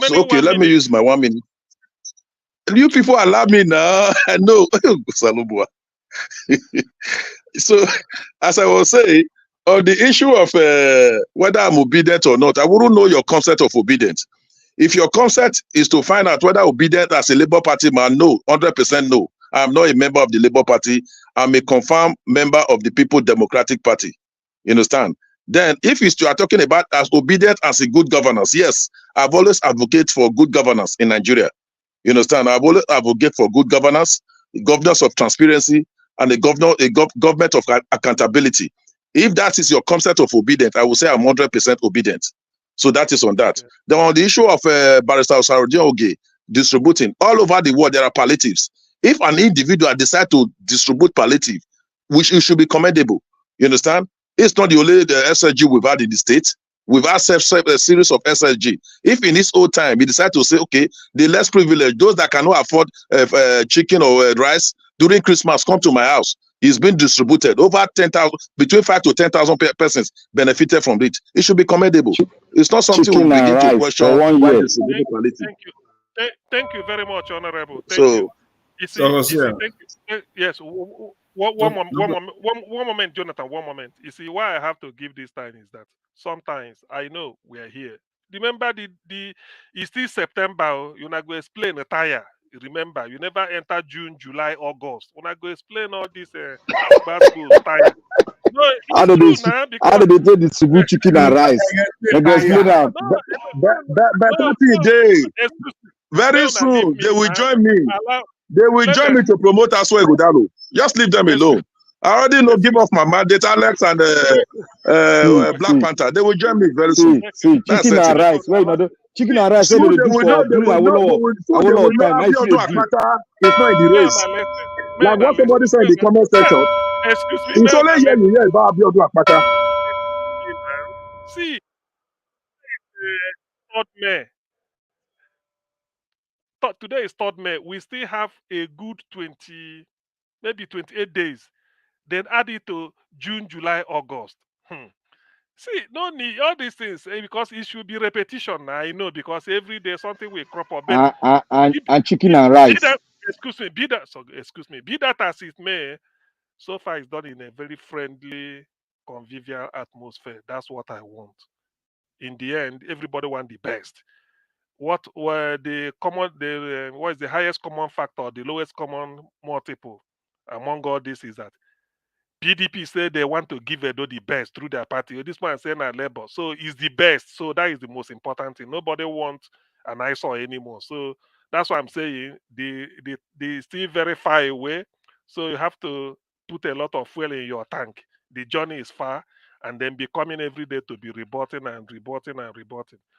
So, okay, let me use my 1 minute. You people allow me now. I know. So, as I was saying, on the issue of whether I'm obedient or not, I wouldn't know your concept of obedience. If your concept is to find out whether obedient as a Labour Party man, no, 100% no. I'm not a member of the Labour Party. I'm a confirmed member of the People Democratic Party. You understand? Then, if you are talking about as obedient as a good governance, yes, I've always advocated for good governance in Nigeria. You understand? I've always advocated for good governance, governance of transparency, and a government of accountability. If that is your concept of obedient, I will say I'm 100% obedient. So that is on that. Okay. Then on the issue of Barrister Osarojo Oge distributing, all over the world, there are palliatives. If an individual decides to distribute palliative, which it should be commendable, you understand? It's not the only SSG we've had in the state. We've had a series of SSG. If in his old time, he decided to say, okay, the less privileged, those that cannot afford chicken or rice during Christmas, come to my house. It's been distributed. Over 10,000, between 5 to 10,000 persons benefited from it. It should be commendable. It's not something we begin to question why distributing palliative. Thank you very much, Honorable. Thank you. Yes. One moment, Jonathan. 1 moment. You see, why I have to give this time is that sometimes I know we are here. Remember, it's still September. You're not going to explain a tire. Remember, you never enter June, July, August. When I go explain all this bad schools tire. No, it's true now because how do they distribute chicken and rice? Explain out. Very soon they will join me. They will join me to promote Aswe Godaro. Just leave them alone. I already know. Give off my mandate, Alex and Black Panther. They will join me very soon. See, chicken and rice. Wait, no, chicken and rice. They will not. They will not. It's not in the race. Like what somebody said in the comment section. Excuse me. It's only here you hear about Abiodun Akpata. See, 3rd May. Today is 3rd May. We still have a good maybe 28 days. Then add it to June, July, August. See, no need all these things because it should be repetition. I know because every day something will crop up. And chicken and rice. Be that as it may, so far it's done in a very friendly, convivial atmosphere. That's what I want. In the end, everybody wants the best. What were what is the highest common factor, the lowest common multiple among all this is that PDP said they want to give Edo the best through their party. This man saying that Labour, so it's the best. So that is the most important thing. Nobody wants an eyesore anymore. So that's why I'm saying they still very far away. So you have to put a lot of fuel in your tank. The journey is far, and then be coming every day to be rebutting.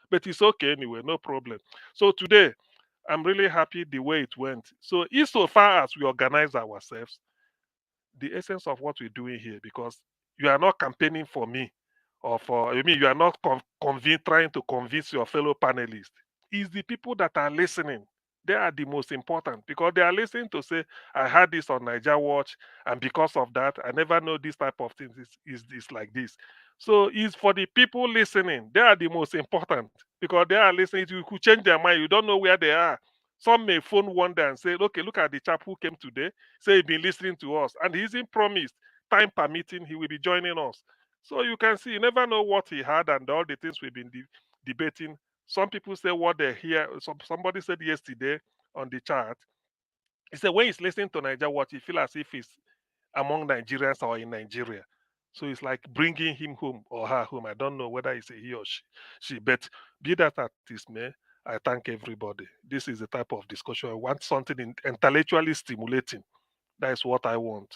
But it's okay anyway, no problem. So today, I'm really happy the way it went. So insofar as we organize ourselves, the essence of what we're doing here, because you are not campaigning for me or for, I mean, you are not trying to convince your fellow panelists. It's the people that are listening. They are the most important, because they are listening to say, I had this on Niger Watch, and because of that, I never know this type of things is like this. So it's for the people listening. They are the most important, because they are listening. You could change their mind. You don't know where they are. Some may phone one day and say, okay, look at the chap who came today. Say he's been listening to us. And he's in promised, time permitting, he will be joining us. So you can see, you never know what he had and all the things we've been debating. Some people say what they hear. Somebody said yesterday on the chat, he said when he's listening to Niger Watch, he feels as if he's among Nigerians or in Nigeria. So it's like bringing him home or her home. I don't know whether it's a he or she. But be that as it may, I thank everybody. This is the type of discussion I want, something intellectually stimulating. That is what I want.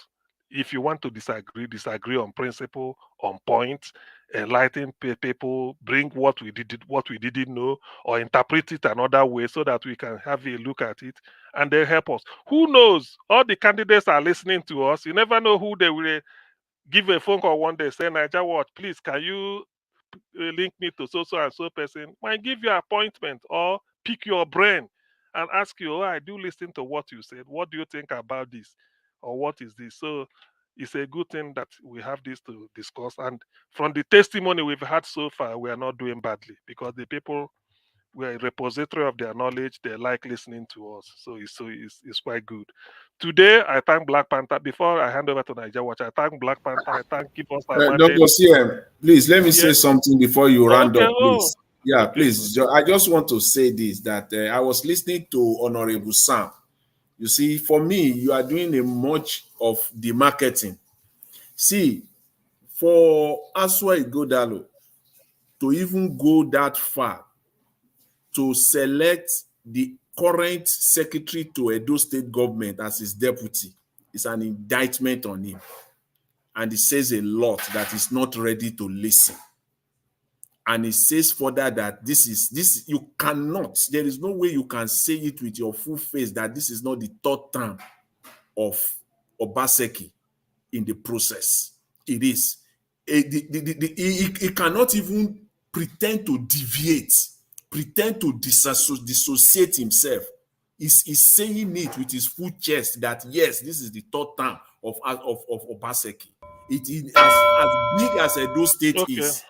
If you want to disagree on principle, on point, enlighten people, bring what we didn't know, or interpret it another way so that we can have a look at it and they help us. Who knows? All the candidates are listening to us. You never know who they will give a phone call one day, say, Niger Watch, please, can you link me to so and so person? Might give you an appointment or pick your brain and ask you, oh, I do listen to what you said. What do you think about this? Or what is this? So it's a good thing that we have this to discuss. And from the testimony we've had so far, we are not doing badly, because the people were a repository of their knowledge. They like listening to us. So it's quite good. Today, I thank Black Panther. Before I hand over to Niger Watch, I thank Black Panther. I thank Give Us Our Mandate. Dr. CM, please let me say something before you round Okay, up, please. Yeah, okay. please. I just want to say this, that I was listening to Honorable Sam. You see, for me, you are doing a much of the marketing. See, for Aswa Igodalo to even go that far to select the current secretary to Edo State government as his deputy is an indictment on him. And it says a lot that he's not ready to listen. And it says further that this you cannot, there is no way you can say it with your full face that this is not the third term of Obaseki in the process. It is. He cannot even pretend to deviate, pretend to dissociate himself. He's saying it with his full chest that yes, this is the third term of Obaseki. It is as big as Edo State is.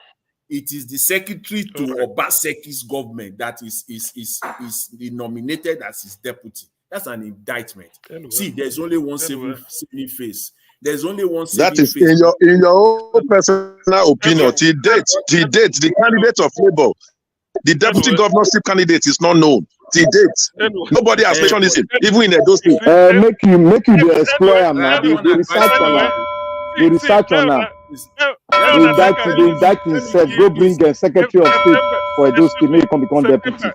It is the secretary to Obaseki's government that is nominated as his deputy. That's an indictment. Anyway. See, there's only one saving face. There's only one saving face. That is in your own personal opinion. To date, the candidate of Labour, the deputy governorship candidate is not known. To date, nobody has mentioned this, even in Edo State. Make you the explorer now. The research on that. The research on that. The indict himself. Go bring the Secretary of State for Edo State. Make him become deputy.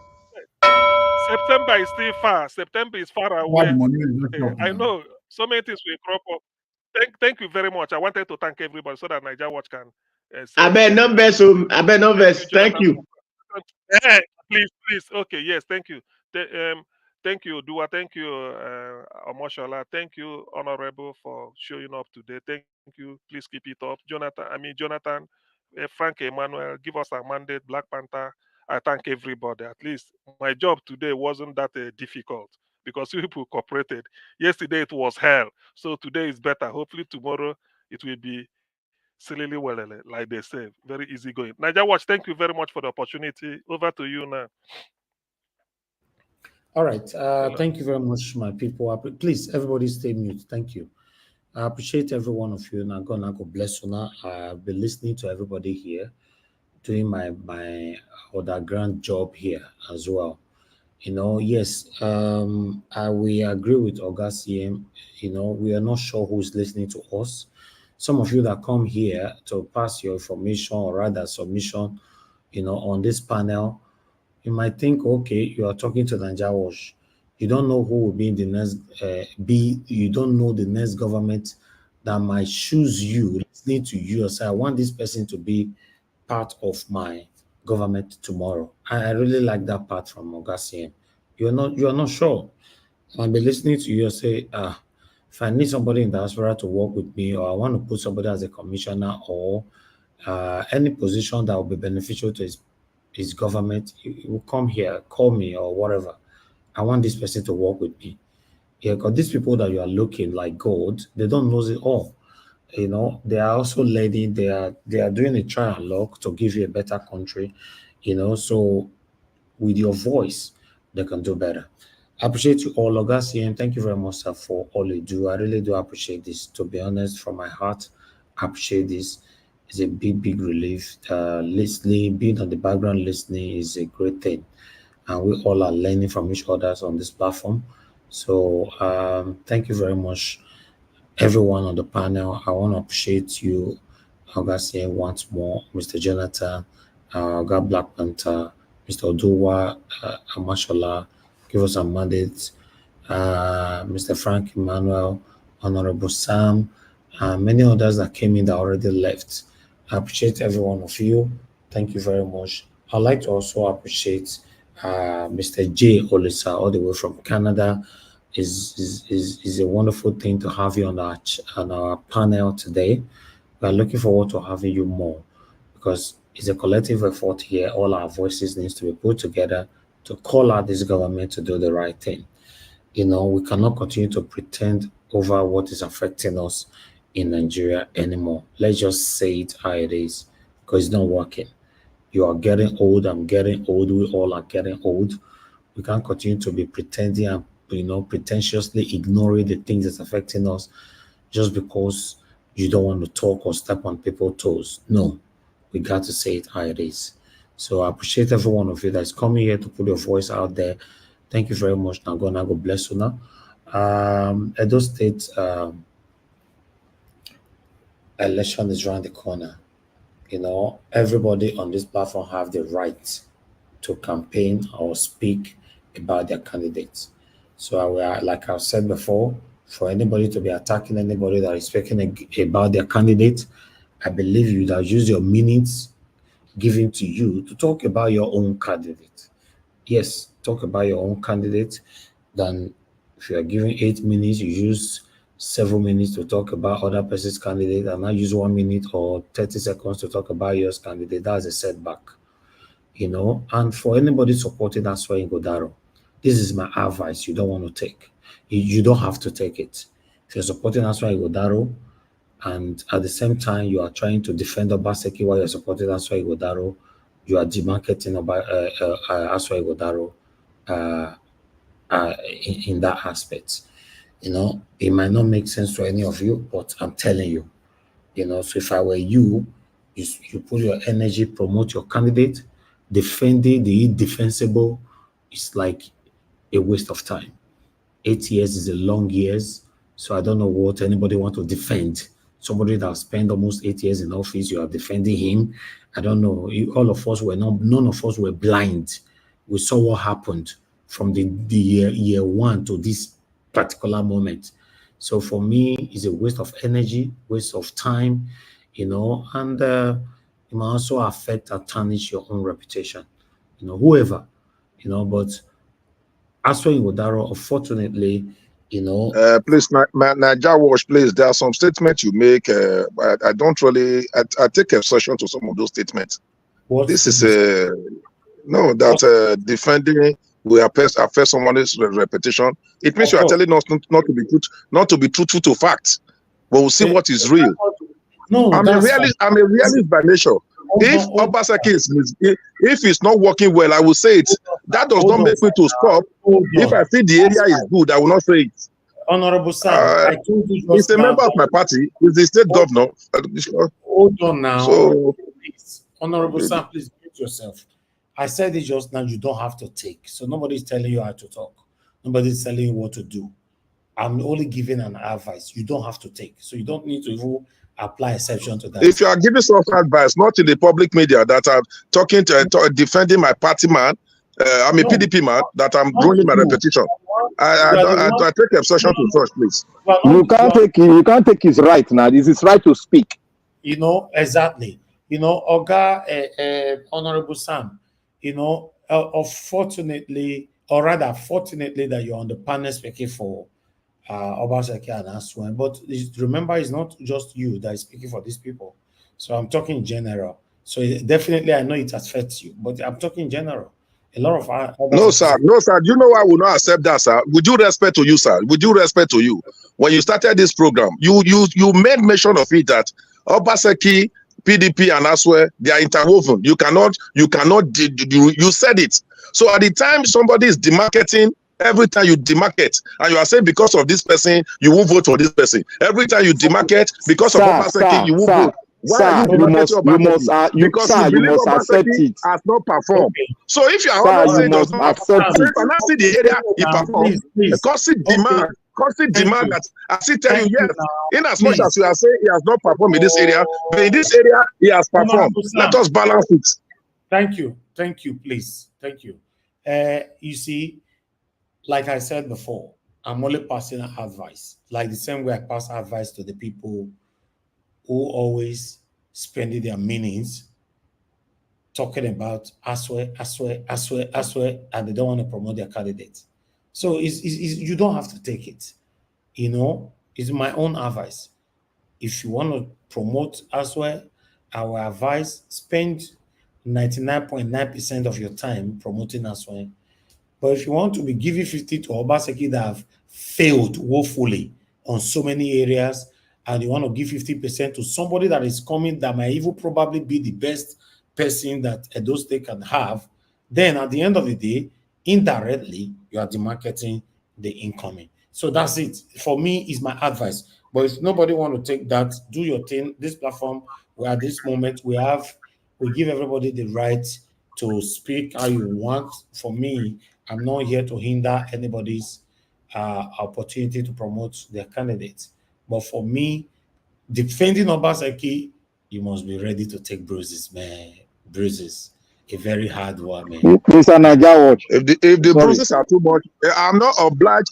September is still far. September is far away. I know so many things will crop up. Thank you very much. I wanted to thank everybody so that Niger Watch can. I bet numbers. Thank you. Please. Okay. Yes. Thank you. Thank you, Dua. Thank you, Omoshola. Thank you, Honorable, for showing up today. Thank you. Please keep it up, Jonathan, Frank Emmanuel. Give Us Our Mandate, Black Panther. I thank everybody. At least my job today wasn't that difficult because people cooperated. Yesterday it was hell, so today is better. Hopefully tomorrow it will be silly well, like they say, very easy going. Niger Watch, thank you very much for the opportunity. Over to you now. All right. Thank you very much, my people. Please, everybody stay mute. Thank you. I appreciate every one of you. Now, God bless you. Now, I've been listening to everybody here, doing my underground job here as well. Yes, we agree with Augustine. We are not sure who's listening to us. Some of you that come here to pass your information or rather submission, on this panel, you might think, okay, you are talking to Niger Watch. You don't know who will be in the next, you don't know the next government that might choose you, listening to you, or say, I want this person to be part of my government tomorrow. I really like that part from Augustine. You are not sure. I'll be listening to you and say, if I need somebody in diaspora to work with me, or I want to put somebody as a commissioner, or any position that will be beneficial to his government, he will come here, call me or whatever. I want this person to work with me. Yeah, because these people that you are looking like gold, they don't know it all. You know, they are also learning, they are doing a try and look to give you a better country, you know. So with your voice, they can do better. I appreciate you all, Ogasian. Thank you very much, sir, for all you do. I really do appreciate this. To be honest, from my heart, I appreciate this. It's a big relief. Listening, being on the background listening is a great thing. And we all are learning from each other on this platform. So thank you very much, everyone on the panel. I want to appreciate you, Augustine, once more, Mr. Jonathan, God Black Panther, Mr. Oduwa, Amashola, give us a mandate, Mr. Frank Emmanuel, Honorable Sam, many others that came in that already left. I appreciate every one of you. Thank you very much. I'd like to also appreciate Mr. J. Olisa, all the way from Canada. Is a wonderful thing to have you on our panel today. We are looking forward to having you more, because it's a collective effort here. All our voices needs to be put together to call out this government to do the right thing. You know, we cannot continue to pretend over what is affecting us in Nigeria anymore. Let's just say it how it is, because it's not working. You are getting old, I'm getting old, we all are getting old. We can't continue to be pretending and, you know, pretentiously ignoring the things that's affecting us just because you don't want to talk or step on people's toes. No, we got to say it how it is. So I appreciate every one of you that's coming here to put your voice out there. Thank you very much. Now, God bless you now. Edo State election is around the corner. You know, everybody on this platform have the right to campaign or speak about their candidates. So like I've said before, for anybody to be attacking anybody that is speaking about their candidate, I believe you that use your minutes given to you to talk about your own candidate. Yes, talk about your own candidate. Then if you are given 8 minutes, you use 7 minutes to talk about other person's candidate, and not use 1 minute or 30 seconds to talk about your candidate. That's a setback. You know, and for anybody supporting Aswa Godaro, this is my advice. You don't want to take. You don't have to take it. If you're supporting Aswa Godaro, and at the same time you are trying to defend Obaseki while you're supporting Aswa Godaro, you are demarketing Aswa Godaro in that aspect. You know, it might not make sense to any of you, but I'm telling you, you know, so if I were you, you put your energy, promote your candidate. Defending the indefensible is like a waste of time. 8 years is a long years, so I don't know what anybody want to defend. Somebody that spent almost 8 years in office, you are defending him. I don't know. All of us were none of us were blind. We saw what happened from the year one to this particular moment. So for me, it's a waste of energy, waste of time, you know, and it might also affect and tarnish your own reputation, you know, whoever, you know. But as for Godaro, unfortunately, you know. Please, Naija Wash, please. There are some statements you make. I don't really. I take exception to some of those statements. This is defending will affect someone's reputation. It means you are telling us not to be truthful to facts. But we'll see what is real. No, I'm a realist by nature. If Obaseki if it's not working well, I will say it. That does not make me to stop. If I feel the area is good, I will not say it. Honorable Sam, I told you he's a member of my party. He's the state governor. Hold on now. So, please. Honorable Sam, please mute yourself. I said it just now, you don't have to take. So nobody's telling you how to talk. Nobody's telling you what to do. I'm only giving an advice. You don't have to take. So you don't need to even apply exception to that. If you are giving some advice, not in the public media that I'm talking to defending my party man, I'm a PDP man, that I'm ruining my reputation. I take exception to such, please. You can't take his right now. It's his right to speak. You know, exactly. You know, Honorable Sam, you know, unfortunately, or rather, fortunately, that you're on the panel speaking for Obaseki and Aswan. But remember, it's not just you that is speaking for these people. So I'm talking in general. So definitely, I know it affects you, but I'm talking in general. A lot of no, sir. No, sir. You know I will not accept that, sir. With due respect to you, sir. With due respect to you, when you started this program, you made mention of it that Obaseki, PDP, and Aswe, they are interwoven. You said it. So at the time somebody is demarketing, every time you demarket, and you are saying because of this person, you won't vote for this person. Every time you demarket, because of Obaseki, you won't vote. Why are you demarketing Obaseki? Because you believe Obaseki has not performed. Okay. So if you are always saying does not perform, so if I now see the area he performs, constant demand that I still tell you, yes, in as much as you are saying he has not performed in this area, but in this area he has performed. Let us balance it. Thank you, please, thank you. You see, like I said before, I'm only passing advice, like the same way I pass advice to the people who always spending their meanings talking about Aswe, and they don't want to promote their candidates. So you don't have to take it. You know, it's my own advice. If you want to promote Aswe, our advice, spend 99.9% of your time promoting Aswe. But if you want to be giving 50 to Obaseki that have failed woefully on so many areas, and you want to give 50% to somebody that is coming that might even probably be the best person that Edo State can have, then at the end of the day, indirectly, you are demarketing the incoming. So that's it. For me, is my advice. But if nobody want to take that, do your thing. This platform, where at this moment we give everybody the right to speak how you want. For me, I'm not here to hinder anybody's opportunity to promote their candidates. But for me, defending Obaseki, you must be ready to take bruises, man. Bruises. A very hard one, man. Mr. Naija Watch. If the bruises are too much, I'm not obliged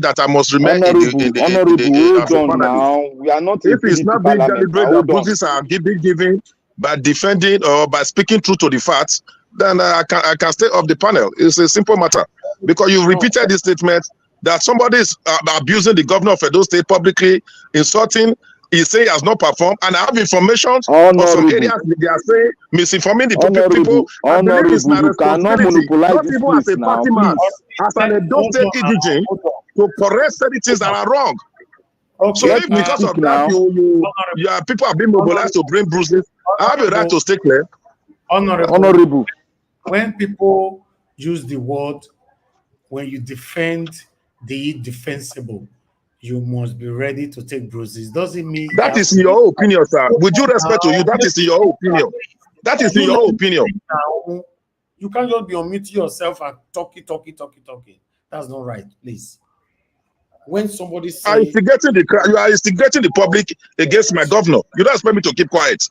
that I must remain Honorable, as a panelist. Now. We are not If it's not being deliberate that bruises are given by defending or by speaking true to the facts, then I can stay off the panel. It's a simple matter. Because you repeated this statement that somebody is abusing the governor of Edo State publicly, insulting. He say he has not performed, and I have information on some areas they are saying misinforming the people. I believe it's my responsibility, not even as a party man, as an Edo State indigene, to correct certain things that are wrong. Okay. So if because of that people have been mobilized to bring bruises, I have a right to stay clear. Honorable. When people use the word, when you defend the indefensible, you must be ready to take bruises. Doesn't mean that is in your opinion, sir. With due respect to you, that is in your opinion. That is in your opinion. You can't just be unmuting yourself and talking. That's not right, please. When somebody says you are instigating the public against my governor. You don't expect me to keep quiet.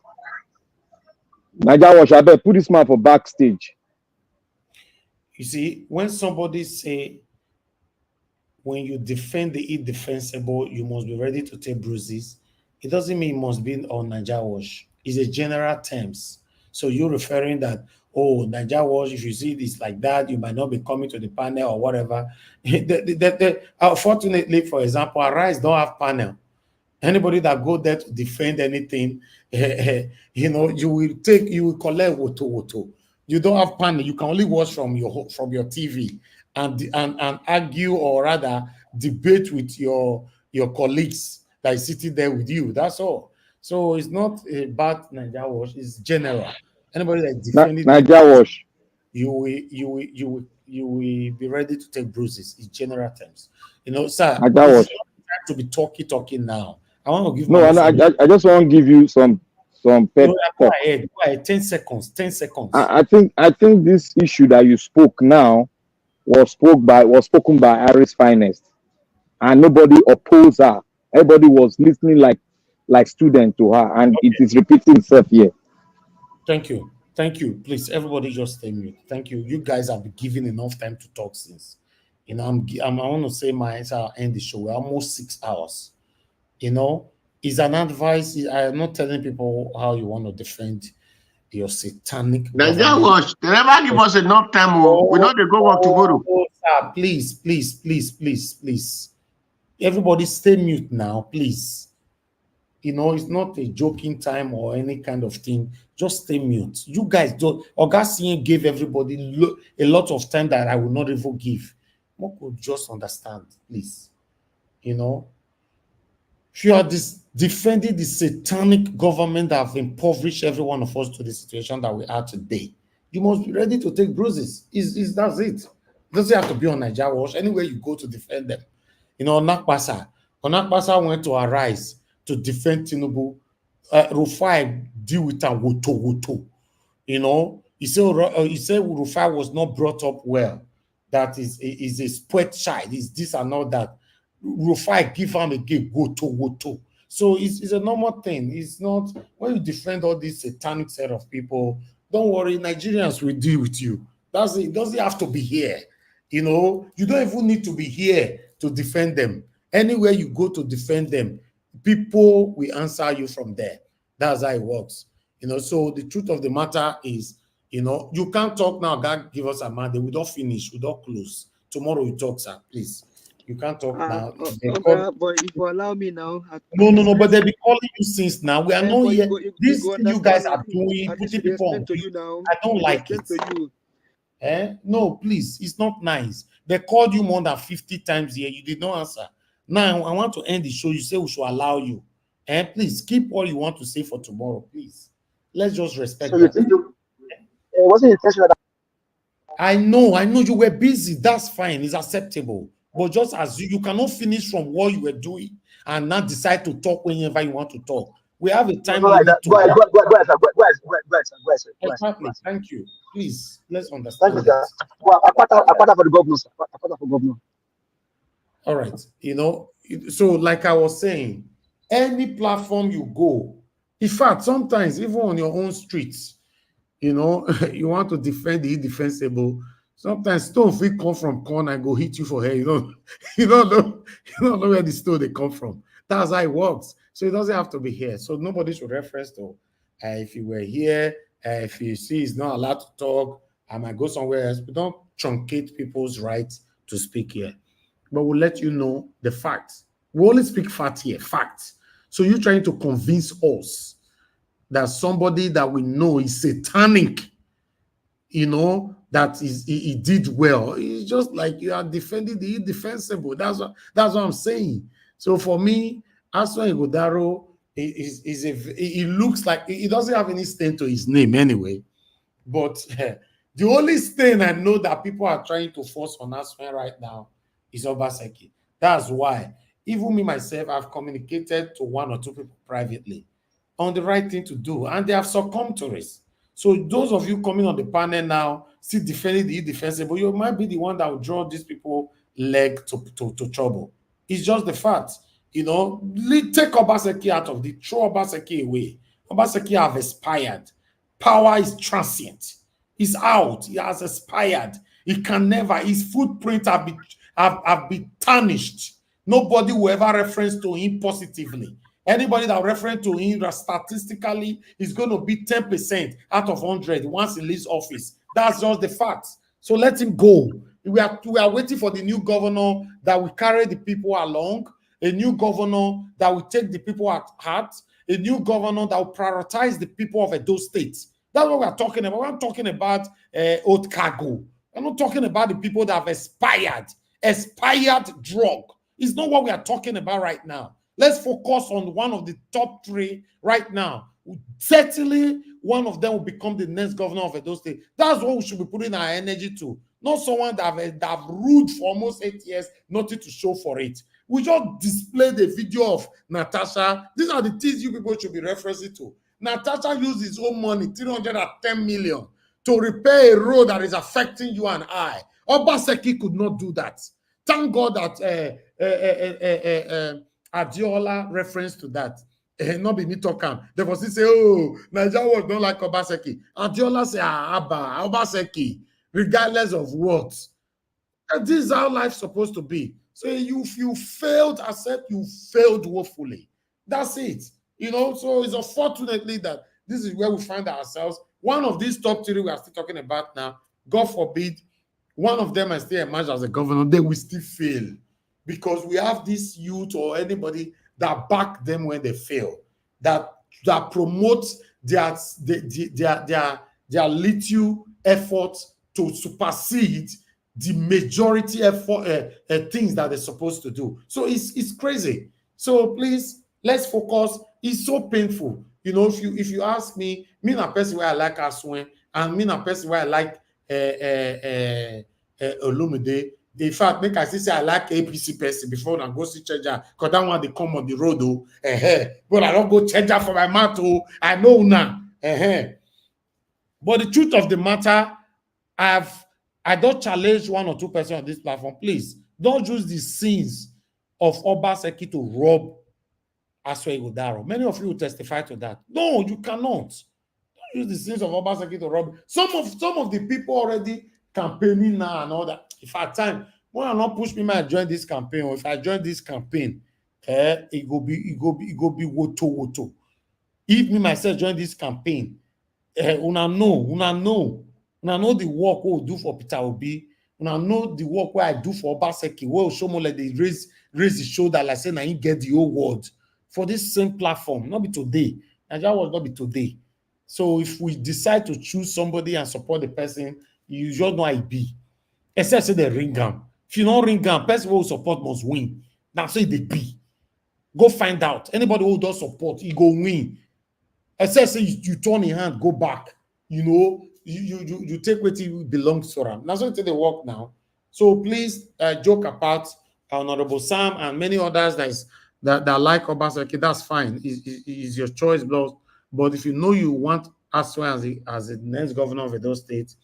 Naija Watch, I better put this man for backstage. You see, when somebody say, when you defend the indefensible, you must be ready to take bruises. It doesn't mean it must be on Naija Watch. It's a general terms. So you're referring that, oh, Naija Watch, if you see this like that, you might not be coming to the panel or whatever. Unfortunately, for example, Arise don't have panel. Anybody that go there to defend anything, you will collect woto. You don't have panel. You can only watch from your TV and argue, or rather debate with your colleagues that is sitting there with you. That's all. So it's not about Naija Watch. It's general. Anybody that defending Naija Watch, you will be ready to take bruises. In general terms, sir. Naija Watch. To be talking now. I want to give. No, I just want to give you some pep. Go ahead. 10 seconds. I think this issue that you spoke now was spoken by Harris Finest, and nobody opposed her. Everybody was listening like student to her, and it is repeating itself here. Thank you. Please, everybody, just stay mute. Thank you. You guys have been given enough time to talk since. I want to say my answer. I'll end the show. We're almost 6 hours. It's an advice. I am not telling people how you want to defend your satanic Naija government. Watch, they never give us enough time. Oh. We know they go work tomorrow. Sir, please. Everybody stay mute now, please. You know, it's not a joking time or any kind of thing. Just stay mute. You guys don't. Augustine gave everybody a lot of time that I will not even give. Moko, just understand, please. You know, if you are defending the satanic government that have impoverished every one of us to the situation that we are today, you must be ready to take bruises. That's it. It doesn't have to be on Nigeria Watch. Anywhere you go to defend them. You know, Onakpasa went to arise to defend Tinubu. Rufai deal with a woto. You know, he said Rufai was not brought up well. That is a spoiled child. Is this and all that. Rufai give him again woto. So it's a normal thing. It's not when you defend all this satanic set of people. Don't worry, Nigerians will deal with you. That's it. It doesn't have to be here. You know, you don't even need to be here to defend them. Anywhere you go to defend them, people will answer you from there. That's how it works. You know, so the truth of the matter is, you know, you can't talk now. God give us a mandate. We don't finish. We don't close. Tomorrow we talk, sir. Please. You can't talk now. But if you allow me now. No. But they've been calling you since now. We are not here. This thing you guys are doing, putting people on. I don't like it. No, please. It's not nice. They called you more than 50 times here. You did not answer. Now, I want to end the show. You say we should allow you. Please, keep all you want to say for tomorrow, please. Let's just respect So that. it wasn't intentional. I know you were busy. That's fine. It's acceptable. But just as you cannot finish from what you were doing and not decide to talk whenever you want to talk. We have a time limit to Go ahead. Exactly. Thank you. Please, let's understand. Thank you, sir. Well, apart for the governor, sir. Apart for governor. All right. You know, so like I was saying, any platform you go, in fact, sometimes even on your own streets, you know, you want to defend the indefensible. Sometimes stone will come from corner and go hit you for hair. You don't know where the stone they come from. That's how it works. So it doesn't have to be here. So nobody should reference to if you were here, if you see he's not allowed to talk, I might go somewhere else. We don't truncate people's rights to speak here. But we'll let you know the facts. We only speak facts here, facts. So you're trying to convince us that somebody that we know is satanic, you know, that he did well. It's just like you are defending the indefensible. That's what I'm saying. So for me, Aswan Ighodaro he looks like he doesn't have any stain to his name anyway. But the only stain I know that people are trying to force on Aswan right now is Obaseki. That's why even me myself, I've communicated to one or two people privately on the right thing to do, and they have succumbed to it. So those of you coming on the panel now, still defending the indefensible, you might be the one that will draw these people leg to trouble. It's just the fact. You know, take Obaseki out of the, throw Obaseki away. Obaseki have expired. Power is transient. He's out. He has expired. He can never, his footprint have been tarnished. Nobody will ever reference to him positively. Anybody that reference to him statistically is going to be 10% out of 100 once he leaves office. That's just the fact. So let him go. We are waiting for the new governor that will carry the people along, a new governor that will take the people at heart, a new governor that will prioritize the people of Edo State. That's what we are talking about. We're not talking about old cargo. We're not talking about the people that have expired drug. It's not what we are talking about right now. Let's focus on one of the top three right now. Certainly, one of them will become the next governor of Edo State. That's what we should be putting our energy to. Not someone that have ruled for almost 8 years, nothing to show for it. We just displayed the video of Natasha. These are the things you people should be referencing to. Natasha used his own money, 310 million, to repair a road that is affecting you and I. Obaseki could not do that. Thank God that Adiola reference to that. Not be me talking. They was say, oh, Nigeria was not like Obaseki. Adiola say, Abba, Obaseki, regardless of what. And this is how life's supposed to be. So if you failed, accept you failed woefully. That's it. You know, so it's unfortunately that this is where we find ourselves. one of these top three we are still talking about now, God forbid, one of them is still emerge as a governor, they will still fail because we have this youth or anybody that back them when they fail, that promotes their little efforts to supersede the majority effort things that they're supposed to do. So it's crazy. So please, let's focus. It's so painful. You know, if you ask me na person where I like Aswen, and me na person where I like Olumide. In fact, make I say I like APC person before I go see Cheja, because that one they come on the road, but I don't go Cheja for my mouth, I know now. But the truth of the matter, I don't challenge one or two persons on this platform. Please don't use the sins of Obaseki to rob Aswe Ighodaro. Many of you will testify to that. No, you cannot. Don't use the sins of Obaseki to rob. Some of the people already campaigning now and all that. If I time, when I not push me, I join this campaign, or if I join this campaign, it go be woto. If me myself join this campaign, una know the work we do for Peter Obi. Una know the work where I do for Obaseki. Where show more like they raise the shoulder, like say, now you get the whole world for this same platform. Not be today. Nigeria will not be today. So if we decide to choose somebody and support the person, you just know I be. Except say they ring am. If you don't ring am, person who support must win. Now say they be. Go find out. Anybody who does support, he go win. Except say you turn your hand, go back. You know, you take what belongs to them. That's what they work now. So please joke about Honorable Sam and many others that like Obaseki. That's fine. It's your choice, but if you know you want Aswe as the next governor of Edo State,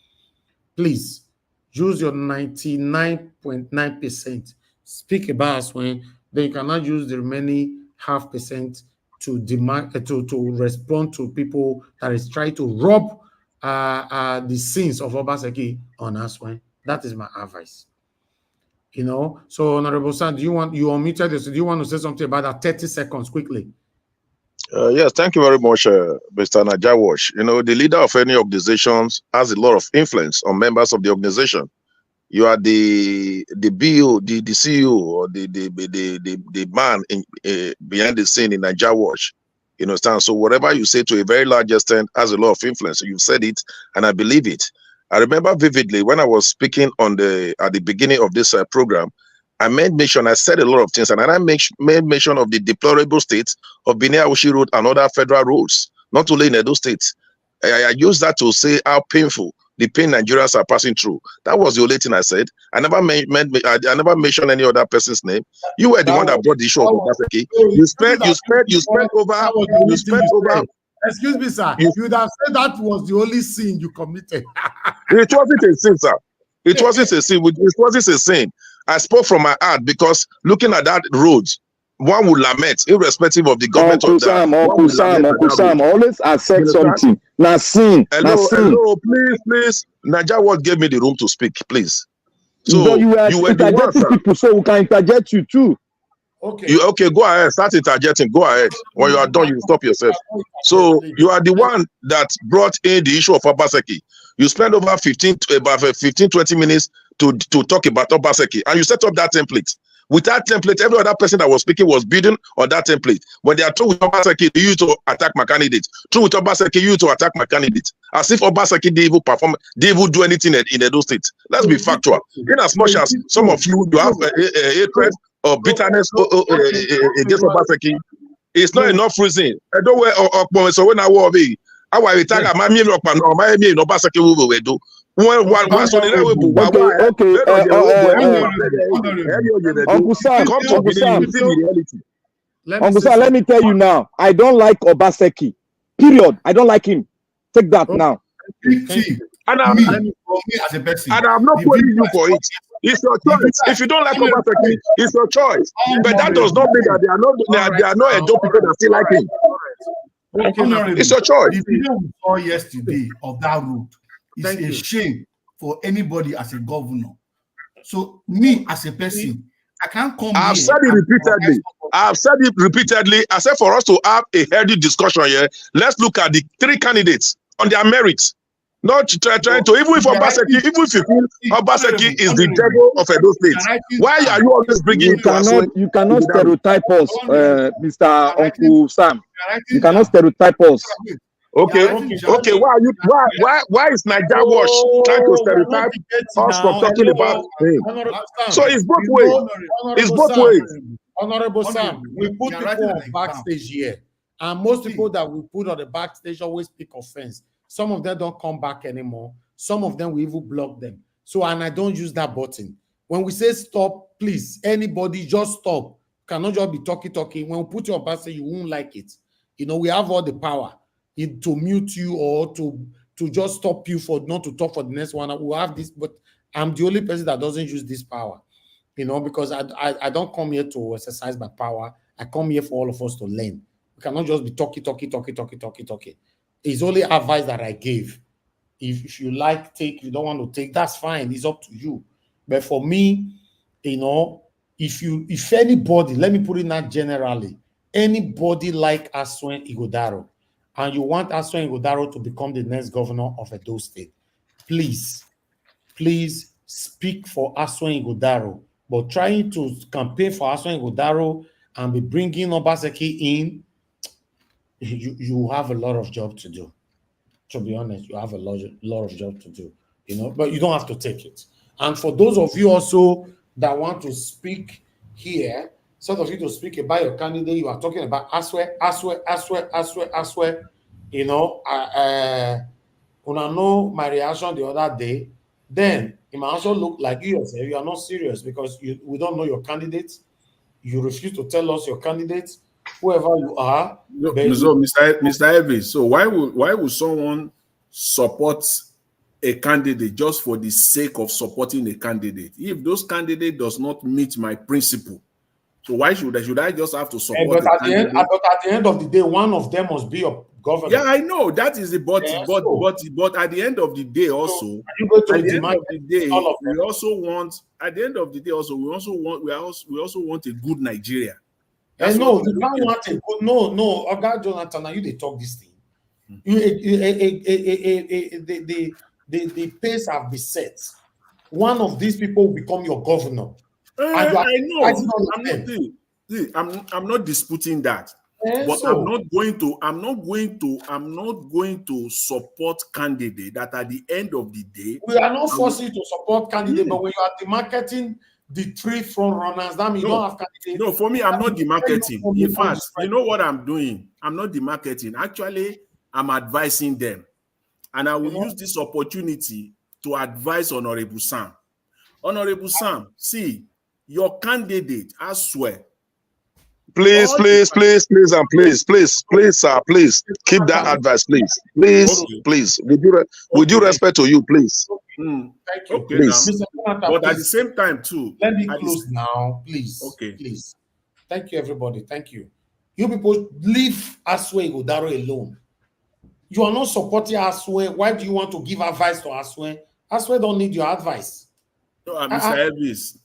please use your 99.9%. Speak about Aswe. Then you cannot use the remaining 0.5% to demand to respond to people that is trying to rob the sins of Obaseki on Aswe. That is my advice. You know, so Honorable Sam, you unmuted this? Do you want to say something about that? 30 seconds, quickly. Yes, thank you very much, Mr. Najawash. You know, the leader of any organizations has a lot of influence on members of the organization. You are the BO, the CEO, or the man behind the scene in Najawash. You understand? So whatever you say to a very large extent has a lot of influence. So you've said it, and I believe it. I remember vividly when I was speaking at the beginning of this program, I said a lot of things, and I made mention of the deplorable state of Benin-Awushi Road and other federal roads, not only in Edo State. I used that to say how painful the pain Nigerians are passing through. That was the only thing I said. I never mentioned any other person's name. You were the one that brought the issue of Obaseki. You spent over. Excuse me, sir. You would have said that was the only sin you committed. It wasn't a sin, sir. It wasn't a sin. It wasn't a sin. I spoke from my heart because looking at that road, one would lament, irrespective of the government. Uncle Sam, always accept something. Now sin. Hello, please. Najawash gave me the room to speak, please. So you were the one, sir. People, so we can interject you too. Okay, go ahead. Start interjecting. Go ahead. When you are done, you stop yourself. So you are the one that brought in the issue of Obaseki. You spent over 15-20 minutes to talk about Obaseki, and you set up that template. With that template, every other person that was speaking was building on that template. When they are through with Obaseki, they used to attack my candidate. Through with Obaseki, you to attack my candidate. As if Obaseki didn't even perform, didn't even do anything in Edo State. Let's be factual. In as much as some of you have hatred or bitterness against Obaseki, it's not enough reason. I don't wear so when I war be. I will attack my me or my me no Obaseki will do. Uncle Sam, let me tell you now. I don't like Obaseki. Period. I don't like him. Take that now. And I'm not quoting you for it. It's your choice. If you don't like Obaseki, it's your choice. But that does not mean that they are not Edo people that still like him. It's your choice. The video we saw yesterday of that road is a shame for anybody as a governor. So me as a person, I can't come. I've said it repeatedly. I said for us to have a healthy discussion here, let's look at the three candidates on their merit. Not trying to, even if Obaseki, even if you feel Obaseki is the devil of Edo State, why are you always bringing You cannot stereotype us, Mr. Uncle Sam. You cannot stereotype us. Okay, why is Niger Wash trying to stereotype us from talking about him? So it's both ways. It's both ways. Honorable Sam, we put people on backstage here, and most people that we put on the backstage always pick offense. Some of them don't come back anymore. Some of them we even block them. So, and I don't use that button. When we say stop, please, anybody just stop. You cannot just be talking. When we put you on backstage, you won't like it. You know, we have all the power to mute you or to just stop you for not to talk for the next one. We have this, but I'm the only person that doesn't use this power. You know, because I don't come here to exercise my power. I come here for all of us to learn. We cannot just be talking. It's only advice that I gave. If you like, take. You don't want to take, that's fine. It's up to you. But for me, you know, if anybody, let me put it not generally, anybody like Aswen Ighodaro, and you want Aswen Ighodaro to become the next governor of Edo State, please speak for Aswen Ighodaro. But trying to campaign for Aswen Ighodaro and be bringing Obaseki in, you have a lot of job to do. To be honest, you have a lot of job to do, you know, but you don't have to take it. And for those of you also that want to speak here, sort of you to speak about your candidate, you are talking about Aswe, you know, when I know my reaction the other day, then it might also look like you yourself, you are not serious because we don't know your candidates. You refuse to tell us your candidates, whoever you are. No, so Mr. Evans, so why would someone support a candidate just for the sake of supporting a candidate? If those candidate does not meet my principle, so why should I just have to support? But at the end of the day, one of them must be your governor. Yeah, I know that is the but at the end of the day also, at the end of the day, we also want a good Nigeria. That's no, you can't want a good no. Oga Jonathan, now you they talk this thing. The pace have been set. One of these people will become your governor. I know. I'm not disputing that. But so, I'm not going to support candidate that at the end of the day. We are not forcing you to support candidate, but when you are demarketing the three front runners, that means you don't have candidates. No, for me, I'm not demarketing. In fact, you know what I'm doing? I'm not demarketing. Actually, I'm advising them. And I will use this opportunity to advise Honorable Sam. Honorable Sam, see, your candidate, I swear. Please, sir, please. Keep that advice, please. Please. With due respect to you, please. Thank you. Okay, please. But at the same time, too. Let me close now, please. Okay. Please. Thank you, everybody. Thank you. You people leave Aswe Ighodaro alone. You are not supporting Aswe. Why do you want to give advice to Aswe? Aswe don't need your advice. No, Mr.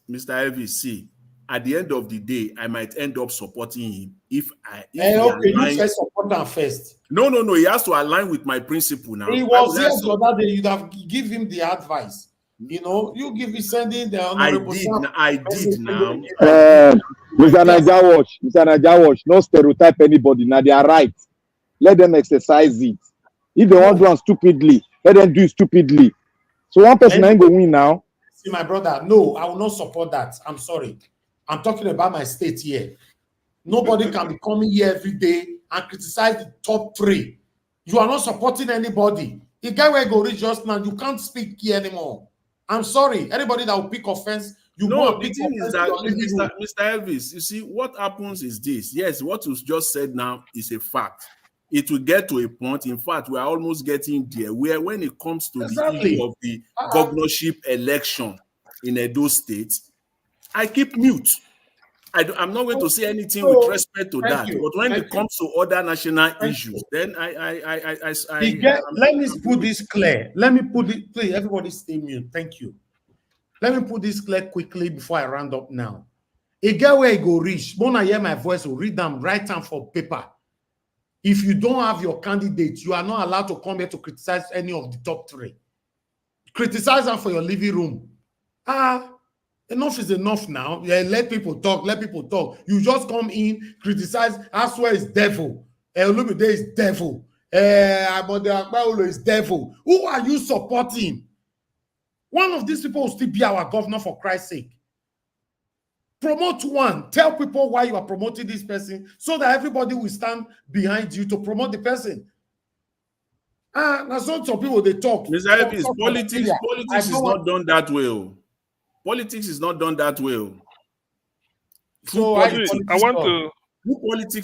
Elvis, see. At the end of the day, I might end up supporting him you first support him first. No. He has to align with my principle now. He was here the other day. You'd have give him the advice. You know, you give me sending the honorable. I did now. Mr. Naija Watch, no stereotype anybody. Now they are right. Let them exercise it. If they want to do it stupidly, let them do it stupidly. So one person ain't going to win now. See, my brother, no, I will not support that. I'm sorry. I'm talking about my state here. Nobody can be coming here every day and criticize the top three. You are not supporting anybody. The guy where go reach just now, you can't speak here anymore. I'm sorry. Anybody that will pick offense, you know. The thing is that, Mr. Elvis, you see, what happens is this. Yes, what you just said now is a fact. It will get to a point. In fact, we are almost getting there where when it comes to the issue of the governorship election in Edo State, I keep mute. I'm not going to say anything with respect to that. But when it comes to other national issues, then let me put this clear. Let me put it, please, everybody stay mute. Thank you. Let me put this clear quickly before I round up now. A guy where I go reach, when I hear my voice, will read them, write them for paper. If you don't have your candidate, you are not allowed to come here to criticize any of the top three. Criticize them for your living room. Enough is enough now. Yeah, let people talk. Let people talk. You just come in, criticize. Aswa is devil. Olumide is devil. Abode Akpaolo is devil. Who are you supporting? One of these people will still be our governor, for Christ's sake. Promote one. Tell people why you are promoting this person so that everybody will stand behind you to promote the person. Now some people they talk. Mr. Elvis, politics is not done that way. Politics is not done that way. So politics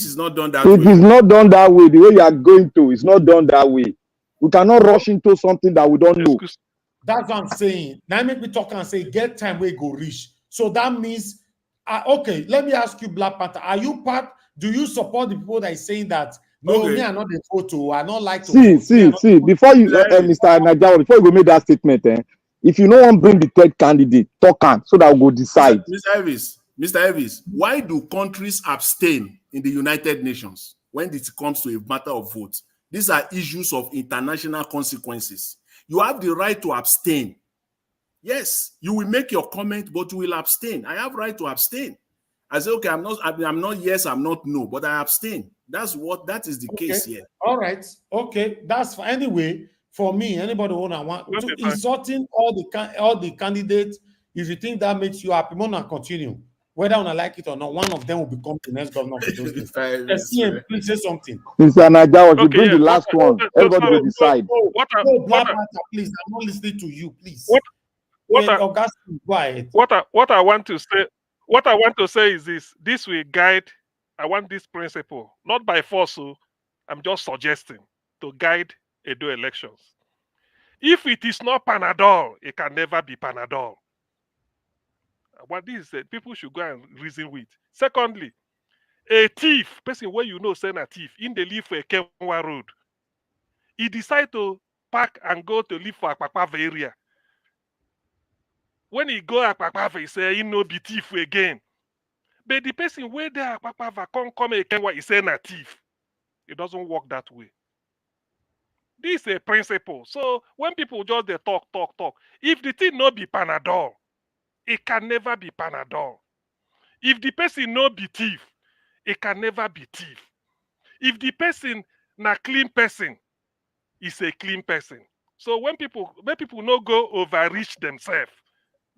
is not done that way. It is not done that way. The way you are going to, it's not done that way. We cannot rush into something that we don't know. That's what I'm saying. Now make me talk and say, get time where go reach. So that means, okay, let me ask you, Black Panther, are you part, do you support the people that is saying that, no, me, I'm not the photo, I don't like to See, before you, Mr. Najawa, before you go make that statement, if you don't want to bring the third candidate, talk on, so that we'll go decide. Mr. Elvis, why do countries abstain in the United Nations when it comes to a matter of vote? These are issues of international consequences. You have the right to abstain. Yes, you will make your comment, but you will abstain. I have right to abstain. I say, okay, I'm not yes, I'm not no, but I abstain. That is the case here. All right. Okay. That's fine. Anyway, for me, anybody want to insulting all the candidates, if you think that makes you happy, want to continue. Whether I like it or not, one of them will become the next governor of those states. CM, please say something. Mr. Najawa, you bring the last one. Everybody will decide. Black Panther, please. I'm not listening to you, please. What I want to say is this will guide. I want this principle, not by force. So I'm just suggesting to guide Edo elections. If it is not Panadol, it can never be Panadol. What this is, people should go and reason with. Secondly, a thief, person where you know send a thief, in the live for a Kenwa road. He decide to pack and go to live for Akpakpava area. When he go Akpakpava, he say he no be thief again. But the person where there Akpakpava come a Kenwa, he say na thief. It doesn't work that way. This is a principle. So when people just they talk, if the thing no be Panadol, it can never be Panadol. If the person no be thief, it can never be thief. If the person na clean person, it's a clean person. So when people no go overreach themselves,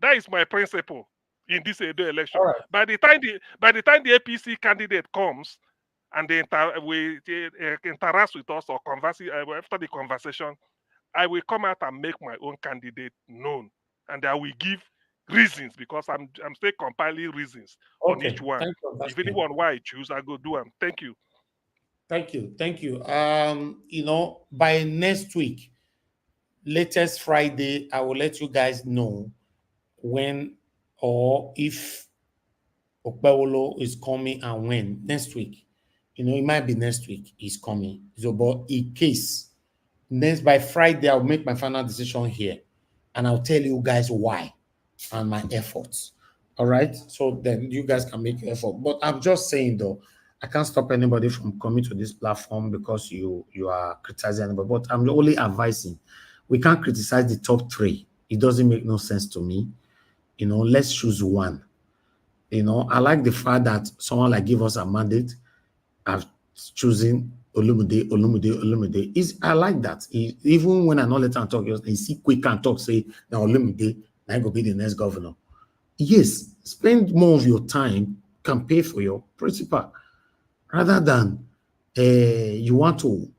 that is my principle in this Edo election. Right. By the time the APC candidate comes and they interact with us or converse after the conversation, I will come out and make my own candidate known, and I will give reasons, because I'm still compiling reasons on each one. If anyone why I choose, I go do them. Thank you. Thank you. By next week, latest Friday, I will let you guys know when or if Okpewolo is coming and when next week. It might be next week he's coming. So, but in case by Friday, I'll make my final decision here, and I'll tell you guys why and my efforts. All right, so then you guys can make effort. But I'm just saying though, I can't stop anybody from coming to this platform because you are criticizing anybody. But I'm only advising. We can't criticize the top three. It doesn't make no sense to me. Let's choose one. I like the fact that someone like give us a mandate of choosing Olumide. I like that. Even when I not let him talk, he see quick and talk, say, now Olumide, I go be the next governor. Yes, spend more of your time, can pay for your principal, rather than you want to,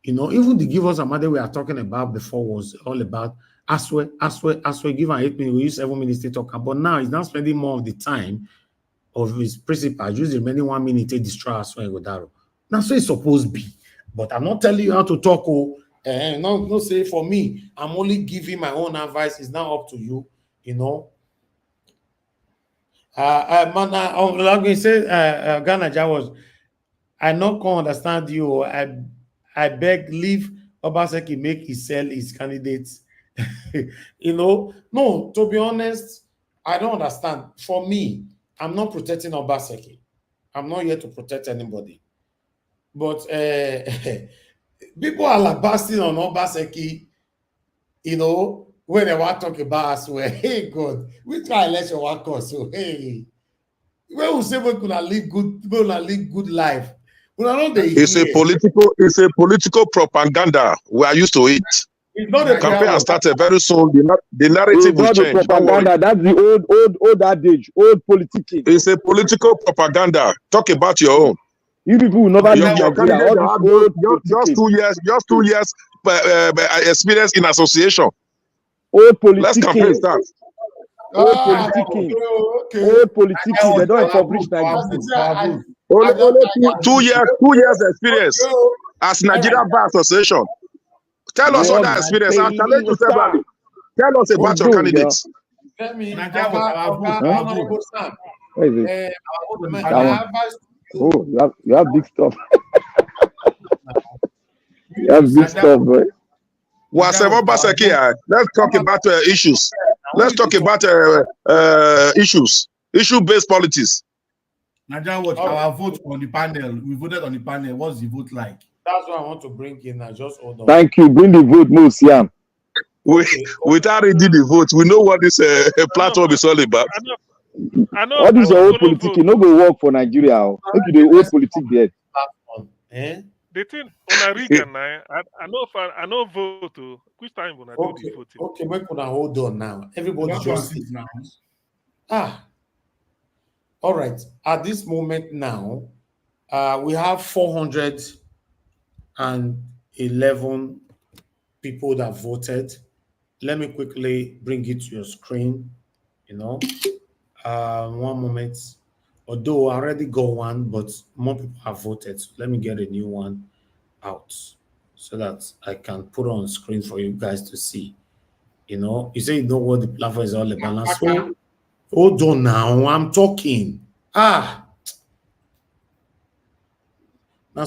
even the give us a mandate we are talking about before was all about Aswe, give an 8 minutes, we use 7 minutes to talk about. Now he's not spending more of the time of his principal, use the remaining 1 minute to destroy Aswe and Godaro. That's what it's supposed to be. But I'm not telling you how to talk. No say for me. I'm only giving my own advice. It's now up to you. Like we say, Ghana Jawas, I not can understand you. I beg, leave Obaseki make he sell his candidates. No, to be honest, I don't understand. For me, I'm not protecting Obaseki. I'm not here to protect anybody. But people are like basting on Obaseki, you know, when they want to talk about us, where, hey, God, which kind of election work us? So, hey, when we say we could live good life, we are not It's a here. political propaganda. We are used to it. It's not a Campaign has started very soon. The It's narrative will not the change. Don't worry. propaganda. That's the old adage, old politicking. It's a political propaganda. Talk about your own. You people will never leave Your Nigeria. candidate All have this old just politicking. 2 years experience in association. Old Let's campaign politicking. start. Old politicking. Old politicking. They don't impoverish Nigeria. Only 2 years experience as Nigeria Bar Association. Tell us all that experience. I'll challenge you separately. Tell us about your candidates. Let me, Huh? Sam. What is it? I Oh, you have big stuff. You have big stuff, boy. Let's talk about issues. Let's talk about issues. Issue-based politics. Nigeria Watch, our vote on the panel. We voted on the panel. What's the vote like? That's what I want to bring in now. Just hold on. Thank you. Bring the vote, Musiam. Without reading the vote, we know what this platform is all about. All this old politics, no go work for Nigeria. Look at the old politics there. The thing on a Reagan, I know vote to which time when I do the voting. Okay, we're gonna hold on now. Everybody just sit now. All right. At this moment now, we have 411 people that voted. Let me quickly bring it to your screen. You know, one moment. Although I already got one, but more people have voted. So let me get a new one out so that I can put on screen for you guys to see. You know, you say you know what the platform is all about. So hold on now, I'm talking. Now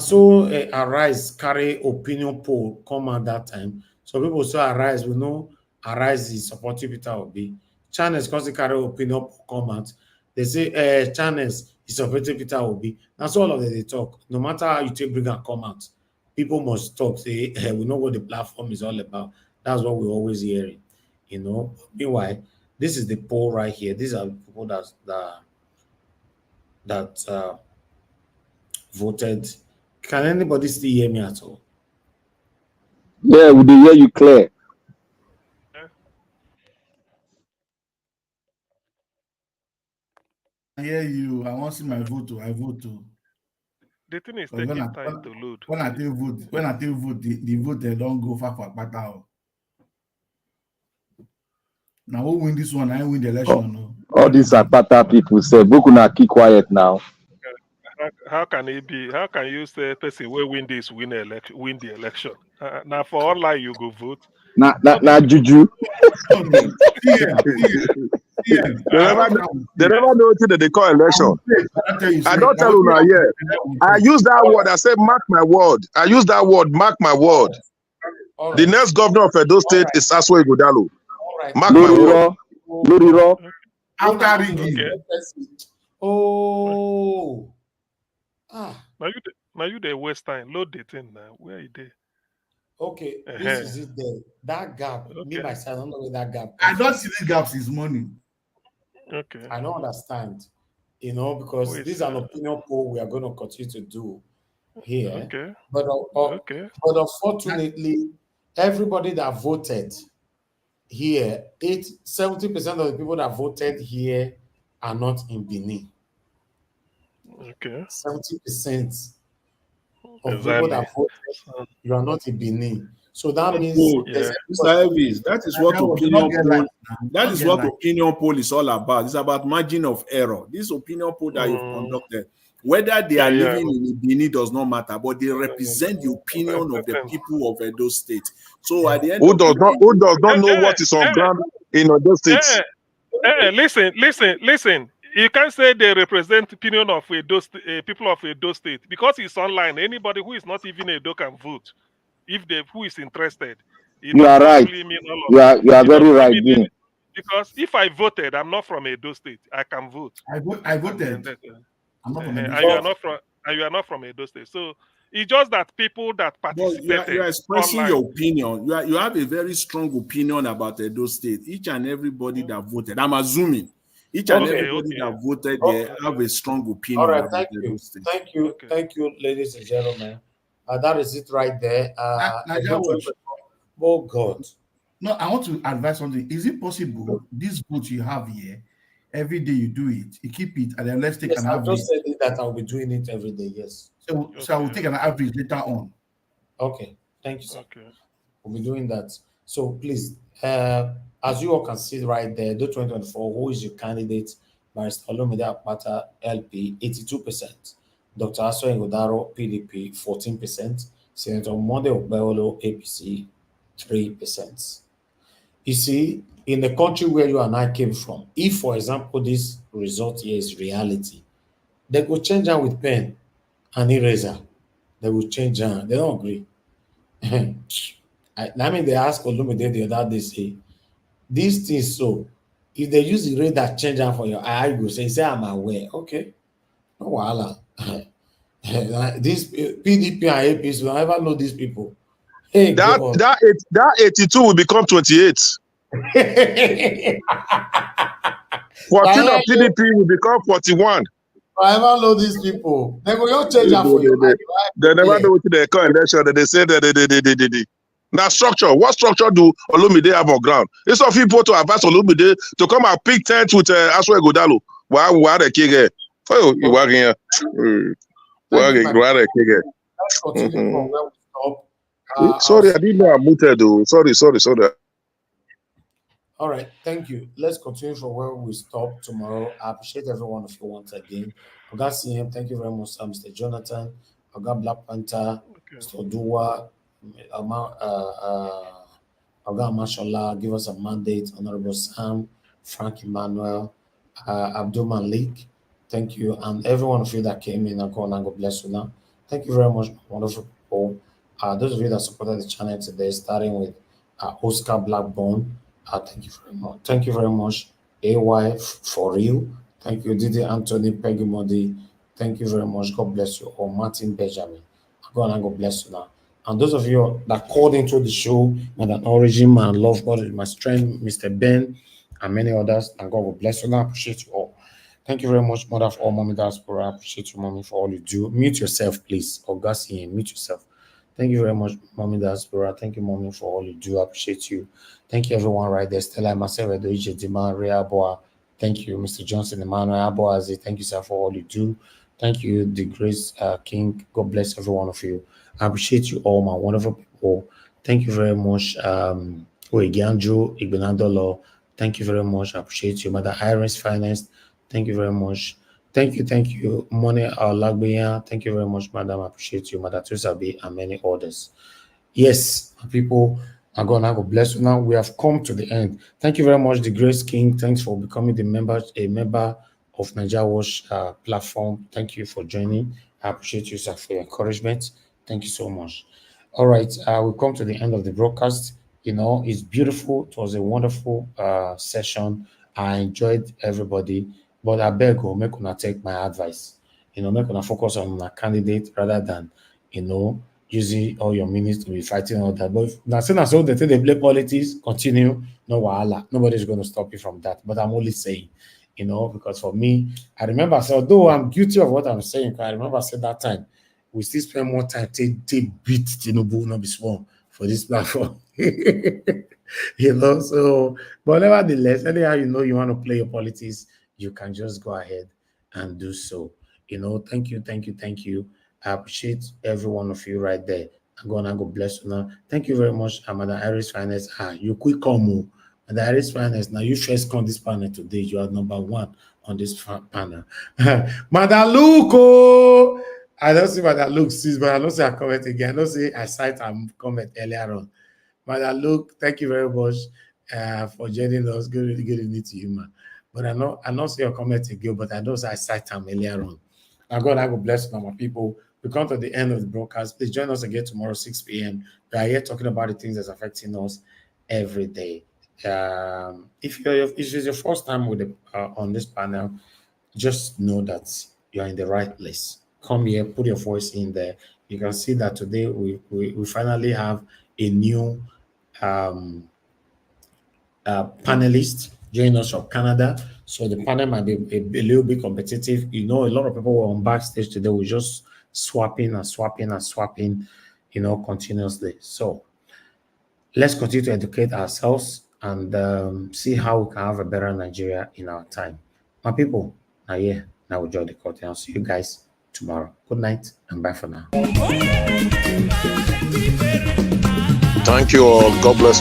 so Arise carry opinion poll come at that time. So people say Arise, we know Arise is supporting Peter Obi. Channels because they carry opinion poll come out. They say Channels is supporting Peter Obi. That's all of them they talk. No matter how you take bring and come out, people must talk. Say we know what the platform is all about. That's what we're always hearing. You know. Meanwhile, this is the poll right here. These are people that voted. Can anybody still hear me at all? Yeah, we do hear you clear. I hear you. I want to see my vote too. I vote too. The thing is taking time to load. When I take vote, the vote they don't go far for battle. Now who win this one? I win the election. No. All these Apata people say, Bukuna keep quiet now. How can it be? How can you say person will win this, win the election? Now for online you go vote. Nah, juju. They never know what they call election. I don't tell you now, yeah. I use that word. I say, mark my word. I use that word, mark my word. Right. The next governor of Edo State is Aswe Godalo. Right. Mark my word. After rigging. Oh. Now you the West Time. Load the thing now. Where are you there? Okay, this is it there. That gap, me myself, I don't know where that gap. I don't see the gaps this morning. Okay. I don't understand, you know, because this is an opinion poll we are going to continue to do here. Okay. But unfortunately, everybody that voted here, 70% of the people that voted here are not in Benin. Okay. 70% of people that voted, you are not in Benin. So that means Mr. Elvis, that is what opinion poll. That is what opinion poll is all about. It's about margin of error. This opinion poll that you've conducted, whether they are living in Benin does not matter, but they represent the opinion of the people of Edo State. So at the end, who does not know what is on ground in Edo State? Listen. You can't say they represent the opinion of people of Edo State because it's online. Anybody who is not even Edo can vote. If who is interested, you are right. You are very right. Because if I voted, I'm not from Edo State. I can vote. I voted. And you are not from Edo State. So It's just that people that But participated you are expressing online. your opinion. You have a very strong opinion about Edo State. Each and everybody that voted, I'm assuming, each and everybody that voted there have a strong opinion All right, about thank Edo you. State. Thank you, ladies and gentlemen. That is it right there. Naija Watch. Oh God. No, I want to advise something. Is it possible this vote you have here, every day you do it, you keep it, and then let's take an I've average. just said it that I'll be doing it every day. Yes. So I will take an average later on. Okay. Thank you, sir. Okay. We'll be doing that. So please, as you all can see right there, the 2024, who is your candidate? Barrister Olumide Akpata, LP, 82%. Dr. Aso Ngodaro, PDP, 14%. Senator Monde Obeolo, APC, 3%. You see, in the country where you and I came from, if, for example, this result here is reality, they go change them with pen and eraser. They will change them. They don't agree. I mean, they asked Olumide the other day, say, these things, so if they use the radar change them for your eye, you say, I'm aware. Okay. No wahala. These PDP and APC will never know these people. Hey, God. That 82 will become 28. 14 of PDP will become 41. I never know these people. They go just change that for you. They never know what they call election. They say that now structure. What structure do Olumide have on ground? It's of people to advise Olumide to come and pick tent with Aso Ngodaro. Why the king? Oh, you are here. Why the king? Let's continue from where we stop. Sorry, I didn't know I muted. Sorry. All right, thank you. Let's continue from where we stop tomorrow. I appreciate every one of you once again. Oga CM, thank you very much, Mr. Jonathan, Oga Black Panther, Mr. Dua, Oga Mashallah, give us a mandate, Honorable Sam, Frank Emmanuel, Abdul Malik, thank you, and every one of you that came in and God bless you now. Thank you very much, wonderful people. Those of you that supported the channel today, starting with Oscar Blackbone. Thank you very much. Thank you very much, AY for real. Thank you, Didi Anthony, Peggy Modi. Thank you very much. God bless you. Or Martin Benjamin. God bless you now. And those of you that called into the show, Madam Origin, my love, God, my strength, Mr. Ben, and many others, and God will bless you now. I appreciate you all. Thank you very much, Mother of all Mommy Diaspora. I appreciate you, Mommy, for all you do. Mute yourself, please. Augustine, mute yourself. Thank you very much, Mommy Diaspora. Thank you, Mommy, for all you do. I appreciate you. Thank you, everyone right there. Stella, myself, Edoije, Dima, Rea Boa. Thank you, Mr. Johnson, Emmanuel Aboazi. Thank you, sir, for all you do. Thank you, the Grace King. God bless every one of you. I appreciate you all, my wonderful people. Thank you very much, Oegianjo, Igbenandolo. Thank you very much. I appreciate you, Mother Iris Finance. Thank you very much. Thank you, Mone Lagbeya. Thank you very much, Madam. I appreciate you, Mother Tusabi, and many others. Yes, people, God bless you. Now we have come to the end. Thank you very much, the Grace King. Thanks for becoming a member of Naija Watch platform. Thank you for joining. I appreciate you, sir, for your encouragement. Thank you so much. All right, we come to the end of the broadcast. You know, it's beautiful. It was a wonderful session. I enjoyed everybody. But I beg you, make una take my advice. You know, make una focus on a candidate rather than, you know, using all your minutes to be fighting all that. But as soon as they say they play politics, continue, no wahala. Nobody's going to stop you from that. But I'm only saying, you know, because for me, I remember, so although I'm guilty of what I'm saying, I remember I said that time, we still spend more time to beat Tinubu, not be small, for this platform. You know, so, but nevertheless, anyhow, you know, you want to play your politics, you can just go ahead and do so. You know, thank you. I appreciate every one of you right there. God bless you now. Thank you very much, Madam Iris Finance. You quick come, Madam Iris Finance. Now you first come this panel today. You are number one on this panel. Madam Luke, I don't see Madam Luke sees, but I don't see her comment again. I don't see I cite her comment earlier on. Madam Luke, thank you very much for joining us. Good evening to you, man. But I know see your comment again, but I know I cite them earlier on. And God bless you, my people. We come to the end of the broadcast. Please join us again tomorrow, 6 p.m. We are here talking about the things that's affecting us every day. If it's your first time with on this panel, just know that you are in the right place. Come here, put your voice in there. You can see that today we finally have a new panelist joining us from Canada. So the panel might be a little bit competitive. You know, a lot of people were on backstage today. We're just swapping and swapping and swapping, you know, continuously. So let's continue to educate ourselves and see how we can have a better Nigeria in our time. My people, now we join the court. I'll see you guys tomorrow. Good night and bye for now. Thank you all. God bless.